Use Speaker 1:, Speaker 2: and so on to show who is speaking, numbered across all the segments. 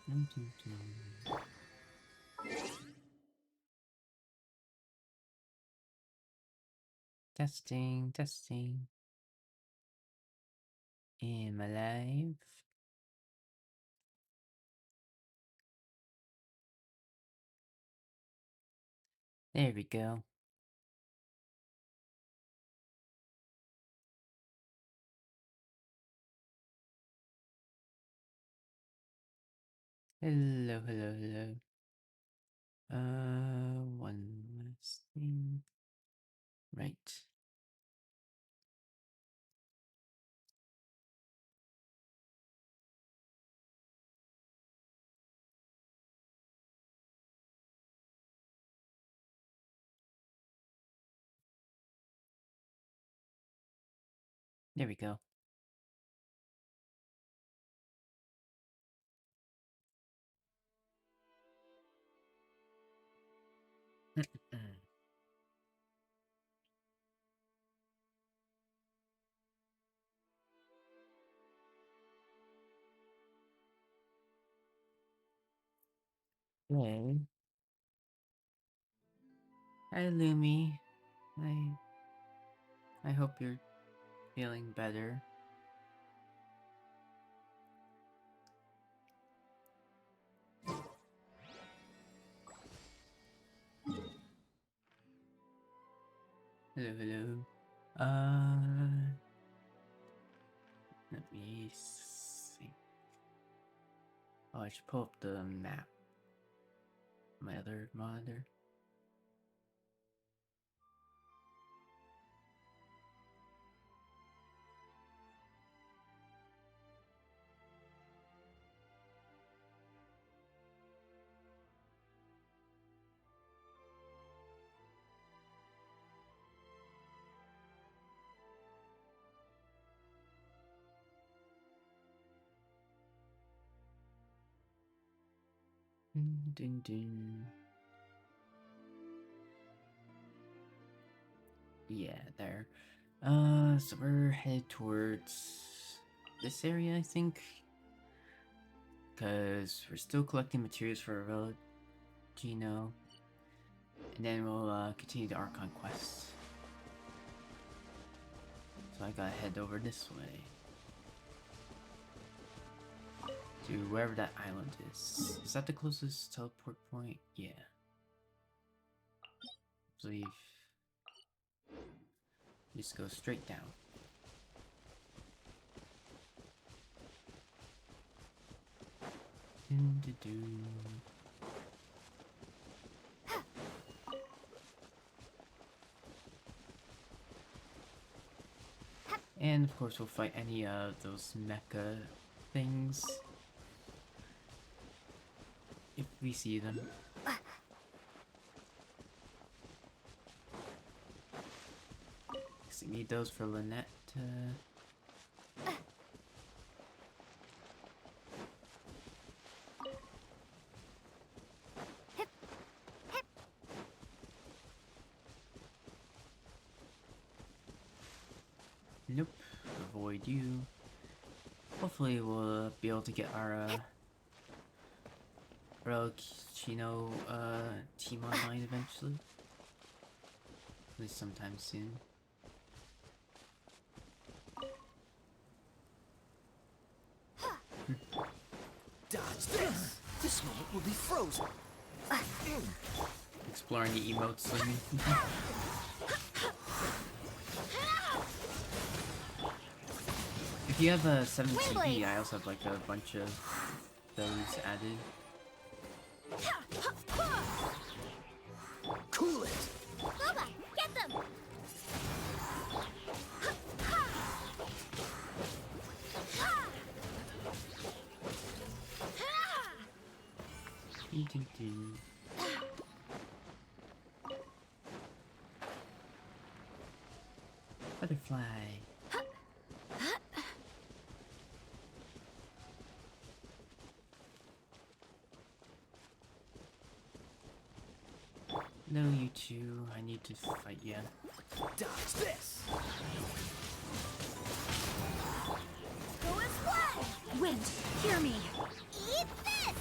Speaker 1: Dun, dun, dun. Testing, testing. Am I live? There we go. Hello, hello, hello. One last thing. Right. There we go. Okay. Hi, Lumi. I hope you're feeling better. Hello, hello. Let me see. Oh, I should pull up the map. My other monitor. Ding ding. Yeah, there. So we're headed towards this area, I think. Because we're still collecting materials for Arlecchino. And then we'll continue the Archon quest. So I gotta head over this way. To wherever that island is. Is that the closest teleport point? Yeah. I believe. Just go straight down. And of course we'll fight any of those mecha things. If we see them. Because we need those for Lynette. Nope. Avoid you. Hopefully we'll be able to get our Arlecchino team online eventually. At least sometime soon.
Speaker 2: Dodge this! This moment will be frozen.
Speaker 1: Exploring the emotes, Lumi. If you have a 7TV, I also have like a bunch of those added.
Speaker 2: Cool it!
Speaker 3: Boba, get them!
Speaker 1: Butterfly. No, you two. I need to fight you.
Speaker 2: Dodge this!
Speaker 3: Go and fly!
Speaker 4: Wind, hear me!
Speaker 3: Eat this!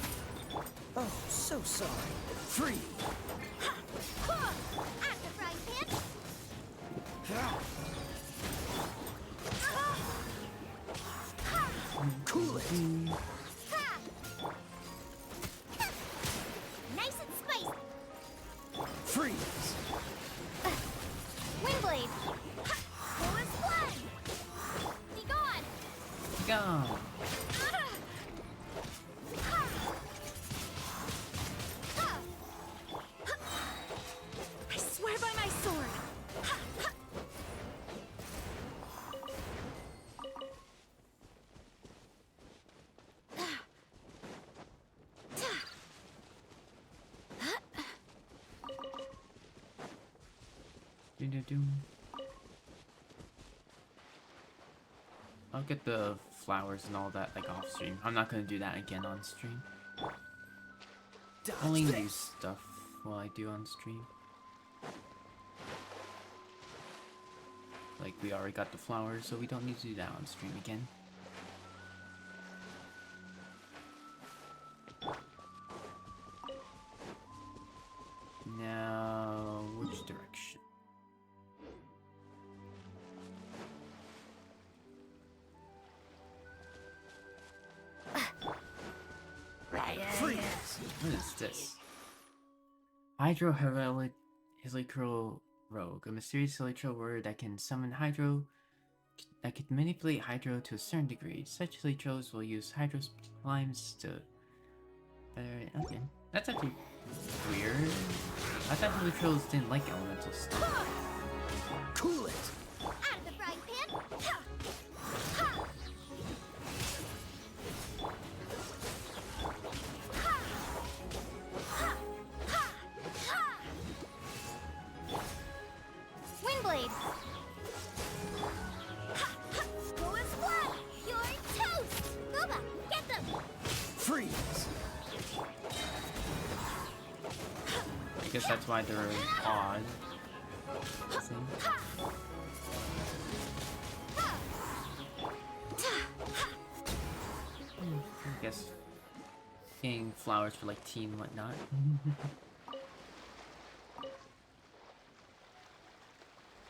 Speaker 2: sorry. Free.
Speaker 3: At the frying pan.
Speaker 2: Cool it.
Speaker 3: Nice and spicy.
Speaker 2: Freeze.
Speaker 3: Windblade. Full as blood. Be gone.
Speaker 1: Go!
Speaker 3: I swear by my sword.
Speaker 1: Do-do-do. I'll get the flowers and all that like off stream. I'm not gonna do that again on stream. Only new stuff while I do on stream. Like we already got the flowers, so we don't need to do that on stream again. Now, which direction?
Speaker 2: Freeze.
Speaker 1: What is this? Hydro Helicro Rogue, a mysterious Helicro word that can summon Hydro, that can manipulate Hydro to a certain degree. Such Helicros will use Hydro slimes to... okay. That's actually weird. I thought Helicros didn't like elemental stuff.
Speaker 2: Cool it.
Speaker 3: Out of the frying pan. Windblade. Full as blood. You're toast. Boba, get them.
Speaker 2: Freeze.
Speaker 1: I guess that's why they're odd. See? I guess getting flowers for like tea and whatnot.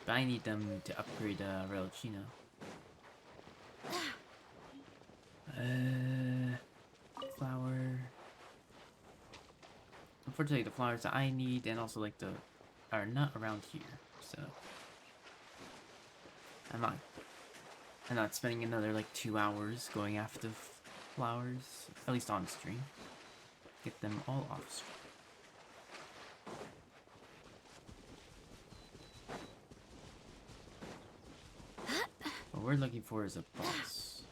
Speaker 1: But I need them to upgrade Arlecchino. Flower. Unfortunately, the flowers that I need and also like the are not around here, so I'm not spending another like 2 hours going after flowers, at least on stream. Get them all off stream. What we're looking for is a boss.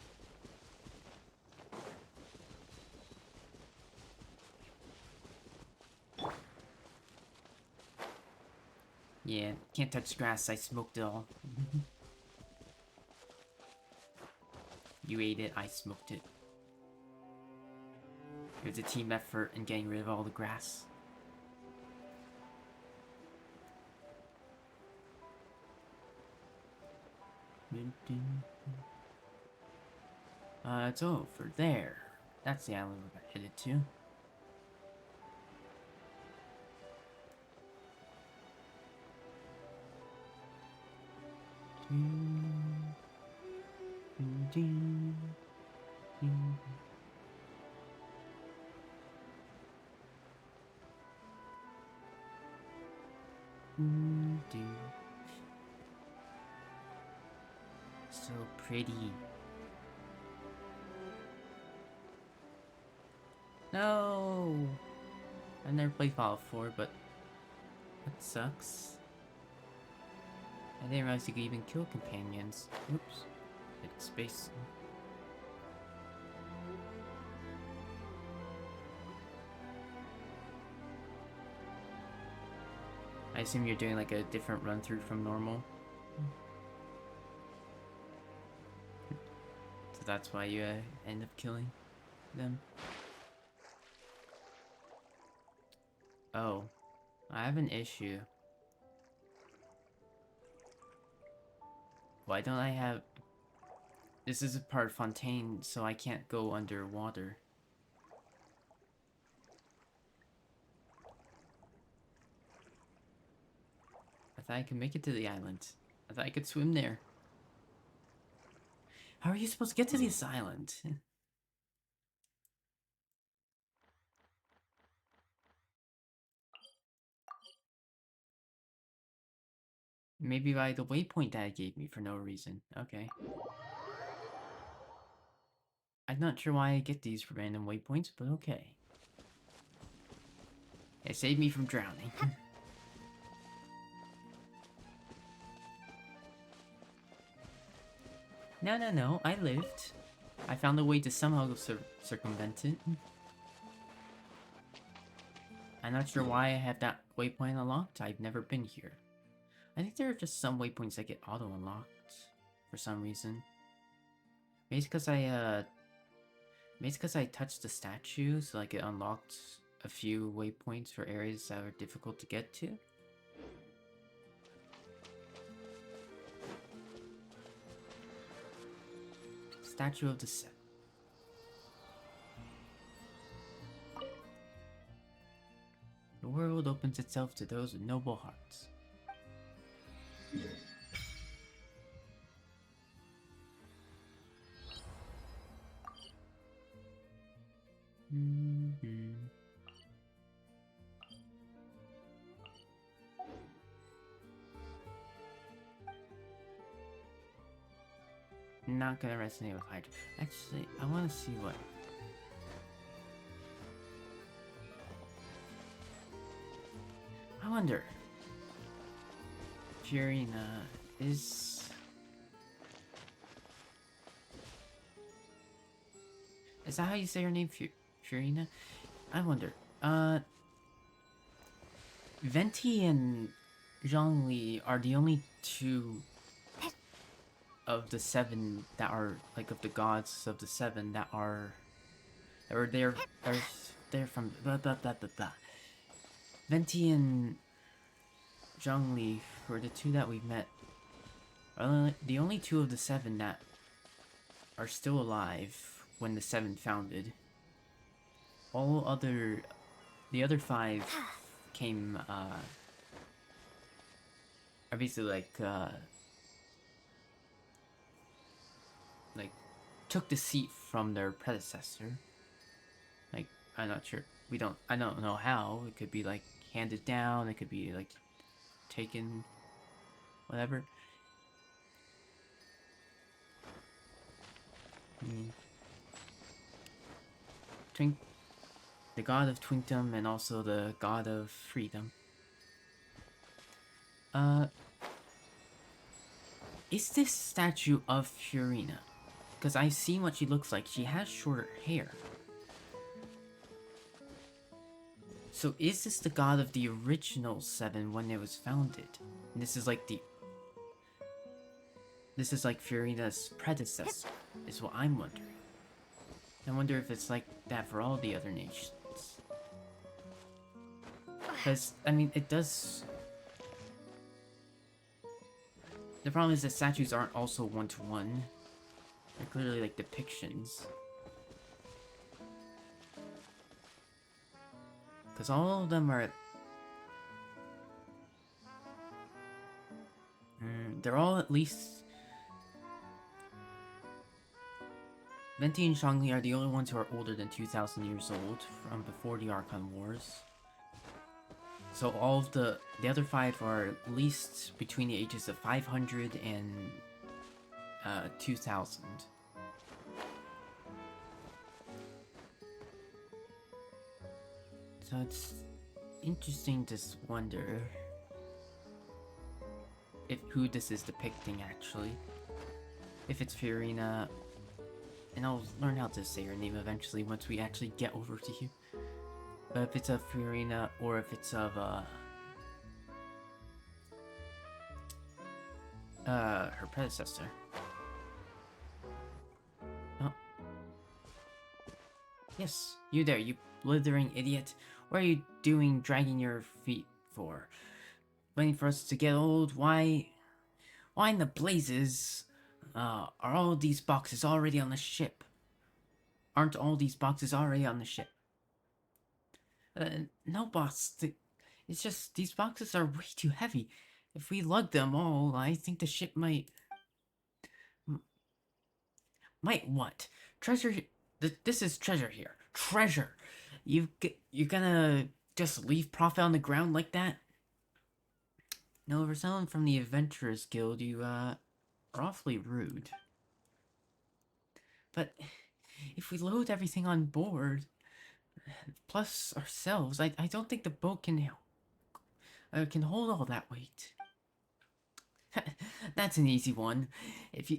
Speaker 1: Yeah, can't touch grass, I smoked it all. You ate it, I smoked it. It was a team effort in getting rid of all the grass. It's over there. That's the island we're headed to. So pretty. No! I've never played Fallout 4, but that sucks. I didn't realize you could even kill companions. Oops. Hit space. I assume you're doing like a different run through from normal. So that's why you end up killing them. Oh, I have an issue. Why don't I have... This is a part of Fontaine, so I can't go underwater. thought I could make it to the island. I thought I could swim there. How are you supposed to get to this island? Maybe by the waypoint that it gave me for no reason. Okay. I'm not sure why I get these random waypoints, but okay. It saved me from drowning. No, I lived. I found a way to somehow circumvent it. I'm not sure why I have that waypoint unlocked. I've never been here. I think there are just some waypoints that get auto-unlocked for some reason. Maybe it's because I touched the statue, so like it unlocked a few waypoints for areas that are difficult to get to. Statue of the Seven. The world opens itself to those with noble hearts. Not gonna resonate with Hydra. Actually, I want to see what. I wonder. Furina is. Is that how you say her name, Furina? I wonder. Venti and Zhongli are the only two of the seven that are like of the gods of the seven that are they're from blah blah blah blah blah. Venti and Zhongli were the two that we've met. Are the only two of the seven that are still alive when the seven founded. The other five came are basically like took the seat from their predecessor. Like, I'm not sure. I don't know how. It could be like handed down, it could be like taken, whatever. The god of Twinkdom and also the god of freedom. Is this statue of Furina? Because I've seen what she looks like. She has shorter hair. So is this the god of the original seven when it was founded? And this is like Furina's predecessor, is what I'm wondering. I wonder if it's like that for all the other nations. Because, I mean, it does... The problem is that statues aren't also one-to-one. They're clearly like depictions. Because all of them are... they're all at least... Venti and Zhongli are the only ones who are older than 2,000 years old from before the Archon Wars. So all of the other five are at least between the ages of 500 and 2,000. So it's interesting to wonder who this is depicting actually. If it's Furina, and I'll learn how to say her name eventually once we actually get over to you. But if it's of Furina or if it's of her predecessor. Oh. Yes, you there, you blithering idiot. What are you doing dragging your feet for? Waiting for us to get old? Why in the blazes are all these boxes already on the ship? Aren't all these boxes already on the ship? No, boss. It's just these boxes are way too heavy. If we lug them all, I think the ship might... Might what? Treasure... This is treasure here. Treasure! You're gonna just leave Prophet on the ground like that? No, for someone from the Adventurers Guild, you, are awfully rude. But if we load everything on board, plus ourselves, I don't think the boat can hold all that weight. That's an easy one. If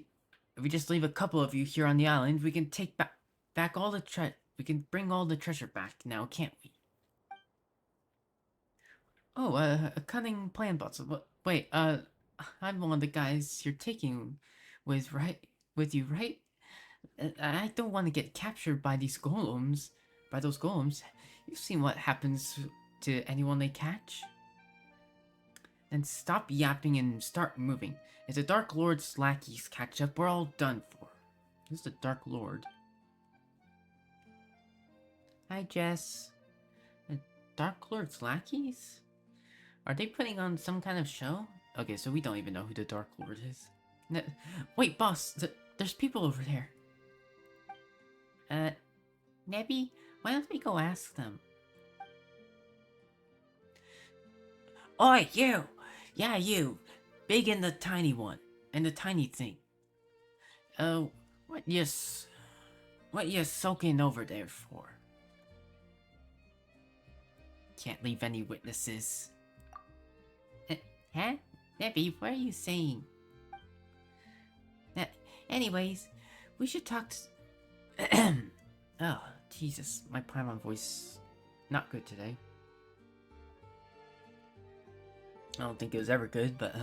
Speaker 1: we just leave a couple of you here on the island, we can take back all the we can bring all the treasure back now, can't we? Oh, a cunning plan, boss. Wait, I'm one of the guys you're taking with you, right? I don't want to get captured by these golems. By those golems. You've seen what happens to anyone they catch. Then stop yapping and start moving. If the Dark Lord's lackeys catch up, we're all done for. Who's the Dark Lord? Hi, Jess. The Dark Lord's lackeys? Are they putting on some kind of show? Okay, so we don't even know who the Dark Lord is. Wait, boss, there's people over there. Nebby, why don't we go ask them? Oi, you! Yeah, you! Big and the tiny one. And the tiny thing. What you soaking over there for? Can't leave any witnesses. Huh? Nebby, what are you saying? Anyways, we should talk to... Oh, Jesus, my Paimon voice... not good today. I don't think it was ever good, but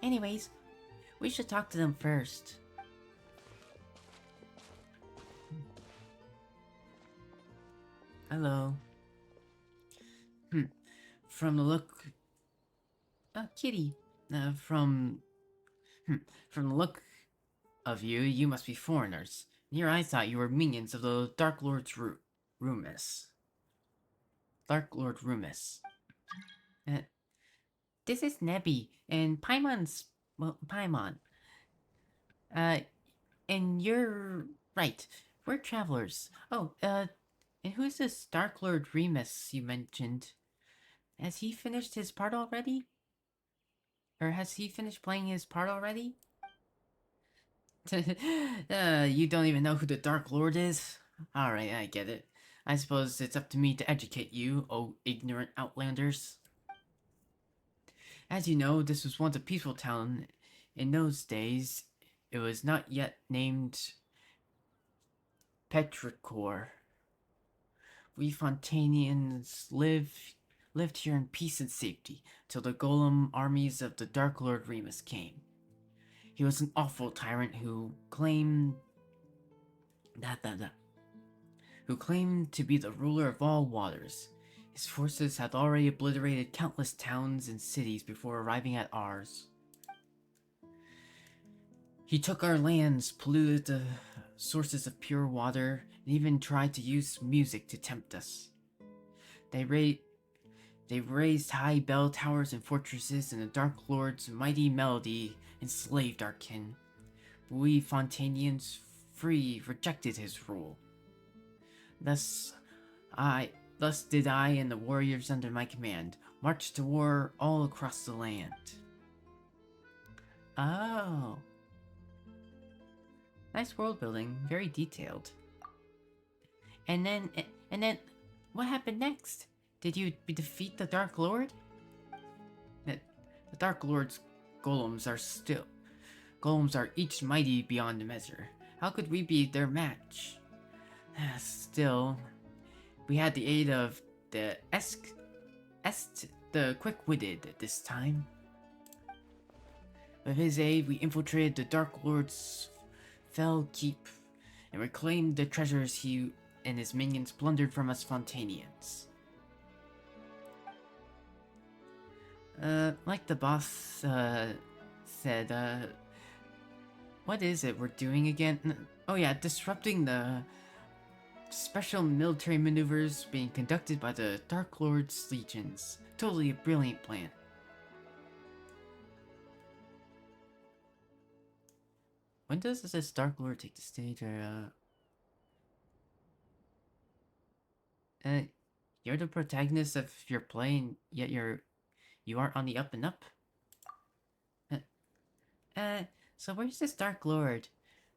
Speaker 1: Anyways, we should talk to them first. Hello. From the look... kitty. From the look of you, you must be foreigners. Here I thought you were minions of the Dark Lord's Rumus. Dark Lord Rumus. This is Nebby, and Paimon's... well, Paimon. And you're... right. We're travelers. Oh, and who's this Dark Lord Remus you mentioned? Has he finished his part already? Or has he finished playing his part already? You don't even know who the Dark Lord is? Alright, I get it. I suppose it's up to me to educate you, oh ignorant outlanders. As you know, this was once a peaceful town. In those days, it was not yet named Petrichor. We Fontanians lived here in peace and safety, till the golem armies of the Dark Lord Remus came. He was an awful tyrant who claimed to be the ruler of all waters. His forces had already obliterated countless towns and cities before arriving at ours. He took our lands, polluted the sources of pure water, and even tried to use music to tempt us. They raised high bell towers and fortresses, and the Dark Lord's mighty melody enslaved our kin. We Fontanians rejected his rule. Thus did I and the warriors under my command march to war all across the land. Oh. Nice world building, very detailed. And then, what happened next? Did you defeat the Dark Lord? The Dark Lord's golems are each mighty beyond measure. How could we be their match? Still, we had the aid of the the quick-witted this time. With his aid, we infiltrated the Dark Lord's fell keep and reclaimed the treasures he and his minions plundered from us Fontanians. Like the boss, said, what is it we're doing again? Oh yeah, disrupting the Special military maneuvers being conducted by the Dark Lord's legions. Totally a brilliant plan. When does this Dark Lord take the stage? You're the protagonist of your play, and yet you aren't on the up and up. So where's this Dark Lord?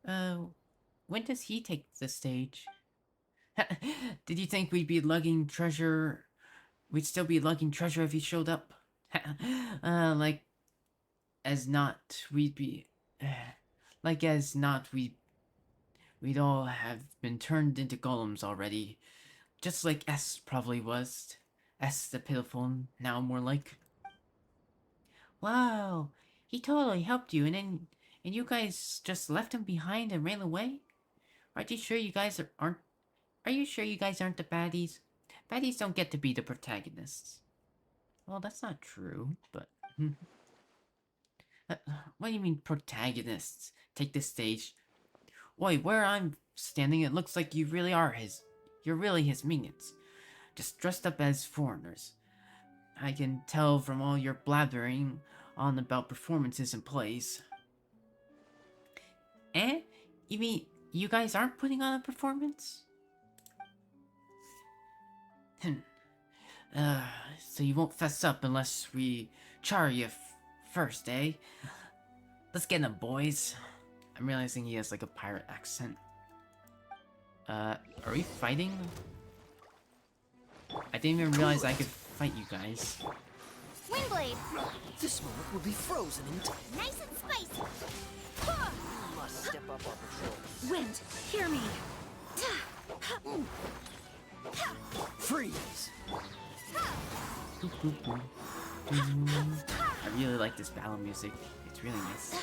Speaker 1: When does he take the stage? Did you think we'd be lugging treasure? We'd still be lugging treasure if he showed up? Like, as not, we'd be... like as not, we'd all have been turned into golems already. Just like S probably was. S the pitiful, now more like. Wow, he totally helped you, and you guys just left him behind and ran away? Are you sure you guys aren't? Are you sure you guys aren't the baddies? Baddies don't get to be the protagonists. Well, that's not true, but... what do you mean protagonists take the stage? Oi, where I'm standing, it looks like you really are you're really his minions. Just dressed up as foreigners. I can tell from all your blabbering on about performances and plays. Eh? You mean you guys aren't putting on a performance? So you won't fess up unless we char you first, eh? Let's get them, boys. I'm realizing he has like a pirate accent. Are we fighting? I didn't even realize I could fight you guys.
Speaker 3: Windblade!
Speaker 2: This moment will be frozen in time.
Speaker 3: Nice and spicy!
Speaker 2: We must step up our patrol.
Speaker 3: Wind, hear me!
Speaker 2: Freeze!
Speaker 1: I really like this battle music. It's really nice.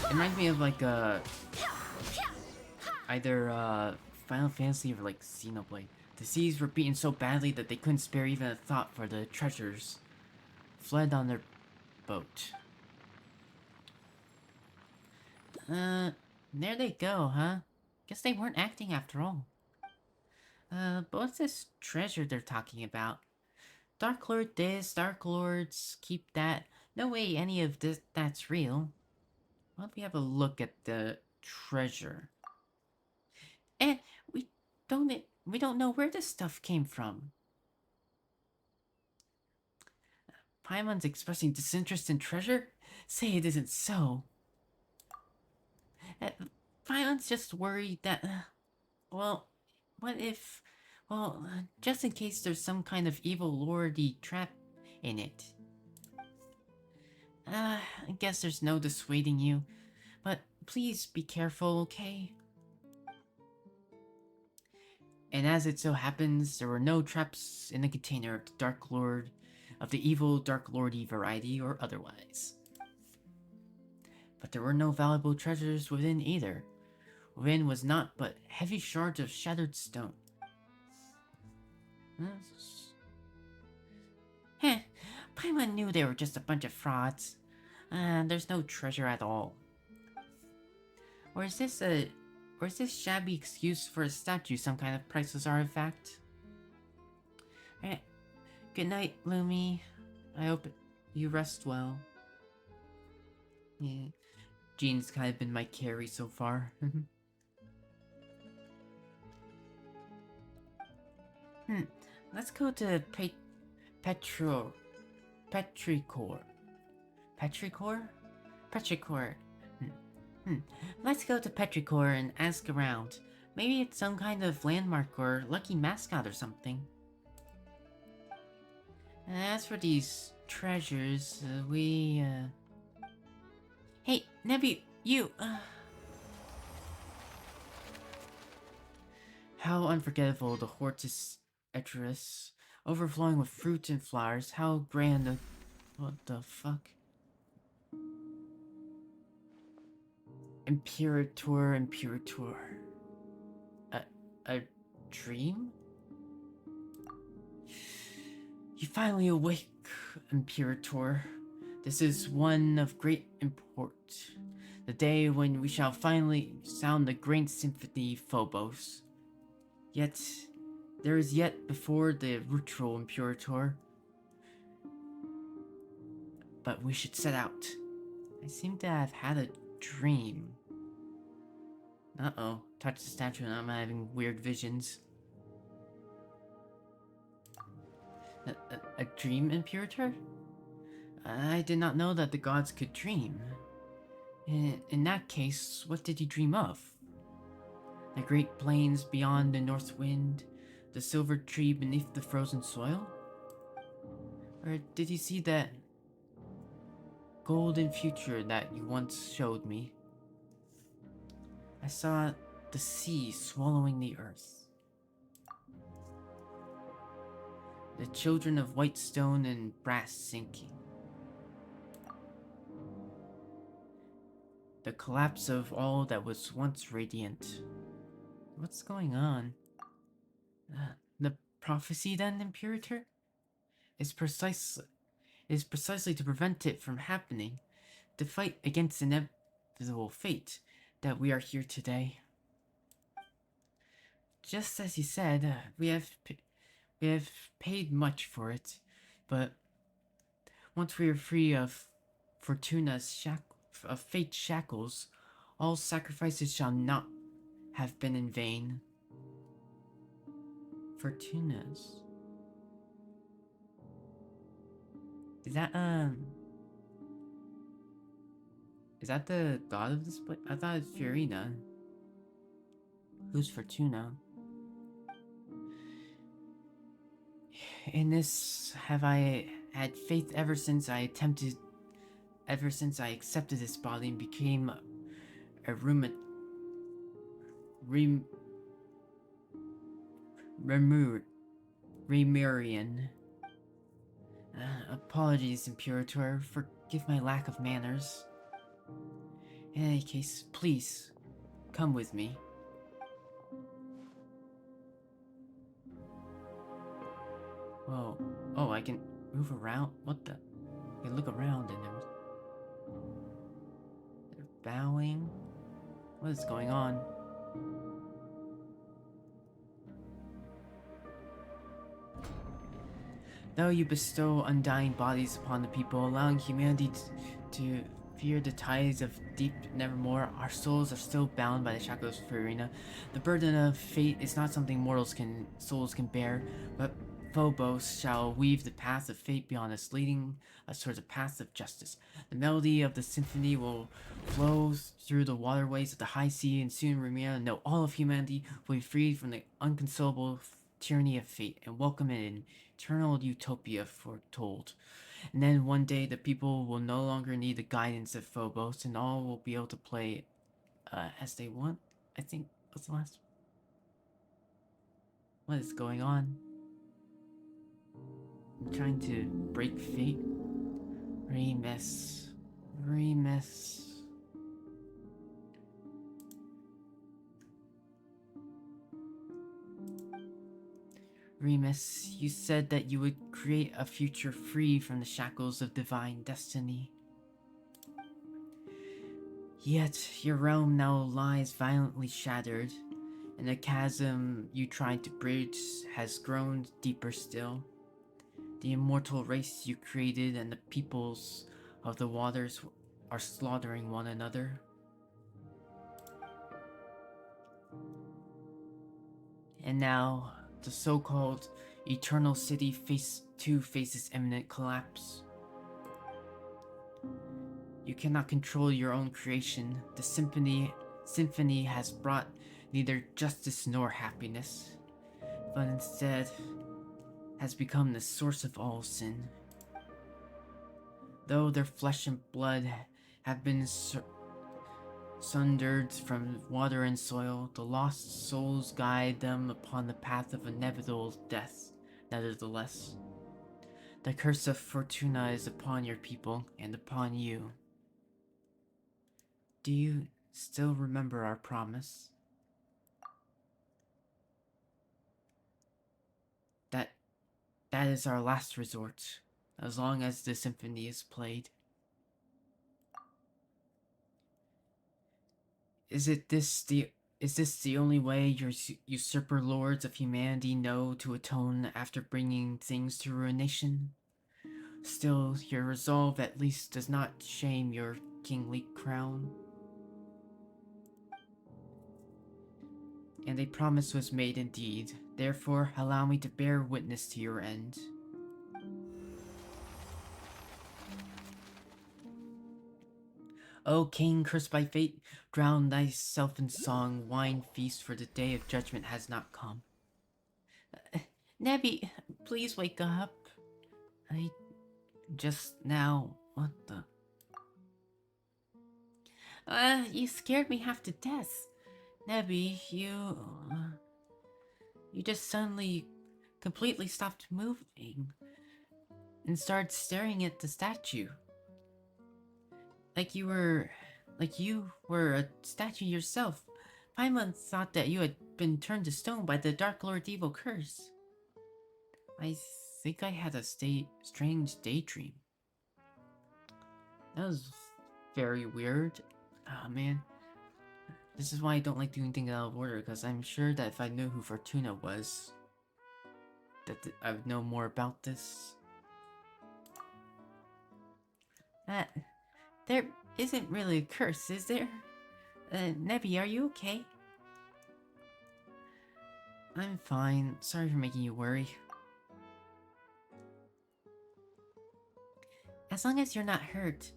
Speaker 1: It reminds me of like either Final Fantasy or like Xenoblade. The seas were beaten so badly that they couldn't spare even a thought for the treasures. Fled on their boat. There they go, huh? Guess they weren't acting after all. But what's this treasure they're talking about? Dark Lord this, Dark Lords keep that. No way any of that's real. Why don't we have a look at the treasure? And we don't know where this stuff came from. Paimon's expressing disinterest in treasure? Say it isn't so. Paimon's just worried that, well, what if, well, just in case there's some kind of evil lordy trap in it. I guess there's no dissuading you, but please be careful, okay? And as it so happens, there were no traps in the container of the Dark Lord, of the evil Dark Lordy variety or otherwise. But there were no valuable treasures within either. Within was naught but heavy shards of shattered stone. Paimon knew they were just a bunch of frauds. There's no treasure at all. Or is this shabby excuse for a statue some kind of priceless artifact? Alright. Good night, Lumi. I hope you rest well. Yeah. Jean's kind of been my carry so far. Let's go to Petrichor. Petrichor. Let's go to Petrichor and ask around. Maybe it's some kind of landmark or lucky mascot or something. And as for these treasures, Hey, Nebu, you, How unforgettable the Hortus Etrus, overflowing with fruit and flowers. How grand a... What the fuck? Imperator. A dream? You finally awake, Imperator. This is one of great import. The day when we shall finally sound the great symphony Phobos. Yet, there is yet before the ritual Imperator. But we should set out. I seem to have had a dream. Uh-oh. Touch the statue and I'm having weird visions. A dream, Imperator? I did not know that the gods could dream. In that case, what did you dream of? The great plains beyond the north wind? The silver tree beneath the frozen soil? Or did you see that golden future that you once showed me? I saw the sea swallowing the earth. The children of white stone and brass sinking. The collapse of all that was once radiant. What's going on? The prophecy then, Imperator? Is precisely to prevent it from happening, to fight against inevitable fate, that we are here today. Just as you said, we have paid much for it, but once we are free of fate's shackles, all sacrifices shall not have been in vain. Fortuna's. Is that the god of this place? I thought it's Fiorina. Who's Fortuna? In this have I had faith ever since I accepted this body and became a Remurian. Apologies, Imperator. Forgive my lack of manners. In any case, please, come with me. Whoa. Oh, I can move around? What the? I can look around and they're bowing. What is going on? Though you bestow undying bodies upon the people, allowing humanity to fear the tides of deep nevermore, our souls are still bound by the shackles of Fiorina. The burden of fate is not something souls can bear, but Phobos shall weave the path of fate beyond us, leading us towards a path of justice. The melody of the symphony will flow through the waterways of the high sea, and soon Remira and all of humanity will be freed from the unconsolable tyranny of fate and welcome an eternal utopia foretold. And then one day the people will no longer need the guidance of Phobos, and all will be able to play as they want. I think that's the last. What is going on? I'm trying to break fate. Remus. Remus, you said that you would create a future free from the shackles of divine destiny. Yet, your realm now lies violently shattered, and the chasm you tried to bridge has grown deeper still. The immortal race you created and the peoples of the waters are slaughtering one another. And now, the so-called Eternal City faces imminent collapse. You cannot control your own creation. The symphony has brought neither justice nor happiness, but instead has become the source of all sin. Though their flesh and blood have been sundered from water and soil, the lost souls guide them upon the path of inevitable death. Nevertheless, the curse of Fortuna is upon your people and upon you. Do you still remember our promise? That is our last resort, as long as the symphony is played. Is this the only way your usurper lords of humanity know to atone after bringing things to ruination? Still, your resolve at least does not shame your kingly crown. And a promise was made indeed. Therefore, allow me to bear witness to your end. O king, cursed by fate, drown thyself in song, wine feast, for the day of judgment has not come. Nebby, please wake up. I just now... What the... you scared me half to death. Nebby, you... you just suddenly completely stopped moving and started staring at the statue. Like you were a statue yourself. Paimon thought that you had been turned to stone by the Dark Lord's evil curse. I think I had a strange daydream. That was very weird. Oh man. This is why I don't like doing things out of order, because I'm sure that if I knew who Fortuna was, that I would know more about this. There isn't really a curse, is there? Nebby, are you okay? I'm fine. Sorry for making you worry. As long as you're not hurt.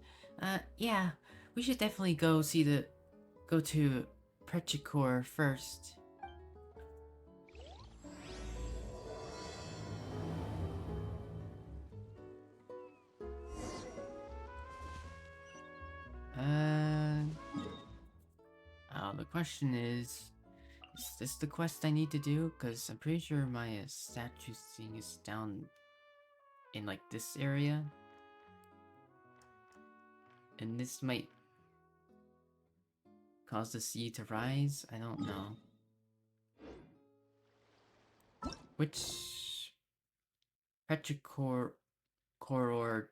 Speaker 1: Yeah, we should definitely go to Petrichor first. The question is this the quest I need to do? Because I'm pretty sure my statue thing is down in like this area. And this might cause the sea to rise? I don't know. Which Petrichor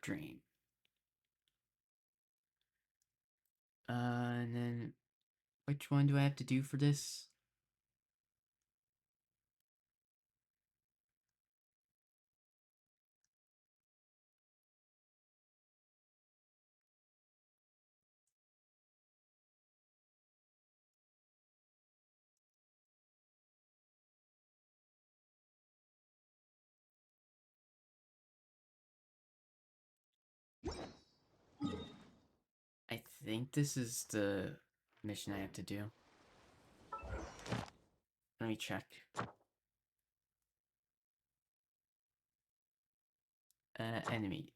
Speaker 1: dream? And then which one do I have to do for this? I think this is the mission I have to do. Let me check. Enemies.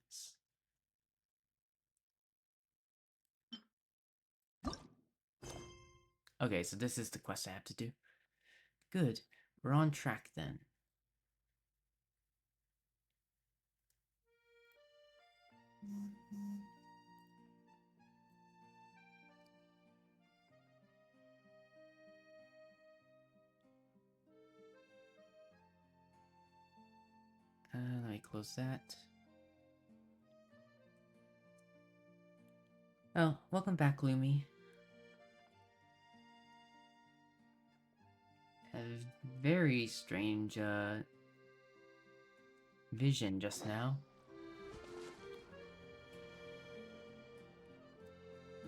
Speaker 1: Okay, so this is the quest I have to do. Good. We're on track then. Let me close that. Oh, welcome back, Lumi. A very strange, vision just now.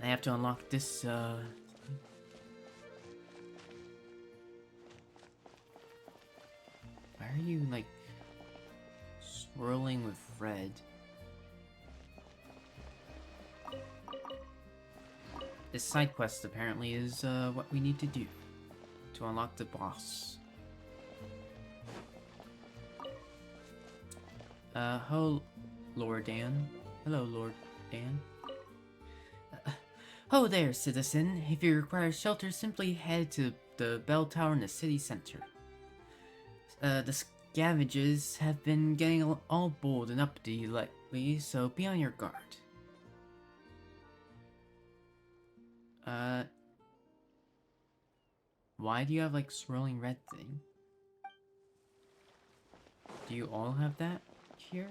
Speaker 1: I have to unlock this, Why are you, like, swirling with red? This side quest apparently is, what we need to do to unlock the boss. Lord Dan. Hello, Lord Dan. Ho there, citizen. If you require shelter, simply head to the bell tower in the city center. The scavengers have been getting all bold and uppity lately, so be on your guard. Why do you have, like, swirling red thing? Do you all have that here?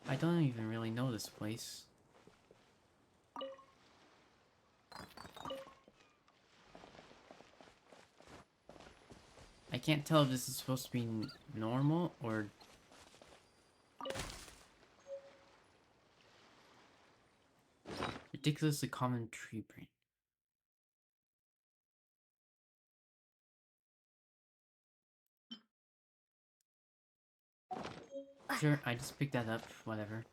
Speaker 1: I don't even really know this place. can't tell if this is supposed to be normal or... ridiculously common tree brain. Sure, I just picked that up, whatever.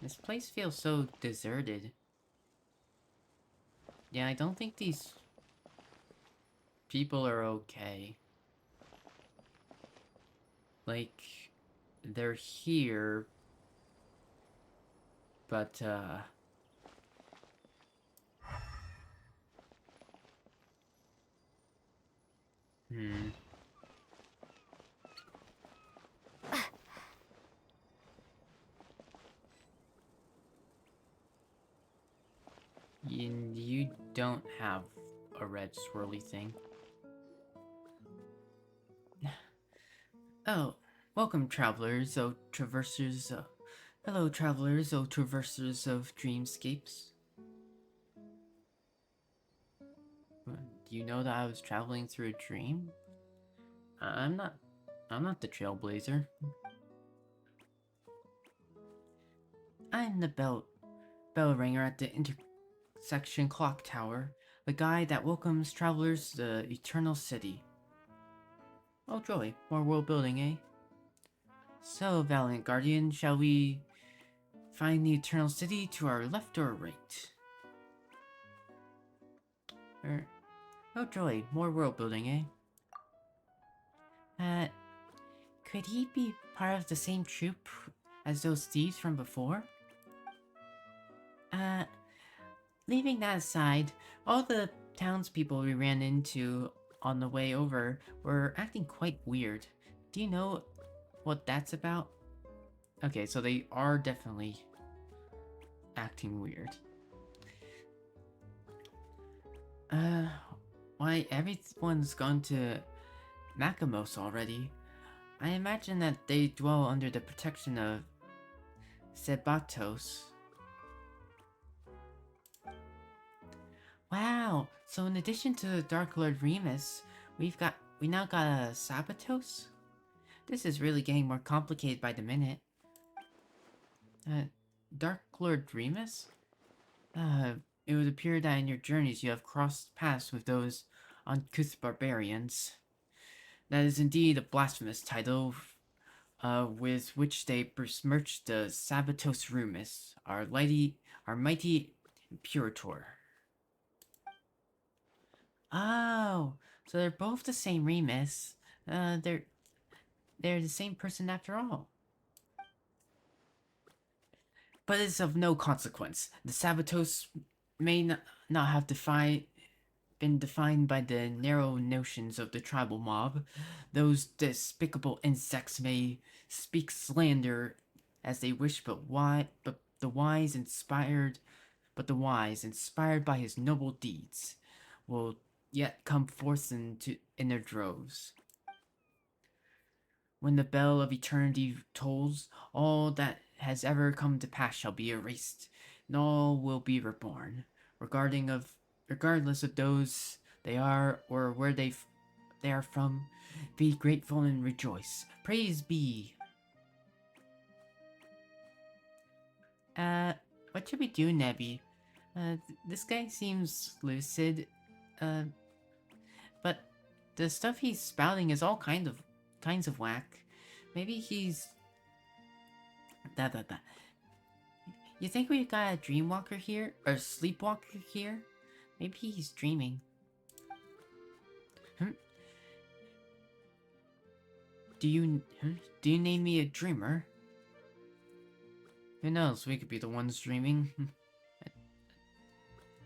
Speaker 1: This place feels so deserted. Yeah, I don't think these people are okay. Like, they're here, but, hmm. You don't have a red swirly thing. Oh, welcome travelers, oh traversers, hello travelers, oh traversers of dreamscapes. Do you know that I was traveling through a dream? I'm not the trailblazer. I'm the bell ringer at the intersection clock tower, the guide that welcomes travelers to the eternal city. Oh joy, more world building, eh? So, valiant guardian, shall we find the eternal city to our left or right? Oh joy, more world building, eh? Could he be part of the same troop as those thieves from before? Leaving that aside, all the townspeople we ran into on the way over were acting quite weird. Do you know what that's about? Okay, so they are definitely acting weird. Why everyone's gone to Makamos already. I imagine that they dwell under the protection of Sebatos. Wow, so in addition to the Dark Lord Remus, we now got a Sabatos? This is really getting more complicated by the minute. Dark Lord Remus? It would appear that in your journeys you have crossed paths with those uncouth barbarians. That is indeed a blasphemous title, with which they besmirched the Sabatos Remus, our mighty Imperator. Oh, so they're both the same Remus. They're the same person after all. But it's of no consequence. The Sabatos may not have been defined by the narrow notions of the tribal mob. Those despicable insects may speak slander as they wish, but the wise, inspired by his noble deeds, will yet come forth in their droves. When the bell of eternity tolls, all that has ever come to pass shall be erased, and all will be reborn, regardless of those they are or where they are from. Be grateful and rejoice. Praise be. What should we do, Nebby? This guy seems lucid, but the stuff he's spouting is all kinds of whack. Maybe he's... You think we've got a dreamwalker here? Or sleepwalker here? Maybe he's dreaming. Do you name me a dreamer? Who knows, we could be the ones dreaming.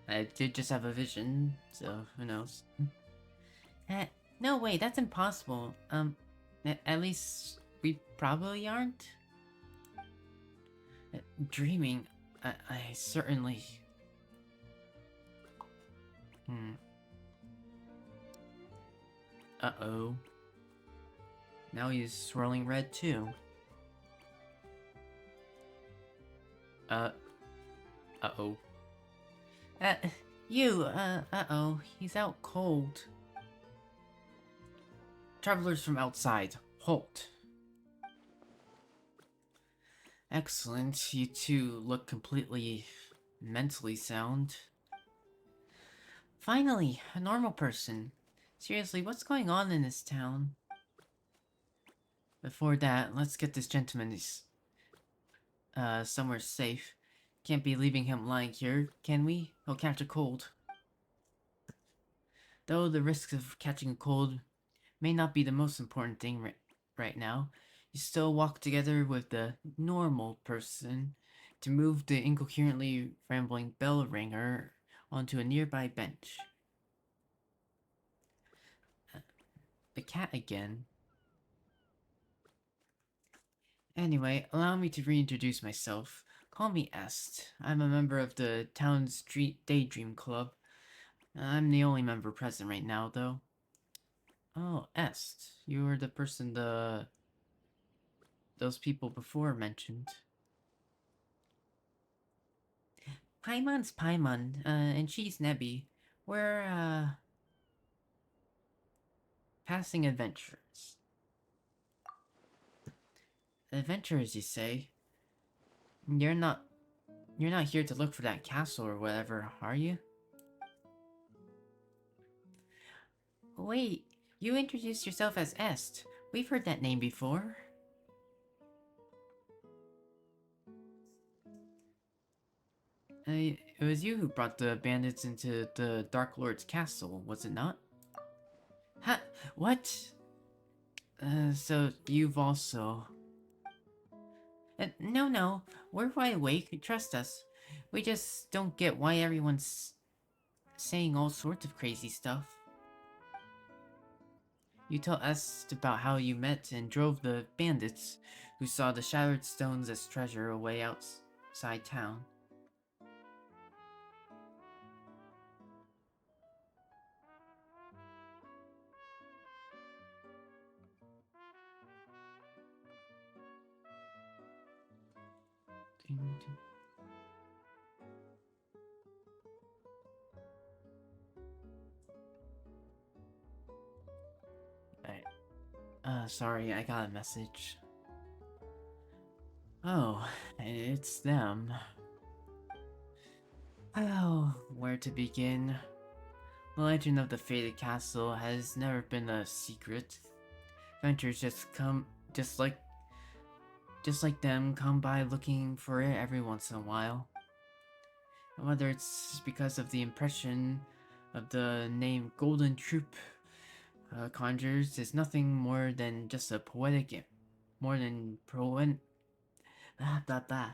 Speaker 1: I did just have a vision, so who knows. No way, that's impossible. At least we probably aren't. Dreaming, I certainly... Uh-oh. Now he's swirling red too. Uh-oh. You, uh-oh, he's out cold. Travelers from outside, halt. Excellent, you two look completely mentally sound. Finally, a normal person. Seriously, what's going on in this town? Before that, let's get this gentleman somewhere safe. Can't be leaving him lying here, can we? He'll catch a cold. Though the risks of catching a cold may not be the most important thing right now, you still walk together with the normal person to move the incoherently rambling bell ringer onto a nearby bench. The cat again. Anyway, allow me to reintroduce myself. Call me Est. I'm a member of the town street daydream club. I'm the only member present right now, though. Oh, Est. You were the person those people before mentioned. Paimon's Paimon, and she's Nebby. We're, passing adventurers. Adventurers, you say? You're not here to look for that castle or whatever, are you? Wait, you introduced yourself as Est. We've heard that name before. It was you who brought the bandits into the Dark Lord's castle, was it not? Ha! What? So you've also... no, we're wide awake, trust us. We just don't get why everyone's saying all sorts of crazy stuff. You tell us about how you met and drove the bandits who saw the shattered stones as treasure away outside town. Sorry, I got a message. Oh, it's them. Oh, where to begin? The legend of the fated castle has never been a secret. Adventurers just like them, come by looking for it every once in a while. And whether it's because of the impression of the name Golden Troop conjures is nothing more than just a poetic, more than blah blah blah.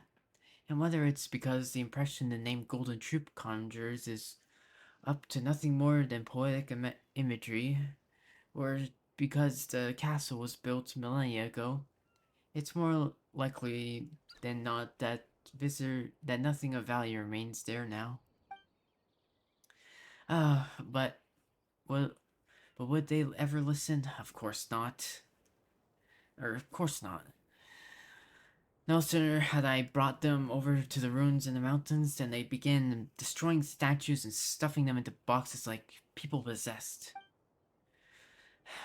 Speaker 1: And whether it's because the impression the name Golden Troop conjures is up to nothing more than poetic imagery, or because the castle was built millennia ago, it's more likely than not that nothing of value remains there now. But what? But would they ever listen? Of course not. Of course not. No sooner had I brought them over to the ruins in the mountains than they began destroying statues and stuffing them into boxes like people possessed.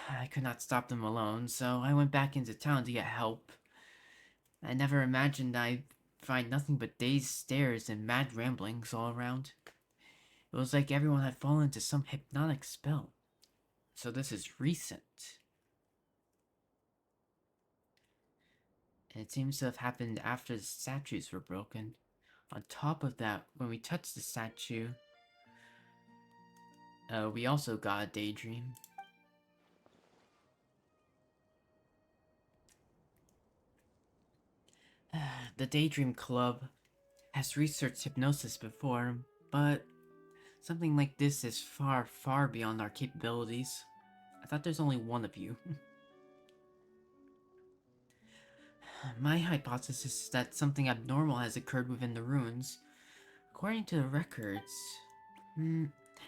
Speaker 1: I could not stop them alone, so I went back into town to get help. I never imagined I'd find nothing but dazed stares and mad ramblings all around. It was like everyone had fallen into some hypnotic spell. So this is recent. And it seems to have happened after the statues were broken. On top of that, when we touched the statue, we also got a daydream. The Daydream Club has researched hypnosis before, but something like this is far, far beyond our capabilities. I thought there's only one of you. My hypothesis is that something abnormal has occurred within the ruins. According to the records...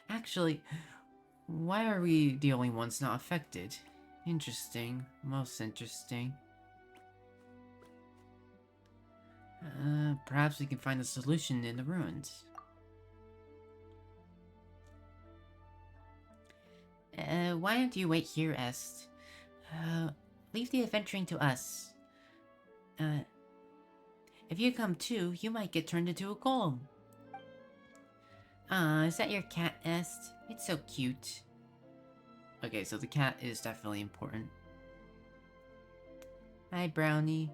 Speaker 1: actually, why are we the only ones not affected? Interesting. Most interesting. Perhaps we can find a solution in the ruins. why don't you wait here, Est? Leave the adventuring to us. If you come too, you might get turned into a golem. Is that your cat, Est? It's so cute. Okay, so the cat is definitely important. Hi, Brownie.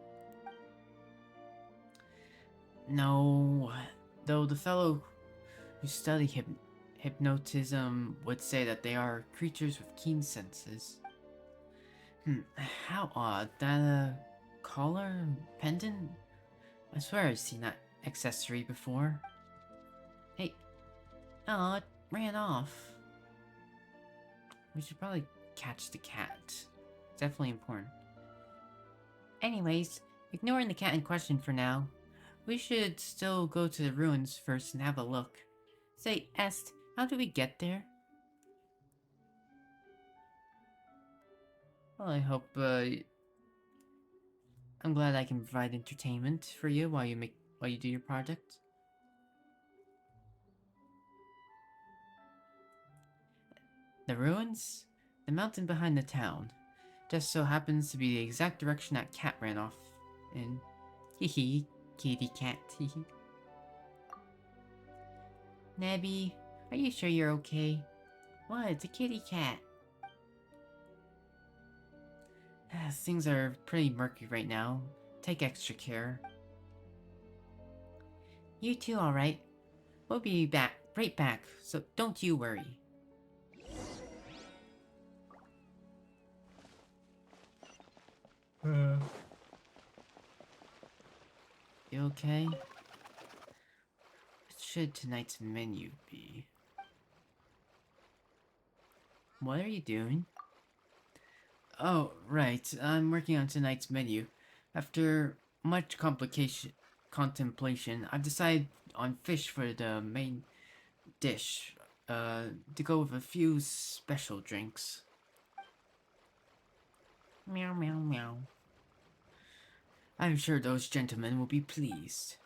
Speaker 1: No, though the fellow who study hypnotism would say that they are creatures with keen senses. How odd. That a collar? Pendant? I swear I've seen that accessory before. Hey. Oh, it ran off. We should probably catch the cat. Definitely important. Anyways, ignoring the cat in question for now, we should still go to the ruins first and have a look. Say, Est, how do we get there? Well, I hope, I'm glad I can provide entertainment for you while you do your project. The ruins? The mountain behind the town. Just so happens to be the exact direction that cat ran off in. Hehe, kitty cat, hehe. Nebby, are you sure you're okay? What? It's a kitty cat. Things are pretty murky right now. Take extra care. You too, alright? We'll be right back, so don't you worry. You okay? What should tonight's menu be? What are you doing? Oh, right. I'm working on tonight's menu. After much contemplation, I've decided on fish for the main dish, to go with a few special drinks. Meow, meow, meow. I'm sure those gentlemen will be pleased.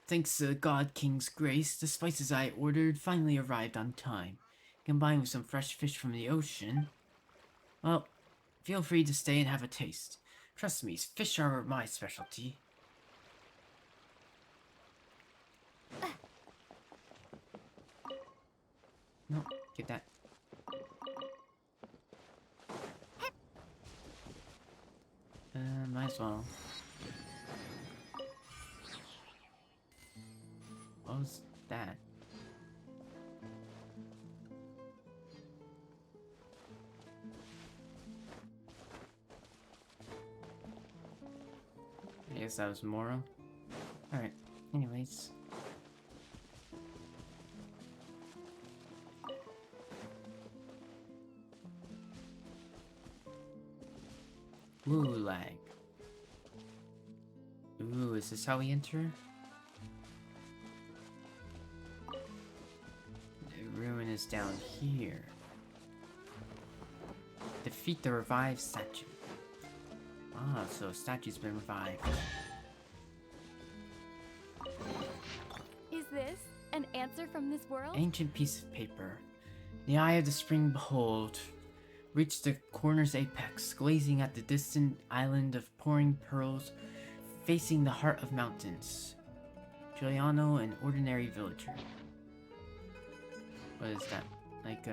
Speaker 1: Thanks to the God King's grace, the spices I ordered finally arrived on time. Combined with some fresh fish from the ocean. Well, feel free to stay and have a taste. Trust me, fish are my specialty. No, get that. Might as well. What was that? I guess that was Moro. Alright, anyways. Ooh, lag. Ooh, is this how we enter? The ruin is down here. Defeat the revived statue. Ah, so a statue's been revived.
Speaker 3: Is this an answer from this world?
Speaker 1: Ancient piece of paper. The eye of the spring behold. Reached the corner's apex, glazing at the distant island of pouring pearls, facing the heart of mountains. Giuliano, an ordinary villager. What is that? Like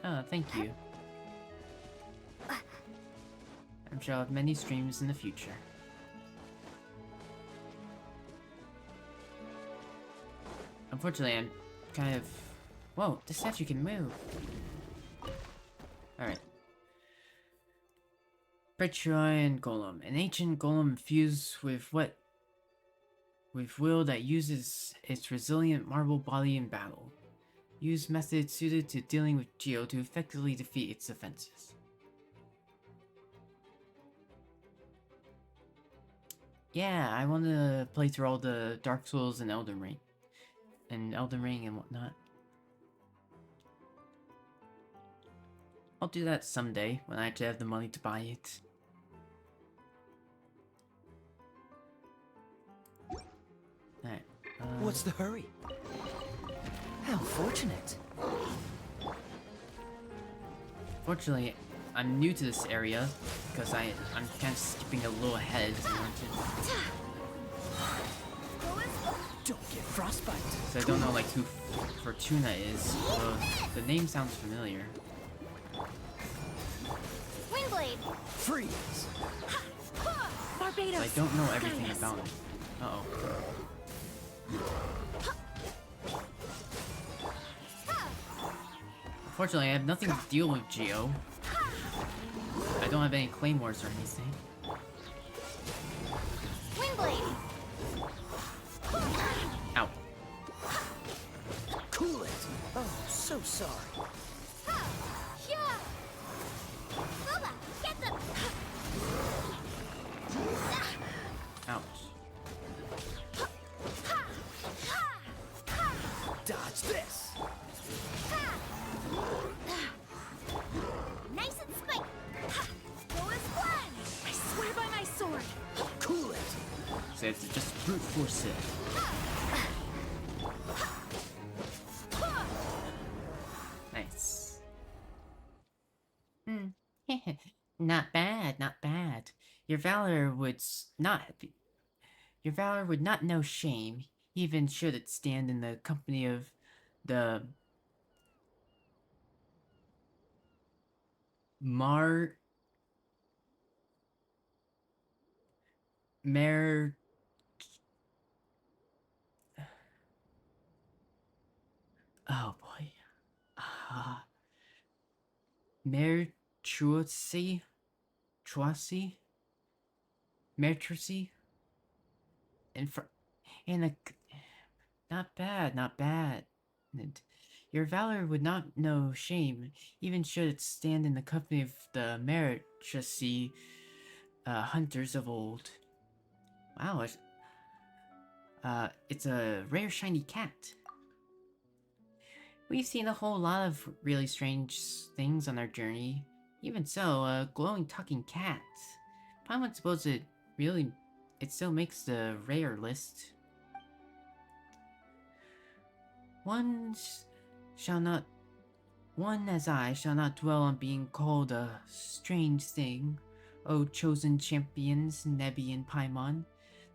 Speaker 1: Oh, thank you. I'm sure I'll have many streams in the future. Unfortunately, I'm kind of... Whoa, the statue can move. Alright. Petrichor and Golem. An ancient golem infused with will that uses its resilient marble body in battle. Use methods suited to dealing with Geo to effectively defeat its defenses. Yeah, I want to play through all the Dark Souls and Elden Ring. And whatnot. I'll do that someday, when I actually have the money to buy it.
Speaker 2: What's the hurry? How fortunate.
Speaker 1: Fortunately, I'm new to this area because I'm kind of skipping a little ahead.
Speaker 2: Don't get frostbite.
Speaker 1: So I don't know like who Fortuna is. Although the name sounds familiar.
Speaker 3: Windblade.
Speaker 2: Freeze.
Speaker 3: Barbados.
Speaker 1: I don't know everything about it. Uh-oh. Unfortunately, I have nothing to deal with Geo. I don't have any claymores or anything.
Speaker 3: Windblade.
Speaker 1: Ow.
Speaker 2: Cool it. Oh, so sorry.
Speaker 3: Boba, get them.
Speaker 1: Ouch.
Speaker 2: Dodge this.
Speaker 3: Nice and spike. Go as one. I swear by my sword.
Speaker 2: Cool it.
Speaker 1: So it's just brute force it. Nice. Not bad, not bad. Your valor would your valor would not know shame, even should it stand in the company of the Mar Mer oh boy. Mer Truacy? Truacy? Mertracy? And a not bad, not bad. And your valor would not know shame, even should it stand in the company of the Mertracy hunters of old. Wow, it's a rare shiny cat. We've seen a whole lot of really strange things on our journey. Even so, a glowing talking cat. I would suppose it still makes the rare list. One as I shall not dwell on being called a strange thing. O chosen champions, Nebi and Paimon,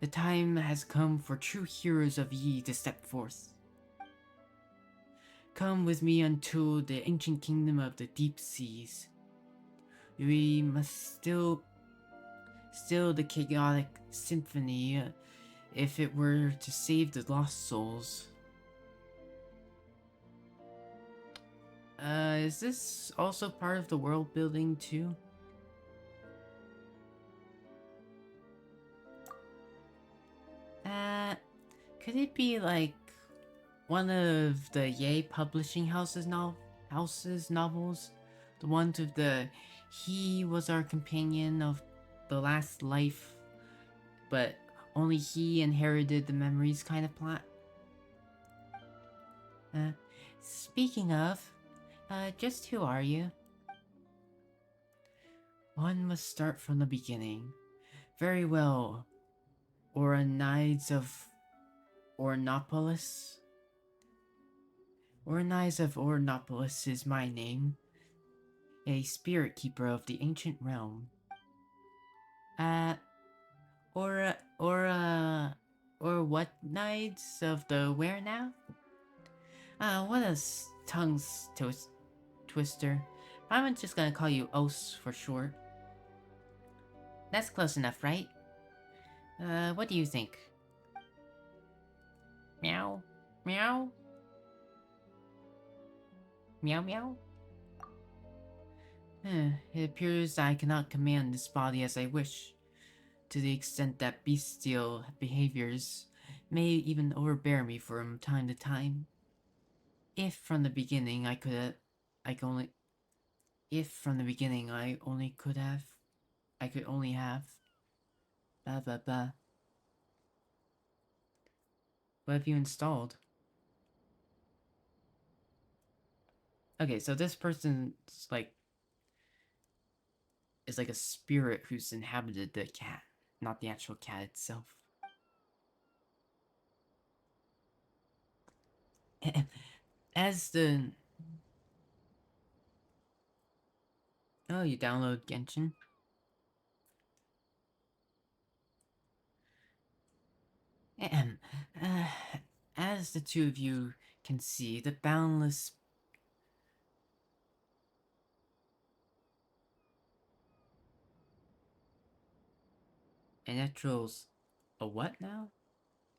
Speaker 1: the time has come for true heroes of ye to step forth. Come with me unto the ancient kingdom of the deep seas. We must still the chaotic symphony if it were to save the lost souls. Is this also part of the world building too? Could it be like one of the Yay publishing houses novels? The ones with the he was our companion of the last life, but only he inherited the memories kind of plot? Speaking of, just who are you? One must start from the beginning. Very well. Oranides of Ornopolis? Oranides of Ornopolis is my name. A spirit keeper of the ancient realm. Or what Knights of the where now? What a twister. I'm just gonna call you Os for short. That's close enough, right? What do you think? Meow? Meow? Meow meow? It appears I cannot command this body as I wish, to the extent that bestial behaviors may even overbear me from time to time. If from the beginning I could only have, blah blah blah. What have you installed? Okay, so this person's is like a spirit who's inhabited the cat, not the actual cat itself. As the... Oh, you download Genshin? Ahem. Uh, as the two of you can see, the boundless... Penetrals... A what now?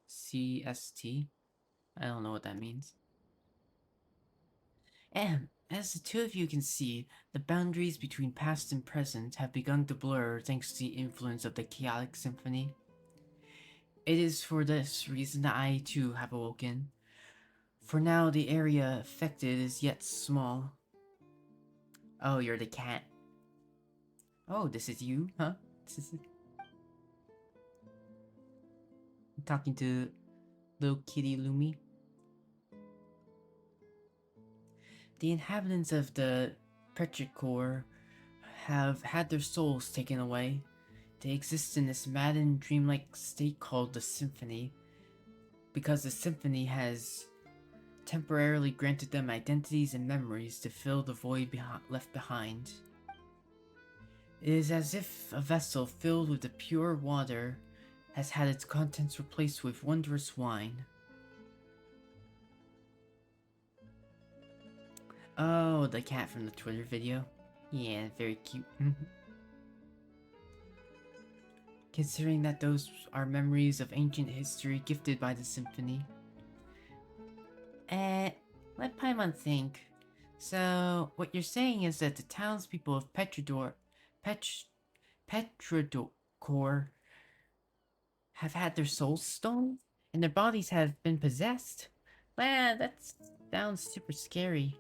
Speaker 1: CST? I don't know what that means. As the two of you can see, the boundaries between past and present have begun to blur thanks to the influence of the chaotic symphony. It is for this reason that I too have awoken. For now, the area affected is yet small. Oh, you're the cat. Oh, this is you, huh? I'm talking to little kitty Lumi. The inhabitants of the Petrichor have had their souls taken away. They exist in this maddened, dreamlike state called the Symphony, because the Symphony has temporarily granted them identities and memories to fill the void left behind. It is as if a vessel filled with the pure water has had its contents replaced with wondrous wine. Oh, the cat from the Twitter video. Yeah, very cute. Considering that those are memories of ancient history gifted by the Symphony. Let Paimon think. So, what you're saying is that the townspeople of Petrichor have had their souls stolen? And their bodies have been possessed? Wow, that sounds super scary.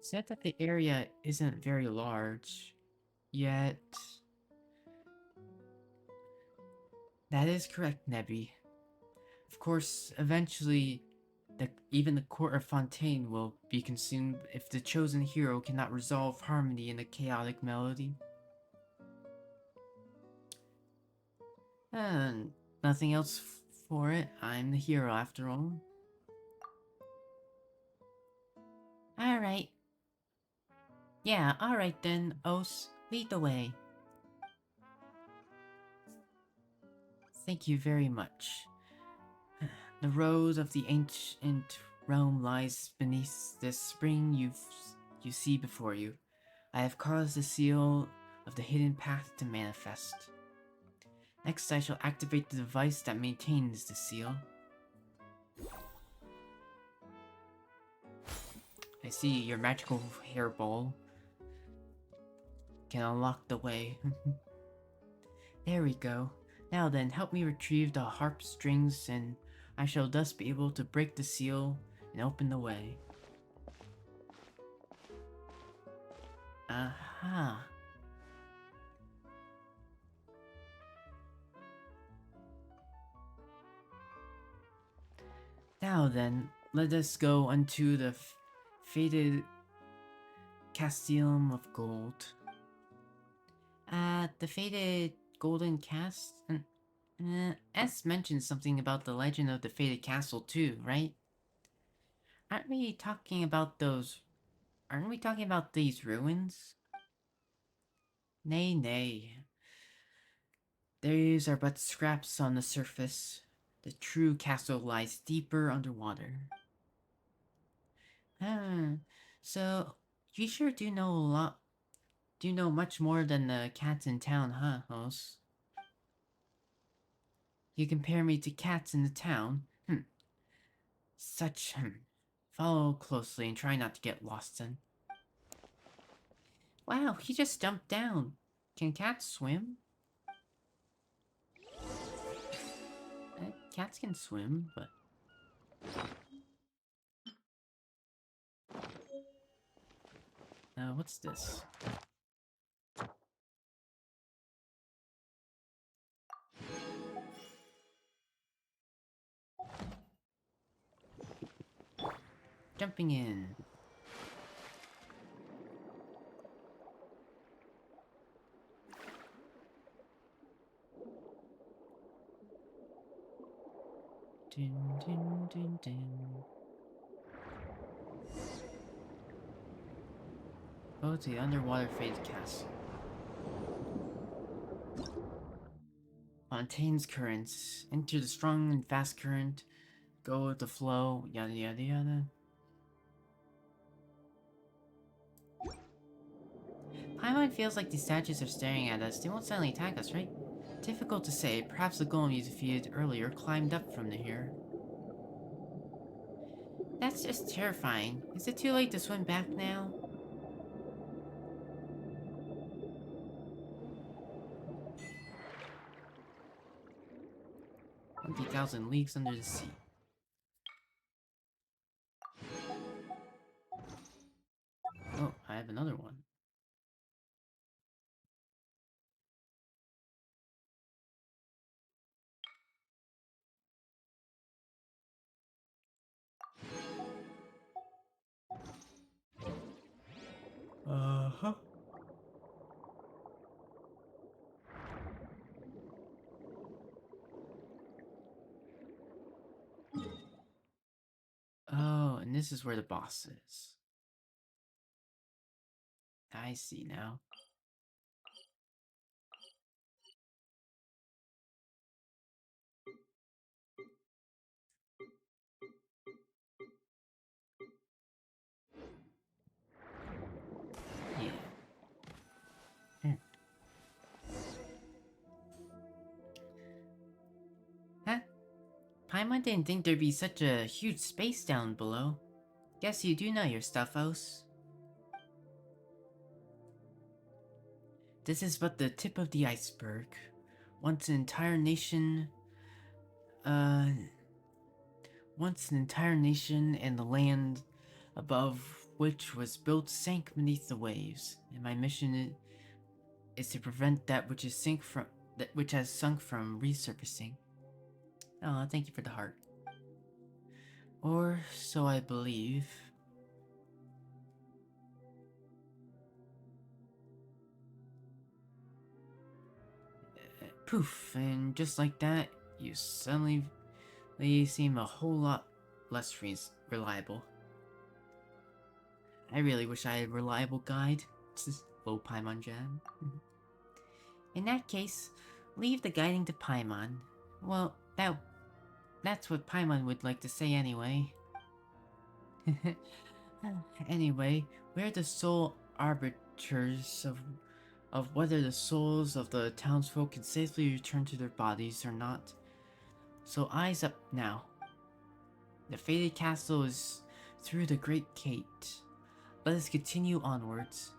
Speaker 1: Said that the area isn't very large, yet... That is correct, Nebby. Of course, eventually, even the court of Fontaine will be consumed if the chosen hero cannot resolve harmony in a chaotic melody. And nothing else for it. I'm the hero after all. Alright. Yeah, alright then, Os. Lead the way. Thank you very much. The road of the ancient realm lies beneath this spring you see before you. I have caused the seal of the hidden path to manifest. Next, I shall activate the device that maintains the seal. I see your magical hairball can unlock the way. There we go. Now then, help me retrieve the harp strings and I shall thus be able to break the seal and open the way. Aha. Now then, let us go unto the fated Castellum of Gold. The fated Golden Cast? S mentioned something about the legend of the fated castle too, right? Aren't we talking about these ruins? Nay, nay. These are but scraps on the surface. The true castle lies deeper underwater. So you sure do know a lot. Do you know much more than the cats in town, huh, Os? You compare me to cats in the town? Such, Follow closely and try not to get lost then. Wow, he just jumped down. Can cats swim? Cats can swim, but... what's this? Jumping in. Dun, dun, dun, dun. Go to the underwater faded castle. Fontaine's currents. Enter the strong and fast current. Go with the flow. Yada yada yada. Paimon feels like these statues are staring at us. They won't suddenly attack us, right? Difficult to say. Perhaps the golem you defeated earlier climbed up from here. That's just terrifying. Is it too late to swim back now? 20,000 leagues under the sea. Oh, I have another one. Uh-huh. Oh, and this is where the boss is. I see now. Yeah. Huh? Paimon didn't think there'd be such a huge space down below. Guess you do know your stuff, Os. This is but the tip of the iceberg. Once an entire nation... Once an entire nation and the land above which was built sank beneath the waves, and my mission is to prevent that which has sunk from resurfacing. Oh, thank you for the heart. Or so I believe. Poof, and just like that, you suddenly seem a whole lot less reliable. I really wish I had a reliable guide. Low Paimon Jam. In that case, leave the guiding to Paimon. Well, that's what Paimon would like to say anyway. Anyway, we're the sole arbiters of whether the souls of the townsfolk can safely return to their bodies or not. So eyes up now. The fated castle is through the Great Gate. Let us continue onwards.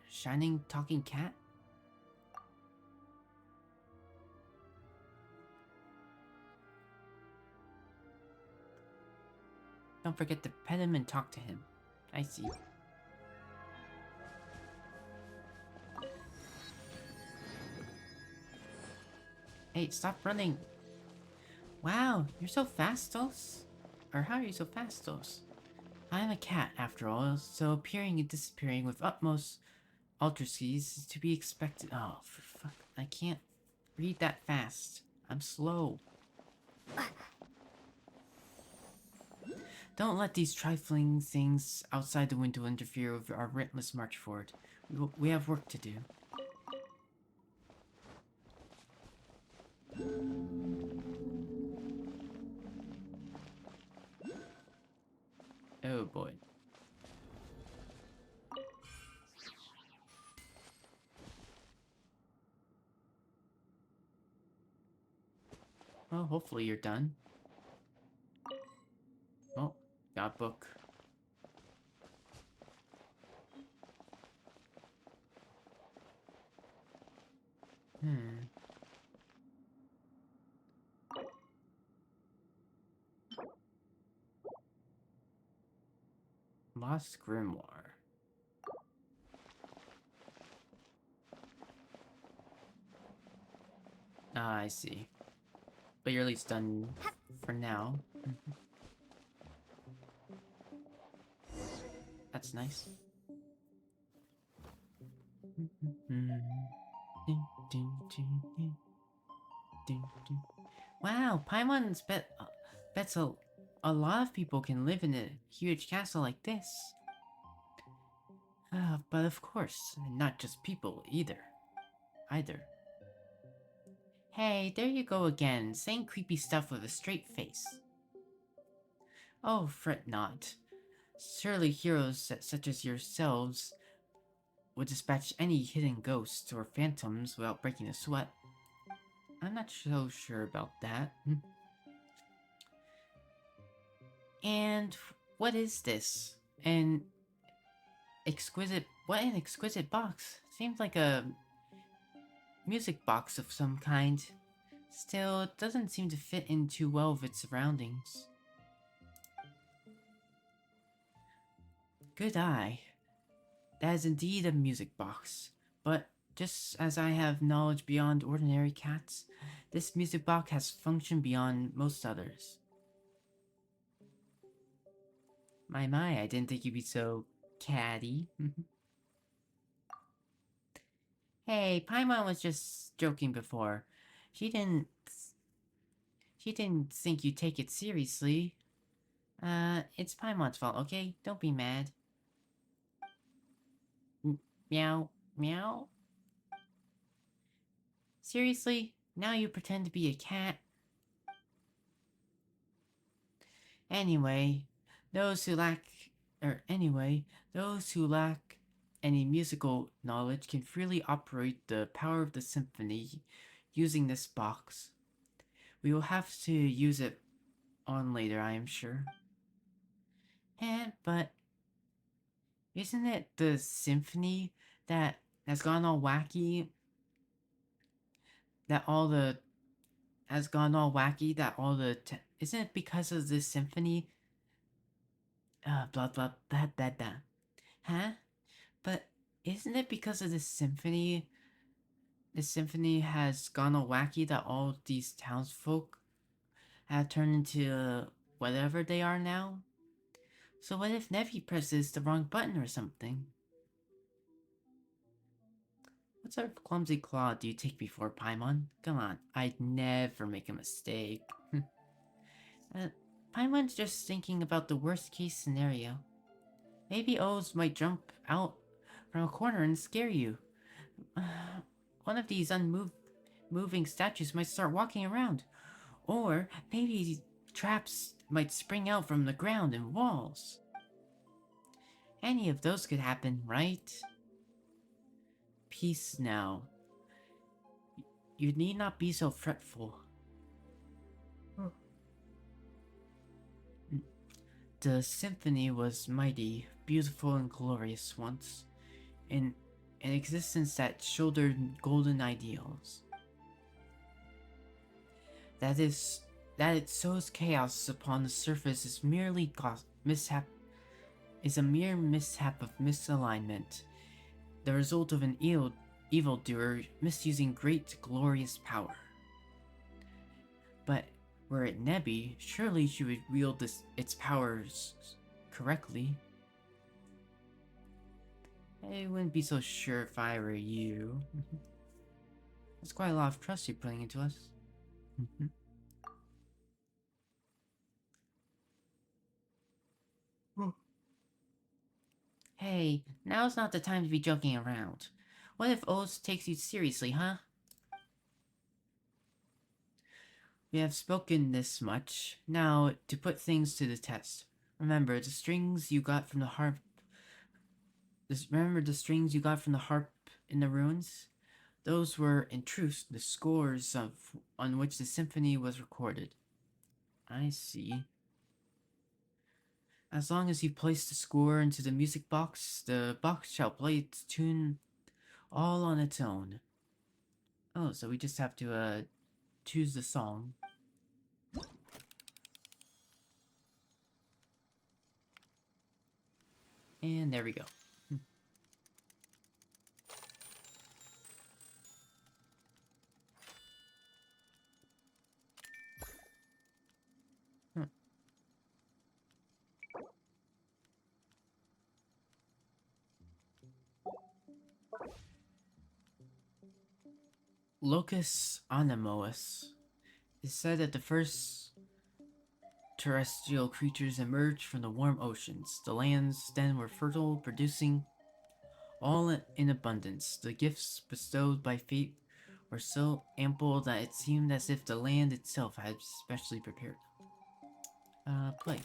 Speaker 1: Shining talking cat? Don't forget to pet him and talk to him. I see. Hey, stop running! Wow, you're so fast, Os? Or how are you so fast, Os? I'm a cat, after all, so appearing and disappearing with utmost ultraseas is to be expected. Oh, for fuck, I can't read that fast. I'm slow. Don't let these trifling things outside the window interfere with our relentless march forward. We have work to do. Oh boy. Well, hopefully you're done. Oh, got a book. Lost Grimoire. Ah, I see. But you're at least done for now. That's nice. Wow, Paimon's bets a lot of people can live in a huge castle like this. But of course, not just people either. Hey, there you go again, saying creepy stuff with a straight face. Oh, fret not. Surely heroes such as yourselves would dispatch any hidden ghosts or phantoms without breaking a sweat. I'm not so sure about that. And what is this? What an exquisite box. Seems like a music box of some kind. Still, it doesn't seem to fit in too well with its surroundings. Good eye. That is indeed a music box. But just as I have knowledge beyond ordinary cats, this music box has function beyond most others. My, I didn't think you'd be so catty. Hey, Paimon was just joking before. She didn't... She didn't think you'd take it seriously. It's Paimon's fault, okay? Don't be mad. Meow. Meow? Seriously? Now you pretend to be a cat? Anyway, those who lack any musical knowledge can freely operate the power of the symphony using this box. We will have to use it on later, I am sure. But isn't it the symphony that has gone all wacky? Isn't it because of this symphony? Blah blah blah blah blah. Huh? But isn't it because of this symphony? This symphony has gone all wacky that all these townsfolk have turned into whatever they are now? So what if Nevi presses the wrong button or something? What sort of clumsy claw do you take me for, Paimon? Come on, I'd never make a mistake. Paimon's just thinking about the worst case scenario. Maybe O's might jump out from a corner and scare you. One of these moving statues might start walking around. Or maybe traps might spring out from the ground and walls. Any of those could happen, right? Peace now. You need not be so fretful. The symphony was mighty, beautiful, and glorious once, in an existence that shouldered golden ideals. That it sows chaos upon the surface is merely a mere mishap of misalignment, the result of an evildoer misusing great glorious power. But were it Nebi, surely she would wield its powers correctly. I wouldn't be so sure if I were you. That's quite a lot of trust you're putting into us. Hey, now's not the time to be joking around. What if Oz takes you seriously, huh? We have spoken this much. Now, to put things to the test. Remember the strings you got from the harp. Remember the strings you got from the harp in the ruins? Those were, in truth, the scores on which the symphony was recorded. I see. As long as you place the score into the music box, the box shall play its tune all on its own. Oh, so we just have to, choose the song. And there we go. Locus Animos is said that the first terrestrial creatures emerged from the warm oceans. The lands then were fertile, producing all in abundance. The gifts bestowed by fate were so ample that it seemed as if the land itself had specially prepared. Play.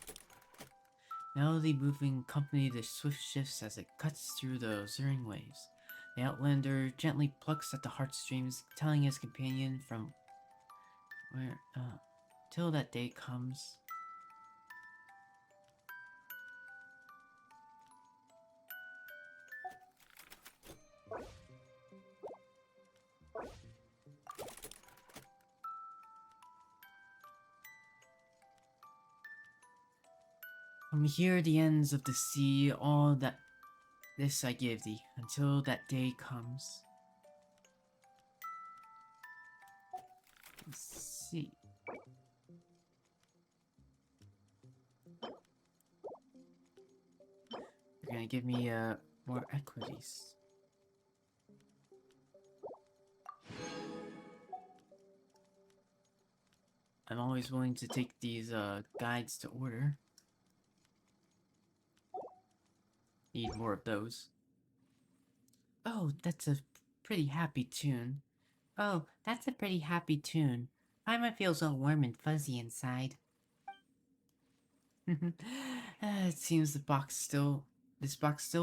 Speaker 1: Melody moving accompanied the swift shifts as it cuts through the zurring waves. The Outlander gently plucks at the heartstrings, telling his companion from where, till that day comes. From here the ends of the sea, all that this I give thee, until that day comes. Let's see. You're gonna give me more equities. I'm always willing to take these guides to order. Need more of those. Oh, that's a pretty happy tune. Oh, that's a pretty happy tune. Why am I feel so warm and fuzzy inside? It seems this box still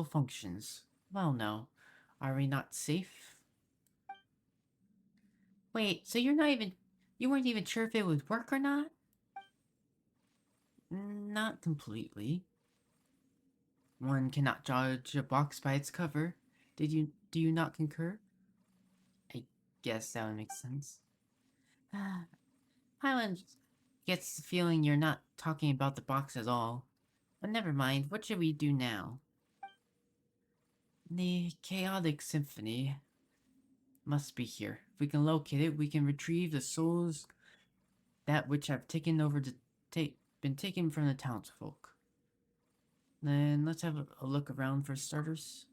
Speaker 1: functions. Well, no. Are we not safe? Wait, so you weren't even sure if it would work or not? Not completely. One cannot judge a box by its cover. Do you not concur? I guess that would make sense. Highland gets the feeling you're not talking about the box at all. But never mind, what should we do now? The chaotic symphony must be here. If we can locate it, we can retrieve the souls that which have been taken from the townsfolk. Then let's have a look around for starters.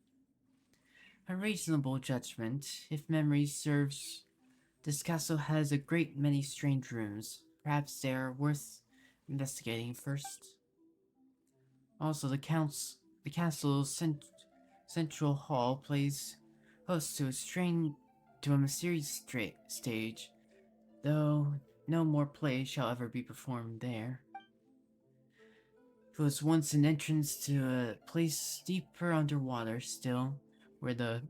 Speaker 1: A reasonable judgment, if memory serves. This castle has a great many strange rooms. Perhaps they are worth investigating first. Also, the castle's central hall plays host to a mysterious stage, though no more play shall ever be performed there. It was once an entrance to a place deeper underwater still, where the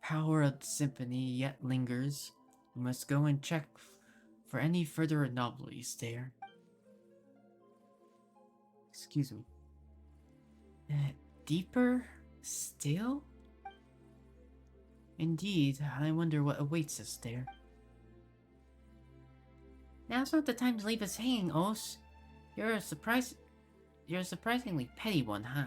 Speaker 1: power of the symphony yet lingers. We must go and check for any further anomalies there. Excuse me. Deeper still? Indeed, I wonder what awaits us there. Now's not the time to leave us hanging, Os. You're a surprisingly petty one, huh?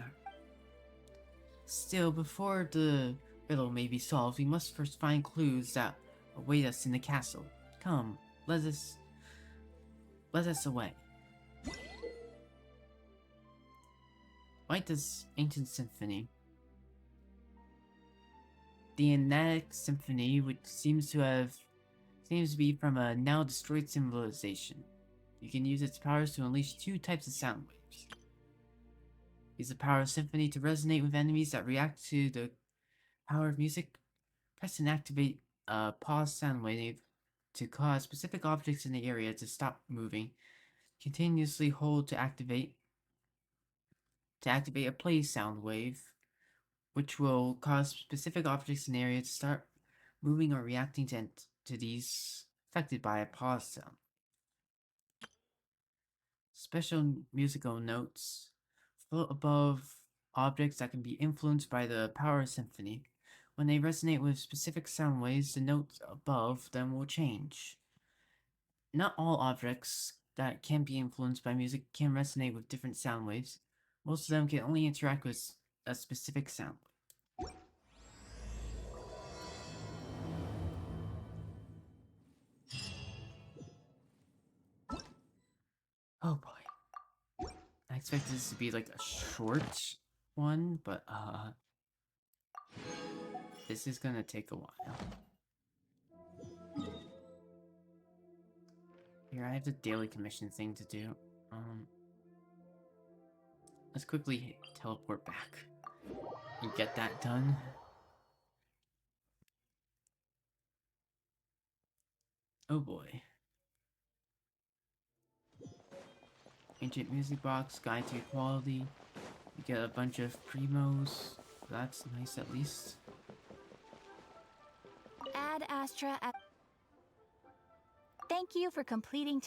Speaker 1: Still, before the riddle may be solved, we must first find clues that await us in the castle. Come, let us away. Like this ancient symphony. The Enigmatic Symphony, which seems to be from a now destroyed civilization. You can use its powers to unleash two types of sound waves. Use the power of symphony to resonate with enemies that react to the power of music. Press and activate a pause sound wave to cause specific objects in the area to stop moving. Continuously hold to activate a play sound wave, which will cause specific objects in the area to start moving or reacting to entities affected by a pause sound. Special musical notes float above objects that can be influenced by the power of symphony. When they resonate with specific sound waves, the notes above them will change. Not all objects that can be influenced by music can resonate with different sound waves. Most of them can only interact with a specific sound wave. Oh boy. I expected this to be like a short one, but this is gonna take a while. Here, I have the daily commission thing to do. Let's quickly teleport back and get that done. Oh boy. Ancient music box, guide to equality. You get a bunch of primos. That's nice at least.
Speaker 3: Add Astra at... Thank you for completing...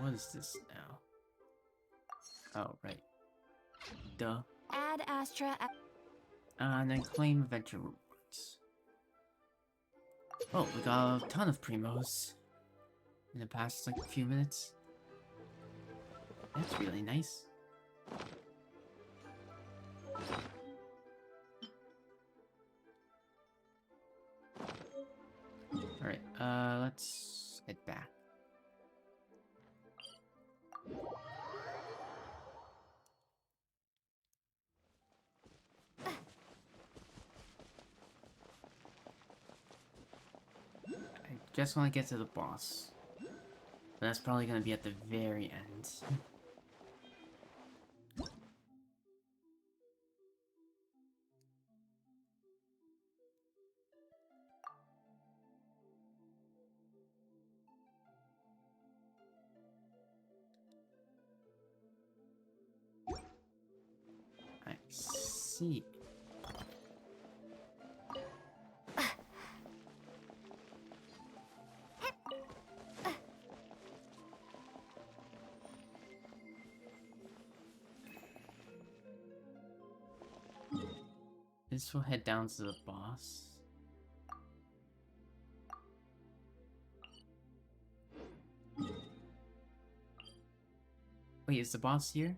Speaker 1: What is this now? Oh, right. Duh.
Speaker 3: Add Astra at...
Speaker 1: And then claim adventure rewards. Oh, we got a ton of primos in the past, like, few minutes. That's really nice. Alright, let's head back. I just want to get to the boss. But that's probably going to be at the very end. I see. This will head down to the boss. Wait, is the boss here?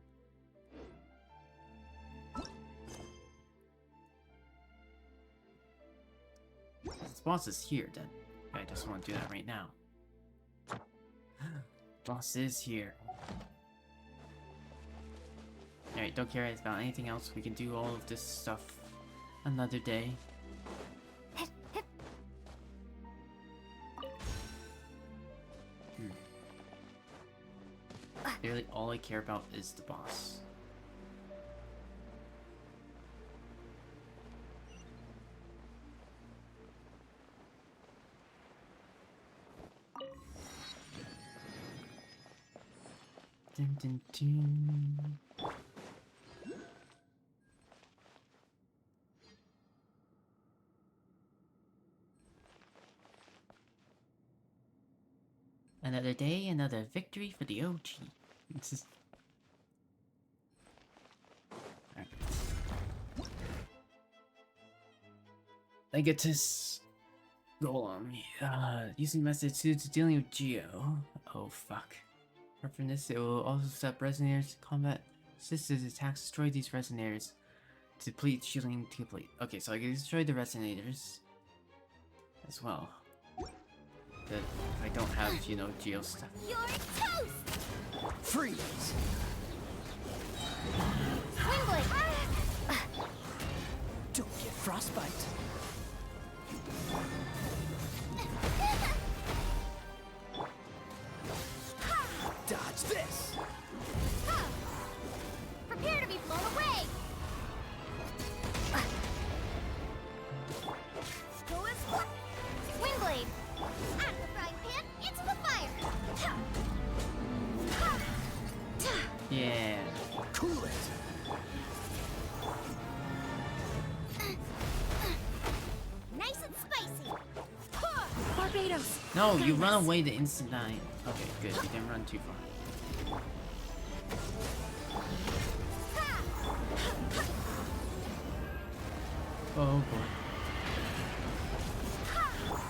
Speaker 1: This boss is here then. I just want to do that right now. Boss is here. Alright, don't care about anything else. We can do all of this stuff another day. Really, all I care about is the boss. Dun, dun, dun. Another day, another victory for the OG. It's just... Alright. I get this goal on me. Using method suited to dealing with Geo. Oh fuck. Apart from this, it will also set resonators to combat. Assisted attacks destroy these resonators. To deplete shielding to complete. Okay, so I can destroy the resonators as well. But if I don't have, you know, Geo stuff.
Speaker 3: You're toast!
Speaker 2: Freeze!
Speaker 3: Windblade!
Speaker 2: Don't get frostbite. Dodge this!
Speaker 3: Prepare to be blown away! Go as what? Windblade! Out of the frying pan, into the fire!
Speaker 1: Yeah.
Speaker 2: Cool it!
Speaker 3: Nice and spicy! Barbados!
Speaker 1: No, you run away the instant I... Okay, good. You didn't run too far. Oh boy.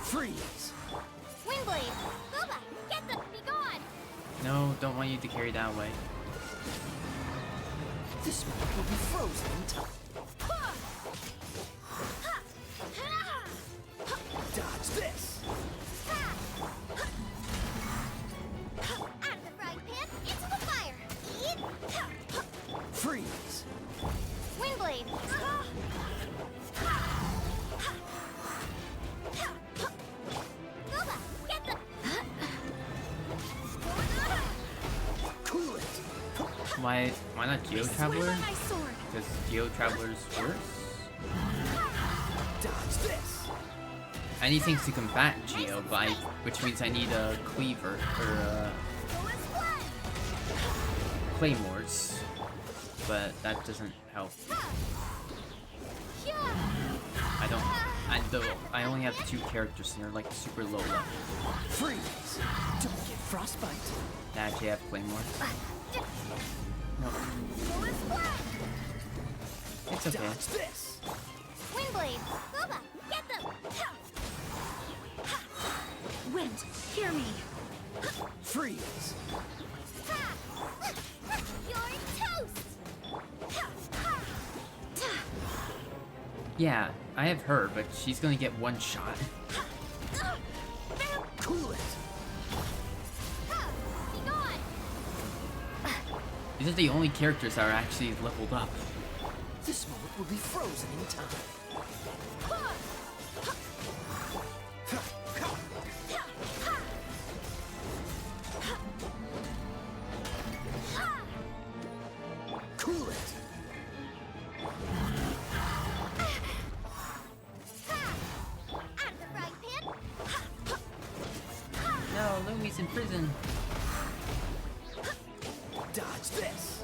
Speaker 2: Freeze!
Speaker 3: Windblade! Boba! Get them! Be gone!
Speaker 1: No, don't want you to carry that way.
Speaker 2: This one will be frozen in time. Dodge this!
Speaker 3: Out of the frying pan, into the fire!
Speaker 2: Freeze!
Speaker 3: Windblade!
Speaker 1: Why not Geo
Speaker 3: Swear
Speaker 1: Traveler?
Speaker 3: by my sword.
Speaker 1: Because Geo Traveler's worse?
Speaker 2: Dodge this.
Speaker 1: I need things to combat Geo, which means I need a Cleaver, or Claymores. But that doesn't help. I only have 2 characters and they're like super low level.
Speaker 2: Freeze. Don't get frostbite.
Speaker 1: I actually have Claymore. No. It's okay.
Speaker 2: Dodge this.
Speaker 3: Windblade, Boba, get them.
Speaker 4: Wind, hear me.
Speaker 2: Freeze.
Speaker 3: You're toast.
Speaker 1: Yeah, I have her, but she's gonna get 1 shot.
Speaker 2: Cool it.
Speaker 3: Be gone.
Speaker 1: These are the only characters that are actually leveled up.
Speaker 2: This moment will be frozen in time. Cool it.
Speaker 3: Out of the frying pan.
Speaker 1: No, Lumi's in prison.
Speaker 2: Dodge this.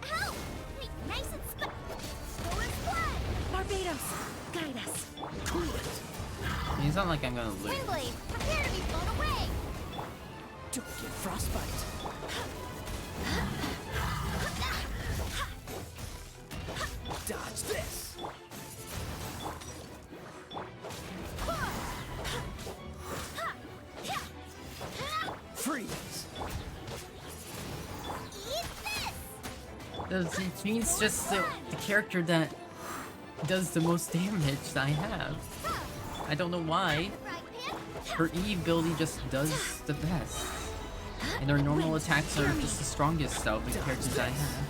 Speaker 3: Help! Be nice and slow as blood.
Speaker 4: Barbados, guide us.
Speaker 2: Cool it.
Speaker 1: I mean, it's not like I'm gonna lose.
Speaker 3: Windblade, prepare to be blown away.
Speaker 2: Don't get frostbite. Dodge this. Freeze.
Speaker 3: Eat this.
Speaker 1: Jean's just the character that does the most damage that I have. I don't know why.
Speaker 3: Frying pan.
Speaker 1: Her E ability just does the best. And her normal attacks are just the strongest out of the characters I have.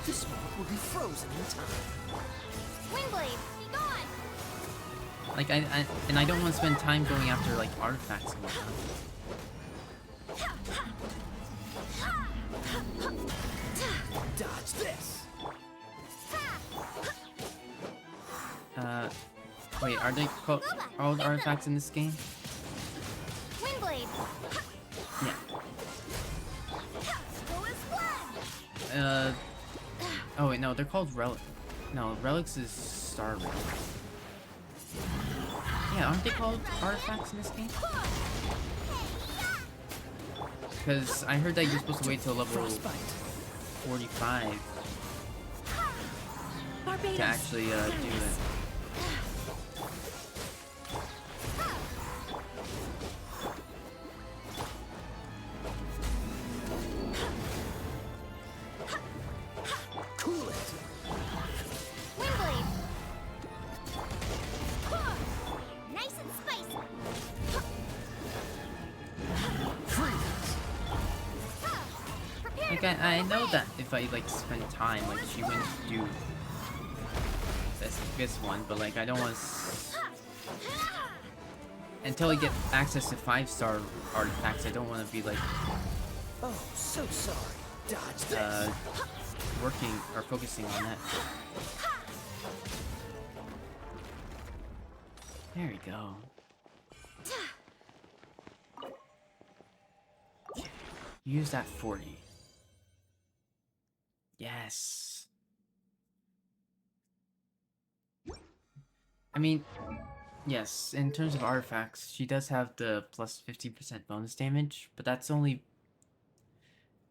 Speaker 2: This moment will be frozen in time.
Speaker 3: Windblade, be gone.
Speaker 1: Like, and I don't want to spend time going after, like, artifacts and whatnot.
Speaker 2: Dodge this.
Speaker 1: Wait, are they called all artifacts in this game?
Speaker 3: Windblade.
Speaker 1: Yeah.
Speaker 3: Slow as blood.
Speaker 1: Oh wait, no, they're called relic. No, relics is star relic. Yeah, aren't they called artifacts in this game? Because I heard that you're supposed to wait till level
Speaker 2: Frostbite.
Speaker 1: 45
Speaker 4: Barbados,
Speaker 1: to actually do
Speaker 4: guide
Speaker 1: it.
Speaker 4: us.
Speaker 2: Cool it.
Speaker 3: Windblade. Nice and spicy.
Speaker 2: Freeze.
Speaker 3: Prepare
Speaker 1: Like,
Speaker 3: to be
Speaker 1: I
Speaker 3: blown
Speaker 1: know
Speaker 3: away.
Speaker 1: that if I, like, spend time, like, she wouldn't do this one, but, like, I don't want to... Until I get access to 5-star artifacts, I don't want to be, like,
Speaker 2: Oh, so sorry. Dodge this.
Speaker 1: working or focusing on that. There we go. Use that 40. Yes. I mean, yes, in terms of artifacts, she does have the plus 15% bonus damage, but that's only...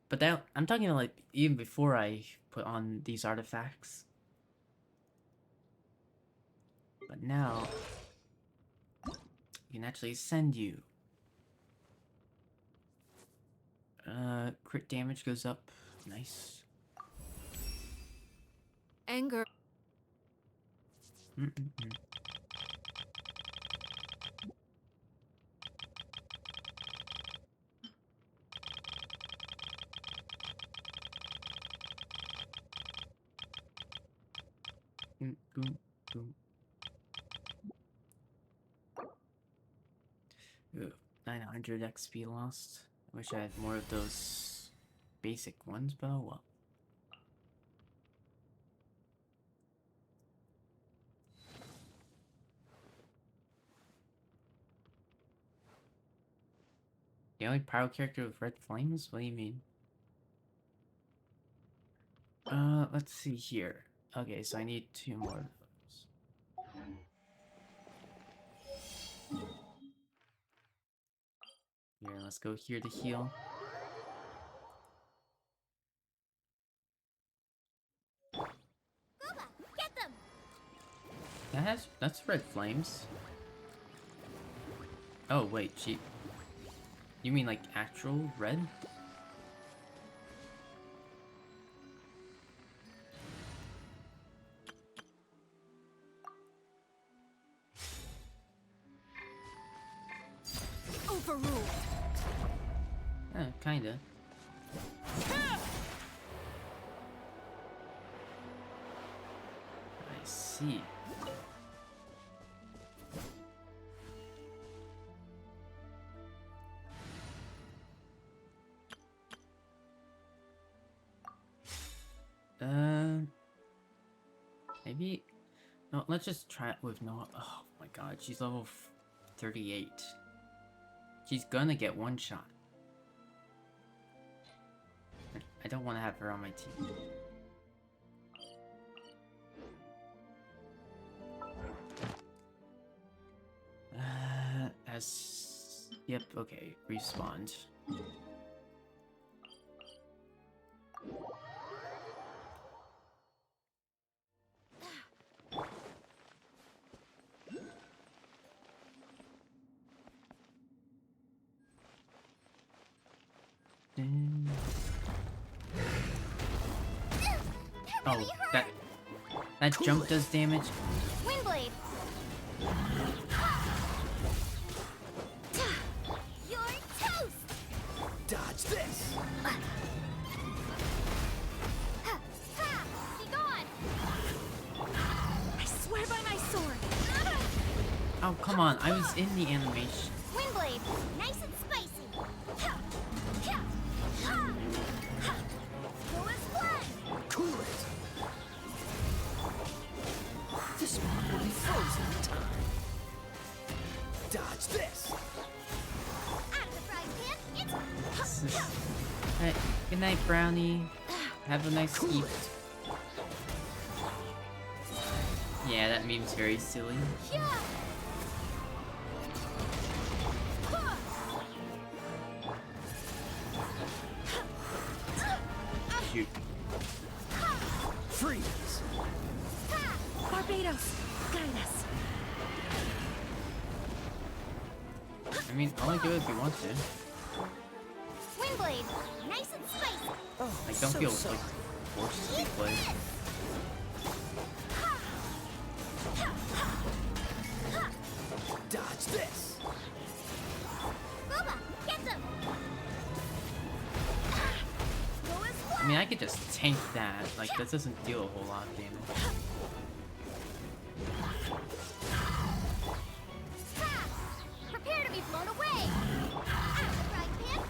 Speaker 1: But that, I'm talking about, like, even before I put on these artifacts. But now, we can actually send you. Crit damage goes up. Nice.
Speaker 4: Anger.
Speaker 1: Mm-mm-mm. Mm, boom, boom. 900 XP lost. I wish I had more of those basic ones, but oh well. The only pyro character with red flames? What do you mean? Let's see here. Okay, so I need 2 more of those. Here, let's go here to heal.
Speaker 3: Gooba, get them!
Speaker 1: That's red flames. Oh wait, you mean like actual red?
Speaker 4: Overruled.
Speaker 1: Kinda. I see. Maybe... No, let's just try it with no... Oh my god, she's level 38. She's gonna get one shot. I don't want to have her on my team. Yep, okay, respawned. Oh, that jump does damage?
Speaker 3: Windblade! You're toast!
Speaker 2: Dodge this!
Speaker 3: Be gone!
Speaker 4: I swear by my sword.
Speaker 1: Oh, come on, I was in the animation.
Speaker 3: Windblade! Nice and spicy! Go as planned!
Speaker 2: Cool it! This one will be frozen in time. Dodge this!
Speaker 3: Out of the frying pan, it's...
Speaker 1: Alright, good night, Brownie. Have a nice
Speaker 2: Cool
Speaker 1: sleep.
Speaker 2: it!
Speaker 1: Yeah, that meme's very silly.
Speaker 3: Yeah!
Speaker 1: Shoot.
Speaker 2: Freeze!
Speaker 4: Barbados, guide us.
Speaker 1: I mean, only do it if you want to.
Speaker 3: Windblade! Nice and spicy!
Speaker 2: Oh,
Speaker 1: Like, don't
Speaker 2: so
Speaker 1: feel
Speaker 2: sorry.
Speaker 1: like forced to be played.
Speaker 2: Dodge this!
Speaker 3: Gooba, get them! Go as
Speaker 1: I
Speaker 3: planned!
Speaker 1: mean, I could just tank that. Like, that doesn't deal a whole lot of damage.
Speaker 3: Prepare to be blown away! Out of the frying pan!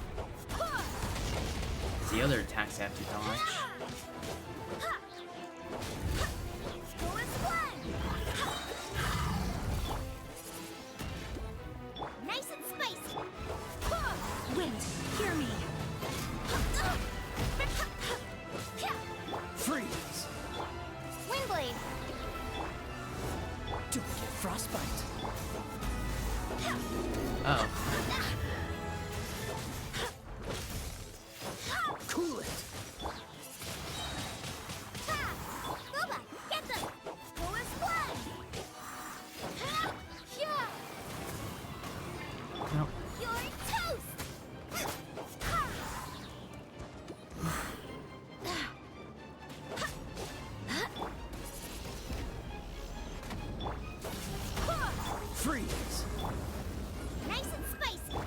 Speaker 1: It's the other attacks I have to dodge.
Speaker 3: Go as planned! Nice and spicy!
Speaker 4: Wind, hear me.
Speaker 2: Freeze!
Speaker 3: Windblade!
Speaker 2: Don't get frostbite!
Speaker 1: Uh oh.
Speaker 2: Cool it!
Speaker 3: Gooba, get them! Go as planned! Yeah!
Speaker 1: No.
Speaker 3: You're toast!
Speaker 2: Freeze!
Speaker 3: Nice and spicy!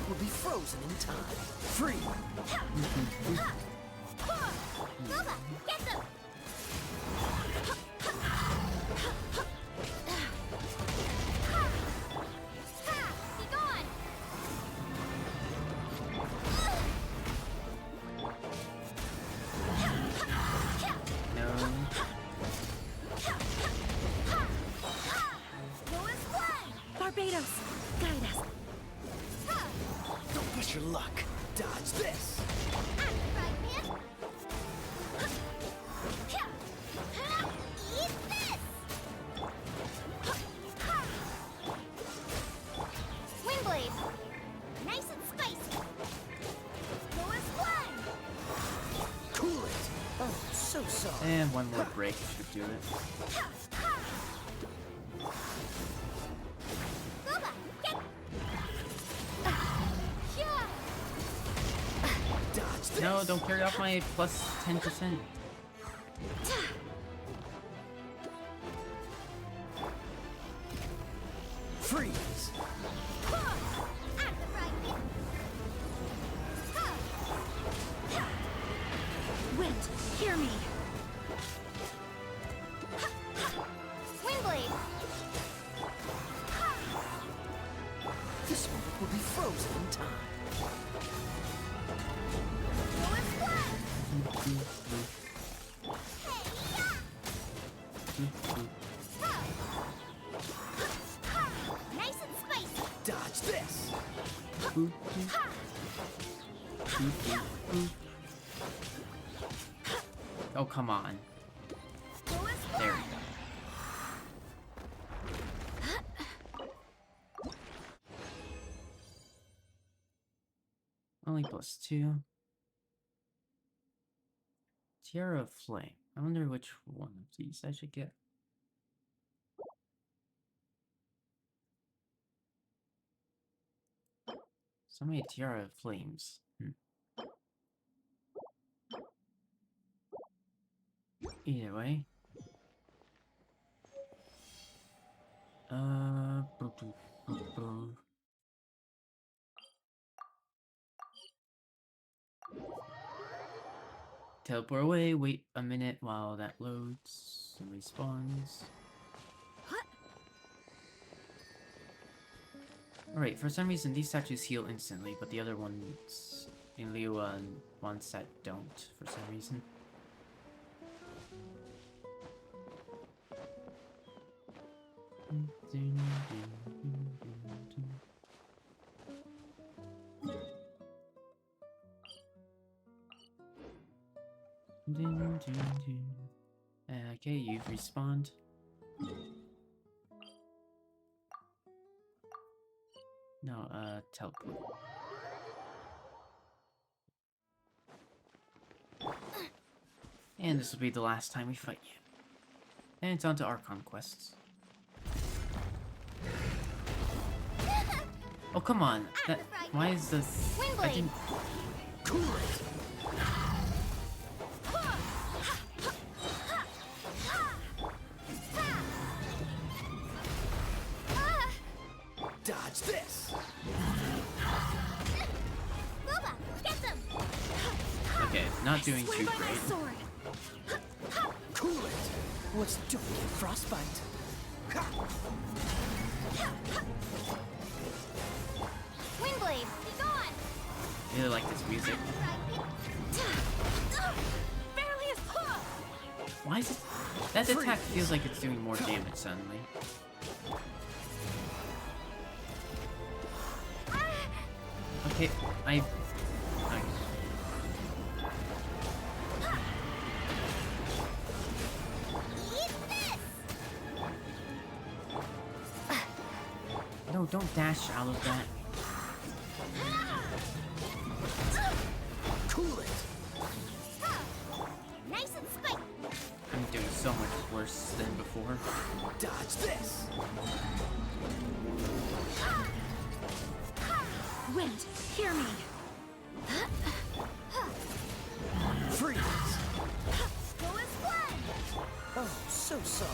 Speaker 2: will be frozen in time. Free!
Speaker 3: Boba, get them! Be gone!
Speaker 1: No.
Speaker 3: Lewis Flag!
Speaker 4: Barbados, guide us.
Speaker 2: Don't push your luck. Dodge this!
Speaker 3: At the frying pan! Eat this! Windblade! Nice and spicy! Lewis Flag!
Speaker 2: Cool it! Oh, so sorry.
Speaker 1: And one more break should do it.
Speaker 3: Boba, get... Yeah!
Speaker 2: Dodge this!
Speaker 1: No, don't carry off my plus 10%.
Speaker 2: Freeze!
Speaker 3: At the frying pan!
Speaker 4: Wind, hear me.
Speaker 3: Windblade!
Speaker 2: This moment will be frozen in time.
Speaker 3: Lewis Flag! Nice and spicy!
Speaker 2: Dodge this!
Speaker 1: Oh, come on.
Speaker 3: Lewis
Speaker 1: There
Speaker 3: Flag!
Speaker 1: we go. Only plus 2. Tiara of Flame. I wonder which one of these I should get. So many Tiara of Flames. Either way. Boo, boo, boo, boo. Teleport away, wait a minute while that loads and respawns. Alright, for some reason these statues heal instantly, but the other ones in Liyue ones that don't for some reason. Okay, you've respawned. No, teleport. And this will be the last time we fight you. And it's on to Archon quests. Oh, come on. That, why is this... I didn't...
Speaker 2: Cool it! Dodge this!
Speaker 3: Boba, get them!
Speaker 1: Okay, not doing
Speaker 4: Swear
Speaker 1: too
Speaker 4: by my
Speaker 1: great.
Speaker 4: sword.
Speaker 2: Cool it! What's doing it? Frostbite?
Speaker 3: Windblade, be gone!
Speaker 1: I really like this music.
Speaker 4: Barely as
Speaker 1: Why is it... That attack feels like it's doing more damage suddenly. Okay, okay.
Speaker 3: Eat this!
Speaker 1: No, don't dash out of that.
Speaker 2: Cool it!
Speaker 3: Nice and spicy!
Speaker 1: I'm doing so much worse than before.
Speaker 2: Dodge this!
Speaker 4: wind, hear me.
Speaker 2: Freeze!
Speaker 3: Go as planned!
Speaker 2: Oh, so sorry.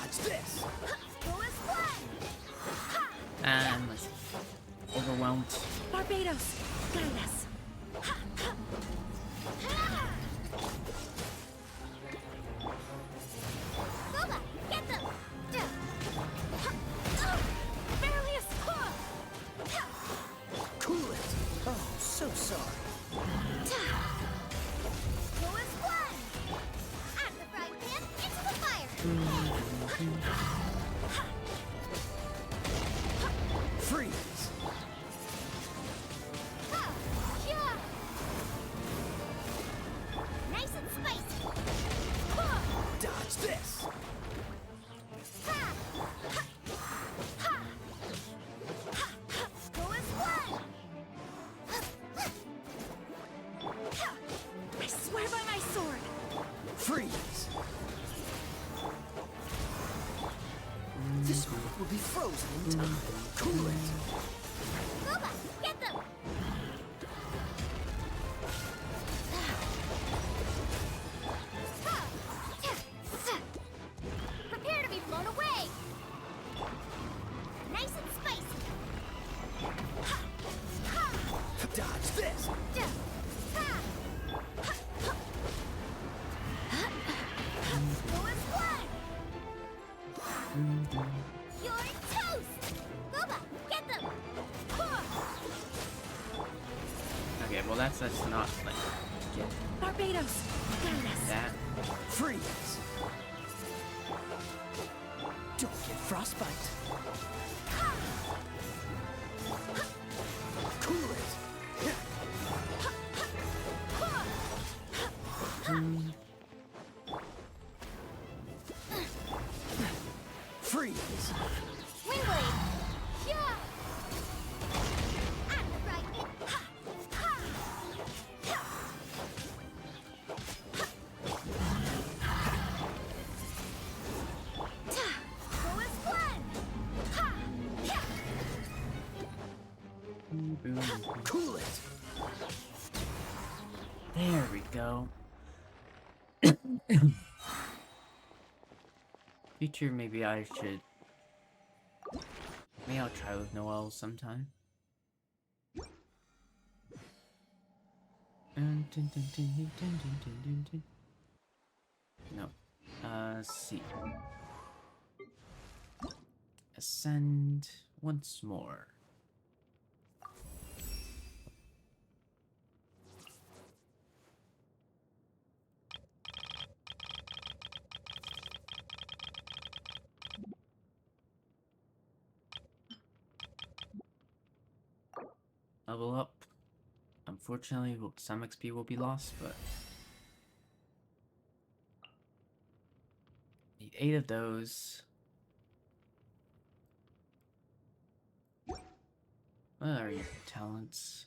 Speaker 2: Dodge this!
Speaker 3: Full splash!
Speaker 1: I'm like, overwhelmed.
Speaker 4: Barbados, guide us.
Speaker 3: Boba, get them!
Speaker 4: Barelius!
Speaker 2: Cool it! Oh, so sorry.
Speaker 3: Lowest one! Out of the frying pan, into the fire!
Speaker 2: Freeze!
Speaker 3: Yeah. Nice and spicy!
Speaker 2: Dodge this!
Speaker 3: Lowest one!
Speaker 4: I swear by my sword.
Speaker 2: Freeze! This one will be frozen in time. Cool it!
Speaker 3: Boba, get them! Prepare to be blown away! Nice and spicy!
Speaker 2: Dodge this!
Speaker 3: Lowest one! You're toast! Boba, get them!
Speaker 1: Okay, well that's not like get
Speaker 4: Barbados, guide us.
Speaker 1: that.
Speaker 2: Freeze! Don't get frostbite. Cool it! Freeze!
Speaker 3: Wingblade! Yeah! Out of the frying pan! Lowest one!
Speaker 2: Cool it!
Speaker 1: There we go. Future, maybe I should. Maybe I'll try with Noelle sometime. No. See. Ascend once more. Level up. Unfortunately, some XP will be lost, but need 8 of those. What are your talents?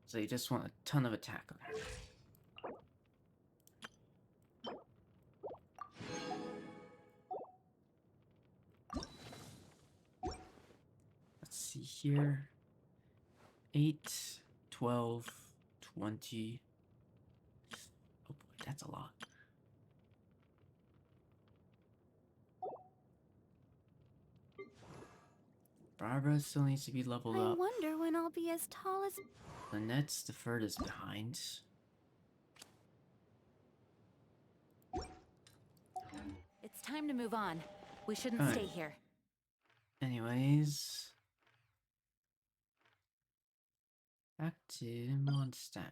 Speaker 1: So you just want a ton of attack on her. Let's see here. 8, 12, 20. Oh boy, that's a lot. Barbara still needs to be leveled
Speaker 3: I
Speaker 1: up.
Speaker 3: wonder when I'll be as tall as...
Speaker 1: Lynette's the furthest behind.
Speaker 4: It's time to move on. We shouldn't
Speaker 1: Alright.
Speaker 4: stay here.
Speaker 1: Anyways. Back to Mondstadt.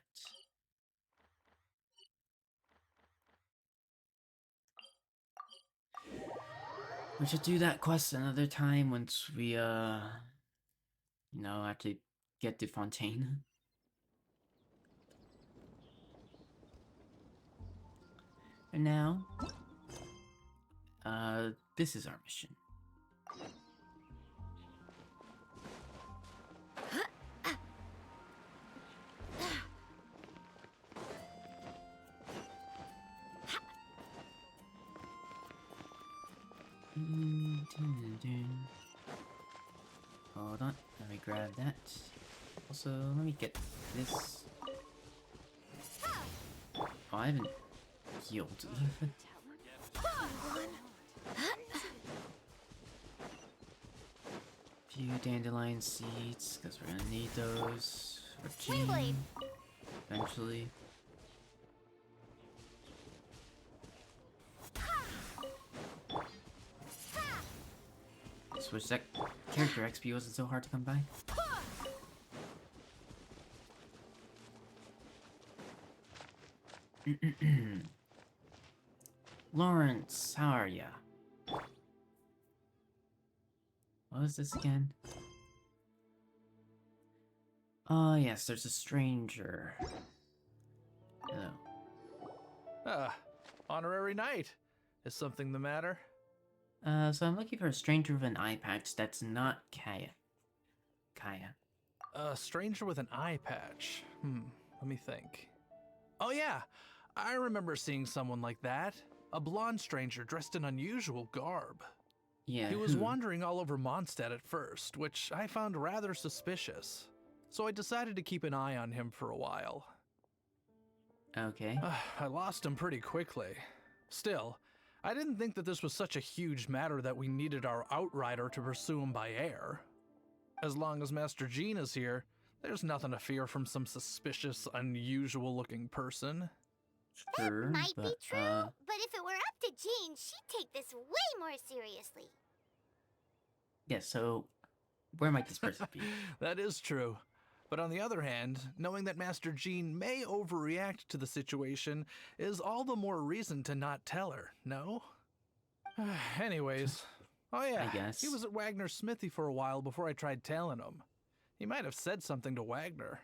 Speaker 1: We should do that quest another time once we, you know, actually get to Fontaine. And now, this is our mission. Hold on, let me grab that. Also, let me get this. Oh, I haven't healed. Few dandelion seeds, because we're gonna need those for Jean eventually. Switch that character XP wasn't so hard to come by. Lawrence, how are ya? What was this again? Oh yes, there's a stranger. Hello.
Speaker 5: Honorary knight. Is something the matter?
Speaker 1: So I'm looking for a stranger with an eye patch that's not Kaya.
Speaker 5: A stranger with an eye patch. Let me think. Oh yeah, I remember seeing someone like that. A blonde stranger dressed in unusual garb.
Speaker 1: Yeah,
Speaker 5: He was
Speaker 1: who?
Speaker 5: wandering all over Mondstadt at first, which I found rather suspicious. So I decided to keep an eye on him for a while.
Speaker 1: Okay.
Speaker 5: I lost him pretty quickly. Still, I didn't think that this was such a huge matter that we needed our outrider to pursue him by air. As long as Master Jean is here, there's nothing to fear from some suspicious, unusual-looking person.
Speaker 1: Sure,
Speaker 3: Might be
Speaker 1: but,
Speaker 3: true, but if it were up to Jean, she'd take this way more seriously.
Speaker 1: yeah, so where might this person be?
Speaker 5: That is true. But on the other hand, knowing that Master Jean may overreact to the situation is all the more reason to not tell her, no? Anyways, oh yeah,
Speaker 1: I guess.
Speaker 5: he was at Wagner's smithy for a while before I tried tailing him. He might have said something to Wagner.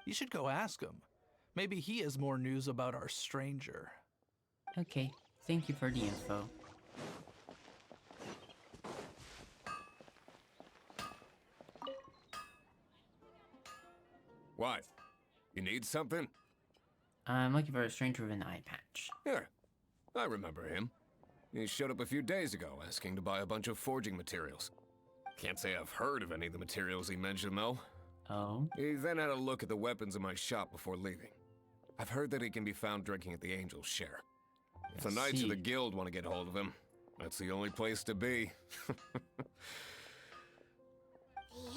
Speaker 5: You should go ask him. Maybe he has more news about our stranger.
Speaker 1: Okay, thank you for the info.
Speaker 6: What? You need something?
Speaker 1: I'm looking for a stranger with an eye patch.
Speaker 6: Here. I remember him. He showed up a few days ago asking to buy a bunch of forging materials. Can't say I've heard of any of the materials he mentioned, though.
Speaker 1: Oh?
Speaker 6: He then had a look at the weapons in my shop before leaving. I've heard that he can be found drinking at the Angel's Share. If the Knights of the Guild want to get hold of him, that's the only place to be.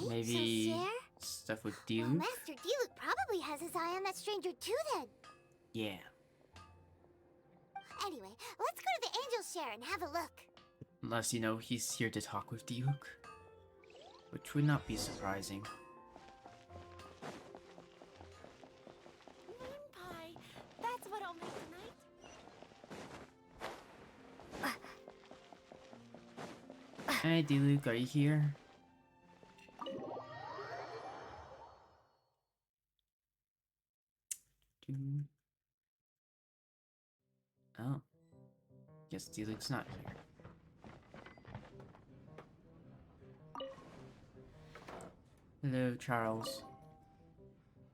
Speaker 1: Maybe
Speaker 3: Share?
Speaker 1: stuff with
Speaker 3: Well,
Speaker 1: Duke?
Speaker 3: Master Diluc probably has his eye on that stranger too then.
Speaker 1: Yeah.
Speaker 3: Anyway, let's go to the Angel's Share and have a look.
Speaker 1: Unless, you know, he's here to talk with Duke. Which would not be surprising.
Speaker 4: Moon pie. That's what I'll make tonight.
Speaker 1: Hey, Duke, are you here? Oh. Guess Duke's not here. Hello, Charles.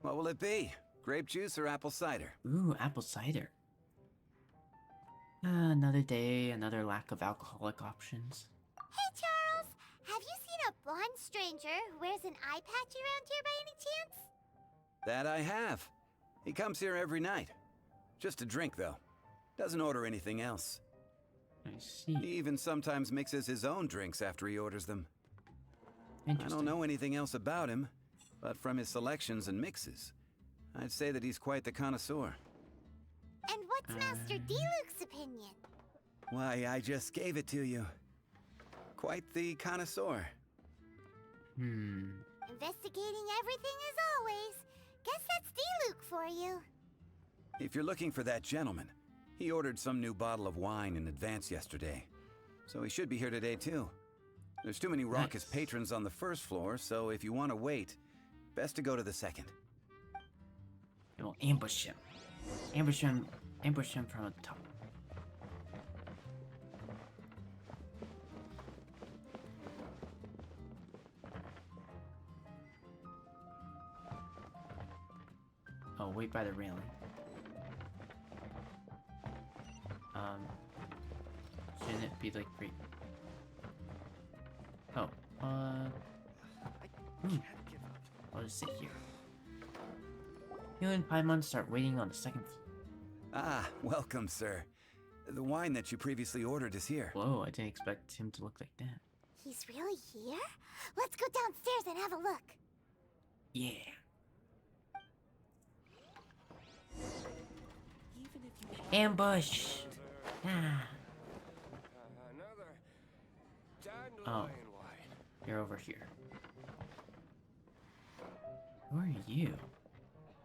Speaker 7: What will it be? Grape juice or apple cider?
Speaker 1: Ooh, apple cider. Another day, another lack of alcoholic options.
Speaker 3: Hey, Charles! Have you seen a blonde stranger who wears an eye patch around here by any chance?
Speaker 7: That I have. He comes here every night. Just a drink, though. Doesn't order anything else.
Speaker 1: I see.
Speaker 7: He even sometimes mixes his own drinks after he orders them. I
Speaker 1: Interesting.
Speaker 7: don't know anything else about him, but from his selections and mixes, I'd say that he's quite the connoisseur.
Speaker 3: And what's Master Diluc's opinion?
Speaker 7: Why, I just gave it to you. Quite the connoisseur.
Speaker 3: Investigating everything as always. Guess that's Diluc for you.
Speaker 7: If you're looking for that gentleman, he ordered some new bottle of wine in advance yesterday. So he should be here today, too. There's too many raucous patrons on the first floor, so if you want to wait, best to go to the second.
Speaker 1: We'll ambush him. Ambush him from the top. Oh, wait by the railing. Shouldn't it be like right Oh, I'll just sit here. You and Paimon start waiting on the second floor.
Speaker 7: Ah, welcome, sir. The wine that you previously ordered is here.
Speaker 1: Whoa, I didn't expect him to look like that.
Speaker 3: He's really here? Let's go downstairs and have a look.
Speaker 1: Yeah. Ambush! Ah. Oh, you're over here. Who are you?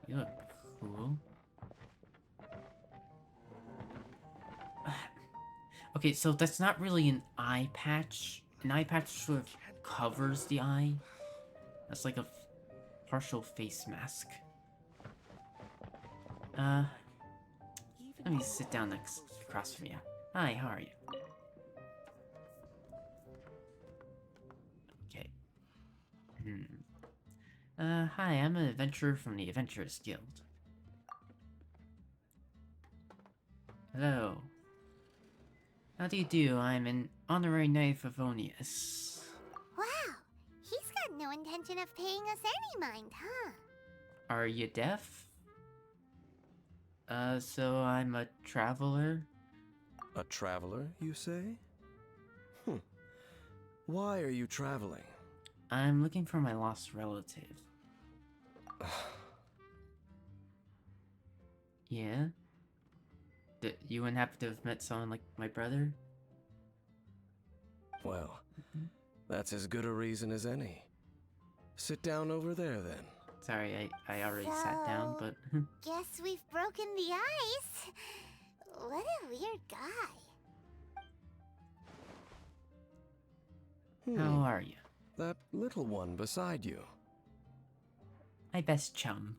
Speaker 1: You look cool. Okay, so that's not really an eye patch. An eye patch sort of covers the eye. That's like a partial face mask. Let me sit down across from you. Hi, how are you? Okay. Hi, I'm an adventurer from the Adventurers Guild. Hello. How do you do? I'm an honorary knight of Favonius.
Speaker 3: Wow, he's got no intention of paying us any mind, huh?
Speaker 1: Are you deaf? So I'm a traveler?
Speaker 8: A traveler, you say? Why are you traveling?
Speaker 1: I'm looking for my lost relative. Yeah? You wouldn't happen to have met someone like my brother?
Speaker 8: Well, that's as good a reason as any. Sit down over there, then.
Speaker 1: Sorry, I already sat down, but...
Speaker 3: Guess we've broken the ice. What a weird guy.
Speaker 1: How are you?
Speaker 8: That little one beside you.
Speaker 1: My best chum.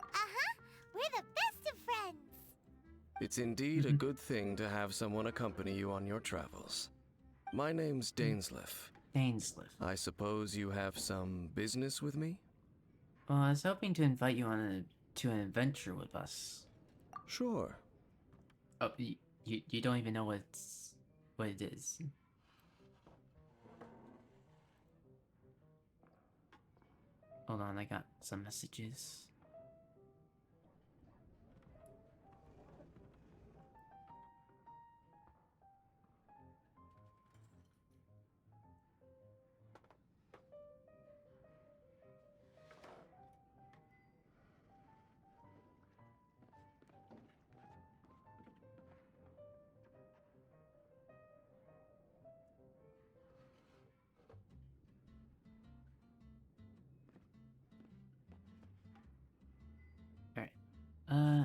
Speaker 3: Uh-huh, we're the best of friends.
Speaker 8: It's indeed a good thing to have someone accompany you on your travels. My name's Dainsleif.
Speaker 1: Dainsleif.
Speaker 8: I suppose you have some business with me?
Speaker 1: Well, I was hoping to invite you on to an adventure with us.
Speaker 8: Sure.
Speaker 1: Oh, you don't even know what it is. Hold on, I got some messages.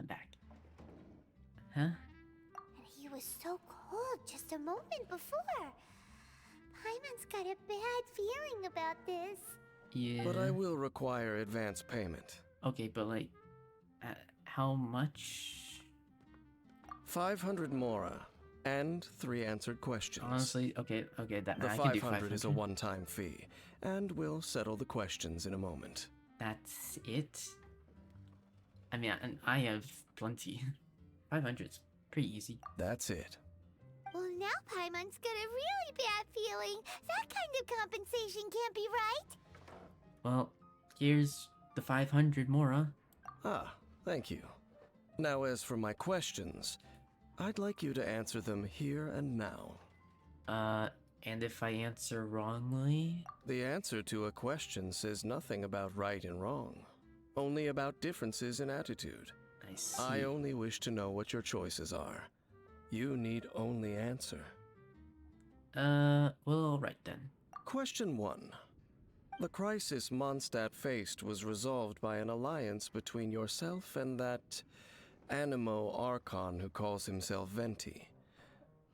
Speaker 1: Back. Huh?
Speaker 3: And he was so cold just a moment before. Paimon's got a bad feeling about this.
Speaker 1: Yeah.
Speaker 8: But I will require advance payment.
Speaker 1: Okay, but like, how much?
Speaker 8: 500 mora, and 3 answered questions.
Speaker 1: Honestly, okay, that
Speaker 8: The
Speaker 1: I can do
Speaker 8: 500 is a
Speaker 1: 500.
Speaker 8: one-time fee, and we'll settle the questions in a moment.
Speaker 1: That's it? I mean, I have plenty. 500's pretty easy.
Speaker 8: That's it.
Speaker 3: Well, now Paimon's got a really bad feeling. That kind of compensation can't be right.
Speaker 1: Well, here's the 500 Mora.
Speaker 8: Ah, thank you. Now as for my questions, I'd like you to answer them here and now.
Speaker 1: And if I answer wrongly?
Speaker 8: The answer to a question says nothing about right and wrong, only about differences in attitude.
Speaker 1: I see.
Speaker 8: I only wish to know what your choices are. You need only answer.
Speaker 1: Well, alright then.
Speaker 8: Question 1. The crisis Mondstadt faced was resolved by an alliance between yourself and that Animo Archon who calls himself Venti.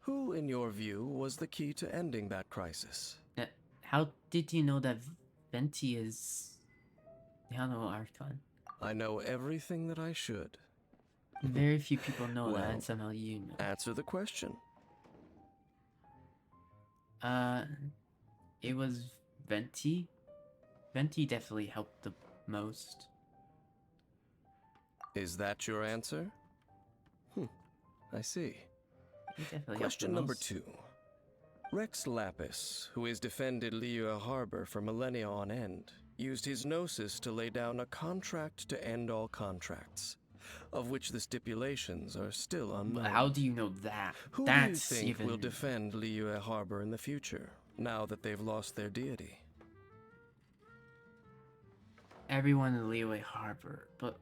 Speaker 8: Who, in your view, was the key to ending that crisis?
Speaker 1: How did you know that Venti is... Hello, Archon.
Speaker 8: I know everything that I should.
Speaker 1: Very few people know that,
Speaker 8: Well,
Speaker 1: and somehow you know.
Speaker 8: Answer the question.
Speaker 1: It was Venti. Venti definitely helped the most.
Speaker 8: Is that your answer? I see.
Speaker 1: He definitely helped
Speaker 8: Question
Speaker 1: the
Speaker 8: number
Speaker 1: most.
Speaker 8: 2. Rex Lapis, who has defended Liyue Harbor for millennia on end, used his gnosis to lay down a contract to end all contracts, of which the stipulations are still unknown.
Speaker 1: How do you know that?
Speaker 8: Who
Speaker 1: That's
Speaker 8: do you think
Speaker 1: even...
Speaker 8: will defend Liyue Harbor in the future, now that they've lost their deity?
Speaker 1: Everyone in Liyue Harbor, but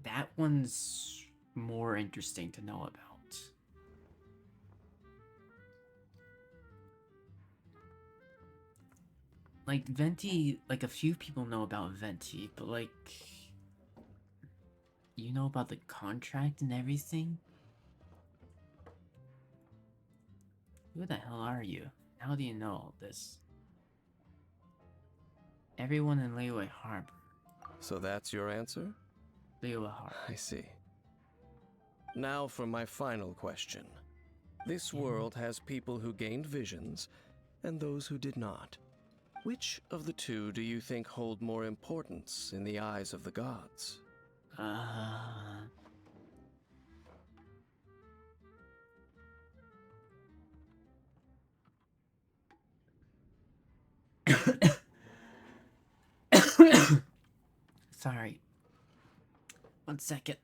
Speaker 1: that one's more interesting to know about. Like, Venti, like, a few people know about Venti, but, like, you know about the contract and everything? Who the hell are you? How do you know all this? Everyone in Liyue Harbor.
Speaker 8: So that's your answer?
Speaker 1: Liyue Harbor.
Speaker 8: I see. Now for my final question. This world has people who gained visions, and those who did not. Which of the two do you think hold more importance in the eyes of the gods?
Speaker 1: Sorry. 1 second.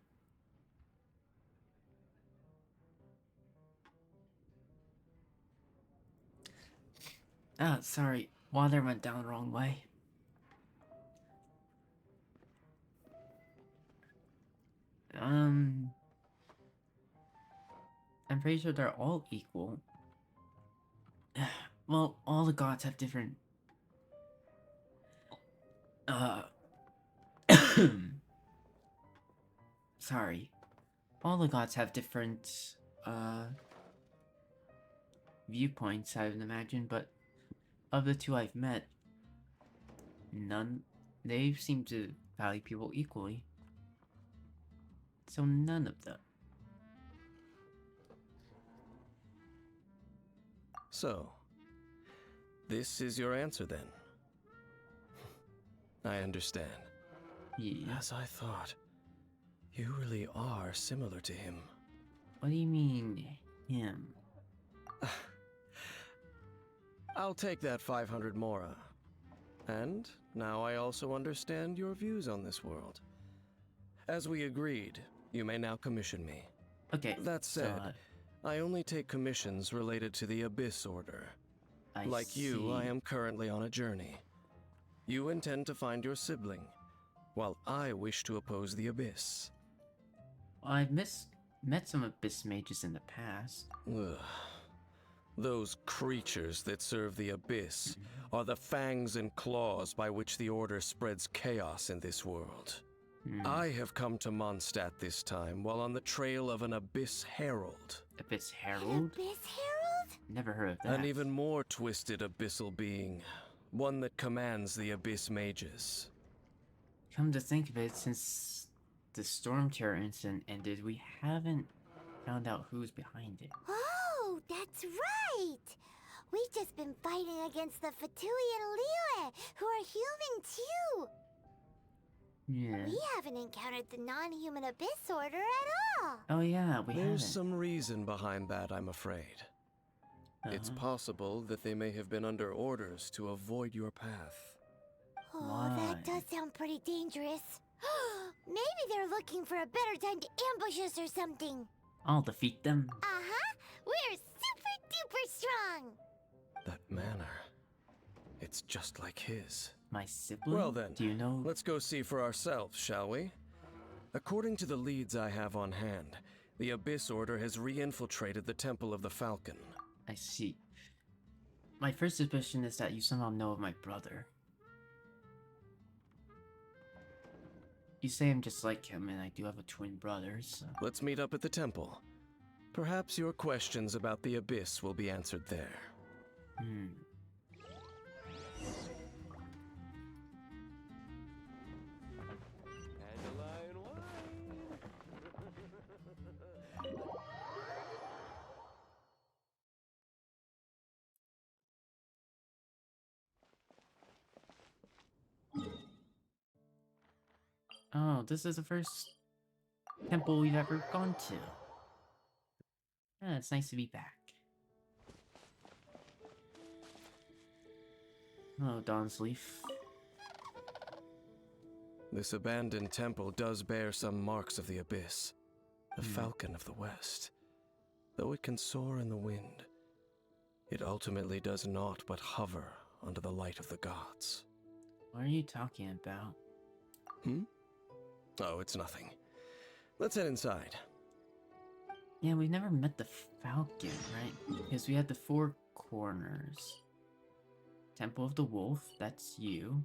Speaker 1: Ah, sorry. Water went down the wrong way. I'm pretty sure they're all equal. Well, all the gods have different... Sorry. All the gods have different, viewpoints, I would imagine, but of the two I've met, they seem to value people equally. So none of them.
Speaker 8: So, this is your answer then? I understand.
Speaker 1: Yeah.
Speaker 8: As I thought, you really are similar to him.
Speaker 1: What do you mean, him?
Speaker 8: I'll take that 500 mora. And now I also understand your views on this world. As we agreed, you may now commission me.
Speaker 1: Okay.
Speaker 8: That said,
Speaker 1: so,
Speaker 8: I only take commissions related to the Abyss Order. Like you, I am currently on a journey. You intend to find your sibling, while I wish to oppose the Abyss.
Speaker 1: I've met some Abyss mages in the past.
Speaker 8: Ugh. Those creatures that serve the Abyss are the fangs and claws by which the Order spreads chaos in this world. I have come to Mondstadt this time while on the trail of an Abyss Herald.
Speaker 1: Abyss
Speaker 3: An
Speaker 1: Herald?
Speaker 3: Abyss Herald?
Speaker 1: Never heard of that.
Speaker 8: An even more twisted abyssal being. One that commands the Abyss mages.
Speaker 1: Come to think of it, since the Storm Terror incident ended, we haven't found out who's behind it.
Speaker 3: Oh, that's right! We've just been fighting against the Fatui and Liyue, who are human too!
Speaker 1: Yeah.
Speaker 3: We haven't encountered the non-human Abyss Order at all!
Speaker 1: Oh yeah, we haven't.
Speaker 8: There's some reason behind that, I'm afraid. It's possible that they may have been under orders to avoid your path.
Speaker 3: Oh,
Speaker 1: Why?
Speaker 3: that does sound pretty dangerous. Maybe they're looking for a better time to ambush us or something.
Speaker 1: I'll defeat them.
Speaker 3: Uh-huh! We're super duper strong!
Speaker 8: That manner. It's just like his.
Speaker 1: My sibling?
Speaker 8: Well then,
Speaker 1: Do you know?
Speaker 8: let's go see for ourselves, shall we? According to the leads I have on hand, the Abyss Order has re-infiltrated the Temple of the Falcon.
Speaker 1: I see. My first suspicion is that you somehow know of my brother. You say I'm just like him, and I do have a twin brother, so...
Speaker 8: Let's meet up at the temple. Perhaps your questions about the Abyss will be answered there.
Speaker 1: Oh, this is the first temple we've ever gone to. Yeah, it's nice to be back. Hello, Dainsleif.
Speaker 8: This abandoned temple does bear some marks of the abyss. The Falcon of the West. Though it can soar in the wind, it ultimately does naught but hover under the light of the gods.
Speaker 1: What are you talking about?
Speaker 8: Oh, it's nothing. Let's head inside.
Speaker 1: Yeah, we never met the Falcon, right? Because we had the four corners. Temple of the Wolf, that's you.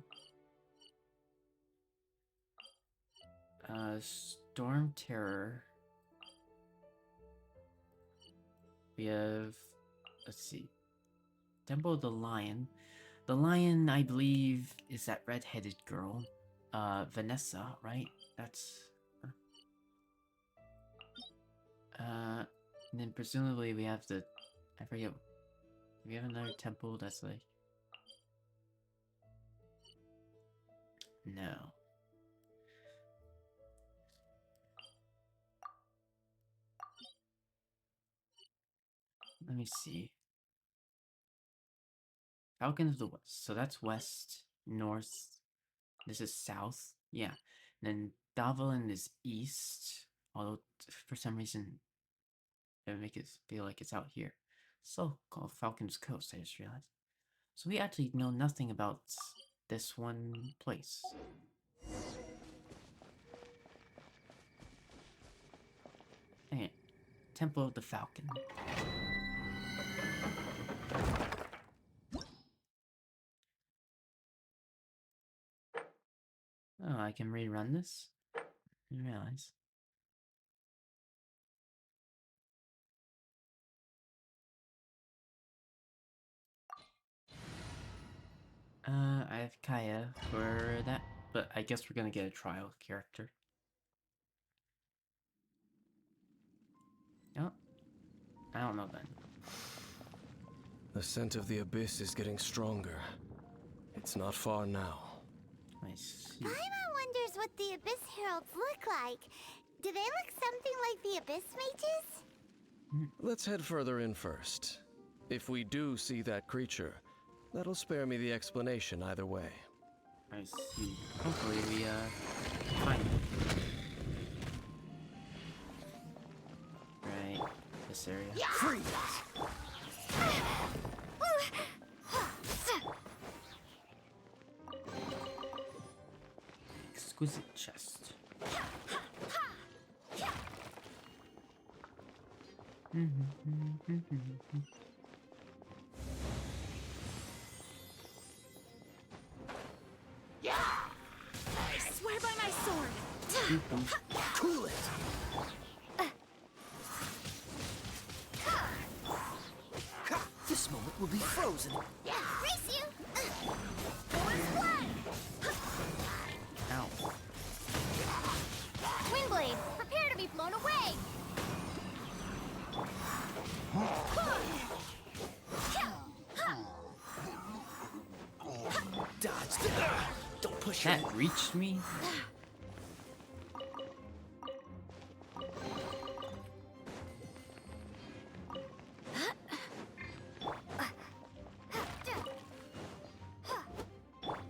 Speaker 1: Storm Terror. We have, let's see, Temple of the Lion. The Lion, I believe, is that red-headed girl. Vanessa, right? That's her. And then presumably we have the, I forget, we have another temple that's like, no. Let me see. Falcon of the West. So that's west, north. This is south. Yeah. And then Davalin is east. Although for some reason it would make it feel like it's out here. So called Falcon's Coast, I just realized. So we actually know nothing about this one place. Dang it. Temple of the Falcon. Oh, I can rerun this? I didn't realize. I have Kaya for that, but I guess we're gonna get a trial character. Oh, I don't know then.
Speaker 8: The scent of the abyss is getting stronger. It's not far now.
Speaker 1: I see.
Speaker 3: Paimon wonders what the Abyss Heralds look like. Do they look something like the Abyss Mages?
Speaker 8: Let's head further in first. If we do see that creature, that'll spare me the explanation either way.
Speaker 1: I see. Hopefully we, find it. Right, this area.
Speaker 2: Freeze!
Speaker 1: Exquisite chest.
Speaker 4: I swear by my sword!
Speaker 2: Cool it! This moment will be frozen.
Speaker 3: Race you!
Speaker 1: Ow.
Speaker 3: Windblade, prepare to be blown away!
Speaker 2: Dodge the... Don't push
Speaker 1: That
Speaker 2: your...
Speaker 1: reached me?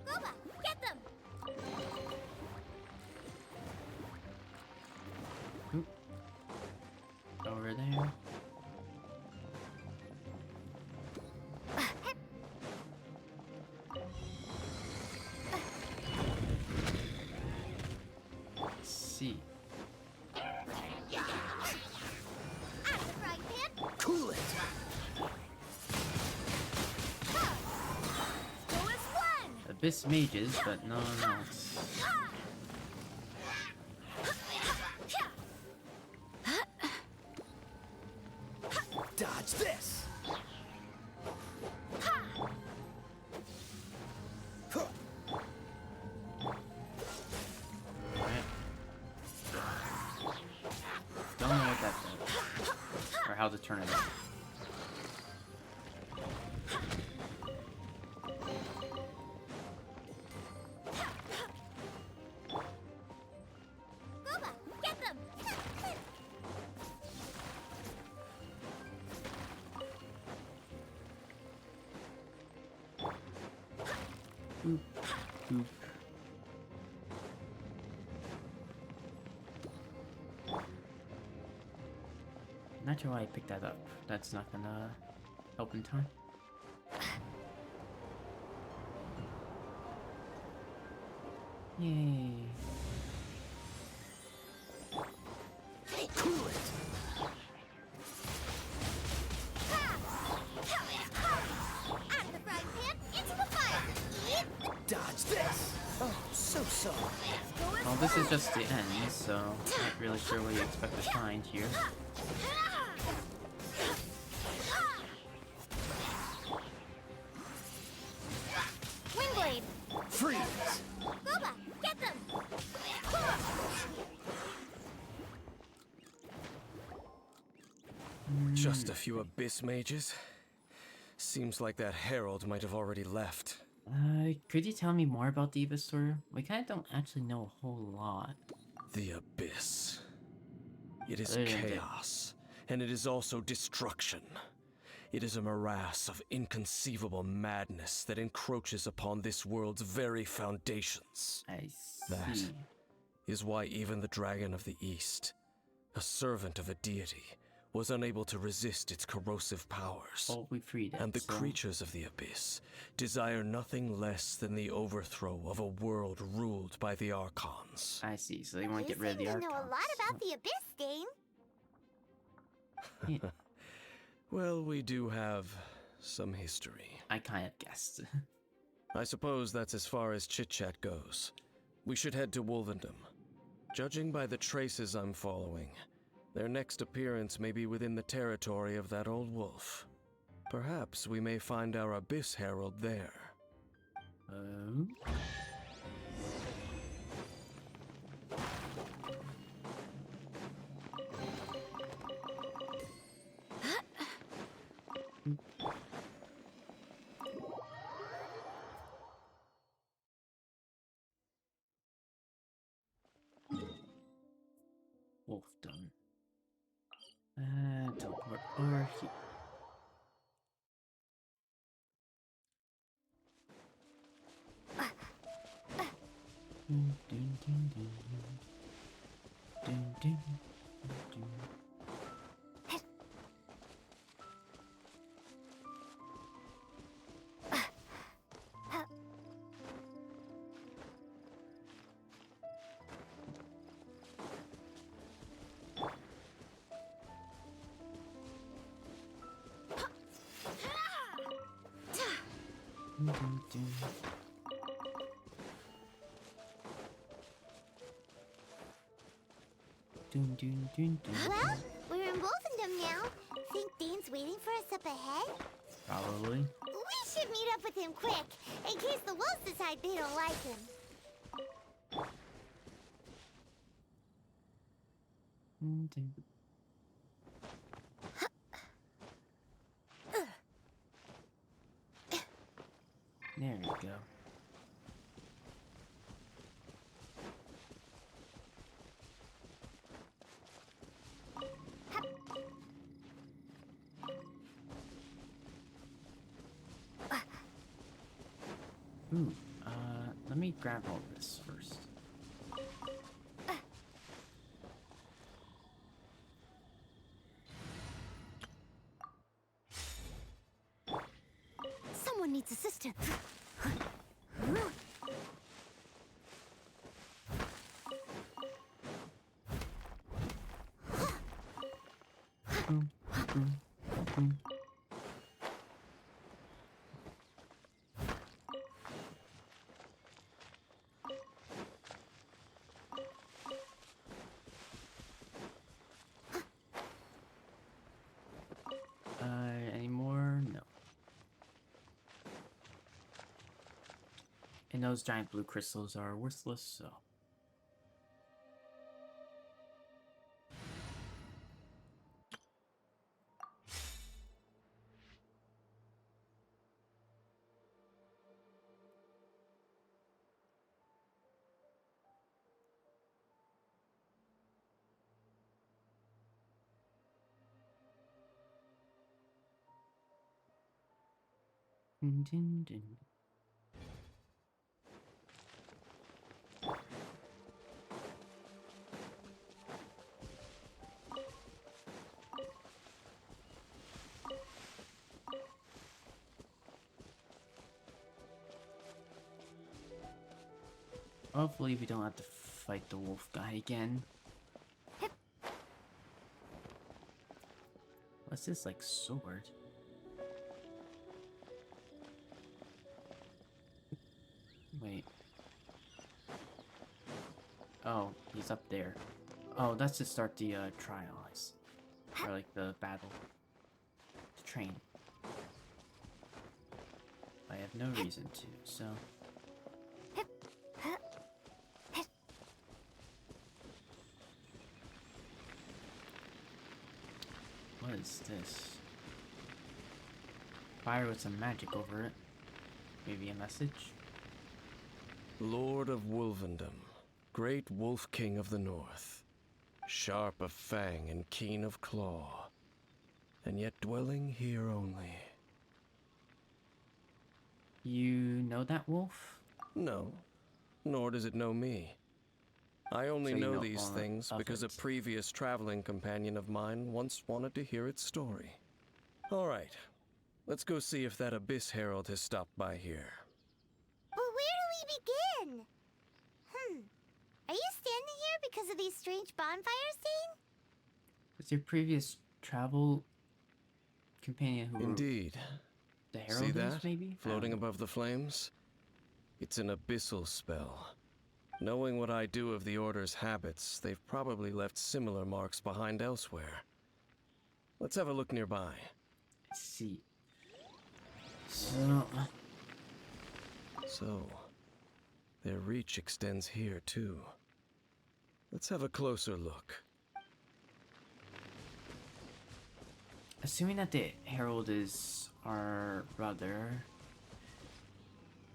Speaker 3: Goba, get them!
Speaker 1: Oop. Over there. Let's see.
Speaker 3: Out of the frying pan!
Speaker 2: Cool it!
Speaker 3: Go as one!
Speaker 1: Abyss mages, but no one else.
Speaker 2: Dodge this!
Speaker 1: Alright. Don't know what that does. Or how to turn it on.
Speaker 3: Goba, get them!
Speaker 1: Boop. Boop. Not sure why I picked that up. That's not gonna help in time. Yay.
Speaker 2: Cool it!
Speaker 3: Out of the frying pan, into the fire!
Speaker 2: Dodge this! Oh, so.
Speaker 1: Well, this is just the end, so not really sure what you expect to find here.
Speaker 3: Windblade!
Speaker 2: Freeze!
Speaker 3: Boba, get them!
Speaker 8: Just a few abyss mages? Seems like that herald might have already left.
Speaker 1: Could you tell me more about the Abyss Store? We kinda don't actually know a whole lot.
Speaker 8: The abyss. It is
Speaker 1: Other than
Speaker 8: chaos, and it is also destruction. It is a morass of inconceivable madness that encroaches upon this world's very foundations.
Speaker 1: I
Speaker 8: That
Speaker 1: see.
Speaker 8: is why even the Dragon of the East, a servant of a deity, was unable to resist its corrosive powers.
Speaker 1: Well, we freed it,
Speaker 8: And the
Speaker 1: so-
Speaker 8: creatures of the abyss desire nothing less than the overthrow of a world ruled by the Archons.
Speaker 1: I see, so they want to
Speaker 3: You
Speaker 1: get rid of
Speaker 3: seem
Speaker 1: the
Speaker 3: to know a
Speaker 1: Archons.
Speaker 3: lot about the Abyss, Dane.
Speaker 8: Well, we do have some history.
Speaker 1: I kind of guessed.
Speaker 8: I suppose that's as far as chit-chat goes. We should head to Wolvendom. Judging by the traces I'm following, their next appearance may be within the territory of that old wolf. Perhaps we may find our Abyss Herald there.
Speaker 1: Wolfdom. Teleport over here. Dun, dun, dun, dun. Dun, dun, dun. Dun, dun, dun. Dun, dun, dun, dun.
Speaker 3: Well, we're in Wolfendom now. Think Dane's waiting for us up ahead?
Speaker 1: Probably.
Speaker 3: We should meet up with him quick, in case the wolves decide they don't like him.
Speaker 1: Dun, dun. There we go. Ooh, let me grab all this first.
Speaker 3: Someone needs assistance.
Speaker 1: Boom, boom, boom. Any more? No. And those giant blue crystals are worthless, so. Dun, dun, dun. Hopefully we don't have to fight the wolf guy again. What's this, like, sword? Wait. Oh, he's up there. Oh, that's to start the trials. Or like the battle. To train. I have no reason to, so... What is this? Fire with some magic over it. Maybe a message?
Speaker 8: Lord of Wolvendom, great wolf king of the north, sharp of fang and keen of claw, and yet dwelling here only.
Speaker 1: You know that wolf?
Speaker 8: No, nor does it know me. I only
Speaker 1: So you
Speaker 8: know
Speaker 1: know
Speaker 8: these
Speaker 1: all
Speaker 8: things
Speaker 1: of
Speaker 8: because a
Speaker 1: it.
Speaker 8: previous traveling companion of mine once wanted to hear its story. All right, let's go see if that Abyss Herald has stopped by here.
Speaker 3: But where do we begin? Are you standing here because of these strange bonfires, Dane?
Speaker 1: Was your previous travel companion who
Speaker 8: Indeed.
Speaker 1: the Herald
Speaker 8: See
Speaker 1: is,
Speaker 8: that?
Speaker 1: maybe?
Speaker 8: Floating above the flames? It's an abyssal spell. Knowing what I do of the Order's habits, they've probably left similar marks behind elsewhere. Let's have a look nearby.
Speaker 1: Let's see. So...
Speaker 8: So, their reach extends here too. Let's have a closer look.
Speaker 1: Assuming that the Herald is our brother...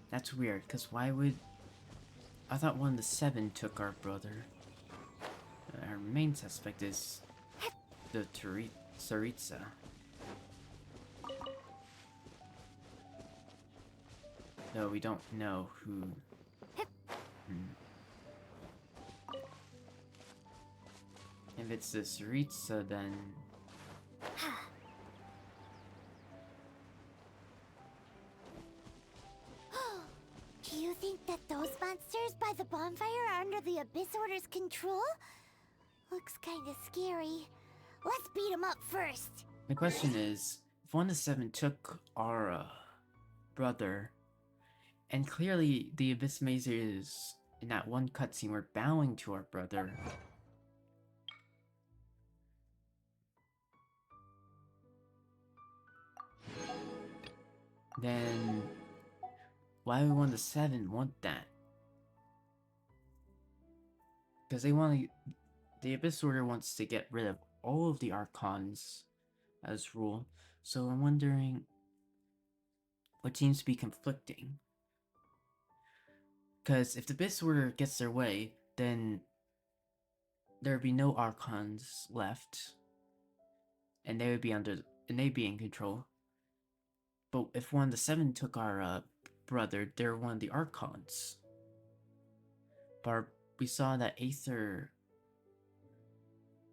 Speaker 1: That's weird, because why would... I thought one of the 7 took our brother. Our main suspect is the Tsaritsa. Though we don't know who... If it's the Tsaritsa, then...
Speaker 3: Do you think that those monsters by the bonfire are under the Abyss Order's control? Looks kinda scary. Let's beat them up first.
Speaker 1: The question is, if one of the 7 took our brother, and clearly the Abyss Mazers in that one cutscene were bowing to our brother, then why would one of the 7 want that? Because they want to... The Abyss Order wants to get rid of all of the Archons as rule, so I'm wondering what seems to be conflicting. Because if the Abyss Order gets their way, then there would be no Archons left, and they would be they'd be in control. But if one of the 7 took our brother, they're one of the Archons. But we saw that Aether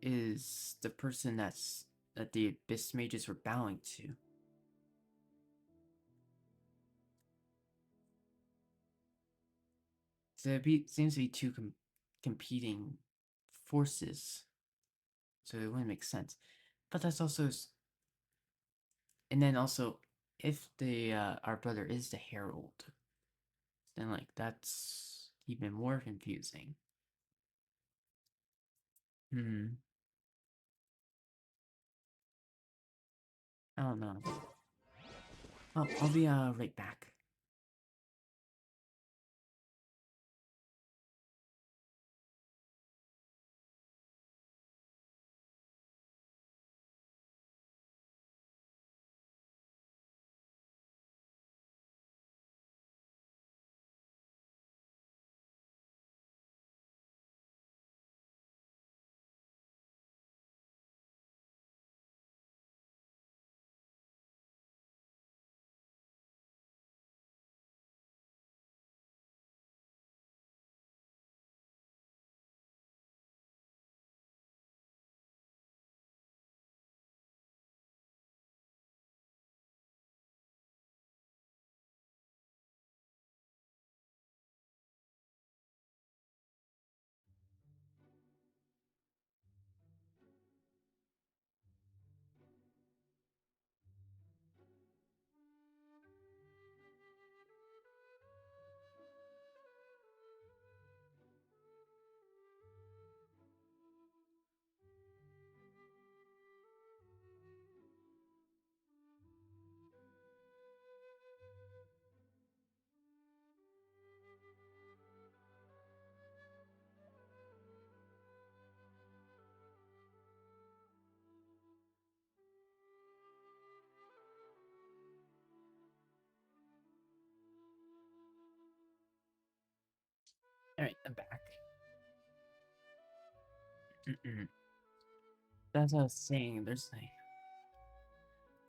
Speaker 1: is the person that the Abyss Mages were bowing to. So it seems to be 2 competing forces. So it wouldn't make sense. But that's also... And then also, if the our brother is the Herald, then like that's even more confusing. I don't know. I'll be right back. Alright, I'm back. That's what I was saying. There's like,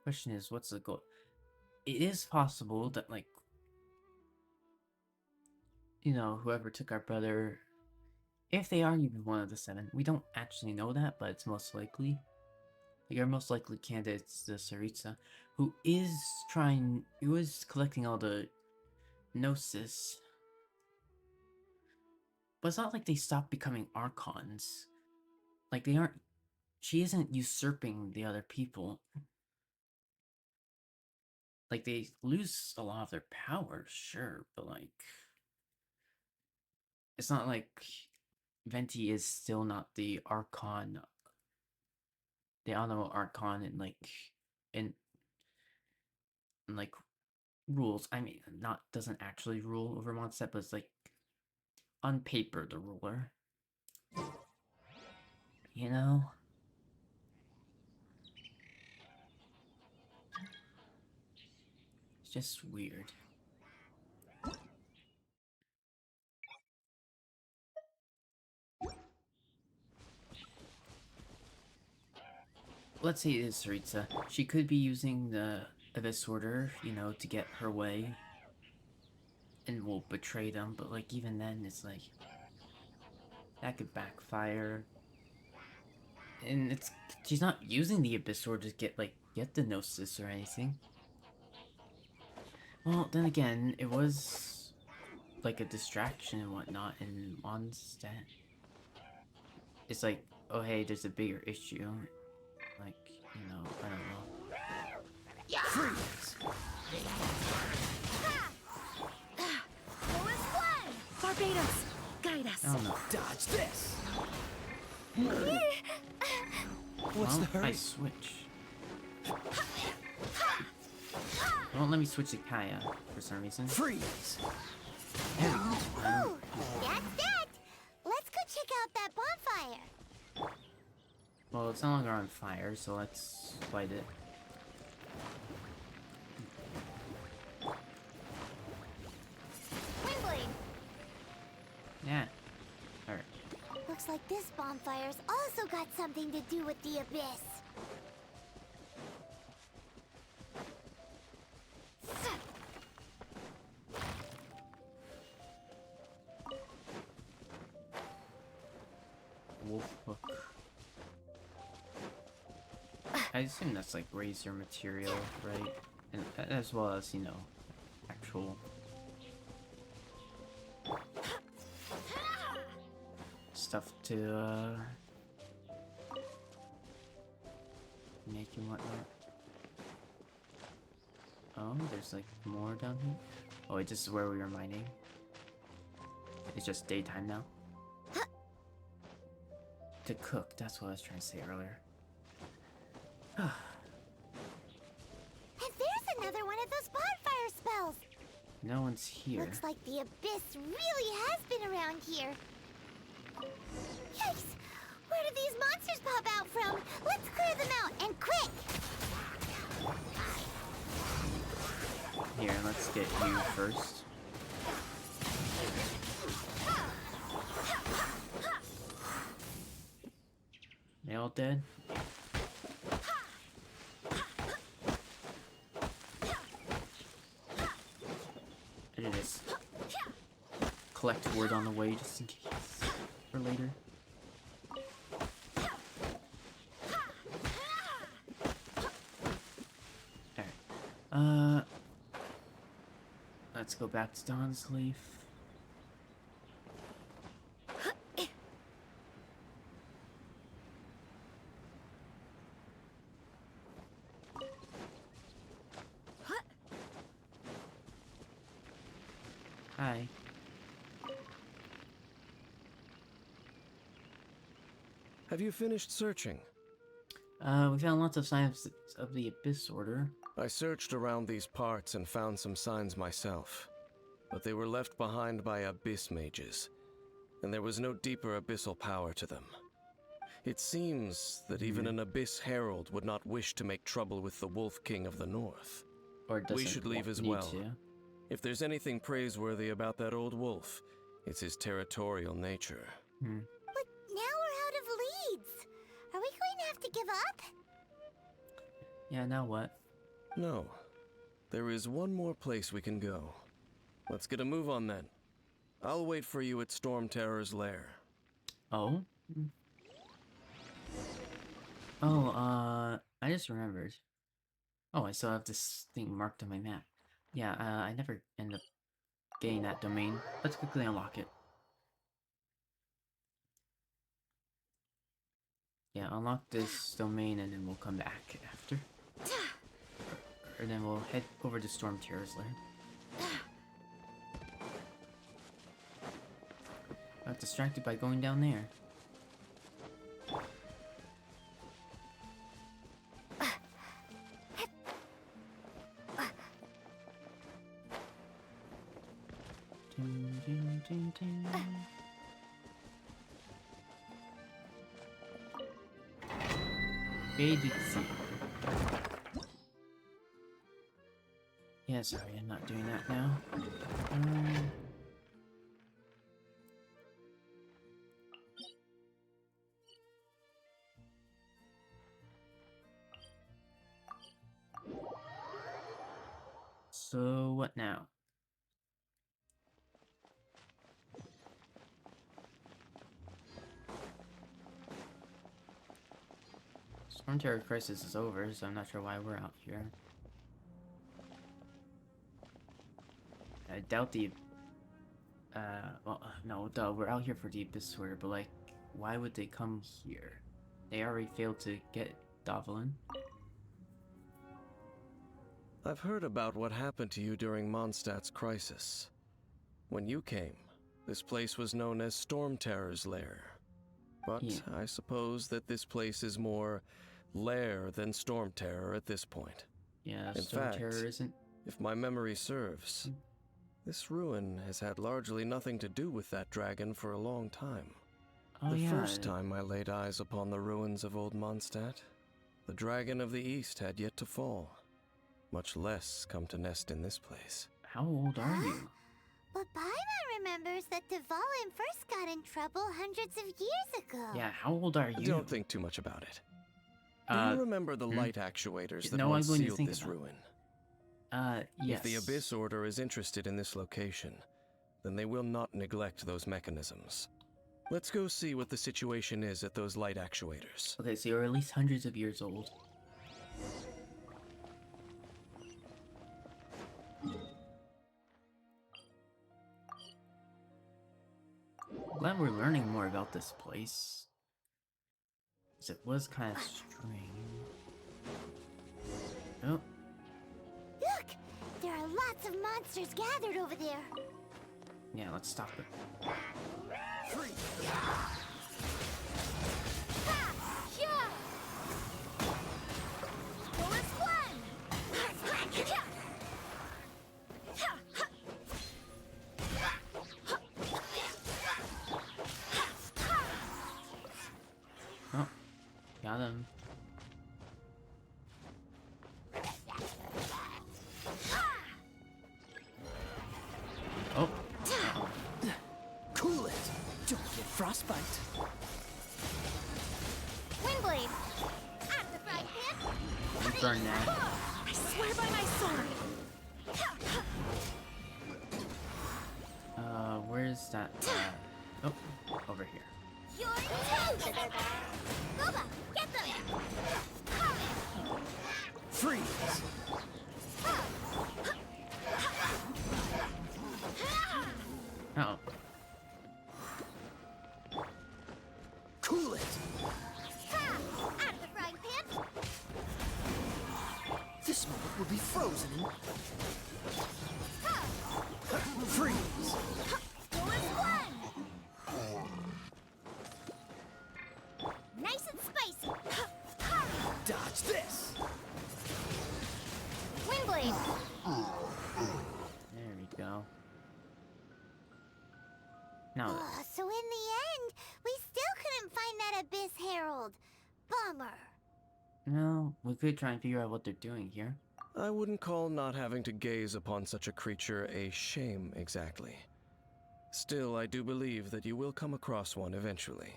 Speaker 1: question is, what's the goal? It is possible that, like, you know, whoever took our brother, if they are even one of the 7, we don't actually know that, but it's most likely. Like, our most likely candidate is the Saritsa, who is collecting all the Gnosis. But it's not like they stopped becoming Archons. Like, they aren't. She isn't usurping the other people. Like, they lose a lot of their powers, sure, but like, it's not like Venti is still not the Archon, the Animo Archon, and like rules. I mean, not doesn't actually rule over Mondstadt, but it's like on paper the ruler. You know? It's just weird. Let's say it is Saritsa. She could be using the Abyss Order, you know, to get her way. And will betray them, but like even then it's like that could backfire. And she's not using the Abyss Order to get the Gnosis or anything. Well, then again, it was like a distraction and whatnot in Mondstadt. It's like, oh hey, there's a bigger issue. Like, you know, I don't know.
Speaker 2: Freeze!
Speaker 4: Barbados, guide us.
Speaker 1: I don't know.
Speaker 2: Dodge this! What's
Speaker 1: Well,
Speaker 2: the hurry?
Speaker 1: I switch. It won't let me switch to Kaya for some reason.
Speaker 2: Freeze!
Speaker 1: There we go.
Speaker 3: Ooh, that's that! Let's go check out that bonfire!
Speaker 1: Well, it's no longer on fire, so let's light it.
Speaker 3: Windblade!
Speaker 1: Yeah. Alright.
Speaker 3: Looks like this bonfire's also got something to do with the Abyss.
Speaker 1: Wolf hook. I assume that's like razor material, right? And as well as, you know, actual stuff to make and whatnot. Oh, there's like more down here. Oh wait, this is where we were mining. It's just daytime now. To cook, that's what I was trying to say earlier.
Speaker 3: And there's another one of those bonfire spells!
Speaker 1: No one's here.
Speaker 3: Looks like the Abyss really has been around here. Yikes! Where do these monsters pop out from? Let's clear them out, and quick!
Speaker 1: Here, let's get you first. They all dead? I did this. Collect wood on the way just in case for later. Alright. Let's go back to Dainsleif. Hi.
Speaker 8: Have you finished searching?
Speaker 1: We found lots of signs of the Abyss Order.
Speaker 8: I searched around these parts and found some signs myself, but they were left behind by abyss mages, and there was no deeper abyssal power to them. It seems that even an abyss herald would not wish to make trouble with the Wolf King of the North.
Speaker 1: Or doesn't
Speaker 8: We should leave as
Speaker 1: need
Speaker 8: well.
Speaker 1: to.
Speaker 8: If there's anything praiseworthy about that old wolf, It's his territorial nature.
Speaker 3: But now we're out of leads. Are we going to have to give up?
Speaker 1: Yeah, now what?
Speaker 8: No. There is one more place we can go. Let's get a move on then. I'll wait for you at Storm Terror's lair.
Speaker 1: Oh? Oh, I just remembered. Oh, I still have this thing marked on my map. Yeah, I never end up getting that domain. Let's quickly unlock it. Yeah, unlock this domain and then we'll come back after. Or then we'll head over to Storm Terror's lair. I got distracted by going down there. Dun, dun, dun, dun. Faded sea. Yeah, sorry, I'm not doing that now. So what now? Storm Terror Crisis is over, so I'm not sure why we're out here. I doubt the... well, no, duh, we're out here for the Abyss Order, but like, why would they come here? They already failed to get Dovlin.
Speaker 8: I've heard about what happened to you during Mondstadt's crisis. When you came, this place was known as Storm Terror's lair. But
Speaker 1: Yeah.
Speaker 8: I suppose that this place is more lair than Storm Terror at this point.
Speaker 1: Yeah,
Speaker 8: In
Speaker 1: Storm
Speaker 8: fact,
Speaker 1: Terror isn't...
Speaker 8: If my memory serves, this ruin has had largely nothing to do with that dragon for a long time.
Speaker 1: Oh,
Speaker 8: The
Speaker 1: yeah.
Speaker 8: first time I laid eyes upon the ruins of Old Mondstadt, the dragon of the East had yet to fall, much less come to nest in this place.
Speaker 1: How old are you?
Speaker 3: But Paimon remembers that Dvalin first got in trouble hundreds of years ago.
Speaker 1: Yeah, how old are you?
Speaker 8: Don't think too much about it. Do you remember the light actuators that
Speaker 1: No,
Speaker 8: once
Speaker 1: I'm going to
Speaker 8: sealed
Speaker 1: think
Speaker 8: this
Speaker 1: about it.
Speaker 8: ruin?
Speaker 1: Yes.
Speaker 8: If the Abyss Order is interested in this location, then they will not neglect those mechanisms. Let's go see what the situation is at those light actuators.
Speaker 1: Okay, so you're at least hundreds of years old. Glad we're learning more about this place. 'Cause it was kind of strange. Oh,
Speaker 3: Look! There are lots of monsters gathered over there.
Speaker 1: yeah, let's stop it. Oh, got him. Oh,
Speaker 2: Cool it. Don't get frostbite.
Speaker 3: Windblade! At the frying pan!
Speaker 1: you burn that.
Speaker 4: I swear by my sword!
Speaker 1: Where's that? Oh, over here.
Speaker 3: You're toast! Boba, get them!
Speaker 2: Freeze.
Speaker 1: Uh-oh.
Speaker 2: Cool it.
Speaker 3: At the frying pan!
Speaker 2: This moment will be frozen in... Freeze.
Speaker 3: Nice and spicy!
Speaker 2: Dodge this.
Speaker 3: Windblade!
Speaker 1: There we go. Now,
Speaker 3: So in the end, we still couldn't find that Abyss Herald. Bummer.
Speaker 1: no, we could try and figure out what they're doing here.
Speaker 8: I wouldn't call not having to gaze upon such a creature a shame exactly. Still, I do believe that you will come across one eventually.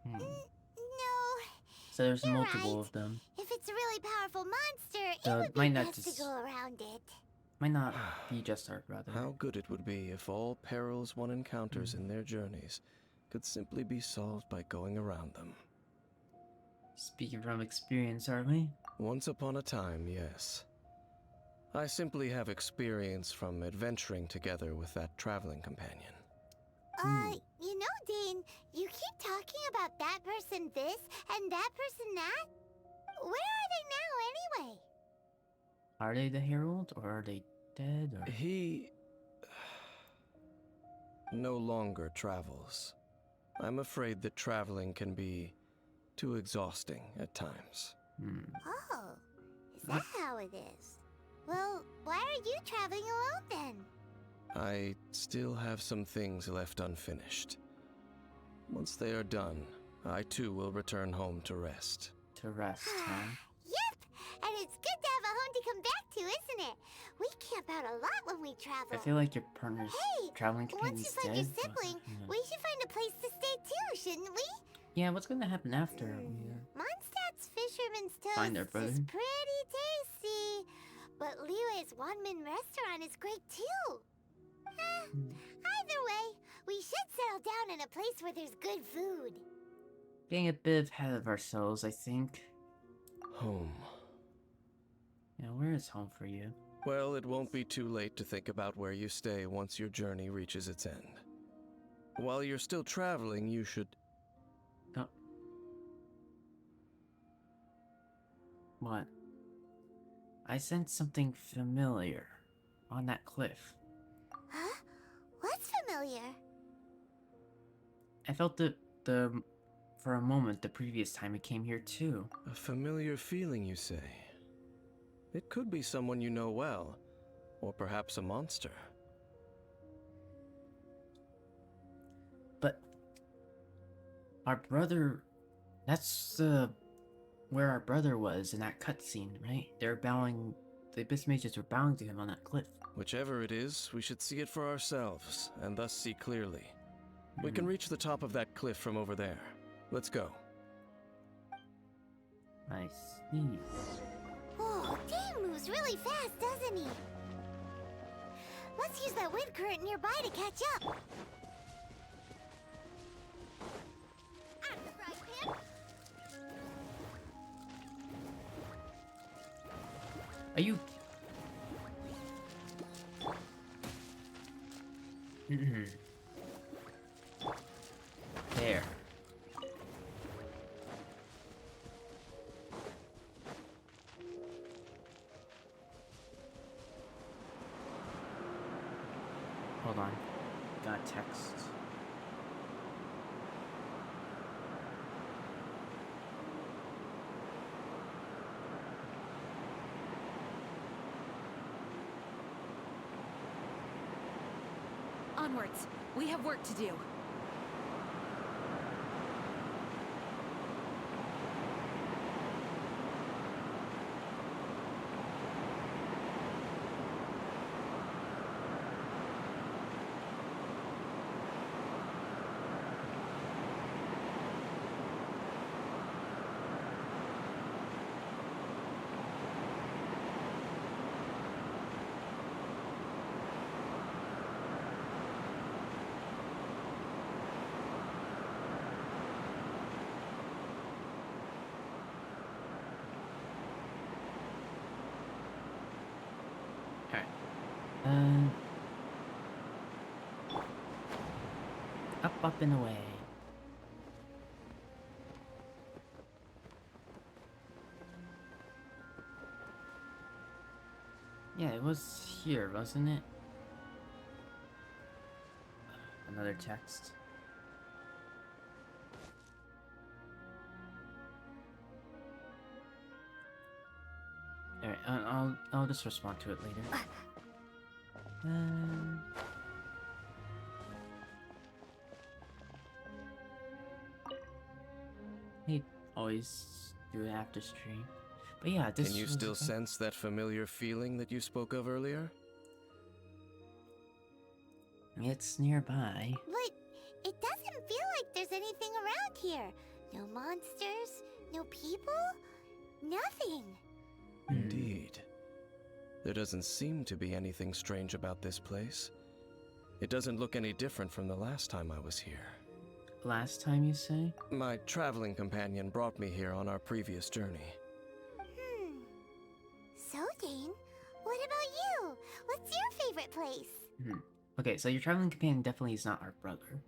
Speaker 1: Hmm.
Speaker 3: No,
Speaker 1: So there's
Speaker 3: you're
Speaker 1: multiple
Speaker 3: right.
Speaker 1: of them.
Speaker 3: If it's a really powerful monster,
Speaker 1: So
Speaker 3: it
Speaker 1: it
Speaker 3: would be
Speaker 1: might not
Speaker 3: best
Speaker 1: just-
Speaker 3: to go around it.
Speaker 1: Might not be just our brother.
Speaker 8: How good it would be if all perils one encounters in their journeys could simply be solved by going around them.
Speaker 1: Speaking from experience, aren't we?
Speaker 8: Once upon a time, yes. I simply have experience from adventuring together with that traveling companion.
Speaker 3: You know, Dane, you keep talking about that person this and that person that. Where are they now, anyway?
Speaker 1: Are they the Herald, or are they dead, or...
Speaker 8: He no longer travels. I'm afraid that traveling can be too exhausting at times.
Speaker 3: Oh, is that how it is? Well, why are you traveling alone then?
Speaker 8: I still have some things left unfinished. Once they are done, I too will return home to rest.
Speaker 1: To rest, huh?
Speaker 3: Yep, and it's good to have a home to come back to, isn't it? We camp out a lot when we travel.
Speaker 1: I feel like your partner's
Speaker 3: Hey,
Speaker 1: traveling
Speaker 3: once
Speaker 1: companion's
Speaker 3: you find your
Speaker 1: dead, but,
Speaker 3: sibling,
Speaker 1: yeah.
Speaker 3: we should find a place to stay too, shouldn't we?
Speaker 1: Yeah, what's gonna happen after?
Speaker 3: Mondstadt's fisherman's toast
Speaker 1: Find our brother?
Speaker 3: is pretty tasty, but Liyue's one-man restaurant is great too. Either way, we should settle down in a place where there's good food.
Speaker 1: Getting a bit ahead of ourselves, I think.
Speaker 8: Home.
Speaker 1: Yeah, where is home for you?
Speaker 8: Well, it won't be too late to think about where you stay once your journey reaches its end. While you're still traveling, you should...
Speaker 1: Oh. What? I sensed something familiar on that cliff.
Speaker 3: Huh? What's familiar?
Speaker 1: I felt for a moment the previous time it came here too.
Speaker 8: A familiar feeling, you say? It could be someone you know well, or perhaps a monster.
Speaker 1: But our brother, that's where our brother was in that cutscene, right? They're bowing, the Abyss Mages were bowing to him on that cliff.
Speaker 8: Whichever it is, we should see it for ourselves, and thus see clearly. We can reach the top of that cliff from over there. Let's go.
Speaker 1: I see.
Speaker 3: Oh, Dane moves really fast, doesn't he? Let's use that wind current nearby to catch up. I'm the frying pan.
Speaker 1: Are you... There. Hold on. Got text.
Speaker 4: Onwards. We have work to do.
Speaker 1: Alright. Up and away. Yeah, it was here, wasn't it? Another text. Alright, I'll just respond to it later. He always do it after stream. But yeah, this
Speaker 8: Can you
Speaker 1: was
Speaker 8: still
Speaker 1: a-
Speaker 8: sense that familiar feeling that you spoke of earlier?
Speaker 1: It's nearby.
Speaker 3: But it doesn't feel like there's anything around here. No monsters, no people, nothing.
Speaker 8: Indeed. There doesn't seem to be anything strange about this place. It doesn't look any different from the last time I was here.
Speaker 1: Last time, you say?
Speaker 8: My traveling companion brought me here on our previous journey.
Speaker 3: So, Dane, what about you? What's your favorite place?
Speaker 1: Okay, so your traveling companion definitely is not our brother.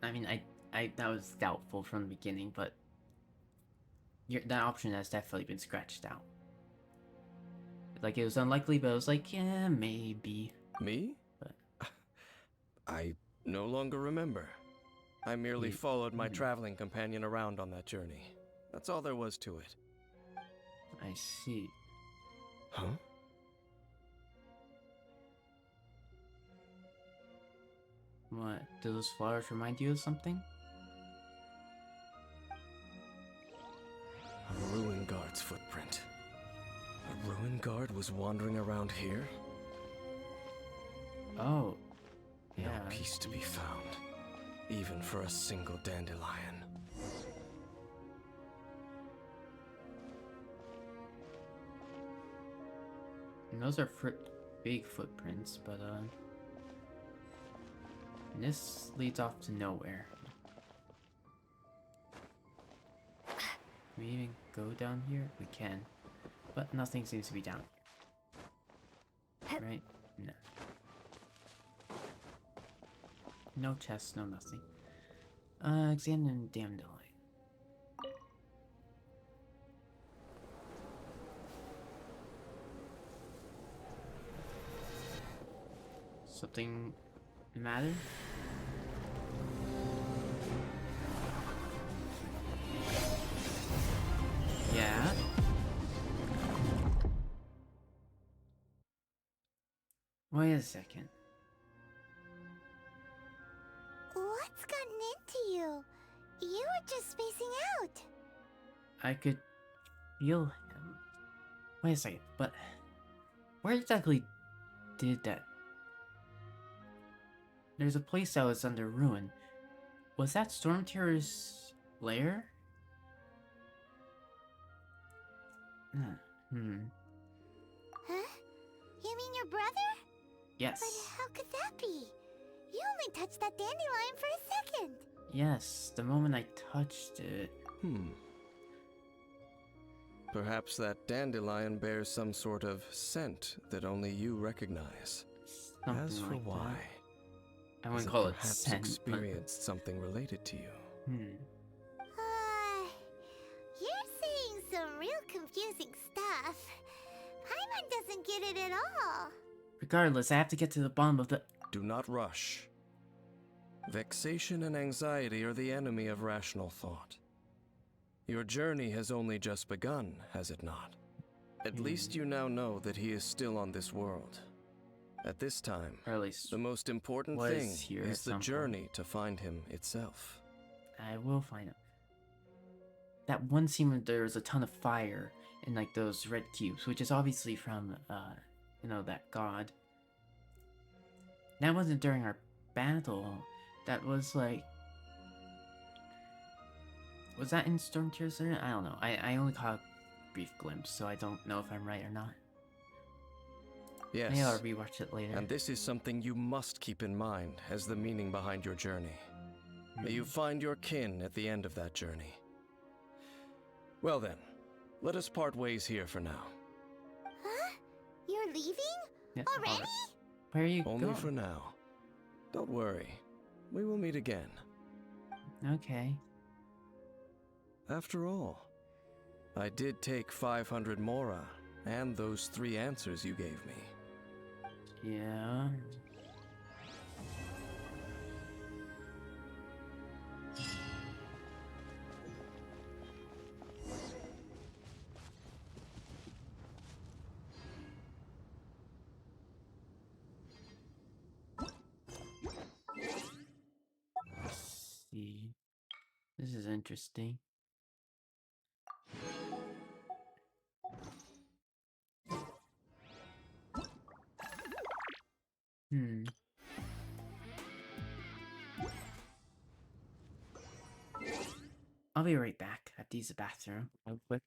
Speaker 1: I mean, I that was doubtful from the beginning, but that option has definitely been scratched out. Like, it was unlikely, but I was like, yeah, maybe.
Speaker 8: Me?
Speaker 1: But
Speaker 8: I no longer remember. I merely followed my traveling companion around on that journey. That's all there was to it.
Speaker 1: I see.
Speaker 8: Huh?
Speaker 1: What? Do those flowers remind you of something?
Speaker 8: A ruin guard's footprint. A ruin guard was wandering around here?
Speaker 1: Oh. Yeah.
Speaker 8: No peace to be found, even for a single dandelion.
Speaker 1: And those are big footprints, but this leads off to nowhere. Can we even go down here? We can, but nothing seems to be down here. Right? No. No chests, no nothing. Examine dandelion. Something matter? Yeah. Wait a second.
Speaker 3: What's gotten into you? You were just spacing out.
Speaker 1: I could feel him. Wait a second, but where exactly did that? There's a place that was under ruin. Was that Storm Terror's lair?
Speaker 3: Huh? You mean your brother?
Speaker 1: Yes.
Speaker 3: But how could that be? You only touched that dandelion for a second.
Speaker 1: Yes, the moment I touched it.
Speaker 8: Perhaps that dandelion bears some sort of scent that only you recognize.
Speaker 1: Something
Speaker 8: As for
Speaker 1: like
Speaker 8: why,
Speaker 1: I
Speaker 8: has
Speaker 1: wouldn't
Speaker 8: it
Speaker 1: call it
Speaker 8: perhaps
Speaker 1: scent,
Speaker 8: experienced something related to you?
Speaker 3: You're saying some real confusing stuff. Paimon doesn't get it at all.
Speaker 1: Regardless, I have to get to the bottom of the...
Speaker 8: Do not rush. Vexation and anxiety are the enemy of rational thought. Your journey has only just begun, has it not? At least you now know that he is still on this world. At this time,
Speaker 1: Or at least
Speaker 8: the most important
Speaker 1: was
Speaker 8: thing
Speaker 1: here
Speaker 8: is
Speaker 1: at
Speaker 8: the
Speaker 1: some point.
Speaker 8: journey to find him itself.
Speaker 1: I will find him. That one scene where there was a ton of fire and like those red cubes, which is obviously from, you know, that god. That wasn't during our battle. That was like... Was that in Storm Tears? I don't know. I only caught a brief glimpse, so I don't know if I'm right or not.
Speaker 8: Yes,
Speaker 1: Maybe I'll rewatch it later.
Speaker 8: and this is something you must keep in mind as the meaning behind your journey. May you find your kin at the end of that journey. Well then, let us part ways here for now.
Speaker 3: Huh? You're leaving?
Speaker 1: Yeah,
Speaker 3: Already?
Speaker 1: alright. Where are you
Speaker 8: Only
Speaker 1: going?
Speaker 8: for now. Don't worry, we will meet again.
Speaker 1: Okay.
Speaker 8: After all, I did take 500 mora and those 3 answers you gave me.
Speaker 1: Yeah. Let's see. This is interesting. I'll be right back. I have to use the bathroom real quick.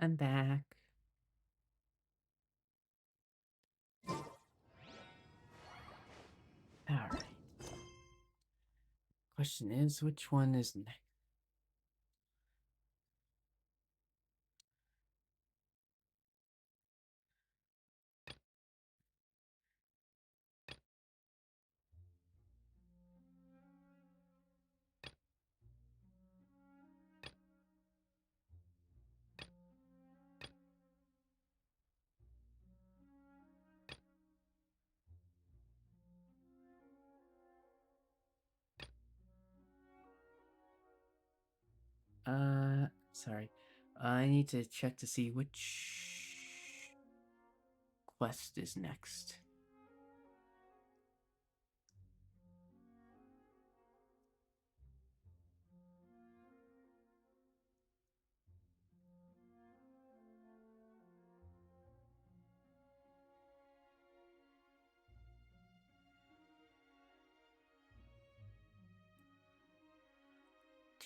Speaker 1: I'm back. Alright. Question is, which one is next? Sorry. I need to check to see which quest is next.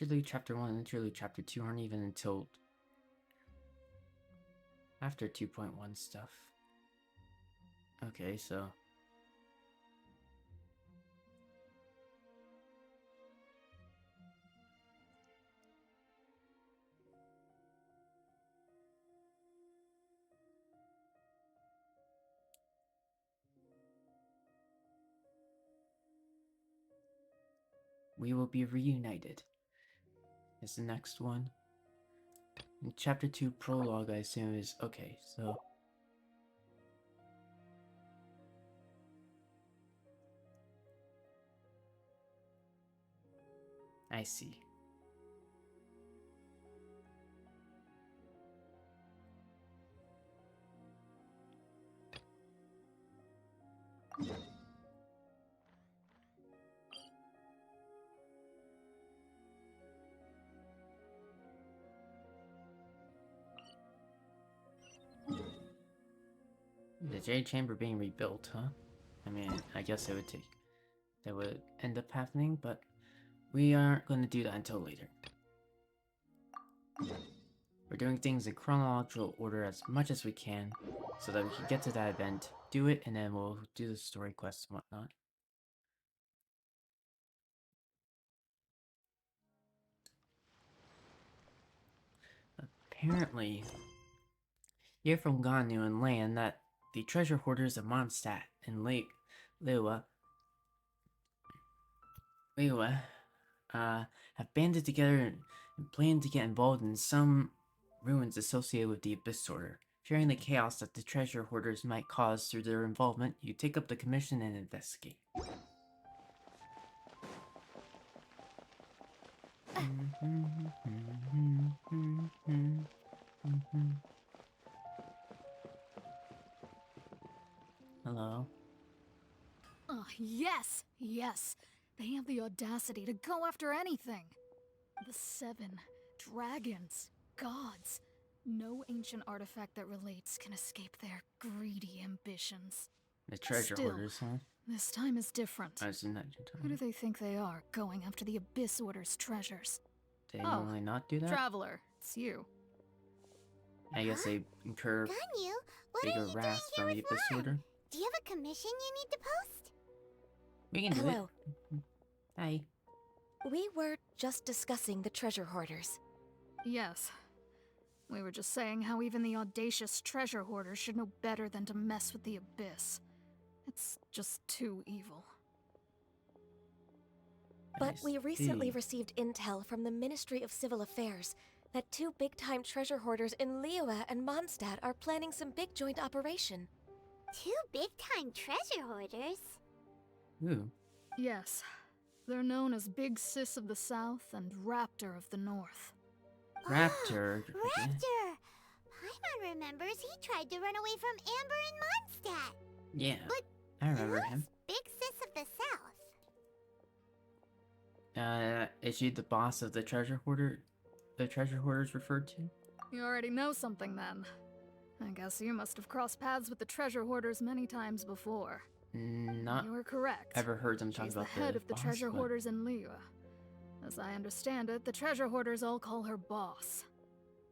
Speaker 1: Interlude Chapter 1 and Interlude Chapter 2 aren't even until after 2.1 stuff. Okay, so... We will be reunited is the next one. And Chapter 2 Prologue, I assume, is... Okay, so... I see. The Jade Chamber being rebuilt, huh? I mean, I guess it would take... That would end up happening, but we aren't going to do that until later. We're doing things in chronological order as much as we can, so that we can get to that event, do it, and then we'll do the story quests and whatnot. Apparently, you're from Ganu and land that the treasure hoarders of Mondstadt and Liyue have banded together and planned to get involved in some ruins associated with the Abyss Order. Fearing the chaos that the treasure hoarders might cause through their involvement, you take up the commission and investigate. Hello.
Speaker 9: Oh, yes! Yes! They have the audacity to go after anything! The 7 dragons, gods. No ancient artifact that relates can escape their greedy ambitions.
Speaker 1: The treasure
Speaker 9: Still,
Speaker 1: hoarders, huh?
Speaker 9: This time is different.
Speaker 1: I assume that
Speaker 9: Who do they think they are, going after the Abyss Order's treasures?
Speaker 1: they normally not do that?
Speaker 9: Traveler, it's you.
Speaker 1: I guess they incur
Speaker 3: Ganyu, what are
Speaker 1: bigger
Speaker 3: you doing
Speaker 1: wrath
Speaker 3: here
Speaker 1: from the
Speaker 3: with
Speaker 1: Abyss
Speaker 3: Vaughn?
Speaker 1: Order.
Speaker 3: Do you have a commission you need to post?
Speaker 1: We can do
Speaker 10: Hello.
Speaker 1: it. Hi.
Speaker 10: We were just discussing the treasure hoarders.
Speaker 9: Yes. We were just saying how even the audacious treasure hoarders should know better than to mess with the Abyss. It's just too evil.
Speaker 10: But we recently
Speaker 1: see.
Speaker 10: received intel from the Ministry of Civil Affairs that 2 big-time treasure hoarders in Liyue and Mondstadt are planning some big joint operation.
Speaker 3: 2 big-time treasure hoarders?
Speaker 1: Ooh.
Speaker 9: Yes. They're known as Big Sis of the South and Raptor of the North.
Speaker 1: Raptor.
Speaker 3: Raptor! Paimon remembers he tried to run away from Amber and Mondstadt.
Speaker 1: Yeah.
Speaker 3: But
Speaker 1: I remember him.
Speaker 3: Big Sis of the South.
Speaker 1: Is she the boss of the treasure hoarder? The treasure hoarders referred to?
Speaker 9: You already know something then. I guess you must have crossed paths with the treasure hoarders many times before.
Speaker 1: Not
Speaker 9: You were correct.
Speaker 1: ever heard them talk
Speaker 9: She's
Speaker 1: about
Speaker 9: the head of the
Speaker 1: boss,
Speaker 9: treasure
Speaker 1: but-
Speaker 9: hoarders in Liyue. As I understand it, the treasure hoarders all call her boss.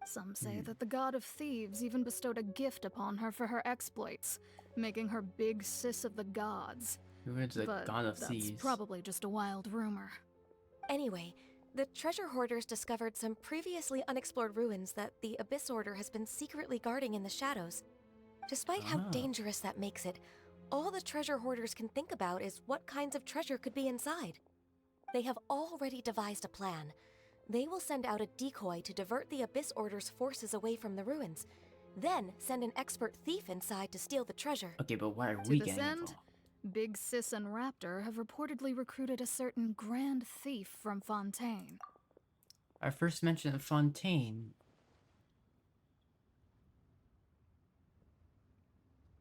Speaker 9: Some say that the god of thieves even bestowed a gift upon her for her exploits, making her big sis of the gods.
Speaker 1: Who is the
Speaker 9: But
Speaker 1: god of
Speaker 9: that's
Speaker 1: thieves?
Speaker 9: probably just a wild rumor.
Speaker 10: Anyway, the treasure hoarders discovered some previously unexplored ruins that the Abyss Order has been secretly guarding in the shadows. Despite how dangerous that makes it, all the treasure hoarders can think about is what kinds of treasure could be inside. They have already devised a plan. They will send out a decoy to divert the Abyss Order's forces away from the ruins, then send an expert thief inside to steal the treasure.
Speaker 1: Okay, but why are
Speaker 9: To
Speaker 1: we
Speaker 9: this
Speaker 1: getting
Speaker 9: end,
Speaker 1: involved?
Speaker 9: Big Sis and Raptor have reportedly recruited a certain grand thief from Fontaine.
Speaker 1: Our first mention of Fontaine.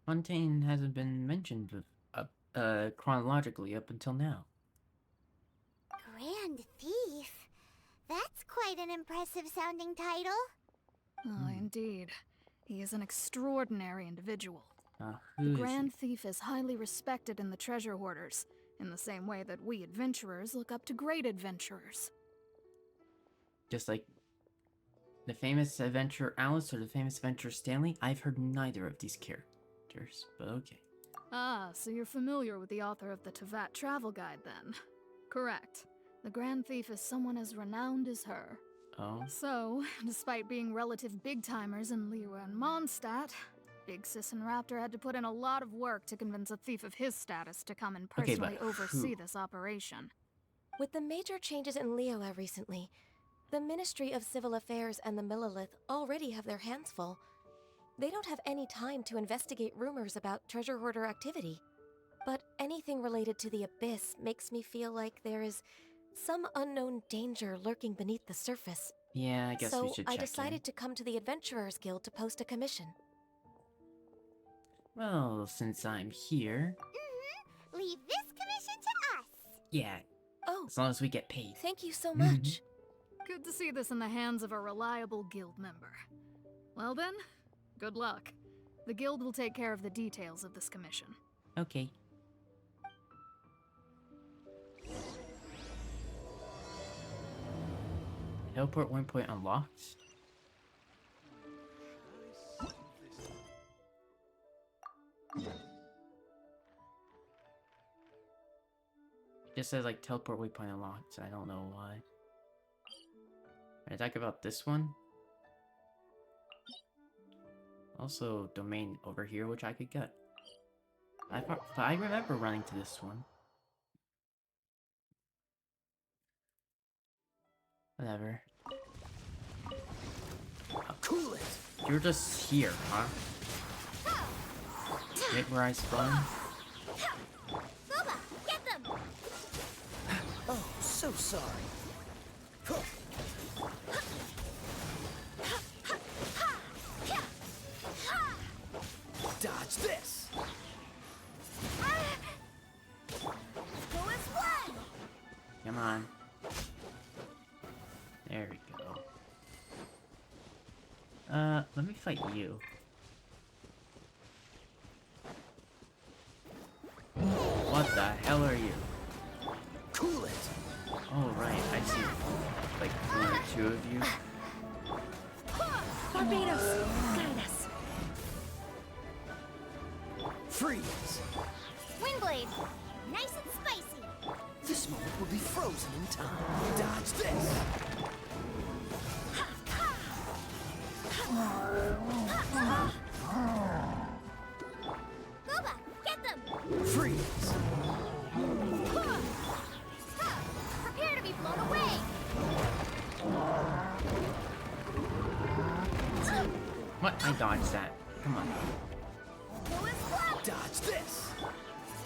Speaker 1: Fontaine hasn't been mentioned chronologically up until now.
Speaker 3: Grand Thief? That's quite an impressive sounding title.
Speaker 9: Oh, indeed. He is an extraordinary individual.
Speaker 1: Who
Speaker 9: The
Speaker 1: is
Speaker 9: Grand Thief is highly respected in the treasure hoarders, in the same way that we adventurers look up to great adventurers.
Speaker 1: Just like the famous adventurer Alice or the famous adventurer Stanley? I've heard neither of these characters, but okay.
Speaker 9: Ah, so you're familiar with the author of the Tevat Travel Guide, then? Correct. The Grand Thief is someone as renowned as her.
Speaker 1: Oh?
Speaker 9: So, despite being relative big-timers in Liyue and Mondstadt, Big Sis and Raptor had to put in a lot of work to convince a thief of his status to come and
Speaker 1: Okay,
Speaker 9: personally
Speaker 1: but
Speaker 9: oversee
Speaker 1: who?
Speaker 9: this operation.
Speaker 10: With the major changes in Liyue recently, the Ministry of Civil Affairs and the Millelith already have their hands full. They don't have any time to investigate rumors about treasure hoarder activity. But anything related to the Abyss makes me feel like there is some unknown danger lurking beneath the surface.
Speaker 1: Yeah, I guess we
Speaker 10: So
Speaker 1: should
Speaker 10: I
Speaker 1: check
Speaker 10: decided
Speaker 1: in.
Speaker 10: to come to the Adventurers Guild to post a commission.
Speaker 1: Well, since I'm here...
Speaker 3: Leave this commission to us.
Speaker 1: Yeah,
Speaker 10: Oh,
Speaker 1: as long as we get paid.
Speaker 10: thank you so much.
Speaker 9: Good to see this in the hands of a reliable guild member. Well then, good luck. The guild will take care of the details of this commission.
Speaker 1: Okay. Teleport waypoint unlocked. It just says like teleport waypoint unlocked, so I don't know why. Can I talk about this one? Also, domain over here, which I could get. I remember running to this one. Whatever.
Speaker 2: Cool it.
Speaker 1: You're just here, huh? Right where I spawn?
Speaker 3: Boba, get them!
Speaker 2: Oh, so sorry. Huh. Dodge this.
Speaker 3: Go as one!
Speaker 1: Come on. There we go. Let me fight you. What the hell are you?
Speaker 2: Cool it.
Speaker 1: Oh, right, I see. Like, 1 or 2 of you.
Speaker 10: Barbados, guide us.
Speaker 2: Freeze.
Speaker 3: Windblade, nice and spicy.
Speaker 2: This moment will be frozen in time. Dodge this.
Speaker 3: Boba, get them!
Speaker 2: Freeze.
Speaker 3: Prepare to be blown away!
Speaker 1: What? I dodged that. Come on.
Speaker 3: Go as one!
Speaker 2: Dodge this.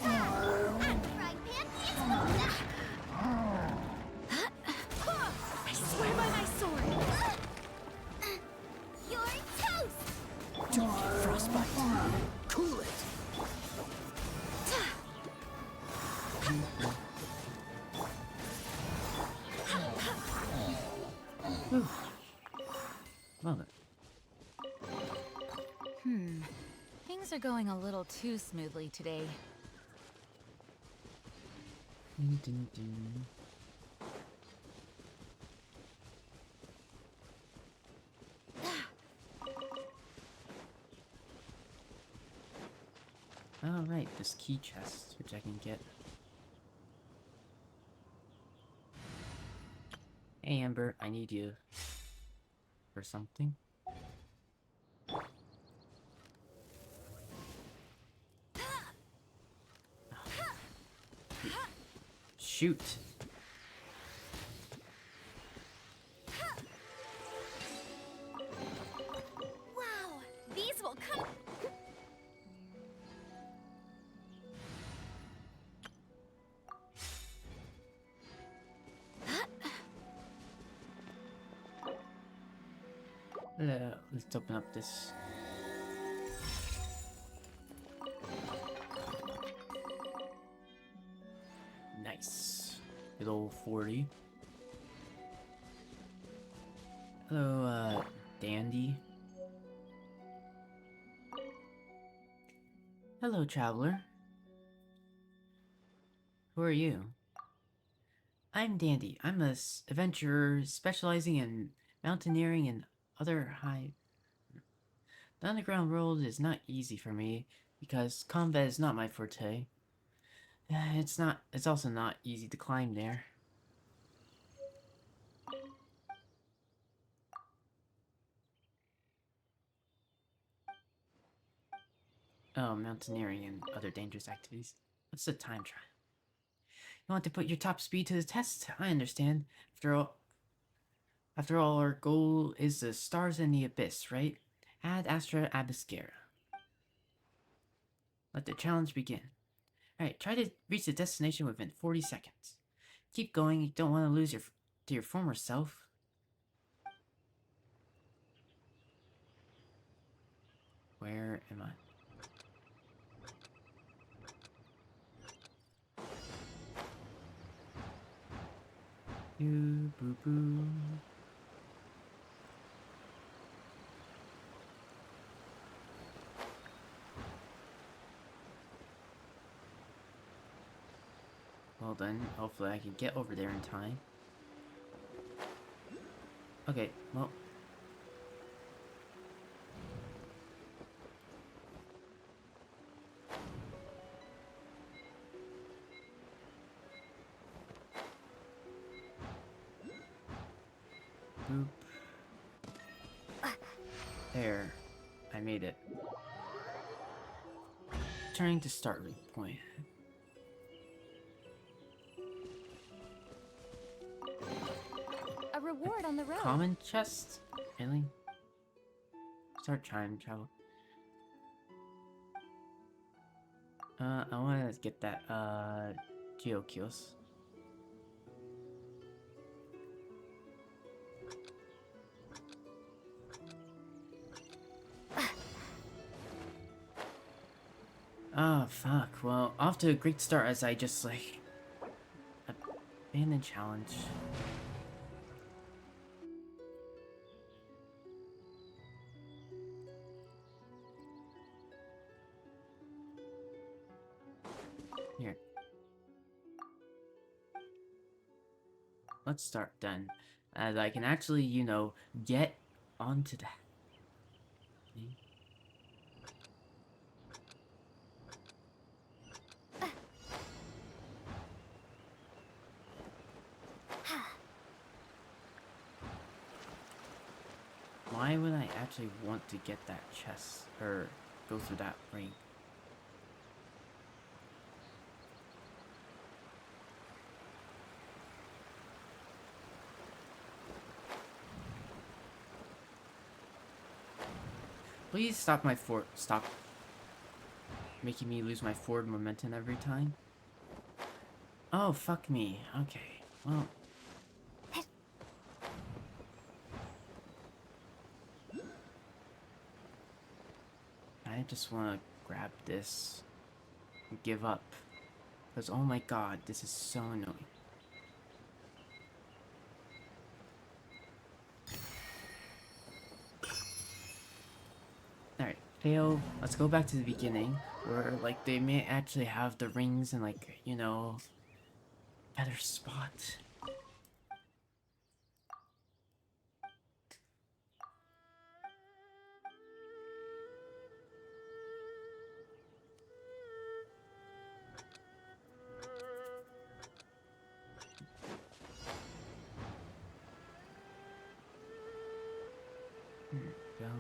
Speaker 3: And frying pan, it's Boba!
Speaker 10: I swear by my sword.
Speaker 3: You're toast!
Speaker 2: Don't get frostbite. Cool it.
Speaker 1: Whew. Love it.
Speaker 4: Things are going a little too smoothly today.
Speaker 1: Dun, dun, dun. Oh, right, this key chest, which I can get. Hey, Amber, I need you for something. Shoot!
Speaker 3: Wow, these will come.
Speaker 1: Let's open up this. Nice. Good old 40. Hello, Dandy. Hello, traveler. Who are you? I'm Dandy. I'm a adventurer specializing in mountaineering and other high... The underground world is not easy for me, because combat is not my forte. It's also not easy to climb there. Oh, mountaineering and other dangerous activities. What's the time trial? You want to put your top speed to the test? I understand. After all, our goal is the stars and the abyss, right? Ad Astra Abyscara. Let the challenge begin. Alright, try to reach the destination within 40 seconds. Keep going, you don't want to lose your former self. Where am I? You boo boo. Well then, hopefully I can get over there in time. Okay, well. Boop. There. I made it. Turning to start point.
Speaker 4: A reward on the road.
Speaker 1: Common chest? Really? Start time travel. I wanna get that, Geokills. Oh, fuck. Well, off to a great start as I just, like... abandoned challenge. Here. Let's start then. As I can actually, you know, get onto that. Why would I actually want to get that chest, or go through that ring? Please stop stop making me lose my forward momentum every time. Oh, fuck me. Okay, well... I just want to grab this and give up. Because, oh my god, this is so annoying. Alright, fail. Let's go back to the beginning, where, like, they may actually have the rings and, like, you know, better spot. There we go.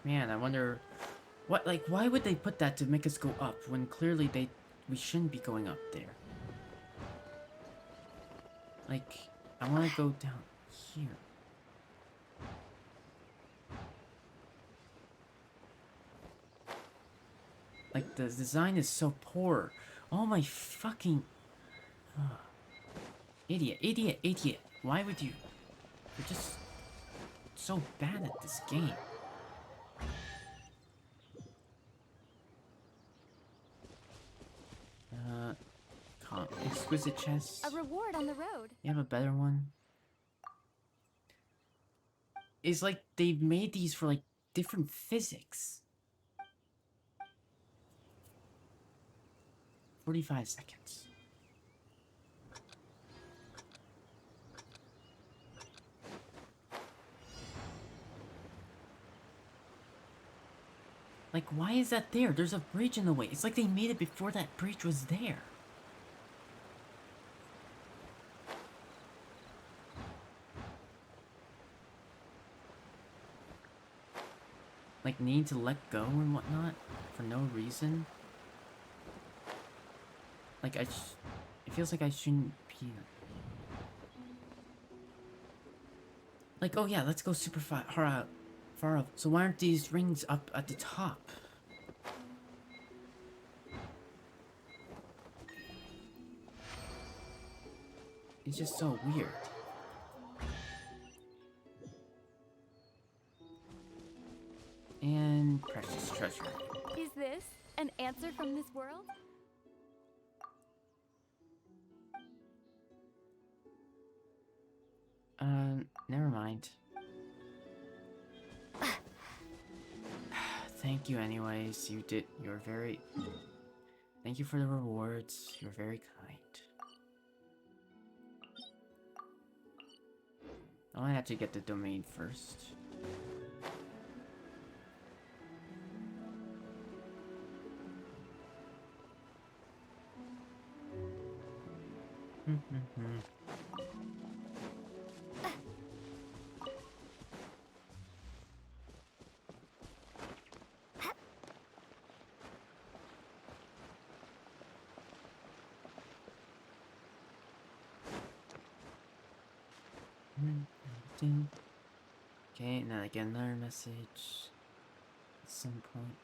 Speaker 1: Man, I wonder what, like, why would they put that to make us go up when clearly we shouldn't be going up there? Like, I want to go down here. Like, the design is so poor. Oh my fucking... Idiot, idiot, idiot. Why would you... You're just so bad at this game. Exquisite chest.
Speaker 4: A reward on the road.
Speaker 1: You have a better one? It's like they've made these for like different physics. 45 seconds. Like, why is that there? There's a bridge in the way. It's like they made it before that bridge was there. Like, need to let go and whatnot for no reason. Like, it feels like I shouldn't be... Like, oh yeah, let's go super far out. So why aren't these rings up at the top? It's just so weird. And precious treasure.
Speaker 4: Is this an answer from this world?
Speaker 1: Never mind. Thank you anyways. You're very... Thank you for the rewards. You're very kind. I have to get the domain first. Okay, and then I get another message at some point.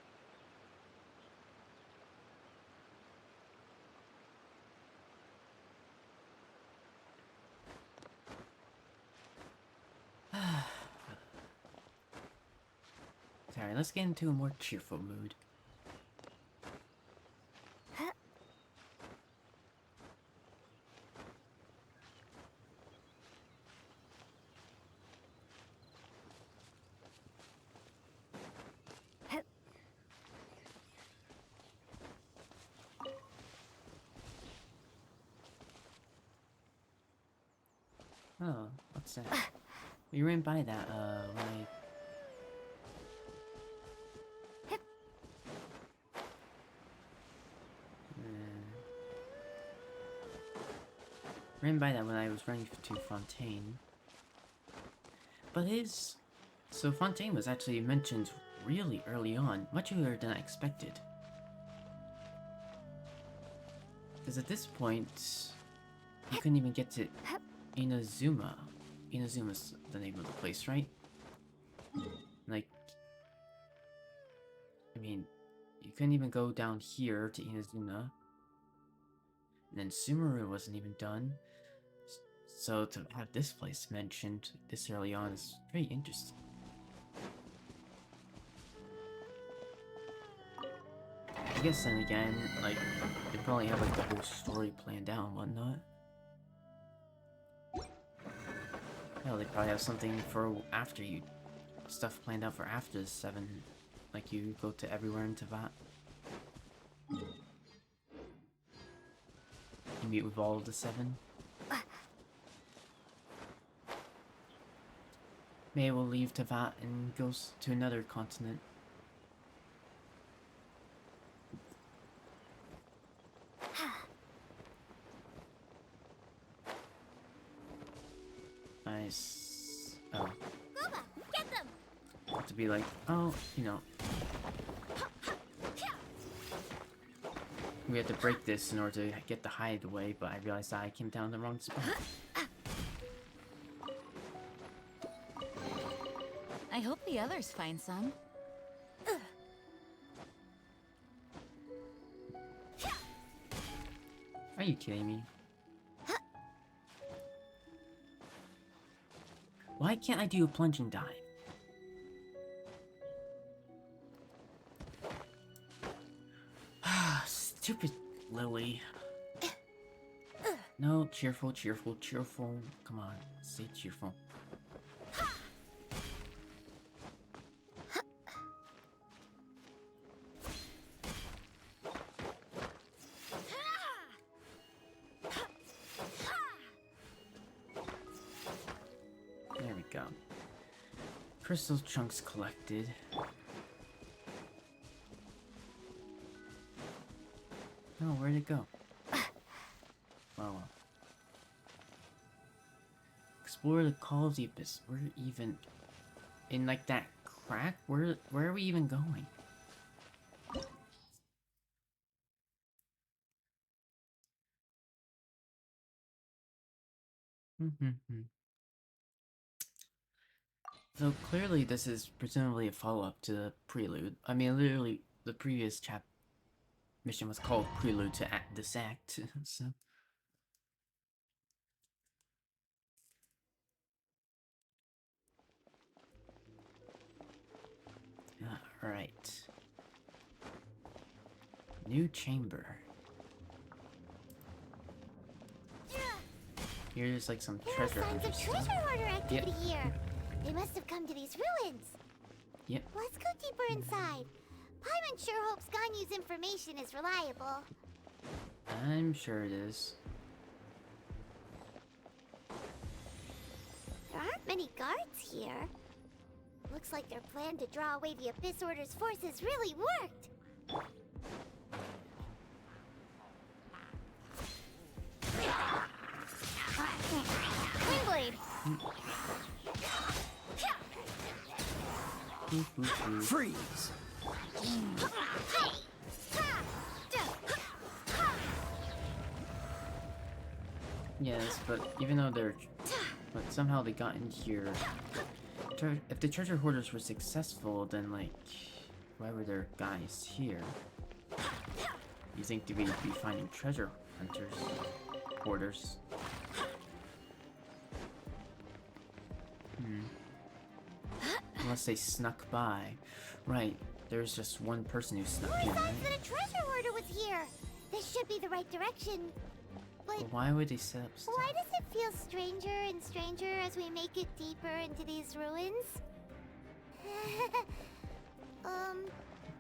Speaker 1: Sorry, let's get into a more cheerful mood. Oh, what's that? We ran by that, when I... Ran by that when I was running to Fontaine. But So Fontaine was actually mentioned really early on, much earlier than I expected. Because at this point, you couldn't even get to Inazuma. Inazuma's the name of the place, right? Like, I mean, you couldn't even go down here to Inazuma. And then Sumeru wasn't even done. So to have this place mentioned this early on is very interesting. I guess then again, like, they probably have like the whole story planned out and whatnot. Hell, they probably have something for after you, stuff planned out for after the 7, like you go to everywhere in Teyvat. You meet with all of the 7. May will leave Tavat and goes to another continent. Nice. Oh.
Speaker 3: Guba, get them!
Speaker 1: To be like, oh, you know. We have to break this in order to get the hide away, but I realized I came down the wrong spot.
Speaker 4: I hope the others find some.
Speaker 1: Are you kidding me? Why can't I do a plunging dive? Stupid Lily. No, cheerful, cheerful, cheerful. Come on, stay cheerful. There we go. Crystal chunks collected. Oh, where'd it go? Well. Explore the Call of the Abyss. We're even in like that crack? Where are we even going? So clearly this is presumably a follow-up to the prelude. I mean, literally, the previous mission was called Prelude to this act, so... Alright. New chamber. Here's like some
Speaker 3: There are
Speaker 1: treasure
Speaker 3: signs of
Speaker 1: hunter stuff.
Speaker 3: treasure hoarder activity
Speaker 1: Yep.
Speaker 3: here. They must have come to these ruins.
Speaker 1: Yep.
Speaker 3: Let's go deeper inside. Paimon sure hopes Ganyu's information is reliable.
Speaker 1: I'm sure it is.
Speaker 3: There aren't many guards here. Looks like their plan to draw away the Abyss Order's forces really worked.
Speaker 9: Windblade!
Speaker 2: Freeze!
Speaker 1: Yes, but even though they're... But somehow they got in here. If the treasure hoarders were successful, then like... Why were there guys here? You think we'd be finding treasure hunters? Hoarders? Unless they snuck by. Right, there's just one person who snuck in,
Speaker 3: More
Speaker 1: right?
Speaker 3: signs that a treasure hoarder was here. This should be the right direction.
Speaker 1: But why would they set up stuff?
Speaker 3: Why does it feel stranger and stranger as we make it deeper into these ruins?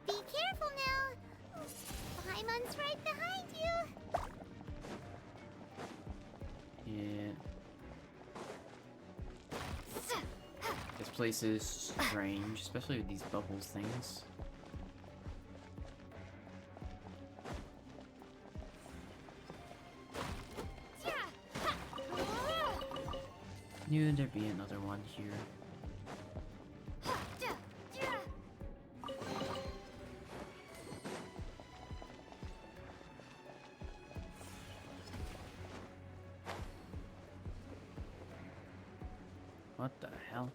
Speaker 3: Be careful now. Paimon's right behind you.
Speaker 1: Yeah. This place is strange, especially with these bubbles things. Knew there'd be another one here. What the hell?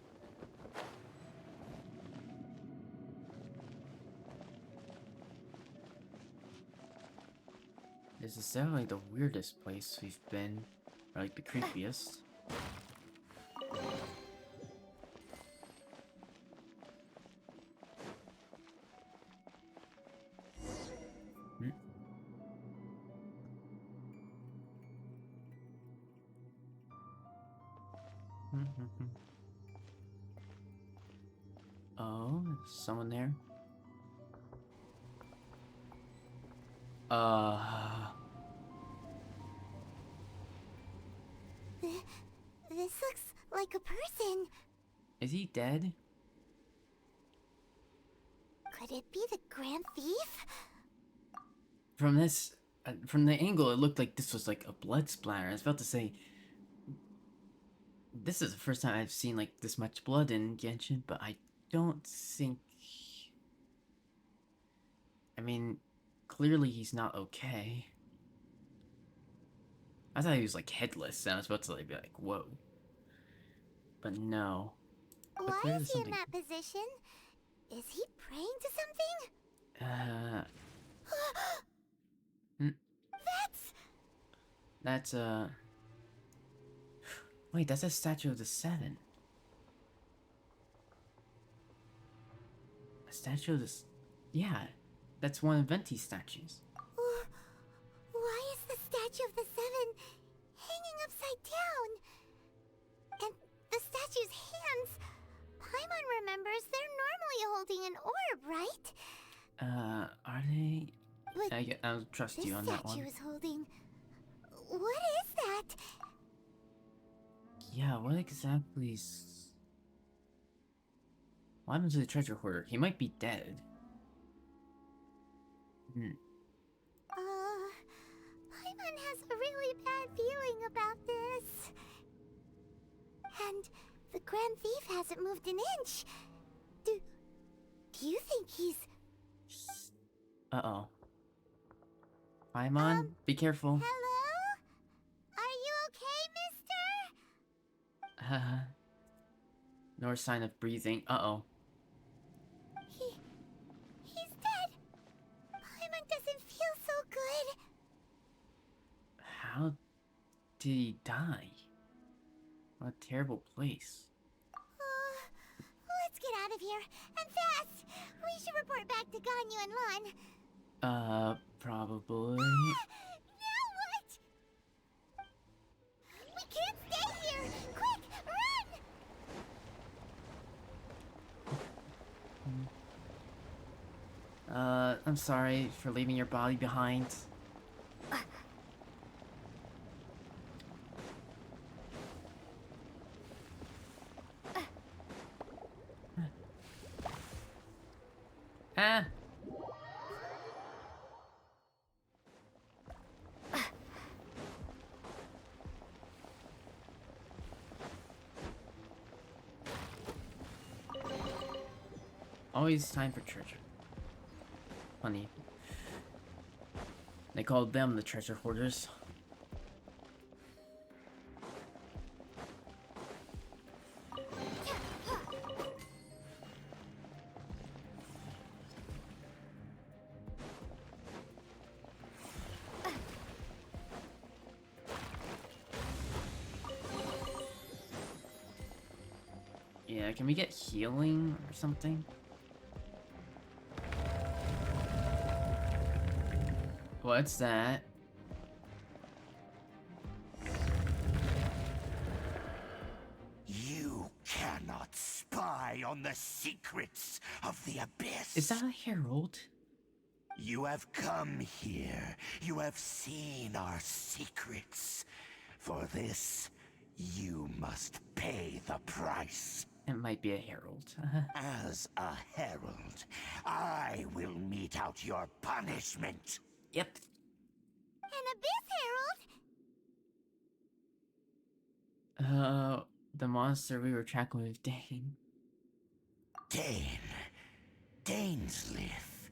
Speaker 1: This is definitely the weirdest place we've been, or like the creepiest. Oh, someone there?
Speaker 3: This looks like a person.
Speaker 1: Is he dead?
Speaker 3: Could it be the Grand Thief?
Speaker 1: From this, from the angle, it looked like this was like a blood splatter. I was about to say, this is the first time I've seen like this much blood in Genshin, but I don't think. I mean, clearly he's not okay. I thought he was like headless, and I was about to like be like, whoa. But no. But
Speaker 3: Why
Speaker 1: clearly
Speaker 3: is he in
Speaker 1: something.
Speaker 3: that position? Is he praying to something?
Speaker 1: Hmm.
Speaker 3: That's...
Speaker 1: That's wait, that's a statue of the Seven. A statue of this. Yeah, that's one of Venti's statues.
Speaker 3: Why is the statue of the Seven hanging upside down? And the statue's hands... Paimon remembers they're normally holding an orb, right?
Speaker 1: Are they?
Speaker 3: But
Speaker 1: I'll trust you on that one.
Speaker 3: this statue is holding... What is that?
Speaker 1: Yeah, what exactly is... What happened to the treasure hoarder? He might be dead.
Speaker 3: Paimon has a really bad feeling about this. And the Grand Thief hasn't moved an inch. Do you think he's...
Speaker 1: Uh-oh. Paimon, be careful.
Speaker 3: Hello? Are you okay, mister?
Speaker 1: No sign of breathing. Uh-oh.
Speaker 3: He's dead. Paimon doesn't feel so good.
Speaker 1: How did he die? What a terrible place.
Speaker 3: Let's get out of here, and fast! We should report back to Ganyu and Lon.
Speaker 1: Probably.
Speaker 3: Now what? We can't stay here! Quick, run!
Speaker 1: I'm sorry for leaving your body behind. Ah! Always time for treasure. Funny. They called them the treasure hoarders. Yeah, can we get healing or something? What's that?
Speaker 11: You cannot spy on the secrets of the Abyss.
Speaker 1: Is that a herald?
Speaker 11: You have come here. You have seen our secrets. For this, you must pay the price.
Speaker 1: It might be a herald.
Speaker 11: As a herald, I will mete out your punishment.
Speaker 1: Yep.
Speaker 3: An Abyss Herald?
Speaker 1: The monster we were tracking with Dane.
Speaker 11: Dainsleif.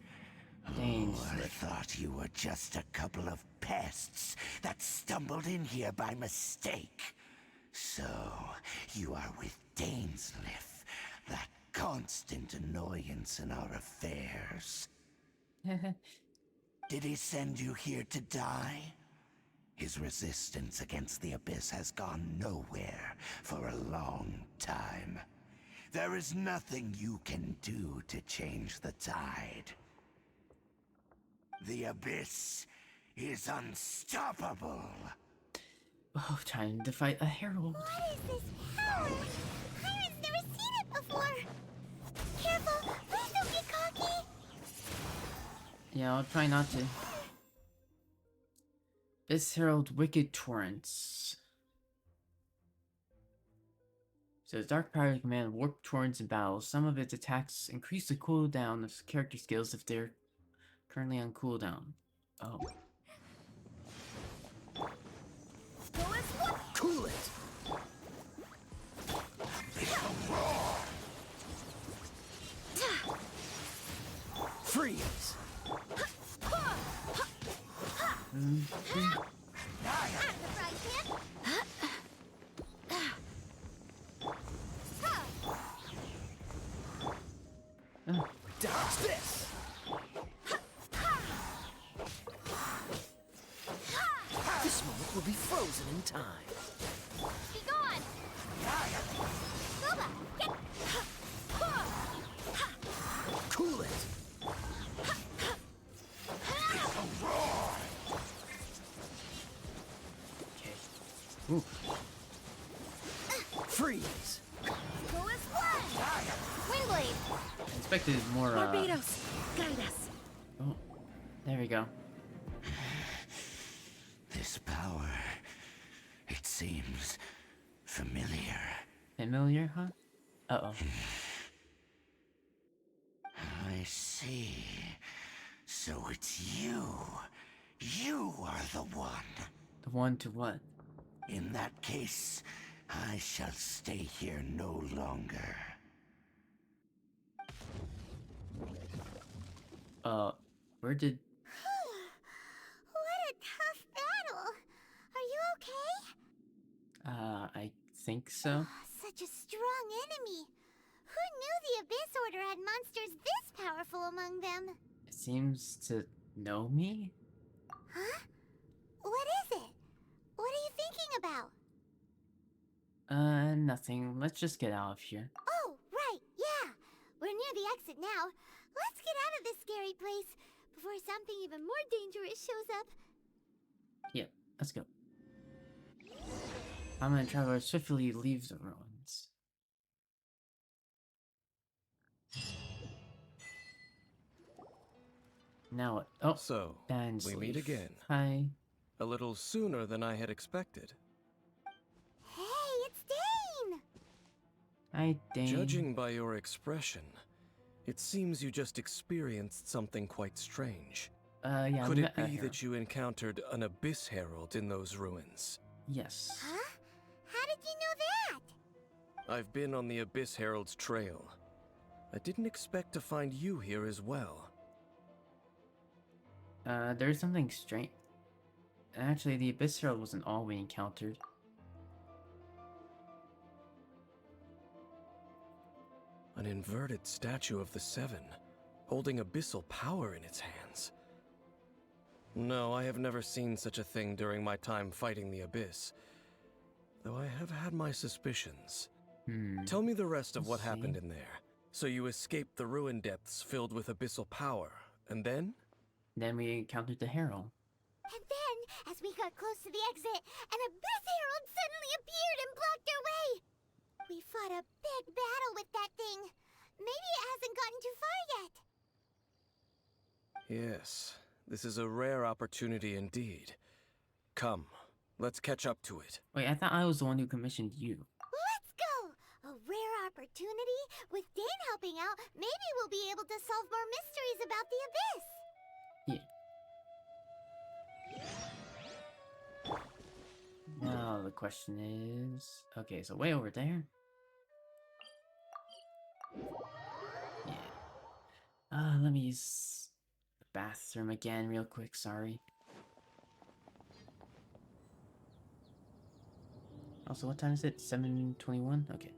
Speaker 11: Oh, I thought you were just a couple of pests that stumbled in here by mistake. So, you are with Dainsleif, that constant annoyance in our affairs. Did he send you here to die? His resistance against the Abyss has gone nowhere for a long time. There is nothing you can do to change the tide. The Abyss is unstoppable.
Speaker 1: Oh, trying to fight a herald.
Speaker 3: What is this power? Pirate's never seen it before. Careful, please don't get cocky.
Speaker 1: Yeah, I'll try not to. This herald wicked torrents. So the Dark Pirate Command warp towards in battle. Some of its attacks increase the cooldown of character skills if they're currently on cooldown. Oh.
Speaker 2: Cool it! Freeze! Dodge this! This moment will be frozen in time.
Speaker 3: Be gone! Scuba, get...
Speaker 2: Cool it!
Speaker 1: Okay. Ooh.
Speaker 2: Freeze!
Speaker 3: Go as one! Wingblade!
Speaker 1: I expected more,
Speaker 10: Barbados, guide us.
Speaker 1: Oh. There we go.
Speaker 11: This power, it seems familiar.
Speaker 1: Familiar, huh? Uh-oh.
Speaker 11: I see. So it's you. You are the one.
Speaker 1: The one to what?
Speaker 11: In that case, I shall stay here no longer.
Speaker 1: Where did...
Speaker 3: What a tough battle! Are you okay?
Speaker 1: I think so.
Speaker 3: Such a strong enemy! Who knew the Abyss Order had monsters this powerful among them?
Speaker 1: It seems to know me?
Speaker 3: Huh? What is it? What are you thinking about?
Speaker 1: Nothing. Let's just get out of here.
Speaker 3: Oh, right, yeah! We're near the exit now. Let's get out of this scary place before something even more dangerous shows up.
Speaker 1: Yep, let's go. Prominent traveler swiftly leaves the ruins. Now what? Oh,
Speaker 8: So,
Speaker 1: Dainsleif.
Speaker 8: we meet again.
Speaker 1: Hi.
Speaker 8: A little sooner than I had expected.
Speaker 3: Hey, it's Dane!
Speaker 1: Hi, Dane.
Speaker 8: Judging by your expression, it seems you just experienced something quite strange.
Speaker 1: Yeah.
Speaker 8: Could
Speaker 1: we
Speaker 8: it
Speaker 1: met a
Speaker 8: be
Speaker 1: hero.
Speaker 8: that you encountered an Abyss Herald in those ruins?
Speaker 1: Yes.
Speaker 3: Huh? How did you know that?
Speaker 8: I've been on the Abyss Herald's trail. I didn't expect to find you here as well.
Speaker 1: There's something strange. Actually, the Abyss Herald wasn't all we encountered.
Speaker 8: An inverted statue of the Seven, holding abyssal power in its hands. No, I have never seen such a thing during my time fighting the Abyss, though I have had my suspicions. Tell me the rest of what happened in there. So you escaped the ruin depths filled with abyssal power, and then?
Speaker 1: Then we encountered the Herald.
Speaker 3: And then, as we got close to the exit, an Abyss Herald suddenly appeared and blocked our way! We fought a big battle with that thing. Maybe it hasn't gotten too far yet.
Speaker 8: Yes, this is a rare opportunity indeed. Come, let's catch up to it.
Speaker 1: Wait, I thought I was the one who commissioned you.
Speaker 3: Let's go! A rare opportunity? With Dane helping out, maybe we'll be able to solve more mysteries about the Abyss!
Speaker 1: Yeah. Now the question is... Okay, so way over there. Yeah. Let me use the bathroom again real quick, sorry. Also, what time is it? 7:21? Okay.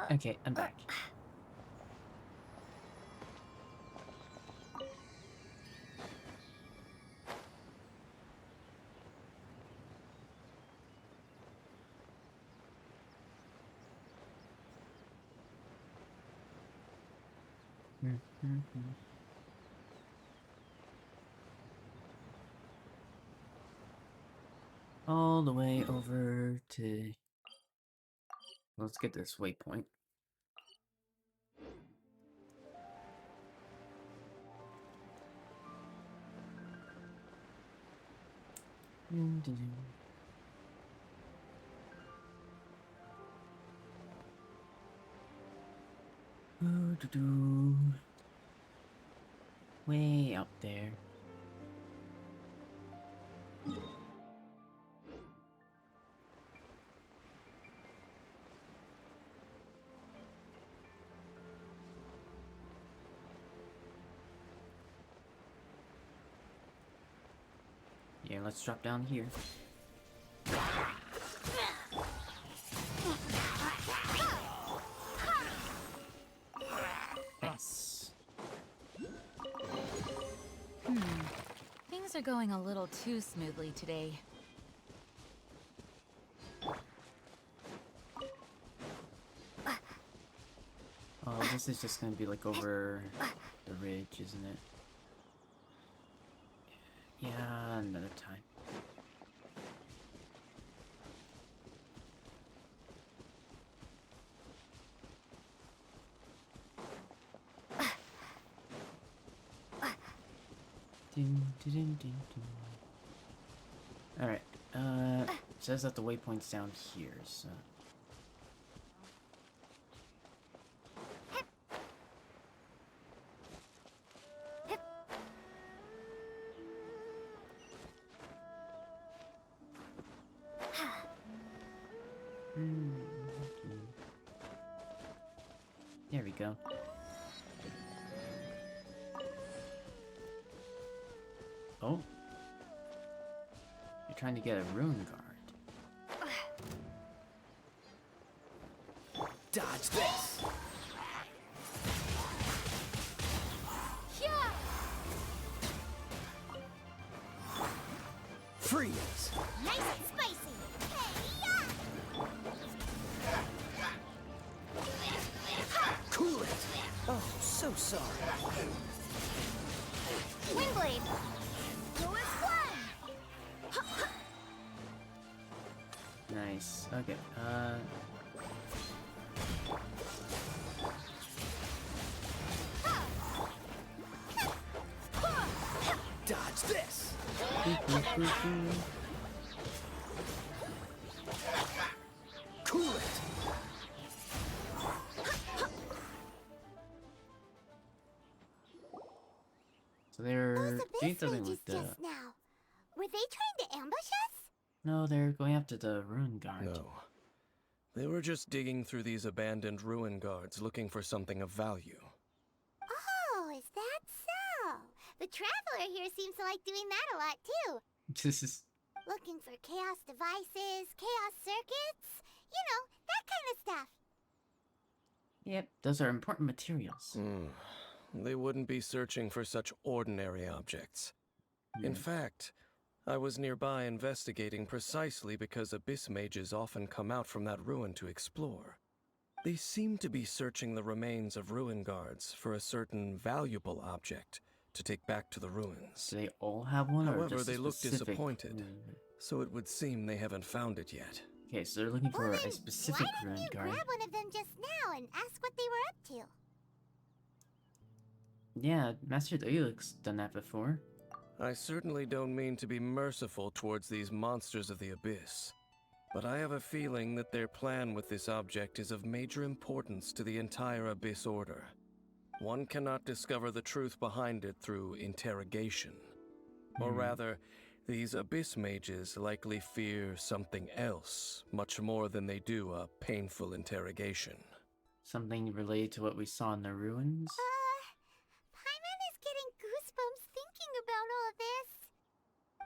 Speaker 1: Okay, I'm back. All the way over to... Let's get this waypoint. Way up there. Yeah, let's drop down here. Nice.
Speaker 4: Things are going a little too smoothly today.
Speaker 1: Oh, this is just gonna be like over the ridge, isn't it? Yeah, another time. Alright, it says that the waypoint's down here, so... There we go. Oh. You're trying to get a rune guard.
Speaker 2: Dodge this! Freeze!
Speaker 3: Nice and spicy!
Speaker 2: Cool it! Oh, so sorry.
Speaker 3: Windblade! Go as one!
Speaker 1: Nice. Okay,
Speaker 2: Dodge this! Cool it!
Speaker 1: So they're
Speaker 3: Those
Speaker 1: doing
Speaker 3: abyss
Speaker 1: something
Speaker 3: mages
Speaker 1: with the...
Speaker 3: just now. Were they trying to ambush us?
Speaker 1: No, they're going after the rune guard.
Speaker 8: No. They were just digging through these abandoned ruin guards looking for something of value.
Speaker 3: Oh, is that so? The Traveler here seems to like doing that a lot too.
Speaker 1: This is...
Speaker 3: Looking for chaos devices, chaos circuits, you know, that kind of stuff.
Speaker 1: Yep, those are important materials.
Speaker 8: They wouldn't be searching for such ordinary objects. In fact, I was nearby investigating precisely because abyss mages often come out from that ruin to explore. They seem to be searching the remains of ruin guards for a certain valuable object to take back to the ruins.
Speaker 1: Do they all have one, or
Speaker 8: However,
Speaker 1: just a
Speaker 8: they look
Speaker 1: specific
Speaker 8: disappointed,
Speaker 1: rune?
Speaker 8: so it would seem they haven't found it yet.
Speaker 1: Okay, so they're looking for
Speaker 3: Well,
Speaker 1: a
Speaker 3: then,
Speaker 1: specific
Speaker 3: why
Speaker 1: rune
Speaker 3: didn't you
Speaker 1: guard.
Speaker 3: grab one of them just now and ask what they were up to?
Speaker 1: Yeah, Master Dalek's done that before.
Speaker 8: I certainly don't mean to be merciful towards these monsters of the abyss, but I have a feeling that their plan with this object is of major importance to the entire Abyss Order. One cannot discover the truth behind it through interrogation. Or rather, these Abyss mages likely fear something else, much more than they do a painful interrogation.
Speaker 1: Something related to what we saw in the ruins?
Speaker 3: Paimon is getting goosebumps thinking about all this.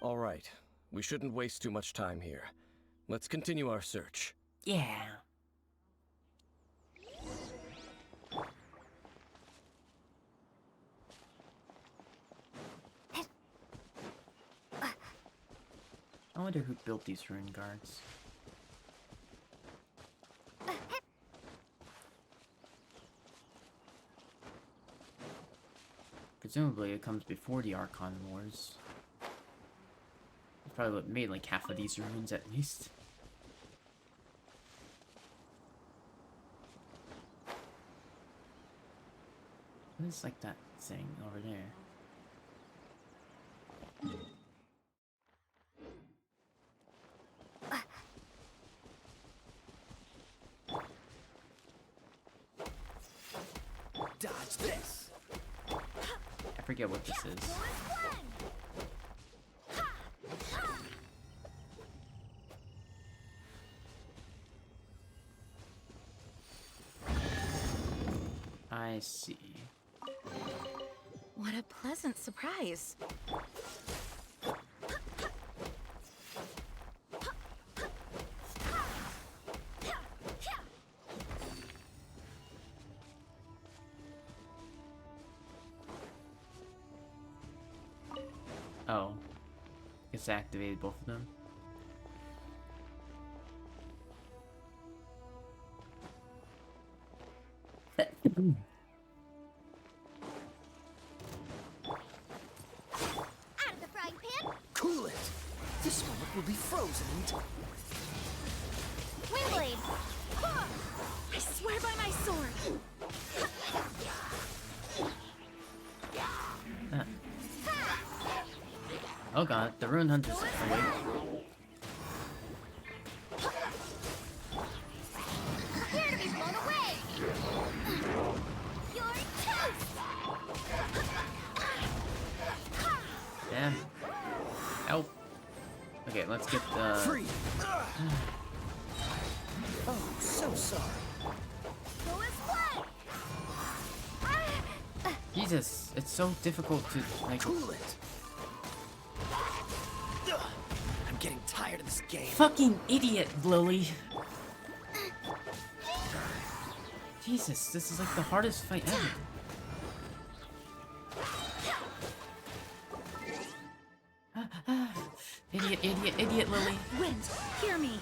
Speaker 8: All right, we shouldn't waste too much time here. Let's continue our search.
Speaker 1: Yeah. wonder who built these ruin guards. Presumably it comes before the Archon Wars. It's probably what made like half of these ruins at least. What is like that thing over there?
Speaker 2: Dodge this.
Speaker 1: I forget what this is. I see.
Speaker 4: What a pleasant surprise.
Speaker 1: Oh. It's activated both of them.
Speaker 3: Out of the frying pan!
Speaker 2: Cool it. This moment will be frozen in time.
Speaker 3: Windblade!
Speaker 4: I swear by my sword.
Speaker 1: Oh god, the Ruin Hunters are awake.
Speaker 3: Prepare to be blown away! You're toast!
Speaker 1: Damn. Help. Okay, let's get the...
Speaker 2: Free. Oh, so sorry.
Speaker 3: Go as play!
Speaker 1: Jesus, it's so difficult to, like...
Speaker 2: Cool it. I'm getting tired of this game.
Speaker 1: Fucking idiot, Lily! Jesus, this is like the hardest fight ever. Idiot, idiot, idiot, Lily.
Speaker 4: Wind, hear me.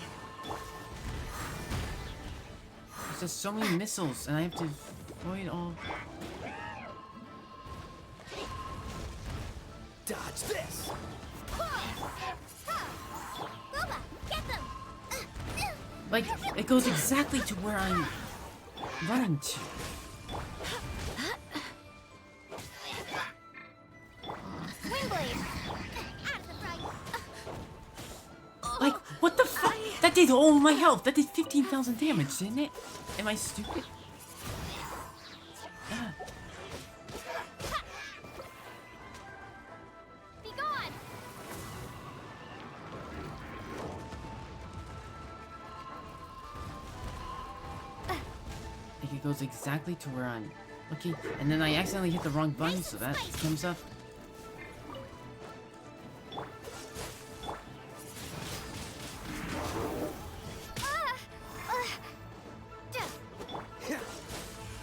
Speaker 1: There's just so many missiles, and I have to avoid all...
Speaker 2: Dodge this.
Speaker 3: Boba, get them!
Speaker 1: Like, it goes exactly to where I'm running to.
Speaker 3: Windblade! Out of the frying...
Speaker 1: Like, what the fuck? That did all my health. That did 15,000 damage, didn't it? Am I stupid?
Speaker 3: Be gone!
Speaker 1: Like, it goes exactly to where I'm... Okay, and then I accidentally hit the wrong button, so that comes up.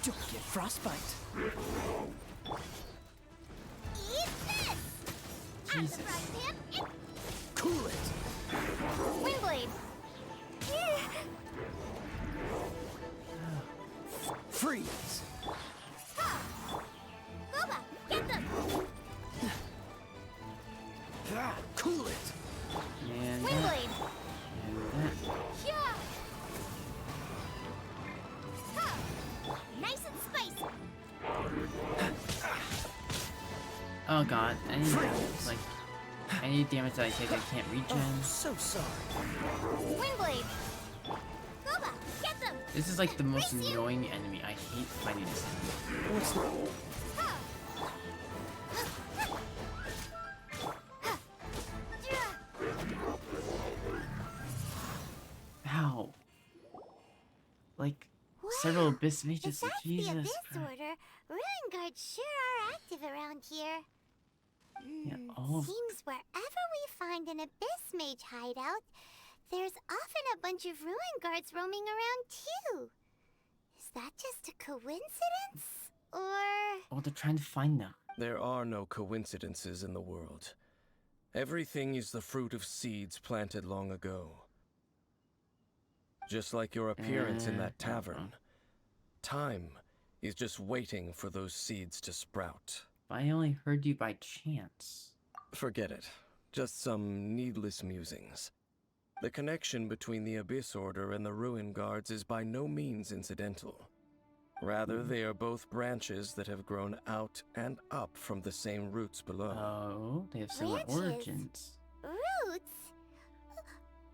Speaker 2: Don't get frostbite.
Speaker 3: Eat this!
Speaker 1: Jesus.
Speaker 2: Cool it.
Speaker 3: Windblade!
Speaker 2: Freeze.
Speaker 3: Boba, get them!
Speaker 2: Cool it.
Speaker 1: And that.
Speaker 3: Windblade!
Speaker 1: And that.
Speaker 3: Yeah! Nice and spicy!
Speaker 1: Oh god, any damage, like, any damage that I take I can't regen.
Speaker 2: Oh, so sorry.
Speaker 3: Windblade! Boba, get them!
Speaker 1: This is like the most annoying enemy. I hate fighting this enemy.
Speaker 2: What's the...
Speaker 1: Ow. Like, several Abyss
Speaker 3: If
Speaker 1: mages,
Speaker 3: that's the
Speaker 1: Jesus
Speaker 3: Abyss
Speaker 1: Christ.
Speaker 3: Order, Ruin Guards sure are active around here.
Speaker 1: Yeah, all of...
Speaker 3: Seems wherever we find an Abyss Mage hideout, there's often a bunch of Ruin Guards roaming around too. Is that just a coincidence? Or...
Speaker 1: Oh, they're trying to find them.
Speaker 8: There are no coincidences in the world. Everything is the fruit of seeds planted long ago. Just like your appearance in that tavern. Time is just waiting for those seeds to sprout.
Speaker 1: I only heard you by chance.
Speaker 8: Forget it. Just some needless musings. The connection between the Abyss Order and the Ruin Guards is by no means incidental. Rather, they are both branches that have grown out and up from the same roots below.
Speaker 1: Oh, they have similar origins.
Speaker 3: Roots?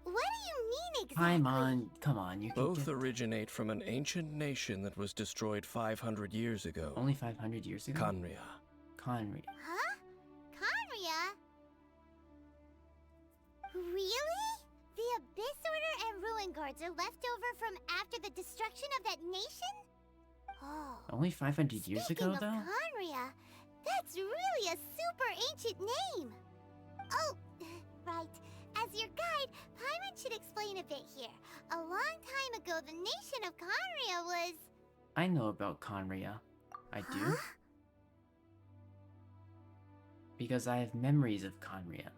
Speaker 3: What do you mean exactly?
Speaker 1: Come on, you can
Speaker 8: Both originate from an ancient nation that was destroyed 500 years ago.
Speaker 1: Only 500 years ago?
Speaker 8: Khaenri'ah.
Speaker 1: Khaenri'ah.
Speaker 3: Huh? Khaenri'ah? Really? The Abyss Order and Ruin Guards are left over from after the destruction of that nation? Oh.
Speaker 1: Only 500 years ago,
Speaker 3: Speaking
Speaker 1: though?
Speaker 3: of Khaenri'ah, that's really a super ancient name. Oh, right. As your guide, Paimon should explain a bit here. A long time ago, the nation of Khaenri'ah was...
Speaker 1: I know about Khaenri'ah. I do.
Speaker 3: Huh?
Speaker 1: Because I have memories of Khaenri'ah.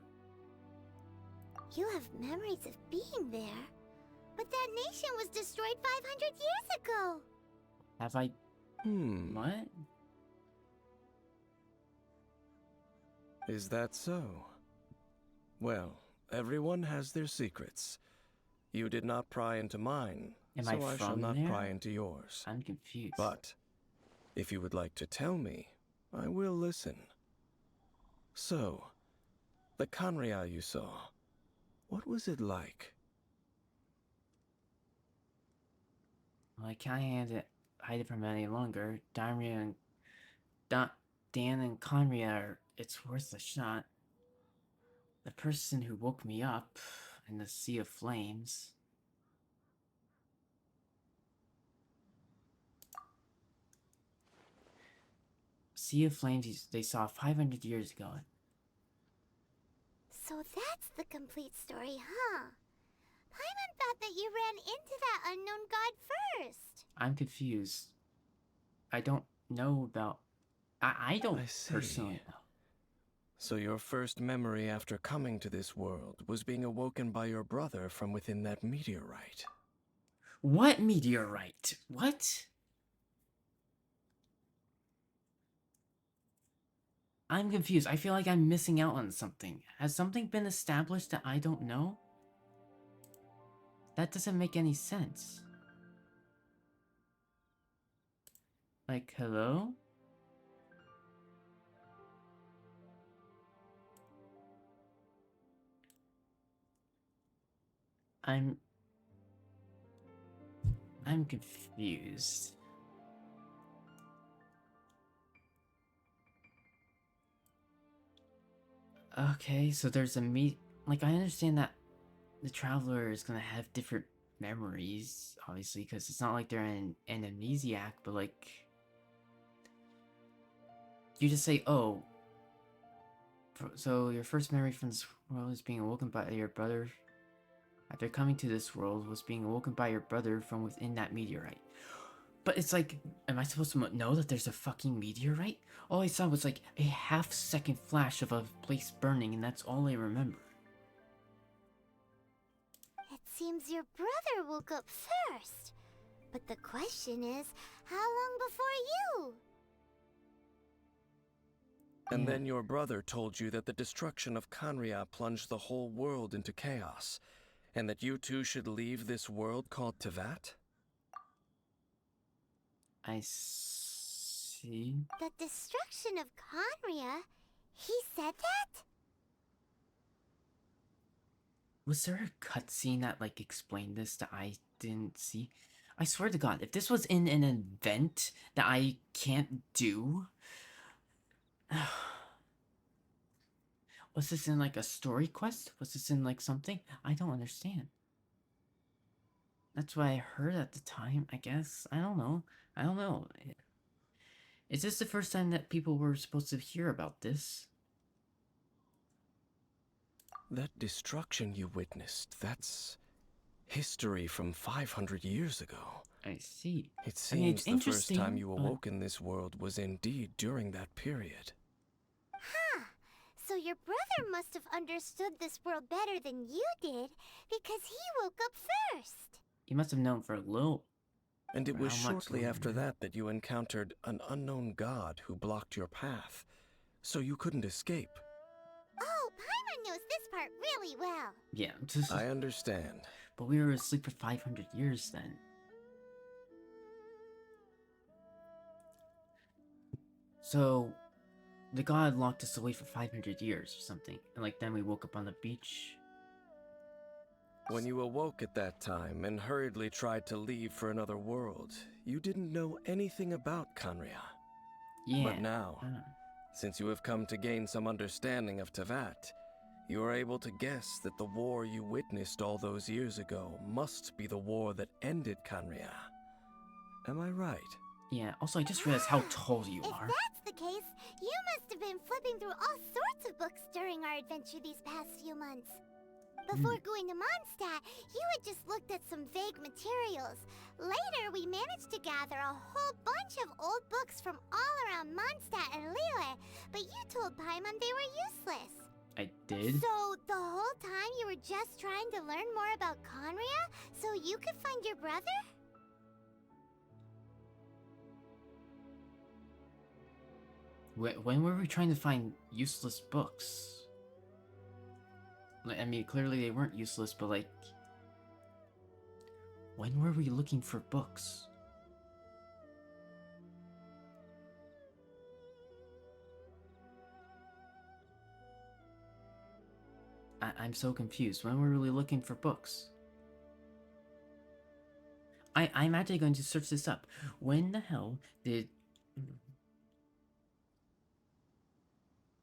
Speaker 3: You have memories of being there. But that nation was destroyed 500 years ago.
Speaker 1: Have I... What?
Speaker 8: Is that so? Well, everyone has their secrets. You did not pry into mine,
Speaker 1: Am
Speaker 8: so
Speaker 1: I
Speaker 8: shall
Speaker 1: from
Speaker 8: not
Speaker 1: there?
Speaker 8: pry into yours.
Speaker 1: I'm confused.
Speaker 8: But, if you would like to tell me, I will listen. So, the Khaenri'ah you saw, what was it like?
Speaker 1: Well, I can't hide it from any longer. Daimria and... Dan and Khaenri'ah are... It's worth a shot. The person who woke me up in the Sea of Flames... Sea of Flames they saw 500 years ago.
Speaker 3: So that's the complete story, huh? Paimon thought that you ran into that unknown god first.
Speaker 1: I'm confused. I don't know about... I don't
Speaker 8: see.
Speaker 1: personally know.
Speaker 8: So your first memory after coming to this world was being awoken by your brother from within that meteorite.
Speaker 1: What meteorite? What? I'm confused. I feel like I'm missing out on something. Has something been established that I don't know? That doesn't make any sense. Like, hello? I'm confused. Okay, so there's a like, I understand that the traveler is gonna have different memories, obviously, because it's not like they're an amnesiac, but like... You just say, oh... So your first memory from this world is being awoken by your brother... After coming to this world, was being awoken by your brother from within that meteorite. But it's like, am I supposed to know that there's a fucking meteorite? All I saw was like a half-second flash of a place burning, and that's all I remember.
Speaker 3: It seems your brother woke up first. But the question is, how long before you?
Speaker 8: And then your brother told you that the destruction of Khaenri'ah plunged the whole world into chaos, and that you two should leave this world called Tevat?
Speaker 1: I see.
Speaker 3: The destruction of Khaenri'ah? He said that?
Speaker 1: Was there a cutscene that, like, explained this that I didn't see? I swear to God, if this was in an event that I can't do... Was this in, like, a story quest? Was this in, like, something? I don't understand. That's what I heard at the time, I guess. I don't know. I don't know. Is this the first time that people were supposed to hear about this?
Speaker 8: That destruction you witnessed, that's history from 500 years ago.
Speaker 1: I see.
Speaker 8: It
Speaker 1: I mean,
Speaker 8: seems
Speaker 1: it's
Speaker 8: the first time you
Speaker 1: interesting, but-
Speaker 8: awoke in this world was indeed during that period.
Speaker 3: Huh. So your brother must have understood this world better than you did, because he woke up first.
Speaker 1: You must have known for a little.
Speaker 8: And it was
Speaker 1: How much
Speaker 8: shortly after
Speaker 1: longer?
Speaker 8: that you encountered an unknown god who blocked your path, so you couldn't escape.
Speaker 3: Oh, Paimon knows this part really well.
Speaker 1: Yeah.
Speaker 8: I understand.
Speaker 1: But we were asleep for 500 years then. So, the god locked us away for 500 years or something, and like then we woke up on the beach.
Speaker 8: When you awoke at that time and hurriedly tried to leave for another world, you didn't know anything about Khaenri'ah.
Speaker 1: Yeah.
Speaker 8: But now, since you have come to gain some understanding of Tevat, you are able to guess that the war you witnessed all those years ago must be the war that ended Khaenri'ah. Am I right?
Speaker 1: Yeah, also I just realized how tall you are.
Speaker 3: If that's the case, you must have been flipping through all sorts of books during our adventure these past few months. Before going to Mondstadt, you had just looked at some vague materials. Later, we managed to gather a whole bunch of old books from all around Mondstadt and Liyue, but you told Paimon they were useless.
Speaker 1: I did?
Speaker 3: So, the whole time you were just trying to learn more about Khaenri'ah so you could find your brother?
Speaker 1: When were we trying to find useless books? I mean, clearly they weren't useless, but like... When were we looking for books? I'm so confused. When were we looking for books? I'm actually going to search this up. When the hell did...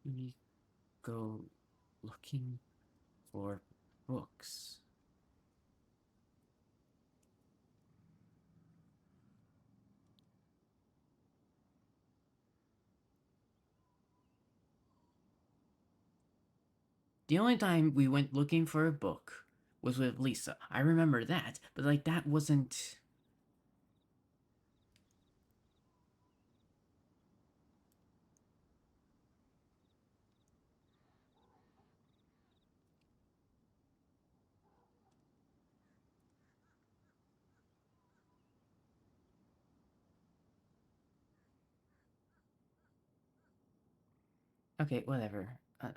Speaker 1: we go looking for books? The only time we went looking for a book was with Lisa. I remember that, but like that wasn't... Okay, whatever.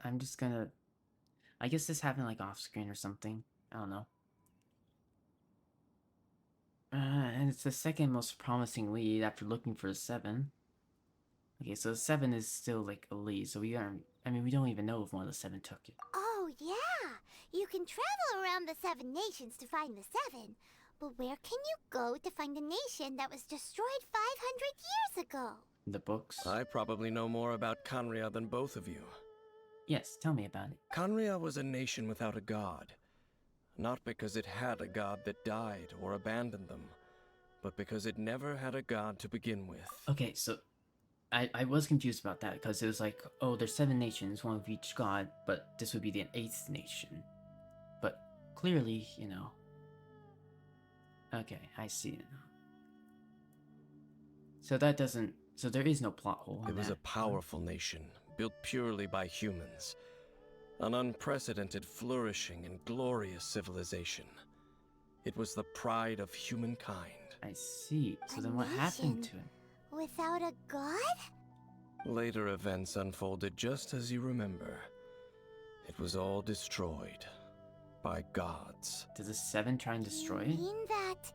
Speaker 1: I'm just gonna... I guess this happened like off screen or something. I don't know. And it's the second most promising lead after looking for a 7. Okay, so 7 is still like a lead, so we aren't... I mean, we don't even know if one of the 7 took it.
Speaker 3: Oh, yeah! You can travel around the 7 nations to find the 7. But where can you go to find a nation that was destroyed 500 years ago?
Speaker 1: The books?
Speaker 8: I probably know more about Khaenri'ah than both of you.
Speaker 1: Yes, tell me about it.
Speaker 8: Khaenri'ah was a nation without a god. Not because it had a god that died or abandoned them, but because it never had a god to begin with.
Speaker 1: Okay, so I was confused about that, because it was like, oh, there's 7 nations, one of each god, but this would be the 8th nation. But clearly, you know... Okay, I see it now. So that doesn't... So there is no plot hole.
Speaker 8: It was a powerful nation, built purely by humans. An unprecedented, flourishing, and glorious civilization. It was the pride of humankind.
Speaker 1: I see. So then what happened to him?
Speaker 3: Without a god?
Speaker 8: Later events unfolded just as you remember. It was all destroyed by gods.
Speaker 1: Did the 7 try and destroy it?
Speaker 3: You mean that...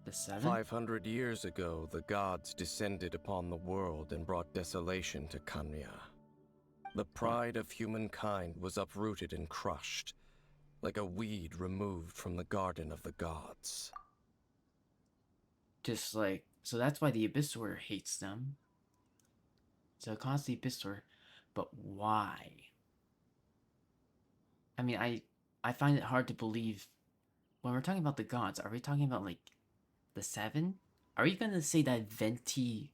Speaker 1: The 7?
Speaker 8: 500 years ago, the gods descended upon the world and brought desolation to Khaenri'ah. The pride of humankind was uprooted and crushed, like a weed removed from the garden of the gods.
Speaker 1: Just like... So that's why the Abyssor hates them. So it caused the Abyssor, but why? I mean, I find it hard to believe... When we're talking about the gods, are we talking about, like, the 7? Are you gonna say that Venti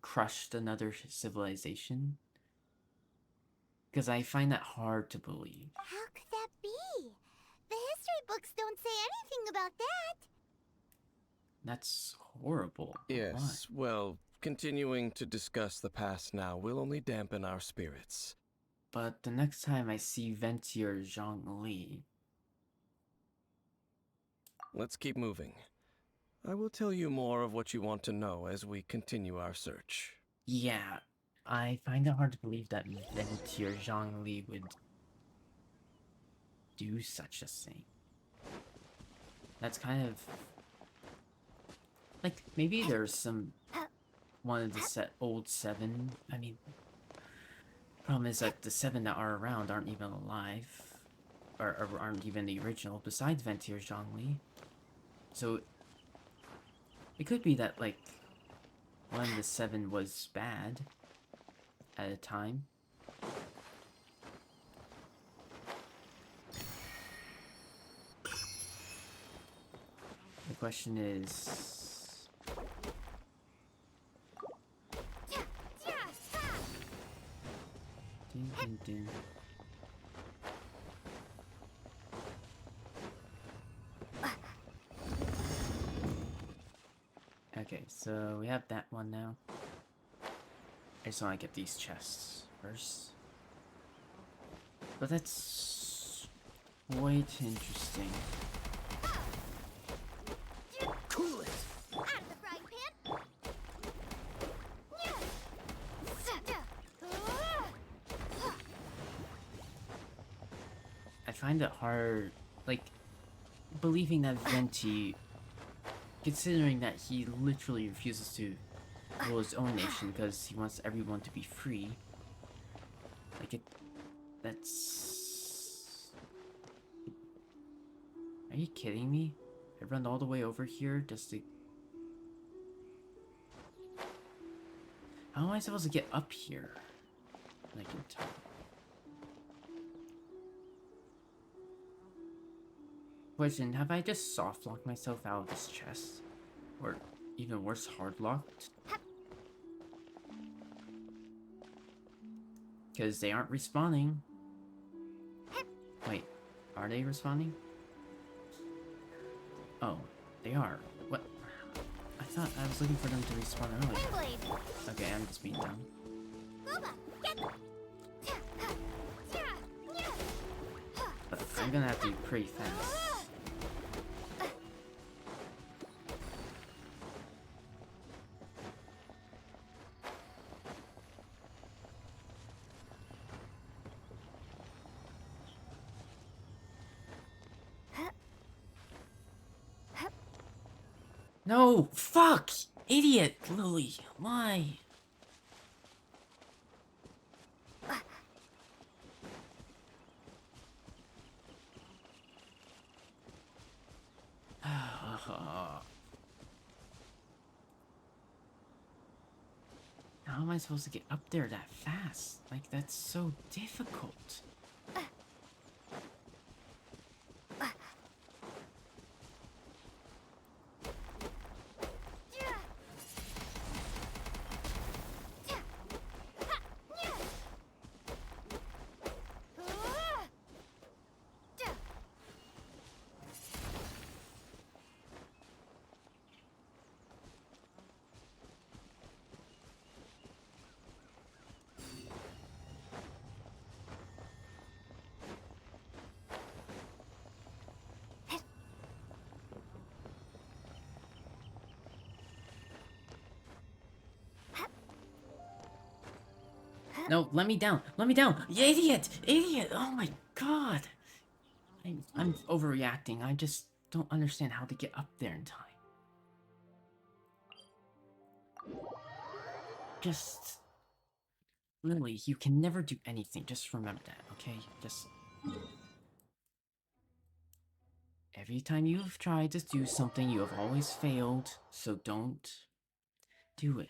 Speaker 1: crushed another civilization? Because I find that hard to believe.
Speaker 3: How could that be? The history books don't say anything about that.
Speaker 1: That's horrible.
Speaker 8: Yes, well, continuing to discuss the past now will only dampen our spirits.
Speaker 1: but the next time I see Venti or Zhongli...
Speaker 8: Let's keep moving. I will tell you more of what you want to know as we continue our search.
Speaker 1: Yeah, I find it hard to believe that Venti or Zhongli would do such a thing. That's kind of... like, maybe there's some... one of the old 7. I mean... problem is that the 7 that are around aren't even alive. Or aren't even the original, besides Venti or Zhongli. So... it could be that, like... one of the 7 was bad... at a time. The question is... Dun, dun, dun. Okay, so we have that one now. I just want to get these chests first. But that's quite interesting.
Speaker 2: Cool it!
Speaker 3: Out of the frying pan!
Speaker 1: I find it hard, like, believing that Venti, considering that he literally refuses to rule his own nation because he wants everyone to be free. Like, that's... Are you kidding me? I run all the way over here just to... How am I supposed to get up here? Like, in time. Question, have I just soft locked myself out of this chest? Or even worse, hard locked? Because they aren't respawning. Wait, are they respawning? Oh, they are. What? I thought I was looking for them to respawn earlier. Okay, I'm just being dumb. But I'm gonna have to be pretty fast. No! Fuck! Idiot! Lily, why? How am I supposed to get up there that fast? Like, that's so difficult. No, let me down! Let me down! You idiot! Idiot! Oh my god! I'm overreacting. I just don't understand how to get up there in time. Just... Lily, you can never do anything. Just remember that, okay? Just... Every time you've tried to do something, you have always failed. So don't... do it.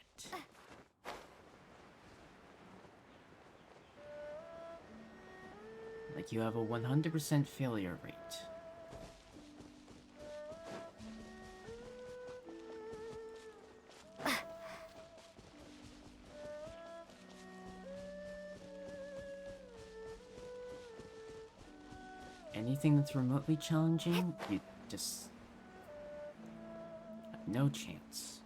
Speaker 1: Like, you have a 100% failure rate. Anything that's remotely challenging, you just... have no chance.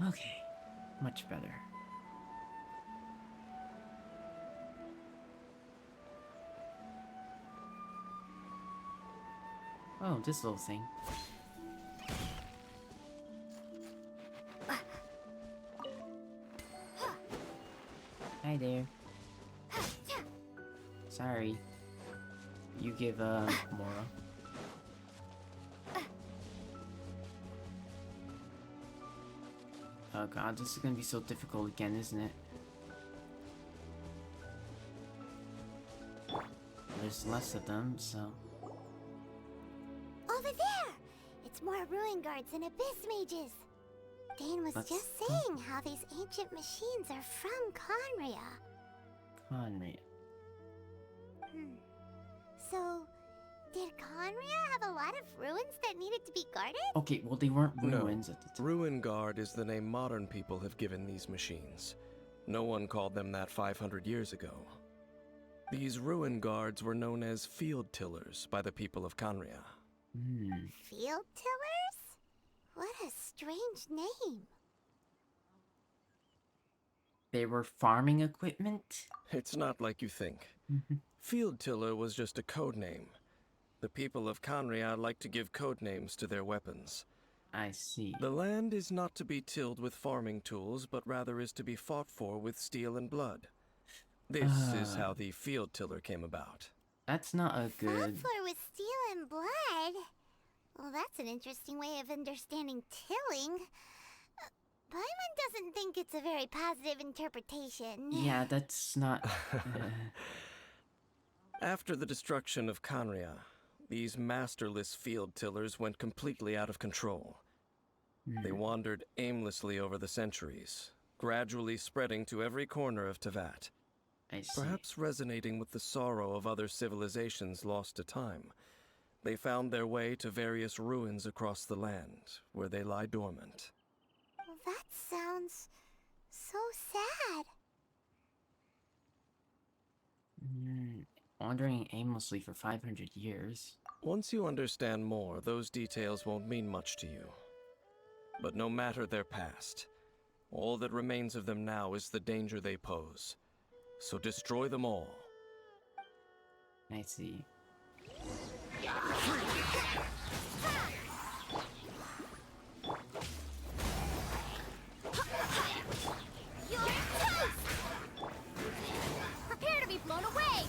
Speaker 1: Okay, much better. Oh, this little thing. Hi there. Sorry. You give, Mora. Oh god, this is gonna be so difficult again, isn't it? There's less of them, so...
Speaker 3: Over there! It's more ruin guards and abyss mages. Dane was just saying how these ancient machines are from Conria.
Speaker 1: Conria.
Speaker 3: So, did Conria have a lot of ruins that needed to be guarded?
Speaker 1: Okay, well they weren't ruins at the time.
Speaker 8: Ruin Guard is the name modern people have given these machines. No one called them that 500 years ago. These Ruin Guards were known as Field Tillers by the people of Conria.
Speaker 3: Field tillers? What a strange name.
Speaker 1: They were farming equipment?
Speaker 8: It's not like you think. Field Tiller was just a code name. The people of Conria like to give code names to their weapons.
Speaker 1: I see.
Speaker 8: The land is not to be tilled with farming tools, but rather is to be fought for with steel and blood. This is how the Field Tiller came about.
Speaker 1: That's not a good...
Speaker 3: Fought for with steel and blood? Well, that's an interesting way of understanding tilling. Paimon doesn't think it's a very positive interpretation.
Speaker 1: Yeah, that's not...
Speaker 8: After the destruction of Conria, these masterless field tillers went completely out of control. They wandered aimlessly over the centuries, gradually spreading to every corner of Teyvat.
Speaker 1: I see.
Speaker 8: Perhaps resonating with the sorrow of other civilizations lost to time, they found their way to various ruins across the land, where they lie dormant.
Speaker 3: Well, that sounds so sad.
Speaker 1: Wandering aimlessly for 500 years.
Speaker 8: Once you understand more, those details won't mean much to you. But no matter their past, all that remains of them now is the danger they pose. So destroy them all.
Speaker 1: I see.
Speaker 9: Prepare to be blown away!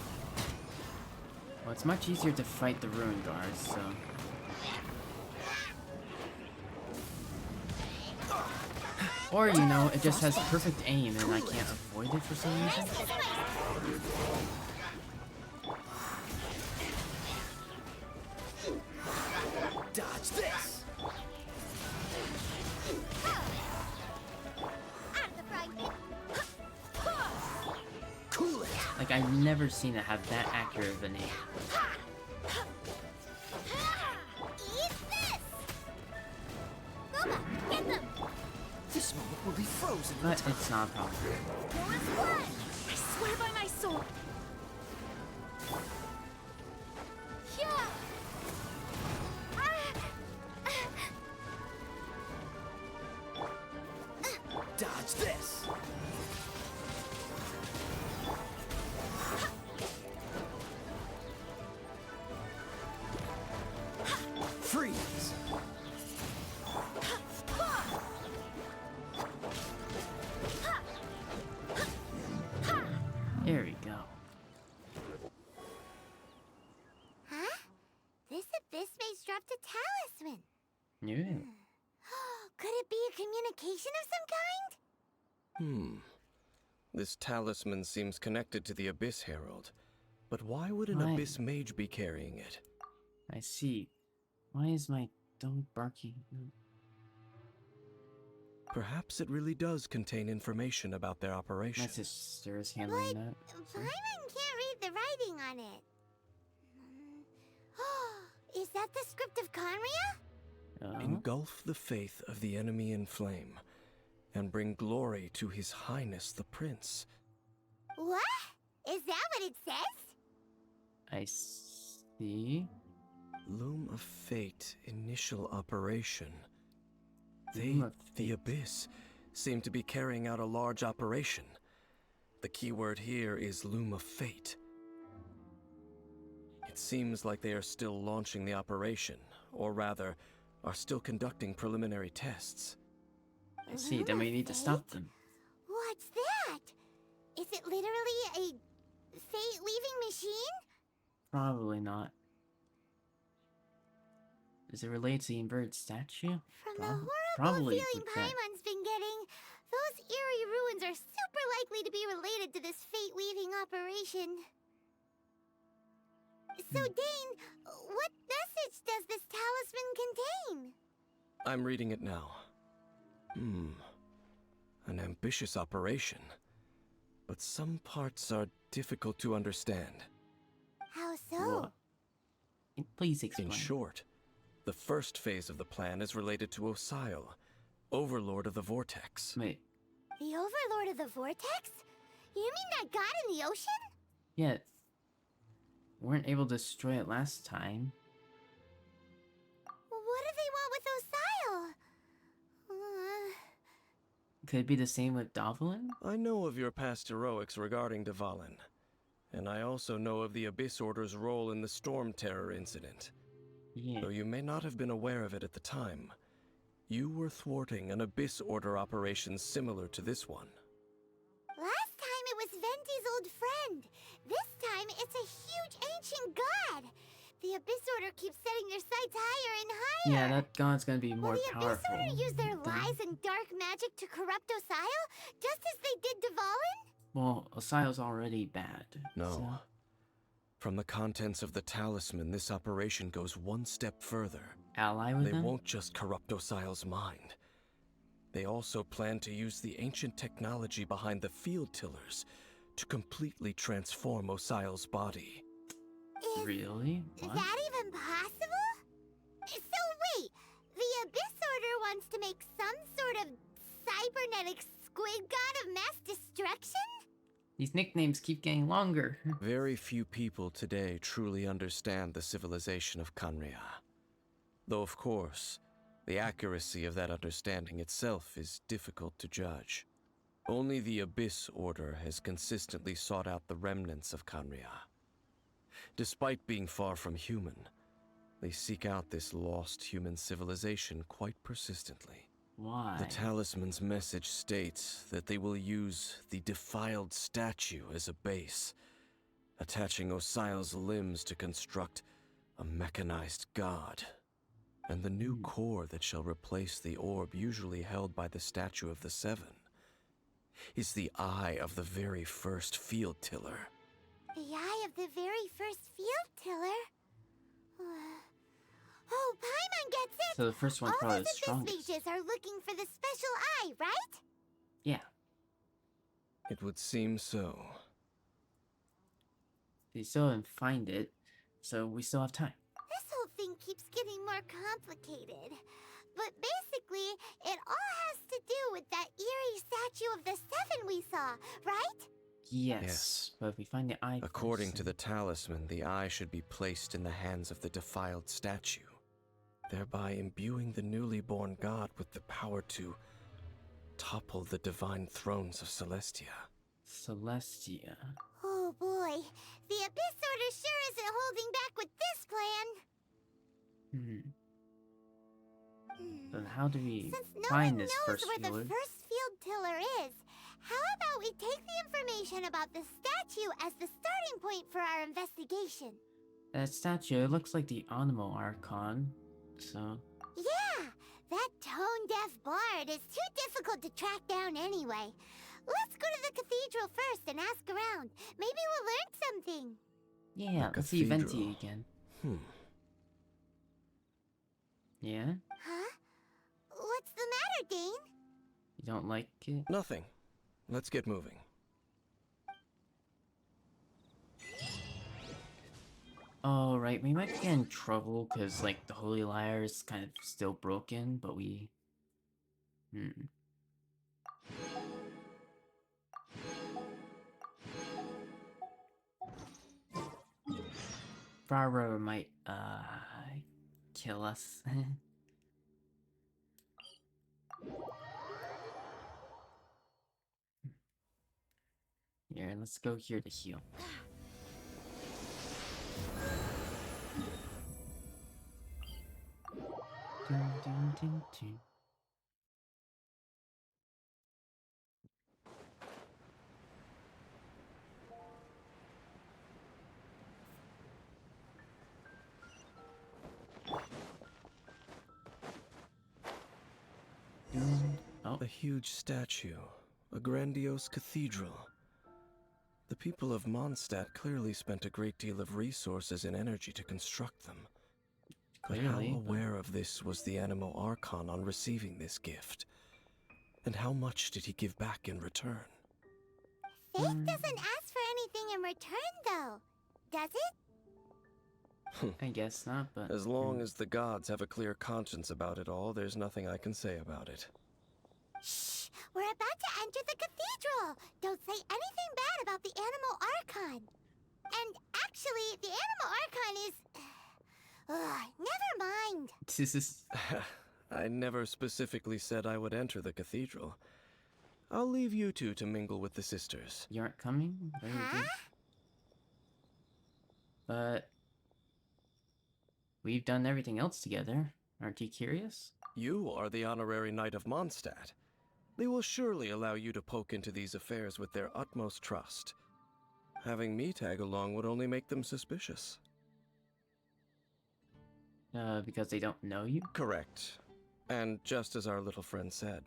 Speaker 1: Well, it's much easier to fight the Ruin Guards, so... Or, you know, it just has perfect aim and I can't avoid it for some reason.
Speaker 2: Dodge this! Cool it!
Speaker 1: Like, I've never seen it have that accurate of an aim.
Speaker 3: Eat this! Boba, get them!
Speaker 2: This moment will be frozen.
Speaker 1: But it's not a problem.
Speaker 9: I swear by my sword!
Speaker 2: Dodge this! Freeze!
Speaker 1: There we go.
Speaker 3: Huh? This abyss maze dropped a talisman.
Speaker 1: Yeah.
Speaker 3: Could it be a communication of some kind?
Speaker 8: This talisman seems connected to the Abyss Herald. But why would an Abyss Mage be carrying it?
Speaker 1: I see. Why is my dog barking?
Speaker 8: Perhaps it really does contain information about their operation.
Speaker 1: My sister is handling that.
Speaker 3: Paimon can't read the writing on it. Is that the script of Conria?
Speaker 8: Engulf the faith of the enemy in flame, and bring glory to His Highness the Prince.
Speaker 3: What? Is that what it says?
Speaker 1: I see.
Speaker 8: Loom of Fate initial operation.
Speaker 1: Loom of
Speaker 8: The Abyss, seem to be carrying out a large operation. The keyword here is Loom of Fate. It seems like they are still launching the operation, or rather, are still conducting preliminary tests.
Speaker 1: I see, then we need to stop them.
Speaker 3: What's that? Is it literally a fate-weaving machine?
Speaker 1: Probably not. Is it related to the inverted statue?
Speaker 3: From the horrible
Speaker 1: Probably
Speaker 3: feeling
Speaker 1: with that.
Speaker 3: Paimon's been getting, those eerie ruins are super likely to be related to this fate-weaving operation. So, Dane, what message does this talisman contain?
Speaker 8: I'm reading it now. An ambitious operation. But some parts are difficult to understand.
Speaker 3: How so?
Speaker 1: What? Please explain.
Speaker 8: In short, the first phase of the plan is related to Osile, Overlord of the Vortex.
Speaker 1: Wait.
Speaker 3: The Overlord of the Vortex? You mean that god in the ocean?
Speaker 1: Yeah. Weren't able to destroy it last time.
Speaker 3: What do they want with Osile?
Speaker 1: Could it be the same with Dvalin?
Speaker 8: I know of your past heroics regarding Dvalin, and I also know of the Abyss Order's role in the Storm Terror incident.
Speaker 1: Yeah.
Speaker 8: Though you may not have been aware of it at the time, you were thwarting an Abyss Order operation similar to this one.
Speaker 3: Last time it was Venti's old friend. This time it's a huge ancient god. The Abyss Order keeps setting their sights higher and higher.
Speaker 1: Yeah, that god's gonna be more
Speaker 3: Will the
Speaker 1: powerful.
Speaker 3: Abyss Order use their
Speaker 1: than-
Speaker 3: lies and dark magic to corrupt Osile, just as they did Dvalin?
Speaker 1: Well, Osile's already bad.
Speaker 8: No.
Speaker 1: So.
Speaker 8: From the contents of the talisman, this operation goes one step further.
Speaker 1: Ally with
Speaker 8: They
Speaker 1: them?
Speaker 8: won't just corrupt Osile's mind. They also plan to use the ancient technology behind the field tillers to completely transform Osile's body.
Speaker 1: Really?
Speaker 3: Is
Speaker 1: What?
Speaker 3: that even possible? So wait, the Abyss Order wants to make some sort of cybernetic squid god of mass destruction?
Speaker 1: These nicknames keep getting longer.
Speaker 8: Very few people today truly understand the civilization of Khaenri'ah. Though, of course, the accuracy of that understanding itself is difficult to judge. Only the Abyss Order has consistently sought out the remnants of Khaenri'ah. Despite being far from human, they seek out this lost human civilization quite persistently.
Speaker 1: Why?
Speaker 8: The talisman's message states that they will use the defiled statue as a base, attaching Osile's limbs to construct a mechanized god. And the new core that shall replace the orb usually held by the Statue of the Seven is the eye of the very first field tiller.
Speaker 3: The eye of the very first field tiller? Oh, Paimon gets it!
Speaker 1: So the first one's
Speaker 3: All
Speaker 1: probably the
Speaker 3: those Abyss
Speaker 1: strongest.
Speaker 3: mages are looking for the special eye, right?
Speaker 1: Yeah.
Speaker 8: It would seem so.
Speaker 1: They still didn't find it, so we still have time.
Speaker 3: This whole thing keeps getting more complicated. But basically, it all has to do with that eerie statue of the Seven we saw, right?
Speaker 1: Yes. But if we find the eye
Speaker 8: According
Speaker 1: first,
Speaker 8: to the talisman, the eye should be placed in the hands of the defiled statue, thereby imbuing the newly born god with the power to topple the divine thrones of Celestia.
Speaker 1: Celestia.
Speaker 3: Oh boy, the Abyss Order sure isn't holding back with this plan.
Speaker 1: Then how do we
Speaker 3: Since no
Speaker 1: find
Speaker 3: one
Speaker 1: this
Speaker 3: knows
Speaker 1: first
Speaker 3: where
Speaker 1: field?
Speaker 3: the first field tiller is, how about we take the information about the statue as the starting point for our investigation?
Speaker 1: That statue, it looks like the Animo Archon, so...
Speaker 3: Yeah, that tone-deaf bard is too difficult to track down anyway. Let's go to the cathedral first and ask around. Maybe we'll learn something.
Speaker 1: Yeah, let's see Venti
Speaker 8: Cathedral.
Speaker 1: again. Yeah?
Speaker 3: Huh? What's the matter, Dane?
Speaker 1: You don't like it?
Speaker 8: Nothing. Let's get moving.
Speaker 1: Oh, right, we might get in trouble, because, like, the Holy Lyre is kind of still broken, but we... Barbara might, kill us. let's go here to heal. Dun, dun, dun, dun. Oh,
Speaker 8: A huge statue, a grandiose cathedral. The people of Mondstadt clearly spent a great deal of resources and energy to construct them. But how
Speaker 1: clearly,
Speaker 8: aware of this was the Animo Archon on receiving this gift? And how much did he give back in return?
Speaker 3: Faith doesn't ask for anything in return, though. Does it?
Speaker 1: I guess not, but
Speaker 8: As long as the gods have a clear conscience about it all, there's nothing I can say about it.
Speaker 3: Shh! We're about to enter the cathedral! Don't say anything bad about the Animo Archon! And actually, the Animo Archon is... never mind!
Speaker 1: this is
Speaker 8: I never specifically said I would enter the cathedral. I'll leave you two to mingle with the sisters.
Speaker 1: you aren't coming. Very good. But we've done everything else together. Aren't you curious?
Speaker 8: You are the honorary knight of Mondstadt. They will surely allow you to poke into these affairs with their utmost trust. Having me tag along would only make them suspicious.
Speaker 1: Because they don't know you?
Speaker 8: Correct. And just as our little friend said,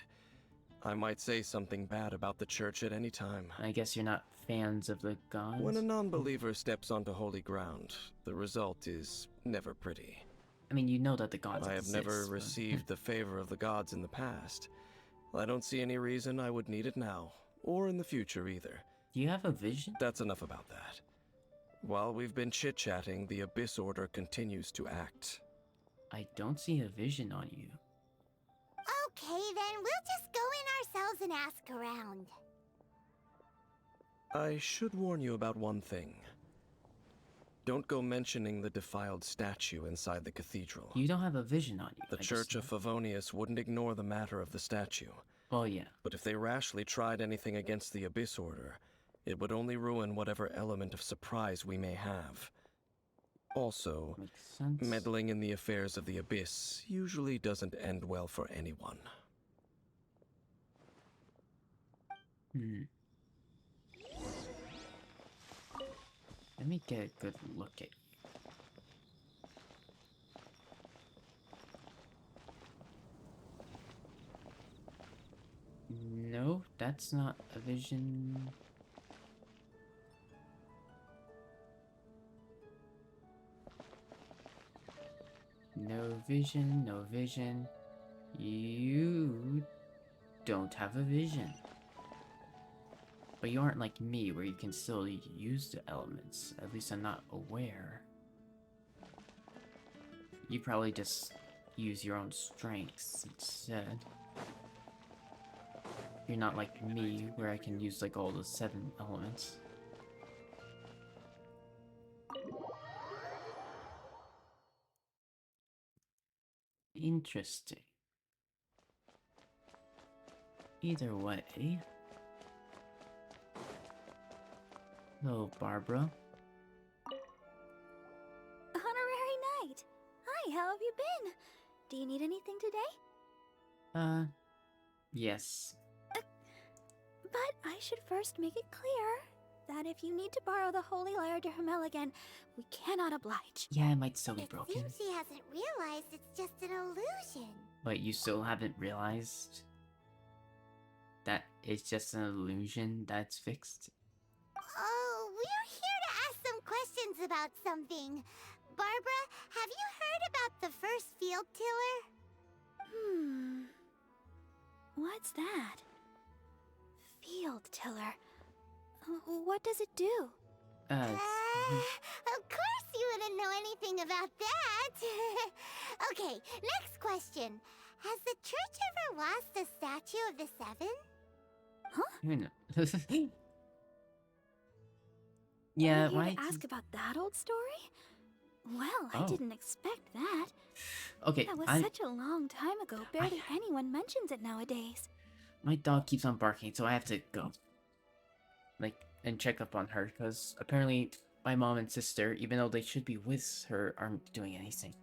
Speaker 8: I might say something bad about the church at any time.
Speaker 1: I guess you're not fans of the gods?
Speaker 8: When a non-believer steps onto holy ground, the result is never pretty.
Speaker 1: I mean, you know that the gods
Speaker 8: I have
Speaker 1: exist,
Speaker 8: never
Speaker 1: but-
Speaker 8: received the favor of the gods in the past. I don't see any reason I would need it now, or in the future either.
Speaker 1: Do you have a vision?
Speaker 8: That's enough about that. While we've been chit-chatting, the Abyss Order continues to act.
Speaker 1: I don't see a vision on you.
Speaker 3: Okay, then we'll just go in ourselves and ask around.
Speaker 8: I should warn you about one thing. Don't go mentioning the defiled statue inside the cathedral.
Speaker 1: You don't have a vision on you.
Speaker 8: The Church of Favonius wouldn't ignore the matter of the statue.
Speaker 1: Oh, yeah.
Speaker 8: But if they rashly tried anything against the Abyss Order, it would only ruin whatever element of surprise we may have. Also,
Speaker 1: Makes sense.
Speaker 8: meddling in the affairs of the Abyss usually doesn't end well for anyone.
Speaker 1: Let me get a good look at you. No, that's not a vision. No vision, no vision. You don't have a vision. But you aren't like me, where you can still use the elements. At least I'm not aware. You probably just use your own strengths instead. You're not like me, where I can use like all the 7 elements. Interesting. Either way. Hello, Barbara.
Speaker 3: Honorary Knight! Hi, how have you been? Do you need anything today?
Speaker 1: Yes.
Speaker 3: But I should first make it clear that if you need to borrow the Holy Lyre to Hermel again, we cannot oblige.
Speaker 1: Yeah, it might still be
Speaker 3: It
Speaker 1: broken.
Speaker 3: seems she hasn't realized it's just an illusion.
Speaker 1: But you still haven't realized that it's just an illusion that's fixed?
Speaker 3: Oh, we're here to ask some questions about something. Barbara, have you heard about the first field tiller? What's that? Field tiller. What does it do? Of course you wouldn't know anything about that. Okay, next question. Has the church ever lost a statue of the 7?
Speaker 1: Who knows? Yeah,
Speaker 3: Are
Speaker 1: why?
Speaker 3: you here to ask about that old story? Well, I
Speaker 1: Oh.
Speaker 3: didn't expect that.
Speaker 1: Okay,
Speaker 3: That was
Speaker 1: I,
Speaker 3: such a long time ago. Barely anyone mentions it nowadays.
Speaker 1: my dog keeps on barking, so I have to go. Like, and check up on her, because apparently my mom and sister, even though they should be with her, aren't doing anything.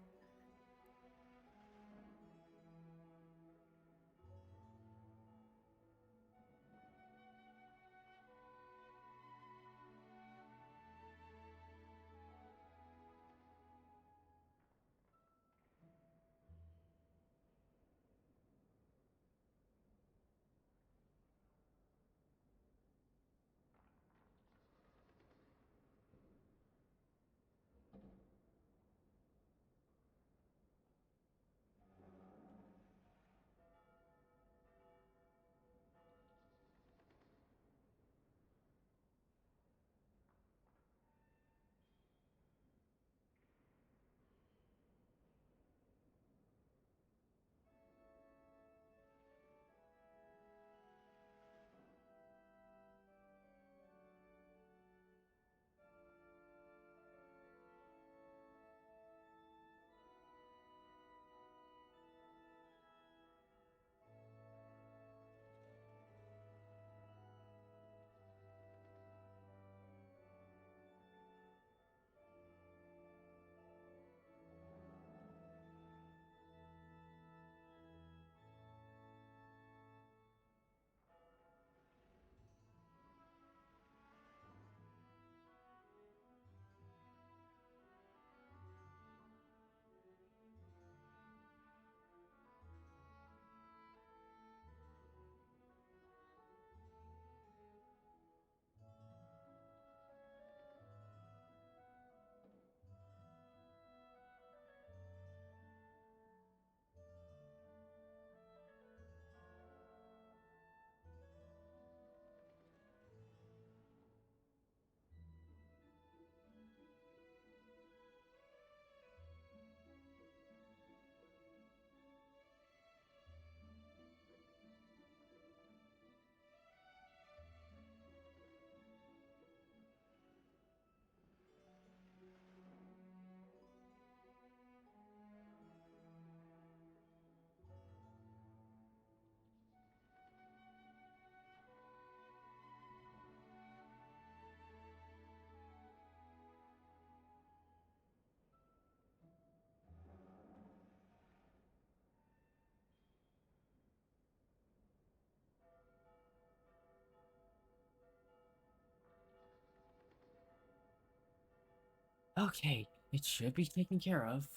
Speaker 1: Okay, it should be taken care of.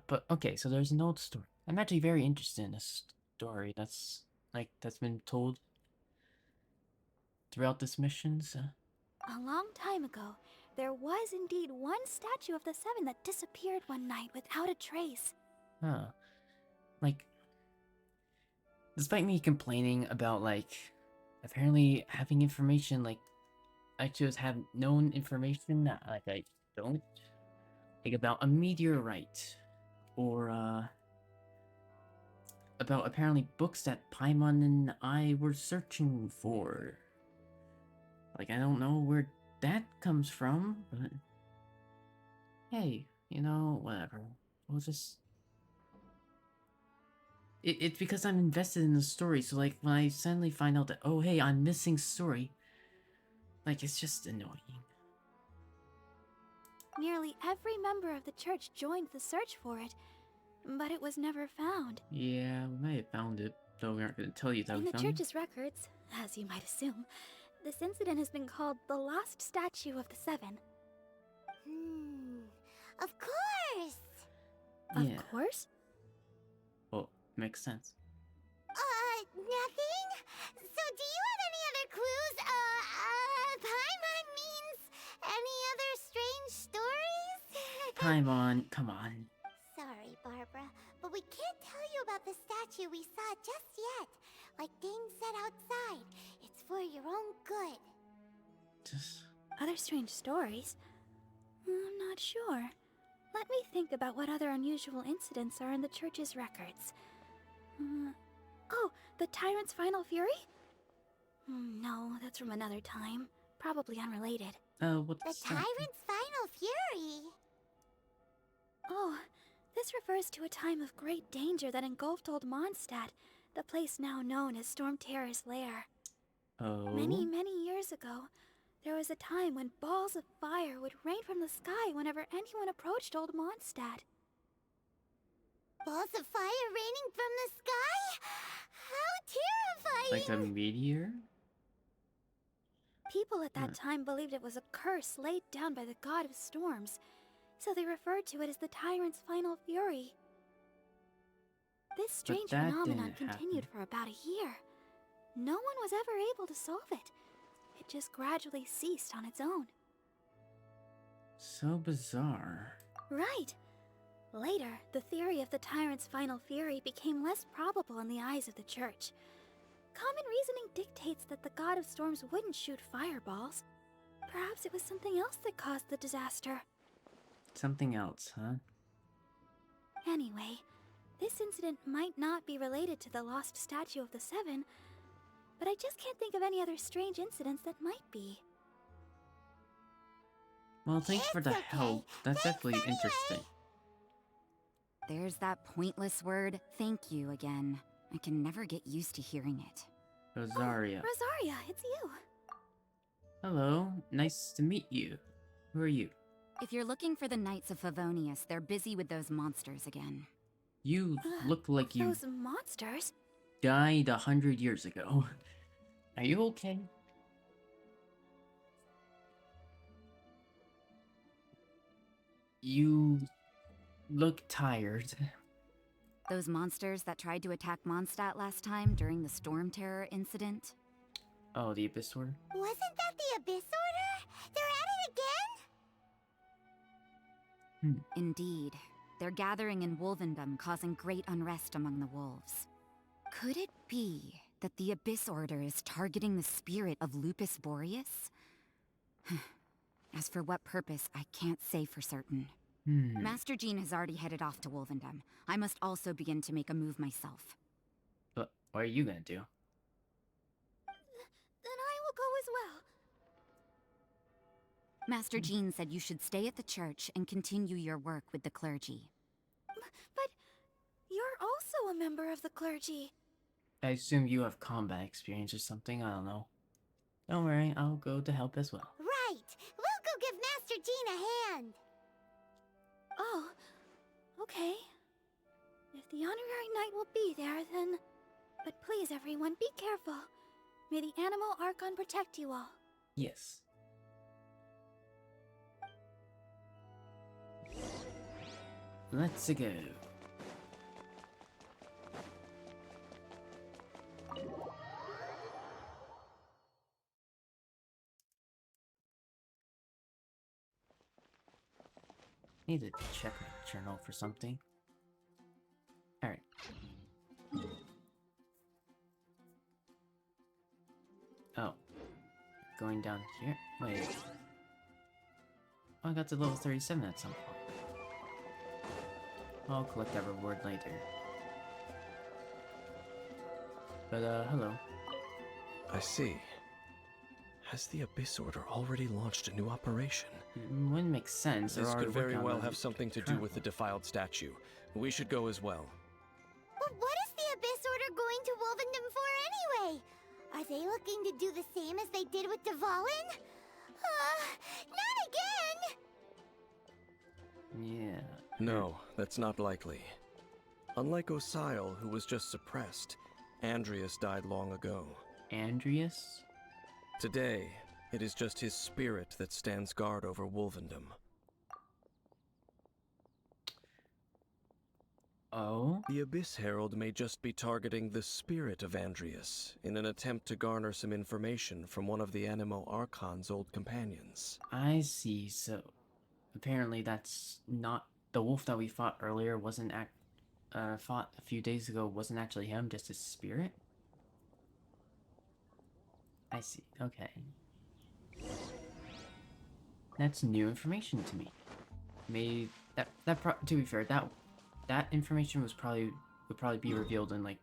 Speaker 1: But okay, so there's an old story. I'm actually very interested in this story that's been told throughout this mission. So.
Speaker 3: A long time ago, there was indeed one statue of the seven that disappeared one night without a trace.
Speaker 1: Huh. Like, despite me complaining about, like, apparently having information, like, I just have known information that, like, I don't. Like, about a meteorite. Or, about apparently books that Paimon and I were searching for. Like, I don't know where that comes from, but... Hey, you know, whatever. We'll just... It's because I'm invested in the story, so, like, when I suddenly find out that, oh, hey, I'm missing story, like, it's just annoying.
Speaker 3: Nearly every member of the church joined the search for it, but it was never found.
Speaker 1: Yeah, we might have found it, though we aren't going to tell you that
Speaker 3: In
Speaker 1: we
Speaker 3: the
Speaker 1: found it.
Speaker 3: church's records, as you might assume, this incident has been called the Lost Statue of the Seven. Of course!
Speaker 1: Yeah.
Speaker 3: Of course?
Speaker 1: Well, makes sense.
Speaker 3: Nothing? So do you have any other clues? Paimon means any other strange stories?
Speaker 1: Paimon, come on.
Speaker 3: Sorry, Barbara, but we can't tell you about the statue we saw just yet. Like Dane said outside, it's for your own good.
Speaker 1: Just...
Speaker 3: Other strange stories? I'm not sure. Let me think about what other unusual incidents are in the church's records. Oh, the Tyrant's Final Fury? No, that's from another time. Probably unrelated.
Speaker 1: What's
Speaker 3: The
Speaker 1: that?
Speaker 3: Tyrant's Final Fury? Oh, this refers to a time of great danger that engulfed old Mondstadt. the place now known as Storm Terror's lair.
Speaker 1: Oh.
Speaker 3: Many, many years ago, there was a time when balls of fire would rain from the sky whenever anyone approached Old Mondstadt. Balls of fire raining from the sky? How terrifying!
Speaker 1: Like a meteor?
Speaker 3: People at that time believed it was a curse laid down by the god of storms, so they referred to it as the tyrant's final fury. This strange phenomenon continued for about a year. No one was ever able to solve it. It just gradually ceased on its own.
Speaker 1: So bizarre.
Speaker 3: Right. Later, the theory of the tyrant's final fury became less probable in the eyes of the church. Common reasoning dictates that the god of storms wouldn't shoot fireballs. Perhaps it was something else that caused the disaster.
Speaker 1: Something else, huh?
Speaker 3: Anyway, this incident might not be related to the lost statue of the Seven, but I just can't think of any other strange incidents that might be.
Speaker 1: Well, thanks for the help. That's definitely interesting.
Speaker 12: There's that pointless word, thank you, again. I can never get used to hearing it.
Speaker 1: Rosaria.
Speaker 3: Rosaria, it's you.
Speaker 1: Hello, nice to meet you. Who are you?
Speaker 12: If you're looking for the Knights of Favonius, they're busy with those monsters again.
Speaker 1: You look like you
Speaker 3: Those monsters?
Speaker 1: died 100 years ago. Are you okay? You look tired.
Speaker 12: Those monsters that tried to attack Mondstadt last time during the Storm Terror incident?
Speaker 1: Oh, the Abyss Order?
Speaker 3: Wasn't that the Abyss Order? They're at it again?
Speaker 12: Indeed. They're gathering in Wolvendom, causing great unrest among the wolves. Could it be that the Abyss Order is targeting the spirit of Lupus Boreas? As for what purpose, I can't say for certain. Master Jean has already headed off to Wolvendom. I must also begin to make a move myself.
Speaker 1: But what are you gonna do?
Speaker 3: Then I will go as well.
Speaker 12: Master Jean said you should stay at the church and continue your work with the clergy.
Speaker 3: But you're also a member of the clergy.
Speaker 1: I assume you have combat experience or something, I don't know. Don't worry, I'll go to help as well.
Speaker 3: Right! We'll go give Master Jean a hand! Oh, okay. If the honorary knight will be there, then... But please, everyone, be careful. May the animal Archon protect you all.
Speaker 1: Yes. Let's go. Need to check my journal for something. Alright. Oh. Going down here? Wait. Oh, I got to level 37 at some point. I'll collect that reward later. But, hello.
Speaker 8: I see. Has the Abyss Order already launched a new operation?
Speaker 1: Wouldn't make sense.
Speaker 8: This could very well have something to do with the defiled statue. We should go as well.
Speaker 3: But what is the Abyss Order going to Wolvendom for anyway? Are they looking to do the same as they did with Dvalin? Not again!
Speaker 1: Yeah.
Speaker 8: No, that's not likely. Unlike Osile, who was just suppressed, Andreas died long ago.
Speaker 1: Andreas?
Speaker 8: Today, it is just his spirit that stands guard over Wolvendom.
Speaker 1: Oh?
Speaker 8: The Abyss Herald may just be targeting the spirit of Andreas in an attempt to garner some information from one of the Animo Archon's old companions.
Speaker 1: I see, so... Apparently that's not... The wolf that we fought earlier wasn't fought a few days ago wasn't actually him, just his spirit? I see, okay. That's new information to me. Maybe... to be fair, that information would probably be revealed in, like...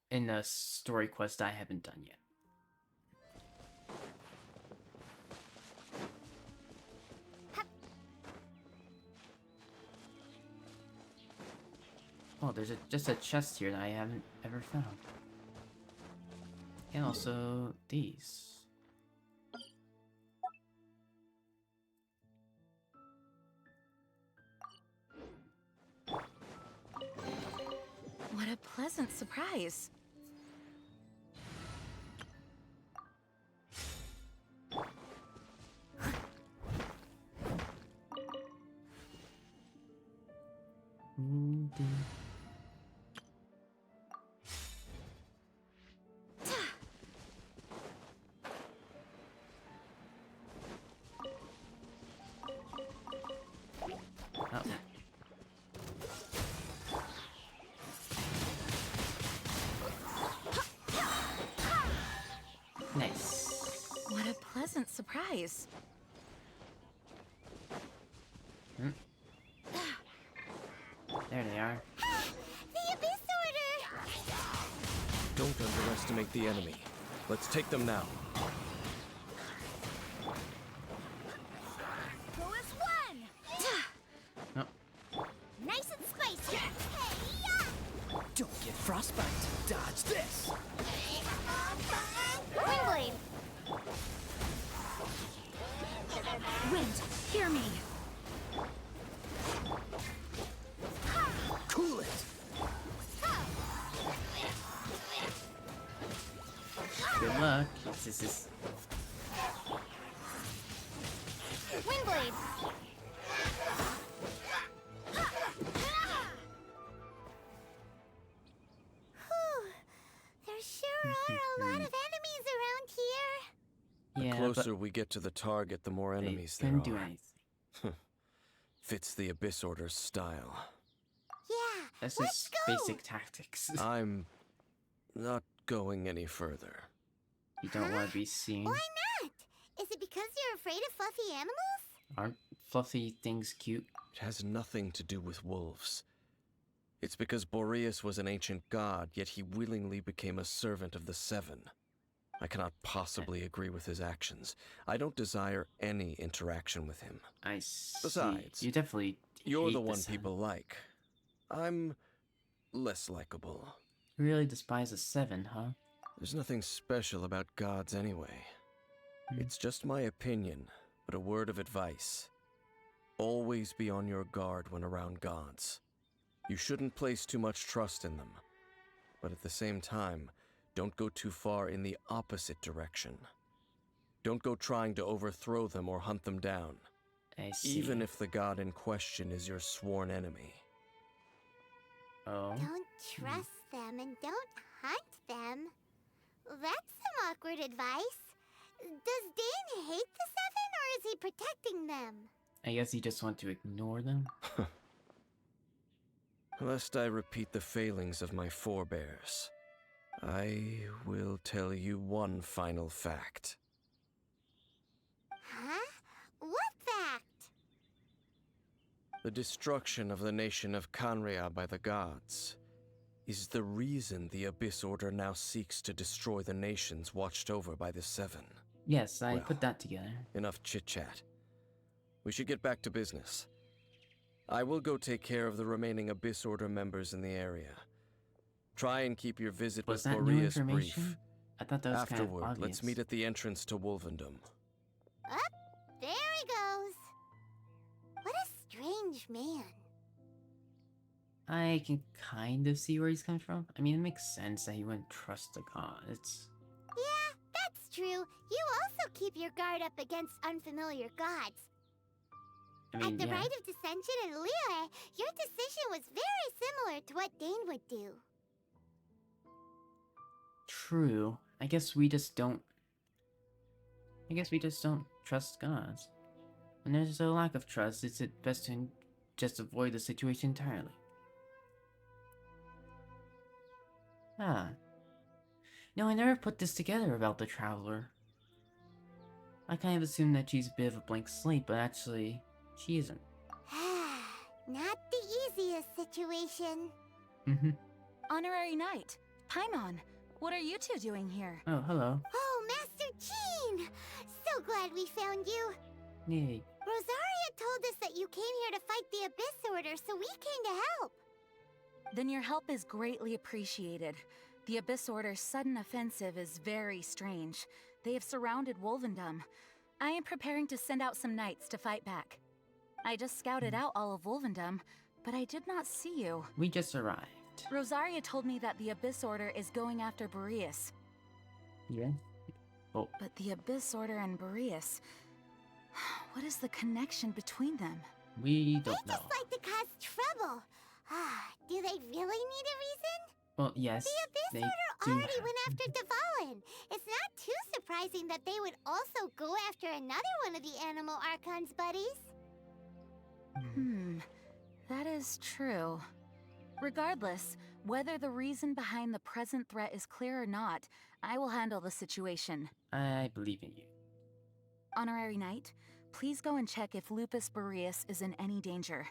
Speaker 1: in a story quest I haven't done yet. Oh, there's just a chest here that I haven't ever found. And also these.
Speaker 4: What a pleasant surprise.
Speaker 1: Oh. Nice.
Speaker 4: What a pleasant surprise.
Speaker 1: There they are.
Speaker 3: The Abyss Order!
Speaker 8: Don't underestimate the enemy. Let's take them now.
Speaker 3: Who is one?
Speaker 1: Oh.
Speaker 3: Nice and spicy. Hey-ya!
Speaker 2: Don't get frostbite. Dodge this.
Speaker 3: Windblade.
Speaker 12: Wind, hear me.
Speaker 2: Cool it.
Speaker 1: Good luck. This is.
Speaker 3: Windblade. There sure are a lot of enemies around here.
Speaker 1: Yeah,
Speaker 8: The closer we get to the target, the more enemies
Speaker 1: they
Speaker 8: there
Speaker 1: couldn't do
Speaker 8: are.
Speaker 1: anything.
Speaker 8: Fits the Abyss Order's style.
Speaker 3: Yeah,
Speaker 1: This
Speaker 3: let's
Speaker 1: is
Speaker 3: go.
Speaker 1: basic tactics.
Speaker 8: I'm not going any further.
Speaker 1: You don't want to be seen.
Speaker 3: Why not? Is it because you're afraid of fluffy animals?
Speaker 1: Aren't fluffy things cute?
Speaker 8: It has nothing to do with wolves. It's because Boreas was an ancient god, yet he willingly became a servant of the Seven. I cannot possibly agree with his actions. I don't desire any interaction with him.
Speaker 1: I see.
Speaker 8: Besides,
Speaker 1: you definitely
Speaker 8: You're
Speaker 1: hate
Speaker 8: the one
Speaker 1: Seven.
Speaker 8: people like. I'm less likable.
Speaker 1: You really despise the Seven, huh?
Speaker 8: There's nothing special about gods anyway. It's just my opinion, but a word of advice. Always be on your guard when around gods. You shouldn't place too much trust in them. But at the same time, don't go too far in the opposite direction. Don't go trying to overthrow them or hunt them down.
Speaker 1: I see.
Speaker 8: Even if the god in question is your sworn enemy.
Speaker 1: Oh.
Speaker 3: Don't trust them and don't hunt them. That's some awkward advice. Does Dane hate the Seven, or is he protecting them?
Speaker 1: I guess you just want to ignore them?
Speaker 8: Lest I repeat the failings of my forebears, I will tell you one final fact.
Speaker 3: Huh? What fact?
Speaker 8: The destruction of the nation of Canria by the gods is the reason the Abyss Order now seeks to destroy the nations watched over by the Seven.
Speaker 1: Yes, I
Speaker 8: Well,
Speaker 1: put that together.
Speaker 8: Enough chit-chat. We should get back to business. I will go take care of the remaining Abyss Order members in the area. Try and keep your visit
Speaker 1: Was
Speaker 8: with
Speaker 1: that new
Speaker 8: Boreas
Speaker 1: information?
Speaker 8: brief.
Speaker 1: I thought that was kind of
Speaker 8: Afterward,
Speaker 1: obvious.
Speaker 8: let's meet at the entrance to Wolvendom.
Speaker 3: Up, there he goes. What a strange man.
Speaker 1: I can kind of see where he's coming from. I mean, it makes sense that he wouldn't trust the gods.
Speaker 3: Yeah, that's true. You also keep your guard up against unfamiliar gods.
Speaker 1: I mean,
Speaker 3: At the
Speaker 1: yeah.
Speaker 3: Rite of Dissension in Liyue, your decision was very similar to what Dane would do.
Speaker 1: True. I guess we just don't trust gods. When there's a lack of trust, it's best to just avoid the situation entirely. Ah. No, I never put this together about the Traveler. I kind of assumed that she's a bit of a blank slate, but actually, she isn't.
Speaker 3: Not the easiest situation.
Speaker 4: Honorary Knight, Paimon, what are you two doing here?
Speaker 1: Oh, hello.
Speaker 3: Oh, Master Jean! So glad we found you.
Speaker 1: Yay.
Speaker 3: Rosaria told us that you came here to fight the Abyss Order, so we came to help.
Speaker 4: Then your help is greatly appreciated. The Abyss Order's sudden offensive is very strange. They have surrounded Wolvendom. I am preparing to send out some knights to fight back. I just scouted out all of Wolvendom, but I did not see you.
Speaker 1: We just arrived.
Speaker 4: Rosaria told me that the Abyss Order is going after Boreas.
Speaker 1: Yeah? Oh.
Speaker 4: But the Abyss Order and Boreas... What is the connection between them?
Speaker 1: We don't know.
Speaker 3: They just like to cause trouble. Do they really need a reason?
Speaker 1: Well, yes,
Speaker 3: The Abyss Order already went after Dvalin. It's not too surprising that they would also go after another one of the Animal Archon's buddies.
Speaker 4: That is true. Regardless, whether the reason behind the present threat is clear or not, I will handle the situation.
Speaker 1: I believe in you.
Speaker 4: Honorary Knight, please go and check if Lupus Boreas is in any danger.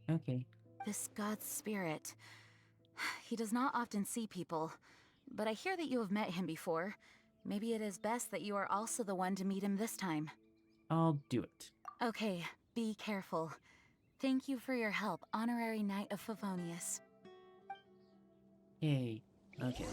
Speaker 1: Okay.
Speaker 4: This god's spirit... He does not often see people, but I hear that you have met him before. Maybe it is best that you are also the one to meet him this time.
Speaker 1: I'll do it.
Speaker 4: Okay, be careful. Thank you for your help, Honorary Knight of Favonius.
Speaker 1: Yay. Okay,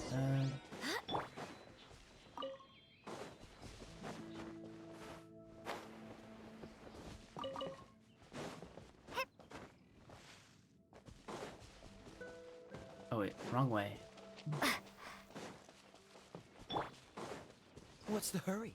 Speaker 1: Oh wait, wrong way.
Speaker 2: What's the hurry?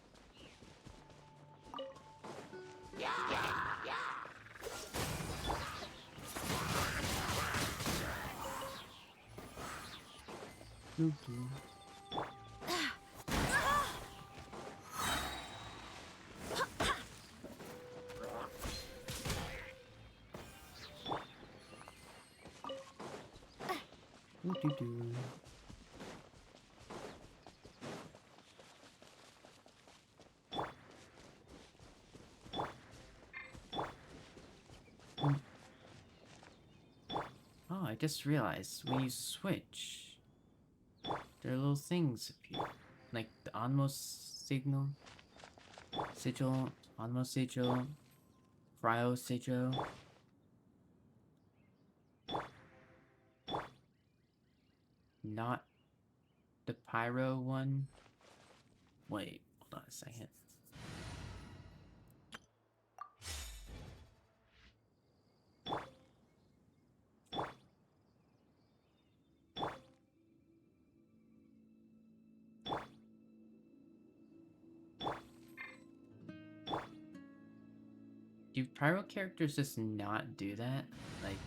Speaker 1: Oh, I just realized when you switch, there are little things appear, like the Onmost signal, sigil, Onmost sigil, Cryo sigil. Not the Pyro one. Wait, hold on a second. Do Pyro characters just not do that? Like...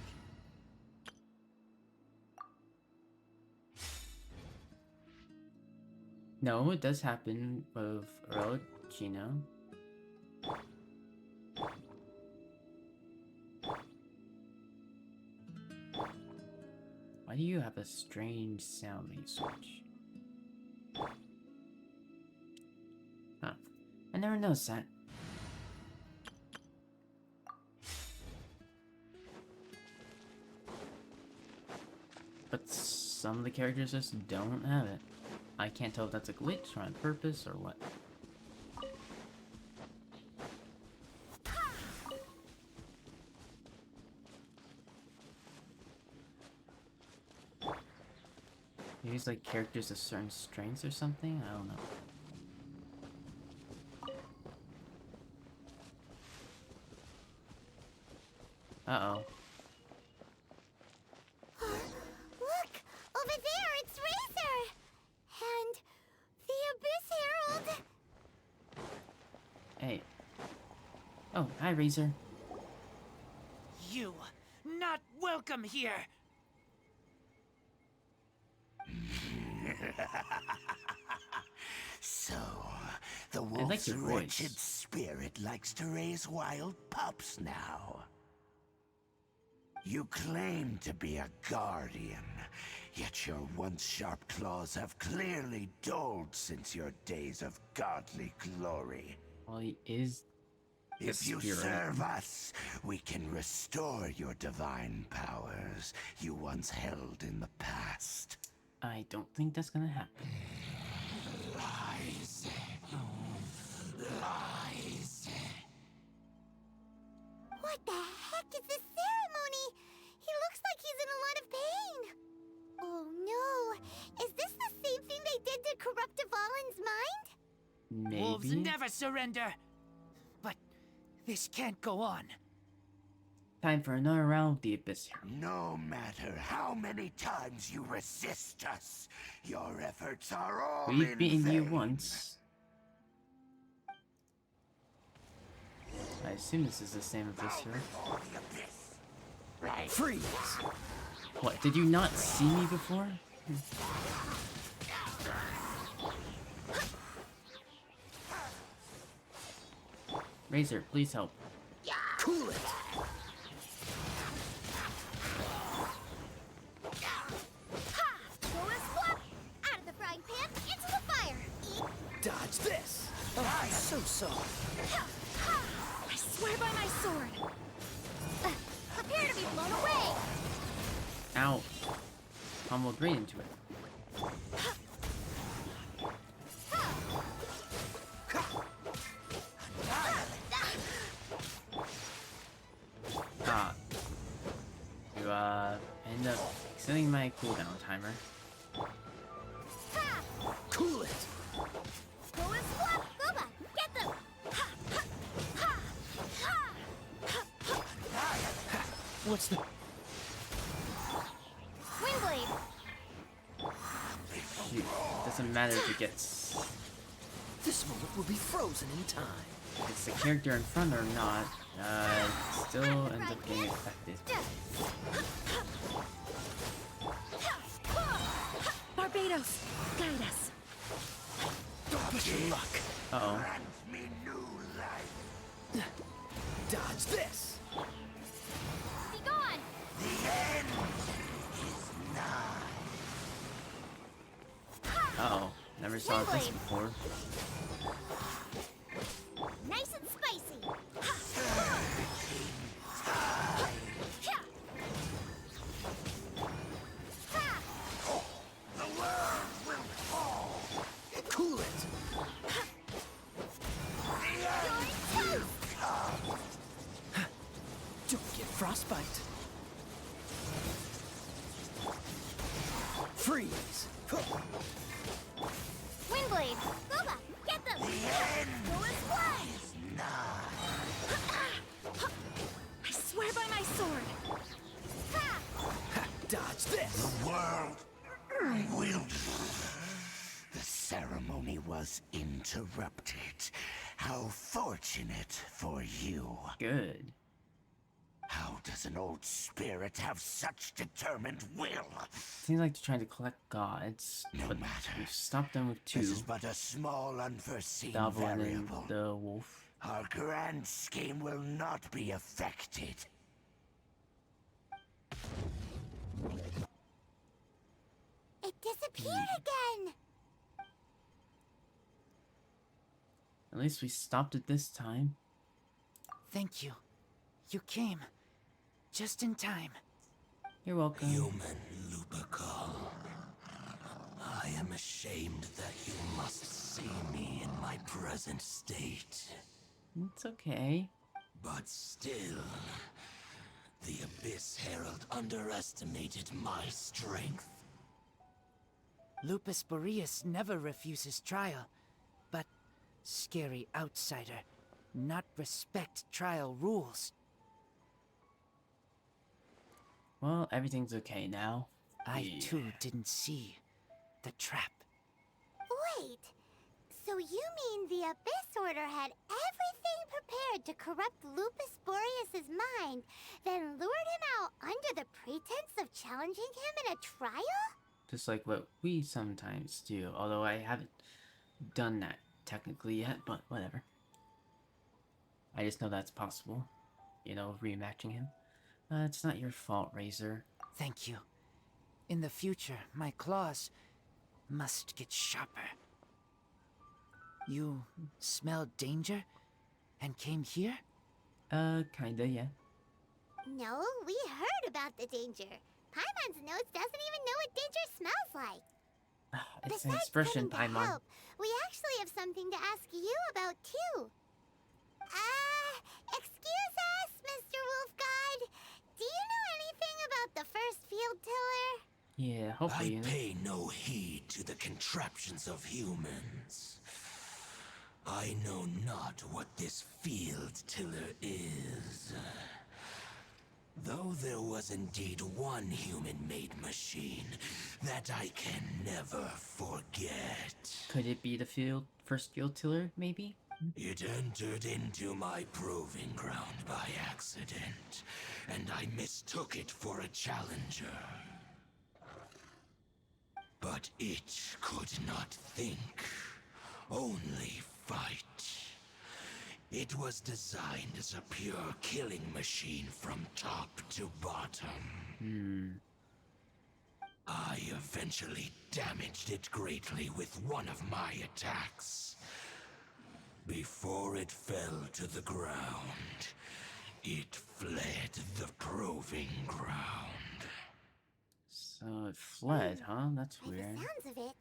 Speaker 1: No, it does happen with Arlecchino. Why do you have a strange sound when you switch? Huh. I never noticed that. But some of the characters just don't have it. I can't tell if that's a glitch or on purpose or what. Maybe it's like characters of certain strengths or something? I don't know. Uh-oh.
Speaker 3: Look! Over there, it's Razor! And the Abyss Herald!
Speaker 1: Hey. Oh, hi, Razor.
Speaker 2: You, not welcome here!
Speaker 11: So, the
Speaker 1: like
Speaker 11: wolf's
Speaker 1: your
Speaker 11: wretched
Speaker 1: voice.
Speaker 11: spirit likes to raise wild pups now. You claim to be a guardian, yet your once sharp claws have clearly dulled since your days of godly glory.
Speaker 1: Well, he is the
Speaker 11: If you
Speaker 1: spirit.
Speaker 11: serve us, we can restore your divine powers you once held in the past.
Speaker 1: I don't think that's gonna happen.
Speaker 11: Lies. Lies.
Speaker 3: What the heck is this ceremony? He looks like he's in a lot of pain. to corrupt a Valen's mind?
Speaker 1: Maybe.
Speaker 2: Wolves never surrender. But this can't go on.
Speaker 1: Time for another round of the Abyss here.
Speaker 11: No matter how many times you resist us, your efforts are all
Speaker 1: We've
Speaker 11: in
Speaker 1: beaten you
Speaker 11: vain.
Speaker 1: once. I assume this is the same Abyss here.
Speaker 11: Right.
Speaker 2: Freeze!
Speaker 1: What, did you not see me before? Razor, please help.
Speaker 2: Cool it!
Speaker 3: Ha! Go and swap! Out of the frying pan, into the fire! Eat!
Speaker 2: Dodge this! Oh, so soft.
Speaker 3: Ha! Ha!
Speaker 4: I swear by my sword!
Speaker 3: Prepare to be blown away!
Speaker 1: Ow. Almost right into it. Ah. You, end up extending my cooldown timer.
Speaker 3: Ha!
Speaker 2: Cool it!
Speaker 3: Go and swap! Go back! Get them! Ha! Ha! Ha! Ha!
Speaker 2: What's the...
Speaker 3: Windblade!
Speaker 1: Shoot. Doesn't matter if it gets...
Speaker 2: This moment will be frozen in time.
Speaker 1: if it's the character in front or not, it still ends up getting affected.
Speaker 4: Barbados, guide us.
Speaker 2: Push your luck.
Speaker 1: Uh-oh.
Speaker 11: Grant me new life.
Speaker 2: Dodge this!
Speaker 3: Be gone!
Speaker 11: The end is nigh.
Speaker 1: Uh-oh. Never saw this before.
Speaker 3: Nice and spicy!
Speaker 11: The world will fall.
Speaker 2: Cool it! Don't get frostbite. Freeze!
Speaker 3: Windblade! Go back! Get them! Go and fly!
Speaker 4: I swear by my sword!
Speaker 2: Dodge this!
Speaker 11: The world will. The ceremony was interrupted. How fortunate for you.
Speaker 1: Good.
Speaker 11: How does an old spirit have such determined will?
Speaker 1: Seems like they're trying to collect gods,
Speaker 11: No
Speaker 1: but
Speaker 11: matter.
Speaker 1: we've stopped them with two.
Speaker 11: This is but a small unforeseen
Speaker 1: Goblin and
Speaker 11: variable.
Speaker 1: the wolf.
Speaker 11: Our grand scheme will not be affected.
Speaker 3: It disappeared again!
Speaker 1: At least we stopped it this time.
Speaker 2: Thank you. You came. Just in time.
Speaker 1: You're welcome.
Speaker 11: Human Lupercal. I am ashamed that you must see me in my present state.
Speaker 1: It's okay.
Speaker 11: But still, the Abyss Herald underestimated my strength.
Speaker 2: Lupus Boreas never refuses trial, but scary outsider, not respect trial rules.
Speaker 1: Well, everything's okay now.
Speaker 2: I too didn't see the trap.
Speaker 3: Wait, so you mean the Abyss Order had everything prepared to corrupt Lupus Boreas' mind, then lured him out under the pretense of challenging him in a trial?
Speaker 1: Just like what we sometimes do, although I haven't done that technically yet, but whatever. I just know that's possible. You know, rematching him. It's not your fault, Razor.
Speaker 2: Thank you. In the future, my claws must get sharper. You smelled danger and came here?
Speaker 1: Kinda, yeah.
Speaker 3: No, we heard about the danger. Paimon's nose doesn't even know what danger smells like.
Speaker 1: It's an
Speaker 3: Besides
Speaker 1: expression,
Speaker 3: coming to
Speaker 1: Paimon.
Speaker 3: help, we actually have something to ask you about too. Excuse us, Mr. Wolf God. Do you know anything about the first field tiller?
Speaker 1: Yeah, hopefully.
Speaker 11: I pay no heed to the contraptions of humans. I know not what this field tiller is. Though there was indeed one human-made machine that I can never forget.
Speaker 1: Could it be the first field tiller, maybe?
Speaker 11: It entered into my proving ground by accident, and I mistook it for a challenger. But it could not think, only fight. It was designed as a pure killing machine from top to bottom. I eventually damaged it greatly with one of my attacks. Before it fell to the ground, it fled the proving ground.
Speaker 1: So it fled, huh? That's
Speaker 3: By
Speaker 1: weird.
Speaker 3: the sounds of it,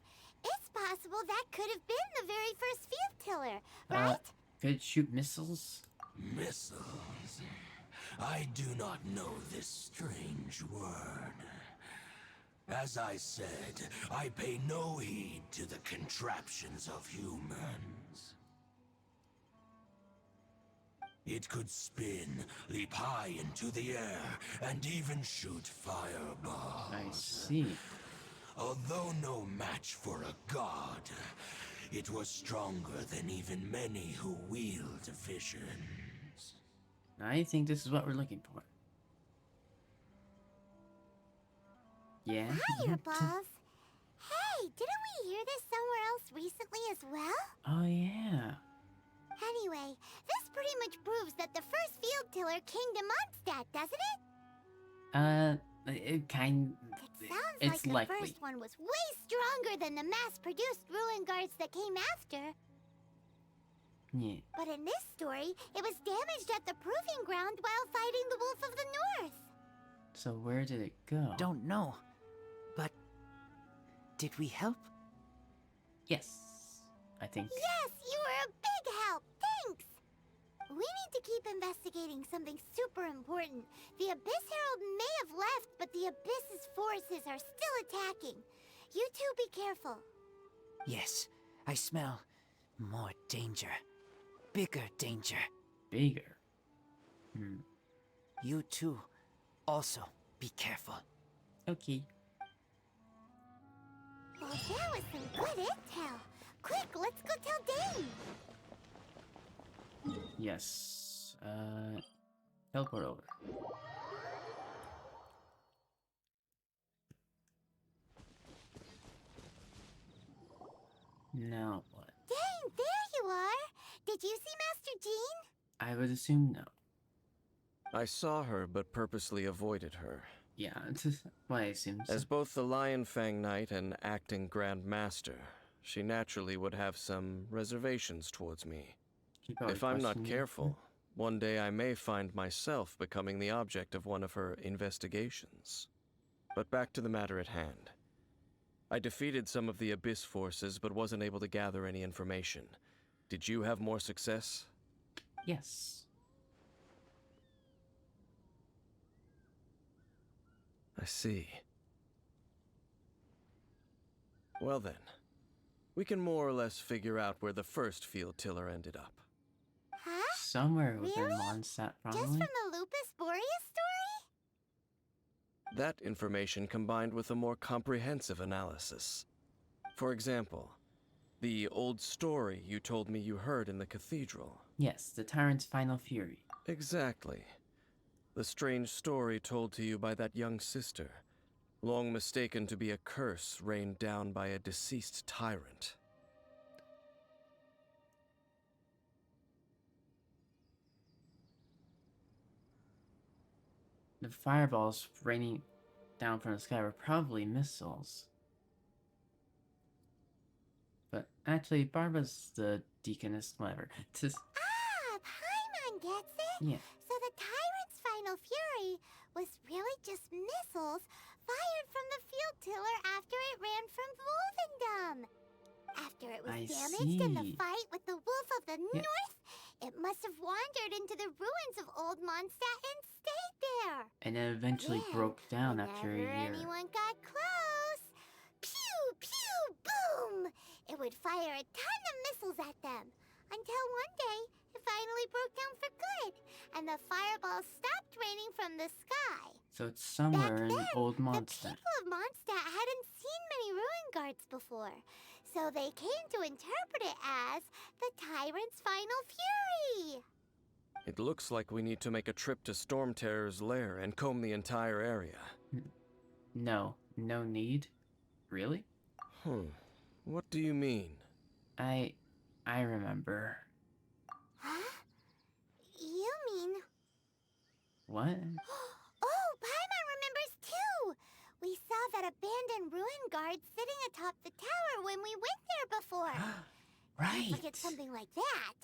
Speaker 3: it's possible that could have been the very first field tiller, right?
Speaker 1: Could it shoot missiles?
Speaker 11: Missiles? I do not know this strange word. As I said, I pay no heed to the contraptions of humans. It could spin, leap high into the air, and even shoot fireballs.
Speaker 1: I see.
Speaker 11: Although no match for a god, it was stronger than even many who wield visions.
Speaker 1: I think this is what we're looking for. Yeah?
Speaker 3: Fireballs? Hey, didn't we hear this somewhere else recently as well?
Speaker 1: Oh, yeah.
Speaker 3: Anyway, this pretty much proves that the first field tiller came to Mondstadt, doesn't it?
Speaker 1: It kind...
Speaker 3: It sounds
Speaker 1: it's
Speaker 3: like the
Speaker 1: likely.
Speaker 3: first one was way stronger than the mass-produced ruin guards that came after.
Speaker 1: Yeah.
Speaker 3: But in this story, it was damaged at the proving ground while fighting the Wolf of the North.
Speaker 1: So where did it go?
Speaker 2: Don't know. But did we help?
Speaker 1: Yes. I think.
Speaker 3: Yes, you were a big help. Thanks. We need to keep investigating something super important. The Abyss Herald may have left, but the Abyss's forces are still attacking. You two be careful.
Speaker 2: Yes, I smell more danger. Bigger danger.
Speaker 1: Bigger.
Speaker 2: You too, also be careful.
Speaker 1: Okay.
Speaker 3: Well, that was some good intel. Quick, let's go tell Dane.
Speaker 1: Yes. Teleport over. Now what?
Speaker 3: Dane, there you are. Did you see Master Jean?
Speaker 1: I would assume no.
Speaker 8: I saw her, but purposely avoided her.
Speaker 1: Yeah, well, I assume so.
Speaker 8: As both the Lion Fang Knight and acting Grand Master, she naturally would have some reservations towards me. If I'm not careful, one day I may find myself becoming the object of one of her investigations. But back to the matter at hand. I defeated some of the Abyss forces, but wasn't able to gather any information. Did you have more success?
Speaker 1: Yes.
Speaker 8: I see. Well then, we can more or less figure out where the first field tiller ended up.
Speaker 3: Huh?
Speaker 1: Somewhere within
Speaker 3: Really?
Speaker 1: Mondstadt, probably.
Speaker 3: Just from the Lupus Boreas story?
Speaker 8: That information combined with a more comprehensive analysis. For example, the old story you told me you heard in the cathedral.
Speaker 1: Yes, the Tyrant's final fury.
Speaker 8: Exactly. The strange story told to you by that young sister, long mistaken to be a curse rained down by a deceased tyrant.
Speaker 1: The fireballs raining down from the sky were probably missiles. But actually, Barbara's the deaconess, whatever.
Speaker 3: Paimon gets it.
Speaker 1: Yeah.
Speaker 3: So the Tyrant's final fury was really just missiles fired from the field tiller after it ran from Wolvendom. After it was
Speaker 1: I
Speaker 3: damaged in the
Speaker 1: see.
Speaker 3: fight with the Wolf of the North, It must have wandered into the ruins of Old Mondstadt and stayed there.
Speaker 1: And then eventually
Speaker 3: Then,
Speaker 1: broke down after a
Speaker 3: whenever
Speaker 1: year.
Speaker 3: anyone got close, pew, pew, boom! It would fire a ton of missiles at them. Until one day, it finally broke down for good, and the fireballs stopped raining from the sky.
Speaker 1: So it's somewhere in Old
Speaker 3: The
Speaker 1: Mondstadt.
Speaker 3: people of Mondstadt hadn't seen many ruin guards before, so they came to interpret it as the Tyrant's final fury.
Speaker 8: It looks like we need to make a trip to Storm Terror's lair and comb the entire area.
Speaker 1: No need. Really?
Speaker 8: What do you mean?
Speaker 1: I remember.
Speaker 3: Huh? You mean...
Speaker 1: What?
Speaker 3: Oh, Paimon remembers too! We saw that abandoned ruin guard sitting atop the tower when we went there before.
Speaker 1: Right.
Speaker 3: Look at something like that.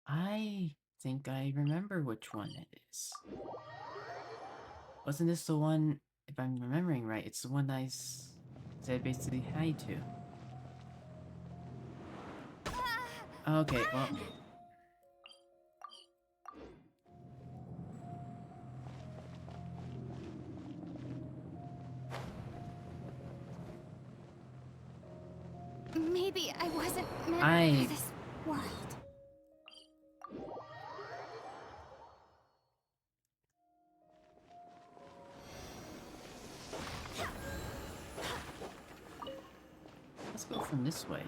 Speaker 1: I think I remember which one it is. Wasn't this the one, if I'm remembering right, it's the one I said basically hi to. Okay, well...
Speaker 3: Maybe I wasn't meant for this world.
Speaker 1: Let's go from this way.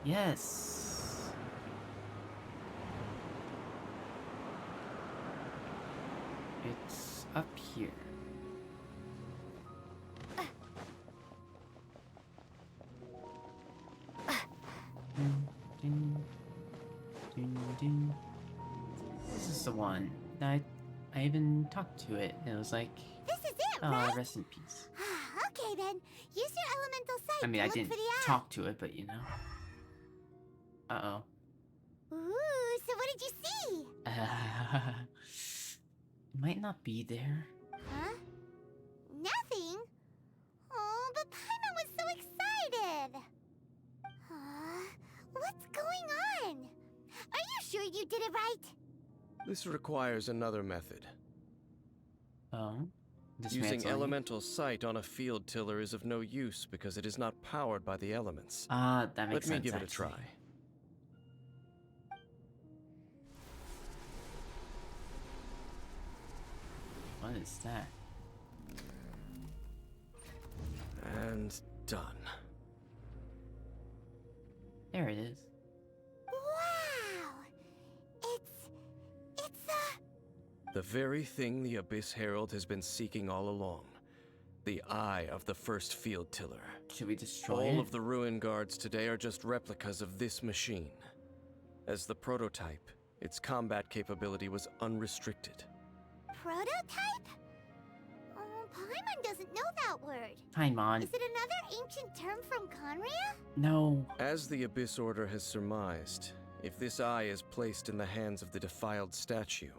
Speaker 1: Yes! It's up here. This is the one. I even talked to it, and it was like,
Speaker 3: This is it, right?
Speaker 1: rest in peace.
Speaker 3: Okay then, use your elemental sight
Speaker 1: I mean,
Speaker 3: to
Speaker 1: I
Speaker 3: look
Speaker 1: didn't
Speaker 3: for the eye.
Speaker 1: talk to it, but you know. Uh-oh.
Speaker 3: Ooh, so what did you see?
Speaker 1: It might not be there.
Speaker 3: Huh? Nothing? Oh, but Paimon was so excited. What's going on? Are you sure you did it right?
Speaker 8: This requires another method.
Speaker 1: Oh?
Speaker 8: Using
Speaker 1: Dismantling?
Speaker 8: elemental sight on a field tiller is of no use because it is not powered by the elements.
Speaker 1: Ah, that makes sense.
Speaker 8: Let me give it a
Speaker 1: actually.
Speaker 8: try.
Speaker 1: What is that?
Speaker 8: And done.
Speaker 1: There it is.
Speaker 3: Wow! It's
Speaker 8: The very thing the Abyss Herald has been seeking all along. The eye of the first field tiller.
Speaker 1: Should we destroy it?
Speaker 8: All of the ruin guards today are just replicas of this machine. As the prototype, its combat capability was unrestricted.
Speaker 3: prototype? Oh, Paimon doesn't know that word.
Speaker 1: Paimon.
Speaker 3: Is it another ancient term from Conria?
Speaker 1: No.
Speaker 8: As the Abyss Order has surmised, if this eye is placed in the hands of the defiled statue,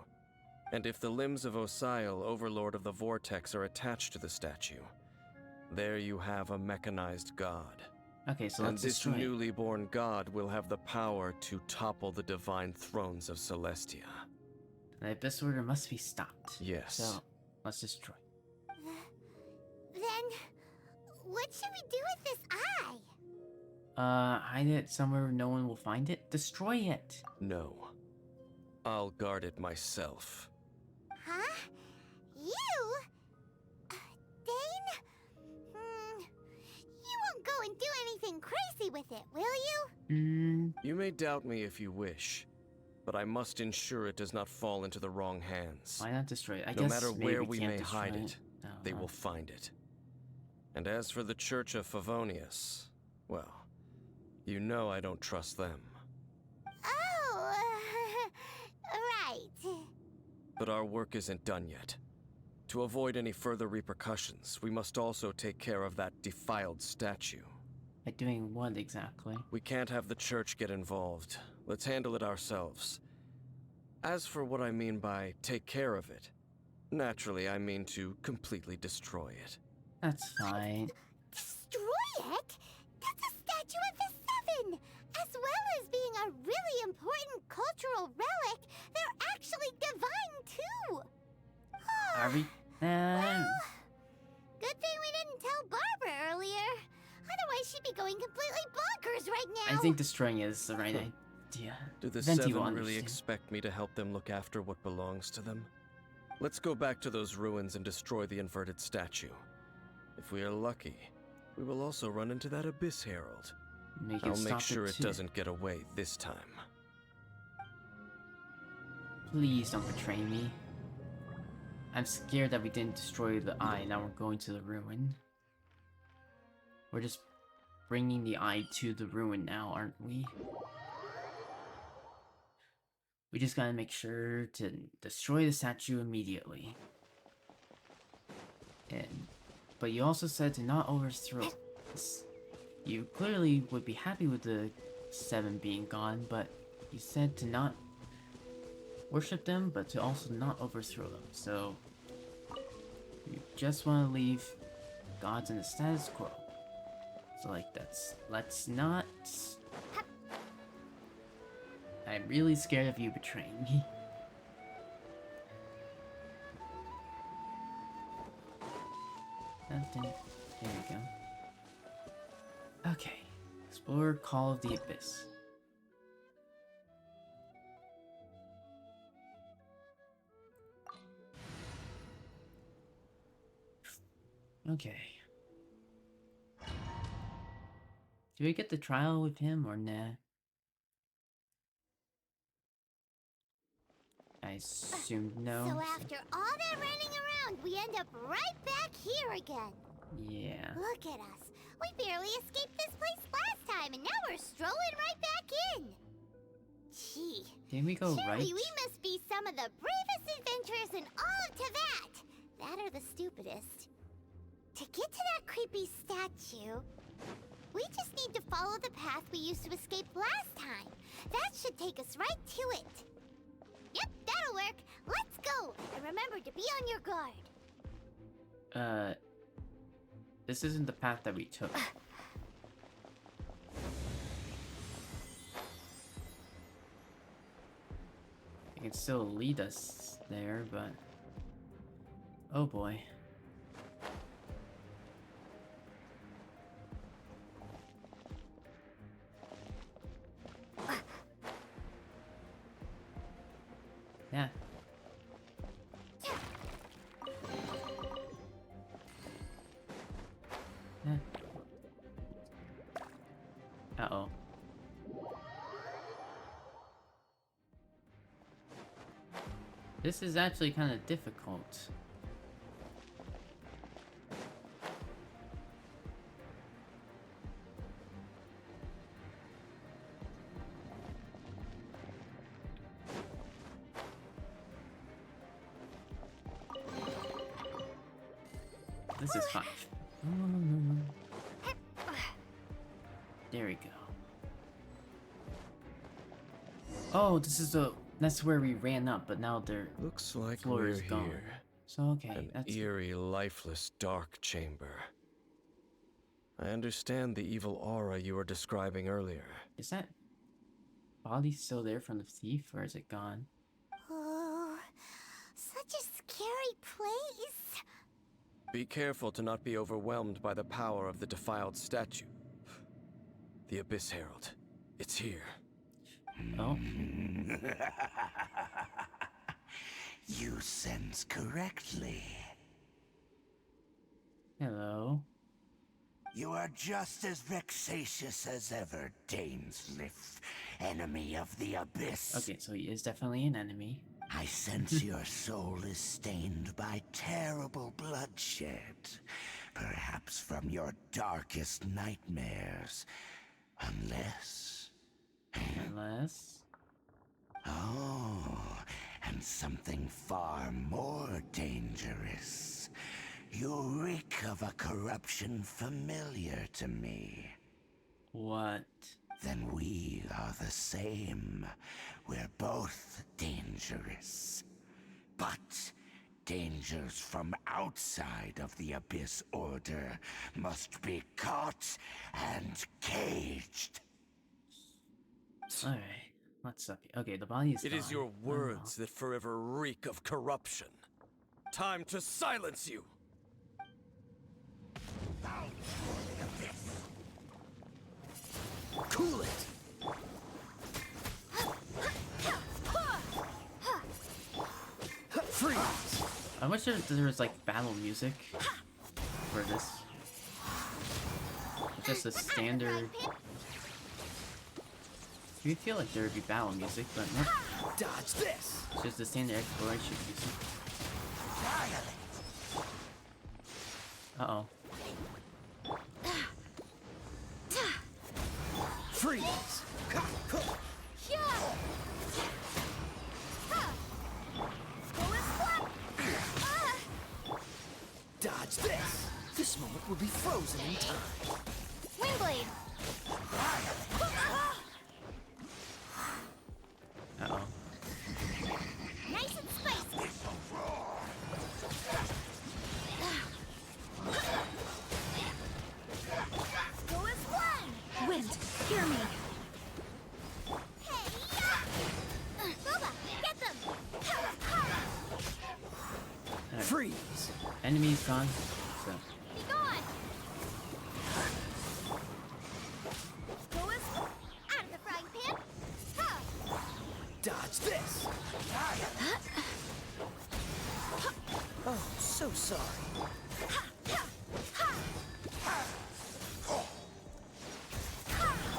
Speaker 8: and if the limbs of Osial, Overlord of the Vortex, are attached to the statue, there you have a mechanized god.
Speaker 1: Okay, so
Speaker 8: And
Speaker 1: let's
Speaker 8: this
Speaker 1: destroy it.
Speaker 8: newly born god will have the power to topple the divine thrones of Celestia.
Speaker 1: The Abyss Order must be stopped.
Speaker 8: Yes.
Speaker 1: So, let's destroy.
Speaker 3: Then, what should we do with this eye?
Speaker 1: Hide it somewhere no one will find it? Destroy it!
Speaker 8: No. I'll guard it myself.
Speaker 3: Huh? You? Dane? You won't go and do anything crazy with it, will you?
Speaker 8: You may doubt me if you wish, but I must ensure it does not fall into the wrong hands.
Speaker 1: Why not destroy it? I
Speaker 8: No
Speaker 1: guess
Speaker 8: matter
Speaker 1: maybe
Speaker 8: where
Speaker 1: we
Speaker 8: we
Speaker 1: can't
Speaker 8: may
Speaker 1: destroy
Speaker 8: hide
Speaker 1: it.
Speaker 8: it,
Speaker 1: Oh,
Speaker 8: they
Speaker 1: huh.
Speaker 8: will find it. And as for the Church of Favonius, well, you know I don't trust them.
Speaker 3: Oh, right.
Speaker 8: But our work isn't done yet. To avoid any further repercussions, we must also take care of that defiled statue.
Speaker 1: By doing what exactly?
Speaker 8: We can't have the Church get involved. Let's handle it ourselves. As for what I mean by take care of it, naturally I mean to completely destroy it.
Speaker 1: That's fine.
Speaker 3: Destroy it? That's a statue of the Seven! As well as being a really important cultural relic, they're actually divine too!
Speaker 1: Are we?
Speaker 3: Well, good thing we didn't tell Barbara earlier. Otherwise, she'd be going completely bonkers right now.
Speaker 1: I think destroying it is the right idea.
Speaker 8: Do the
Speaker 1: Venti will
Speaker 8: Seven really
Speaker 1: understand.
Speaker 8: expect me to help them look after what belongs to them? Let's go back to those ruins and destroy the inverted statue. If we are lucky, we will also run into that Abyss Herald. I'll make sure it doesn't get away this time.
Speaker 1: Please don't betray me. I'm scared that we didn't destroy the eye, now we're going to the ruin. We're just bringing the eye to the ruin now, aren't we? We just gotta make sure to destroy the statue immediately. But you also said to not overthrow this. You clearly would be happy with the Seven being gone, but you said to not worship them, but to also not overthrow them. So you just want to leave gods in the status quo. So like let's not. I'm really scared of you betraying me. There we go. Okay. Explore Call of the Abyss. Okay. Do we get the trial with him or nah? I assume no.
Speaker 3: So after all that running around, we end up right back here again.
Speaker 1: Yeah.
Speaker 3: Look at us. We barely escaped this place last time, and now we're strolling right back in. Gee.
Speaker 1: Didn't we go right?
Speaker 3: Surely we must be some of the bravest adventurers in all of Teyvat. That are the stupidest. To get to that creepy statue, we just need to follow the path we used to escape last time. That should take us right to it. Yep, that'll work. Let's go. And remember to be on your guard.
Speaker 1: This isn't the path that we took. It can still lead us there, but... oh boy. Yeah. Yeah. Uh-oh. This is actually kind of difficult. This is fine. There we go. Oh, this is that's where we ran up, but now their
Speaker 8: Looks like
Speaker 1: floor
Speaker 8: we're
Speaker 1: is gone.
Speaker 8: here.
Speaker 1: So okay,
Speaker 8: An
Speaker 1: that's
Speaker 8: eerie, lifeless, dark chamber. I understand the evil aura you were describing earlier.
Speaker 1: Is that body still there from the thief, or is it gone?
Speaker 3: Oh, such a scary place.
Speaker 8: Be careful to not be overwhelmed by the power of the defiled statue. The Abyss Herald. It's here.
Speaker 1: Oh.
Speaker 11: You sense correctly.
Speaker 1: Hello.
Speaker 11: You are just as vexatious as ever, Dainsleif, enemy of the Abyss.
Speaker 1: Okay, so he is definitely an enemy.
Speaker 11: I sense your soul is stained by terrible bloodshed, perhaps from your darkest nightmares, unless... Oh, and something far more dangerous. You reek of a corruption familiar to me.
Speaker 1: What?
Speaker 11: Then we are the same. We're both dangerous. But Dangers from outside of the Abyss Order must be caught and caged.
Speaker 1: Alright, what's up here? Okay, the body is
Speaker 13: It
Speaker 1: gone.
Speaker 13: is your words that forever reek of corruption. Time to silence you! Cool it! Freeze!
Speaker 1: I wish there was like battle music for this. Just a standard. You feel like there would be battle music, but nope.
Speaker 13: Dodge this!
Speaker 1: It's just the standard exploration music. Uh-oh.
Speaker 13: Freeze! Dodge this! This moment will be frozen in time.
Speaker 3: Windblade!
Speaker 1: Uh-oh.
Speaker 3: Nice and spicy! Go as one!
Speaker 4: Wind, hear me.
Speaker 3: Hey-ya! Boba, get them!
Speaker 1: Alright.
Speaker 13: Freeze!
Speaker 1: Enemy's gone. So.
Speaker 3: Be gone! Go as out of the frying pan! Ha!
Speaker 13: Dodge this! Oh, so sorry.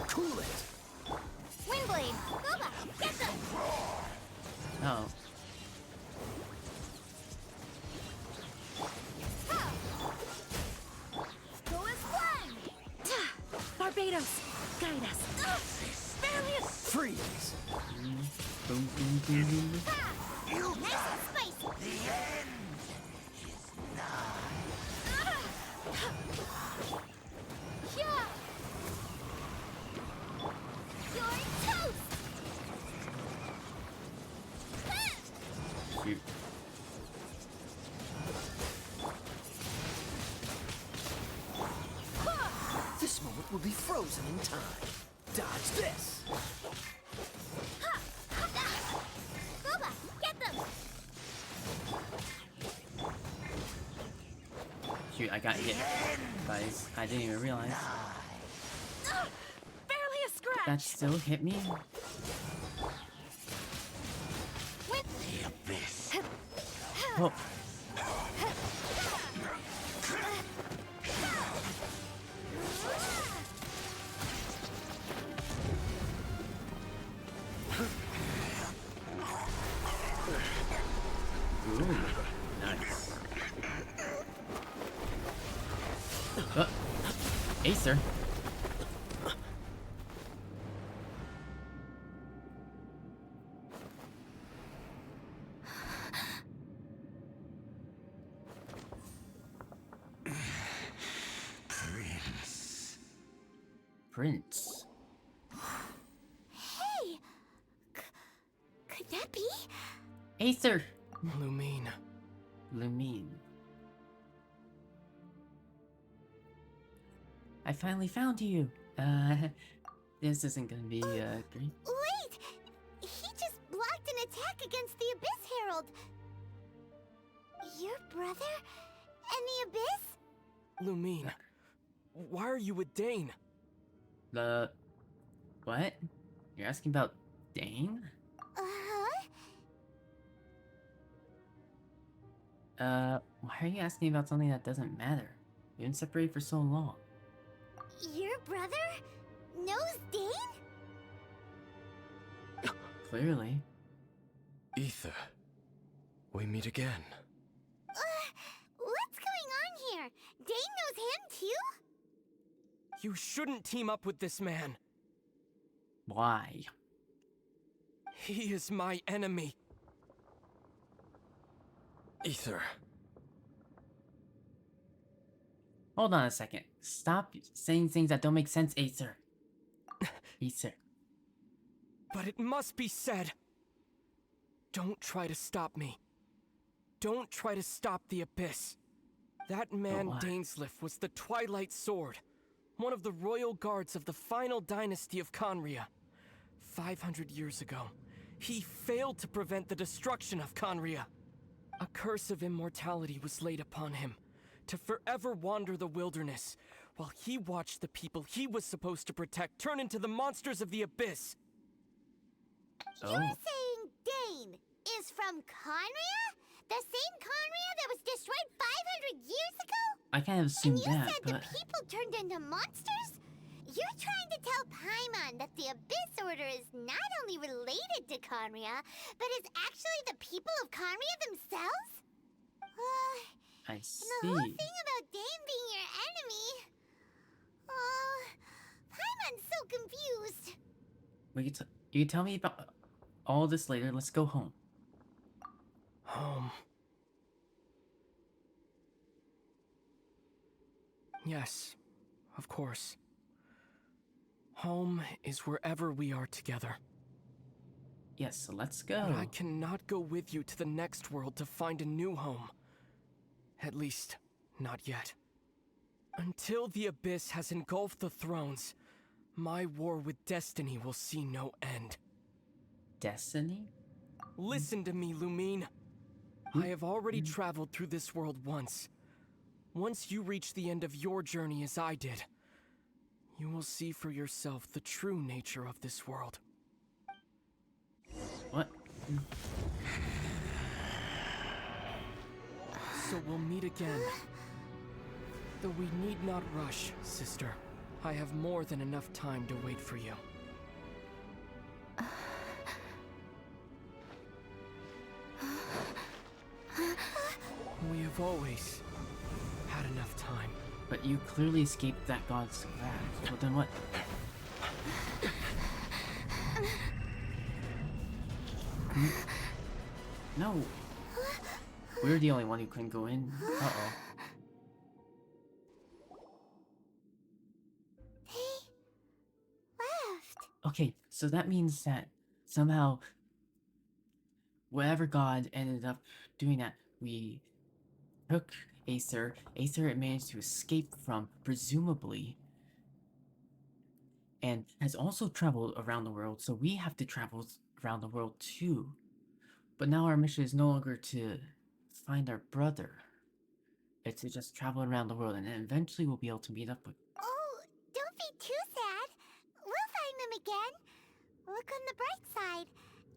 Speaker 13: Cool it!
Speaker 3: Windblade! Boba, get them!
Speaker 1: Uh-oh.
Speaker 3: Go as one!
Speaker 4: Barbados, guide us.
Speaker 13: Freeze!
Speaker 1: Boom, boom, boom, boom.
Speaker 3: Nice and spicy!
Speaker 11: The end is nigh.
Speaker 3: Yeah! You're toast!
Speaker 1: Shoot.
Speaker 13: This moment will be frozen in time. Dodge this!
Speaker 3: Boba, get them!
Speaker 1: Shoot, I got hit. Guys, I didn't even realize.
Speaker 4: Barely a scratch.
Speaker 1: That still hit me?
Speaker 11: The Abyss.
Speaker 1: Oh. Ooh, nice. Acer.
Speaker 11: Prince.
Speaker 1: Prince.
Speaker 3: Hey! Could that be?
Speaker 1: Acer!
Speaker 13: Lumine.
Speaker 1: Lumine. I finally found you! This isn't gonna be, great.
Speaker 3: Wait! He just blocked an attack against the Abyss Herald! Your brother? And the Abyss?
Speaker 13: Lumine. Why are you with Dane?
Speaker 1: What? You're asking about Dane? Why are you asking about something that doesn't matter? We've been separated for so long.
Speaker 3: Your brother? Knows Dane?
Speaker 1: Clearly.
Speaker 13: Ether. We meet again.
Speaker 3: What's going on here? Dane knows him too?
Speaker 13: You shouldn't team up with this man.
Speaker 1: Why?
Speaker 13: He is my enemy. Ether.
Speaker 1: Hold on a second. Stop saying things that don't make sense, Acer. Acer.
Speaker 13: But it must be said. Don't try to stop me.
Speaker 14: don't try to stop the Abyss. That man
Speaker 1: why?
Speaker 14: Dainsleif was the Twilight Sword, one of the royal guards of the final dynasty of Conria. 500 years ago, he failed to prevent the destruction of Conria. A curse of immortality was laid upon him, to forever wander the wilderness, while he watched the people he was supposed to protect turn into the monsters of the Abyss.
Speaker 3: You're saying Dane is from Conria? The same Conria that was destroyed 500 years ago?
Speaker 1: I kind of assumed
Speaker 3: And you
Speaker 1: that,
Speaker 3: said
Speaker 1: but
Speaker 3: the people turned into monsters? You're trying to tell Paimon that the Abyss Order is not only related to Conria, but is actually the people of Conria themselves?
Speaker 1: I
Speaker 3: And
Speaker 1: see.
Speaker 3: the whole thing about Dane being your enemy... Paimon's so confused.
Speaker 1: You can tell me about all this later. Let's go home.
Speaker 14: Home. Yes, of course. Home is wherever we are together.
Speaker 1: Yes, so let's go.
Speaker 14: But I cannot go with you to the next world to find a new home. At least, not yet. Until the Abyss has engulfed the thrones, my war with Destiny will see no end.
Speaker 1: Destiny?
Speaker 14: Listen to me, Lumine. I have already traveled through this world once. Once you reach the end of your journey as I did, you will see for yourself the true nature of this world.
Speaker 1: What?
Speaker 14: So we'll meet again. Though we need not rush, sister. I have more than enough time to wait for you. We have always had enough time.
Speaker 1: But you clearly escaped that god's wrath. Well, then what? No. We're the only one who couldn't go in. Uh-oh. Okay, so that means that somehow whatever god ended up doing that, we took Aether. Aether managed to escape from, presumably, and has also traveled around the world, so we have to travel around the world too. But now our mission is no longer to find our brother. It's to just travel around the world, and then eventually we'll be able to meet up with...
Speaker 3: Oh, don't be too sad. We'll find them again. Look on the bright side.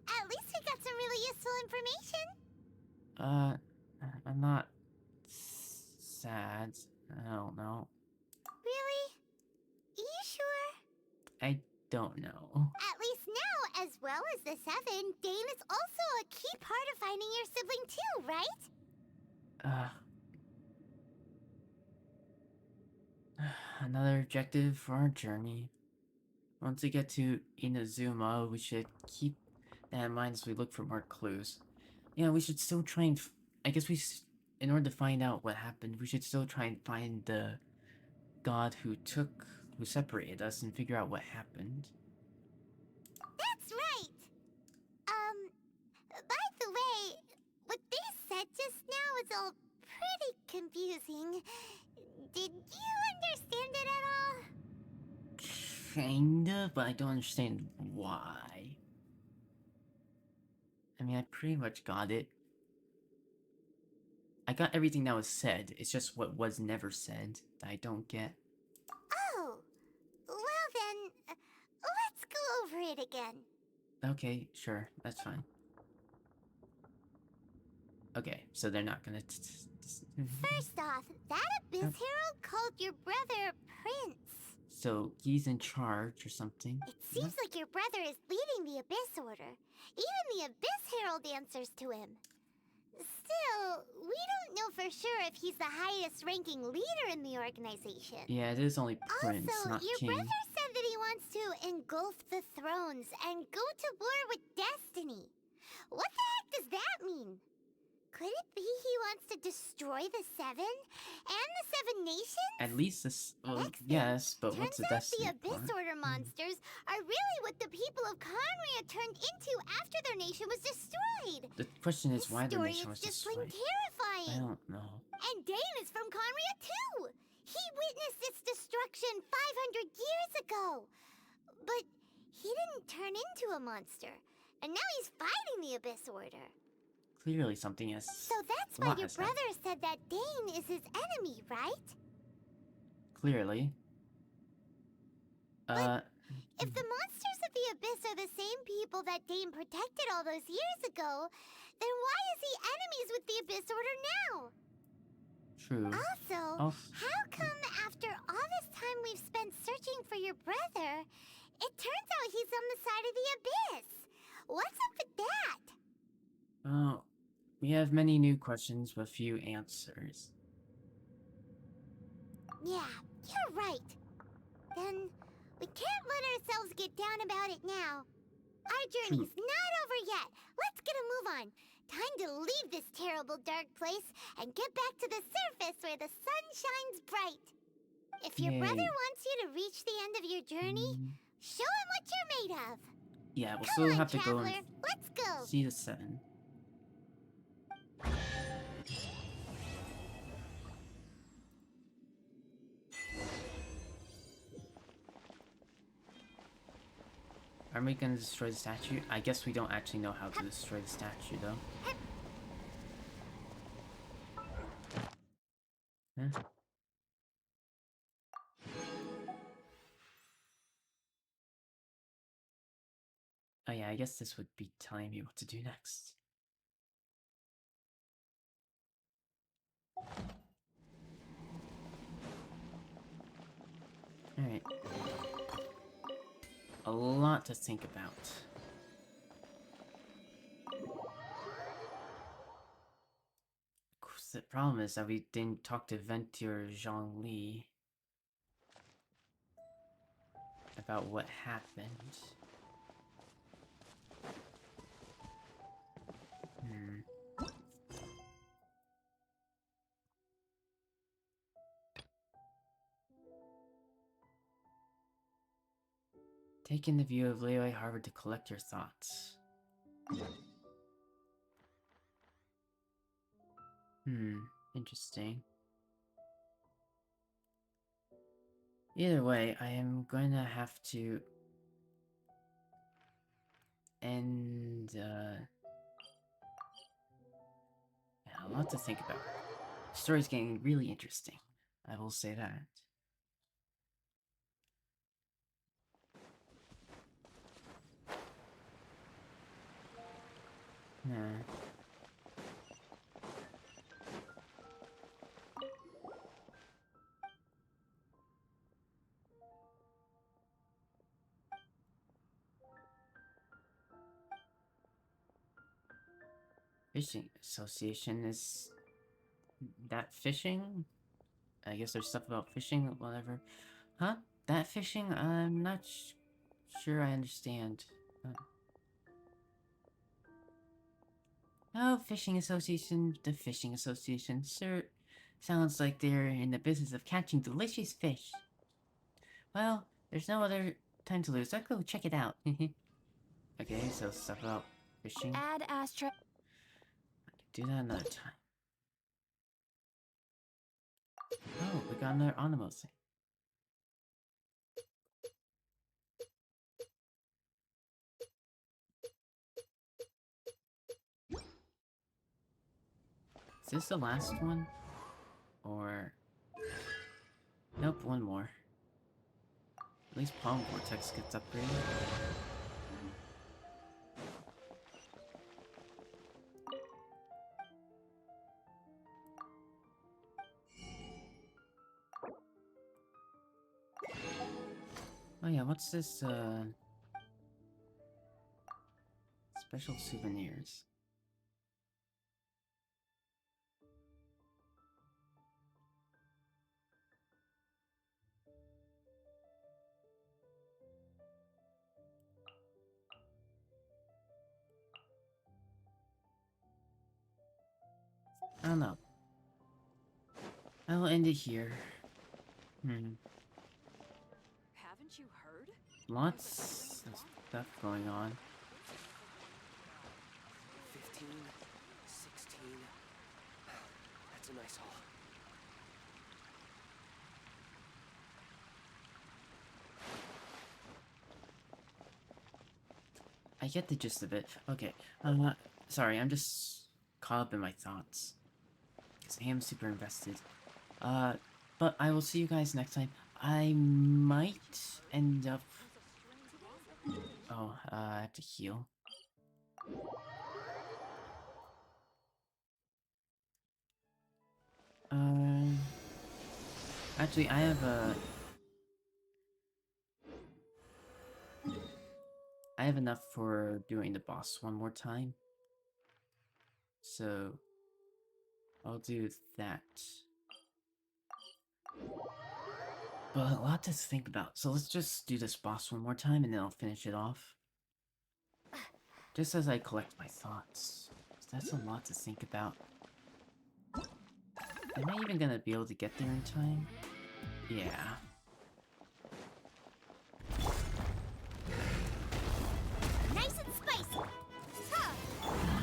Speaker 3: At least we got some really useful information.
Speaker 1: I'm not sad. I don't know.
Speaker 3: Really? You sure?
Speaker 1: I don't know.
Speaker 3: At least now, as well as the Seven, Dane is also a key part of finding your sibling too, right?
Speaker 1: Another objective for our journey. Once we get to Inazuma, we should keep that in mind as we look for more clues. Yeah, we should still try and... I guess in order to find out what happened, we should still try and find the god who separated us and figure out what happened.
Speaker 3: That's right! By the way, what they said just now is all pretty confusing. Did you understand it at all?
Speaker 1: Kinda, but I don't understand why. I mean, I pretty much got it. I got everything that was said, it's just what was never said that I don't get.
Speaker 3: Oh, well then, let's go over it again.
Speaker 1: Okay, sure, that's fine. Okay, so they're not gonna...
Speaker 3: First off, that Abyss Herald called your brother Prince.
Speaker 1: So, he's in charge or something?
Speaker 3: It seems like your brother is leading the Abyss Order. Even the Abyss Herald answers to him. Still, we don't know for sure if he's the highest-ranking leader in the organization.
Speaker 1: Yeah, it is only Prince,
Speaker 3: also,
Speaker 1: not
Speaker 3: your
Speaker 1: King.
Speaker 3: brother said that he wants to engulf the thrones and go to war with Destiny. What the heck does that mean? Could it be he wants to destroy the Seven and the Seven Nations?
Speaker 1: At least this... Well, yes, but what's the
Speaker 3: Turns out
Speaker 1: Destiny
Speaker 3: the Abyss
Speaker 1: part?
Speaker 3: Order monsters are really what the people of Conria turned into after their nation was destroyed.
Speaker 1: The question is why the
Speaker 3: Story
Speaker 1: nation was
Speaker 3: is just plain
Speaker 1: destroyed. I
Speaker 3: terrifying.
Speaker 1: don't know.
Speaker 3: And Dane is from Conria too. He witnessed its destruction 500 years ago. But he didn't turn into a monster. And now he's fighting the Abyss Order.
Speaker 1: Clearly something has.
Speaker 3: So that's why your brother said that Dane is his enemy, right?
Speaker 1: Clearly.
Speaker 3: If the monsters of the Abyss are the same people that Dane protected all those years ago, then why is he enemies with the Abyss Order now?
Speaker 1: True.
Speaker 3: Also, how come after all this time we've spent searching for your brother, it turns out he's on the side of the Abyss? What's up with that?
Speaker 1: Oh, we have many new questions with few answers.
Speaker 3: Yeah, you're right. Then we can't let ourselves get down about it now. Our journey's not over yet. Let's get a move on. Time to leave this terrible dark place and get back to the surface where the sun shines bright. If your brother wants you to reach the end of your journey, show him what you're made of.
Speaker 1: Yeah, we'll
Speaker 3: Come
Speaker 1: still
Speaker 3: on,
Speaker 1: have to
Speaker 3: traveler.
Speaker 1: go and
Speaker 3: Let's go.
Speaker 1: see the 7. Are we gonna destroy the statue? I guess we don't actually know how to destroy the statue, though. Huh? Oh yeah, I guess this would be telling me what to do next. Alright. A lot to think about. The problem is that we didn't talk to Venti or Zhongli about what happened. Take in the view of Leyoi Harbor to collect your thoughts. Interesting. Either way, I am going to have to end, yeah, a lot to think about. The story's getting really interesting. I will say that. Nah. Fishing Association is that fishing? I guess there's stuff about fishing, whatever. Huh? That fishing? I'm not sure I understand. Oh, Fishing Association, the Fishing Association. Sir, sounds like they're in the business of catching delicious fish. Well, there's no other time to lose. Let's go check it out. Okay, so stuff about fishing.
Speaker 4: Add astra.
Speaker 1: Do that another time. Oh, we got another Animo thing. Is this the last one? Or... Nope, one more. At least Palm Vortex gets upgraded. Oh yeah, what's this, special souvenirs? I don't know. I will end it here.
Speaker 15: Haven't Haven't you heard?
Speaker 1: Lots of stuff going on.
Speaker 14: 15, 16. That's a nice haul.
Speaker 1: I get the gist of it. Okay. Sorry, I'm just caught up in my thoughts. Because I am super invested. But I will see you guys next time. I might end up... Oh, I have to heal. Actually, I have enough for doing the boss one more time. So, I'll do that. But a lot to think about, so let's just do this boss one more time and then I'll finish it off. Just as I collect my thoughts. That's a lot to think about. Am I even gonna be able to get there in time? Yeah.
Speaker 3: Nice and spicy.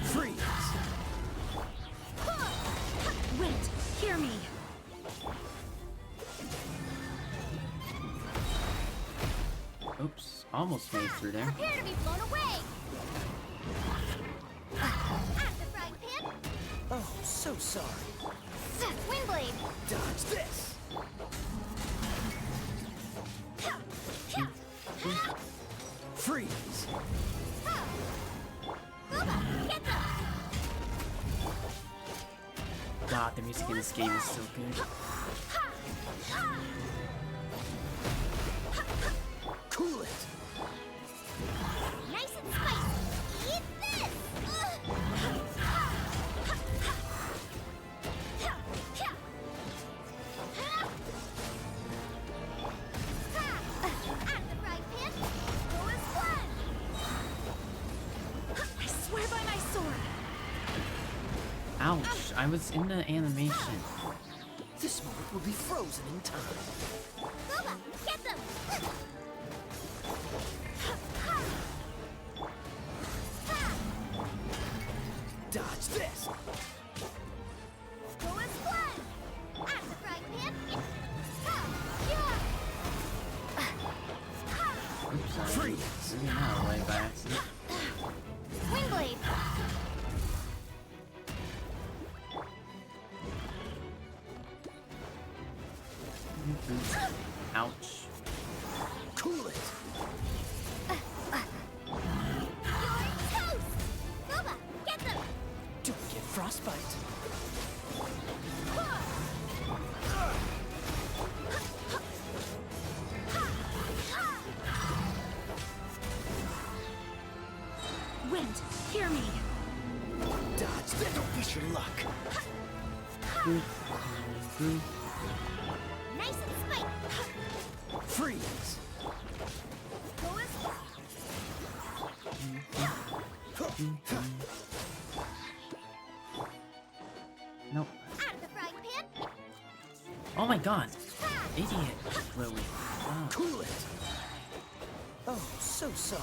Speaker 2: Freeze!
Speaker 4: Wait, hear me.
Speaker 1: Oops, almost made it through there.
Speaker 3: Prepare to be blown away. At the frying pan.
Speaker 2: Oh, so sorry.
Speaker 3: Windblade.
Speaker 2: Dodge this! Freeze!
Speaker 3: Get them.
Speaker 1: God, the music in this game is so good.
Speaker 2: Cool it!
Speaker 3: Nice and spicy. Eat this. At the frying pan. Go as one.
Speaker 4: I swear by my sword.
Speaker 1: Ouch, I was in the animation.
Speaker 2: This moment will be frozen in time.
Speaker 3: Boba, get them.
Speaker 2: Dodge this!
Speaker 3: Go as one. At the frying pan.
Speaker 1: Oops, I
Speaker 2: Freeze!
Speaker 1: ran out of the way by accident.
Speaker 3: Windblade.
Speaker 1: Ouch.
Speaker 2: Cool it!
Speaker 3: You're toast. Boba, get them.
Speaker 2: Don't get frostbite.
Speaker 4: Wind, hear me.
Speaker 2: Dodge this! Don't push your luck.
Speaker 3: Nice and spicy.
Speaker 2: Freeze!
Speaker 3: Go as
Speaker 1: Nope.
Speaker 3: At the frying pan.
Speaker 1: Oh my god! Idiot, Lily. Ah.
Speaker 2: Cool it! Oh, so sorry.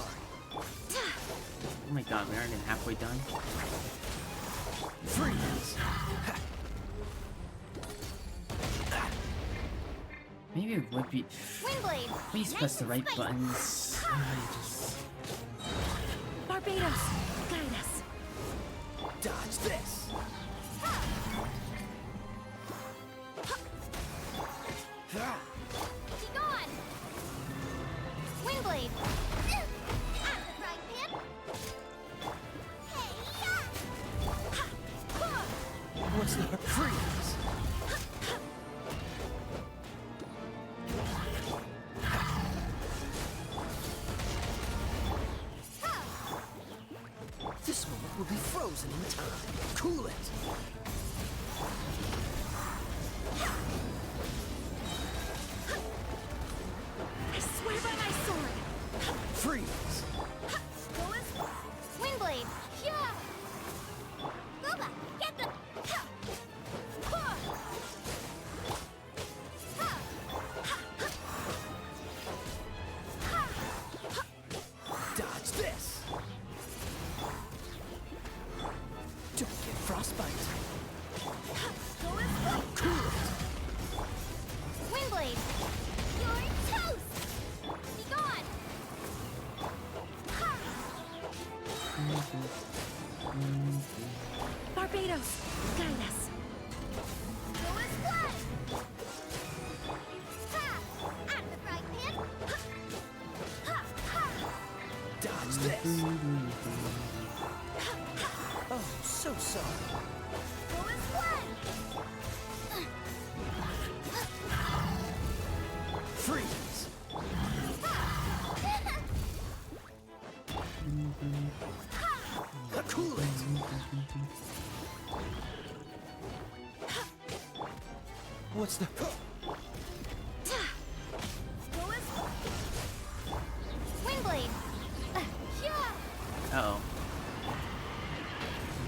Speaker 1: Oh my god, we aren't even halfway done.
Speaker 2: Freeze!
Speaker 1: Maybe it would be.
Speaker 3: Windblade.
Speaker 1: Please press the right buttons.
Speaker 4: Barbados, guide us.
Speaker 2: Dodge this!
Speaker 3: Be gone. Windblade. At the frying pan. Hey-ya!
Speaker 2: What's the freeze? This moment will be frozen in time. Cool it!
Speaker 4: I swear by my sword.
Speaker 2: Freeze!
Speaker 3: Go as Windblade. Yeah. Boba, get them.
Speaker 4: Barbados, guide us.
Speaker 3: Go as one! Ha! Out of the frying pan! Ha! Ha!
Speaker 2: Dodge this! Oh, so sorry.
Speaker 3: Go as one!
Speaker 2: Freeze! Cool it! What's the...
Speaker 3: Go as Windblade! Yeah!
Speaker 1: Uh-oh.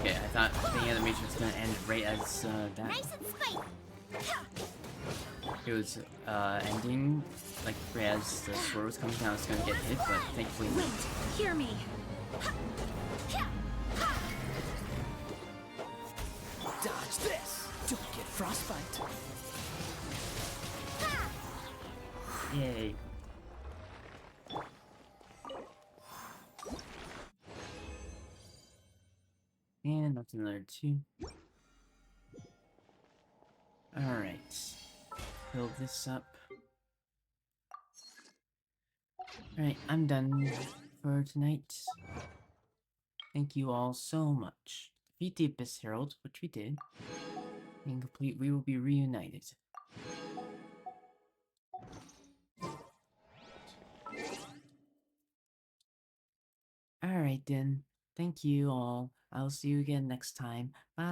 Speaker 1: Okay, I thought the animation was gonna end right as that.
Speaker 3: Nice and spike!
Speaker 1: It was ending like right as the sword was coming down. I was gonna get hit, but thankfully
Speaker 4: Wait, hear me.
Speaker 2: Dodge this! Don't get frostbite.
Speaker 1: yay. And that's another 2. Alright. Build this up. Alright, I'm done for tonight. Thank you all so much. Defeat the Abyss Herald, which we did. And complete, we will be reunited. Alright then. Thank you all. I'll see you again next time. Bye.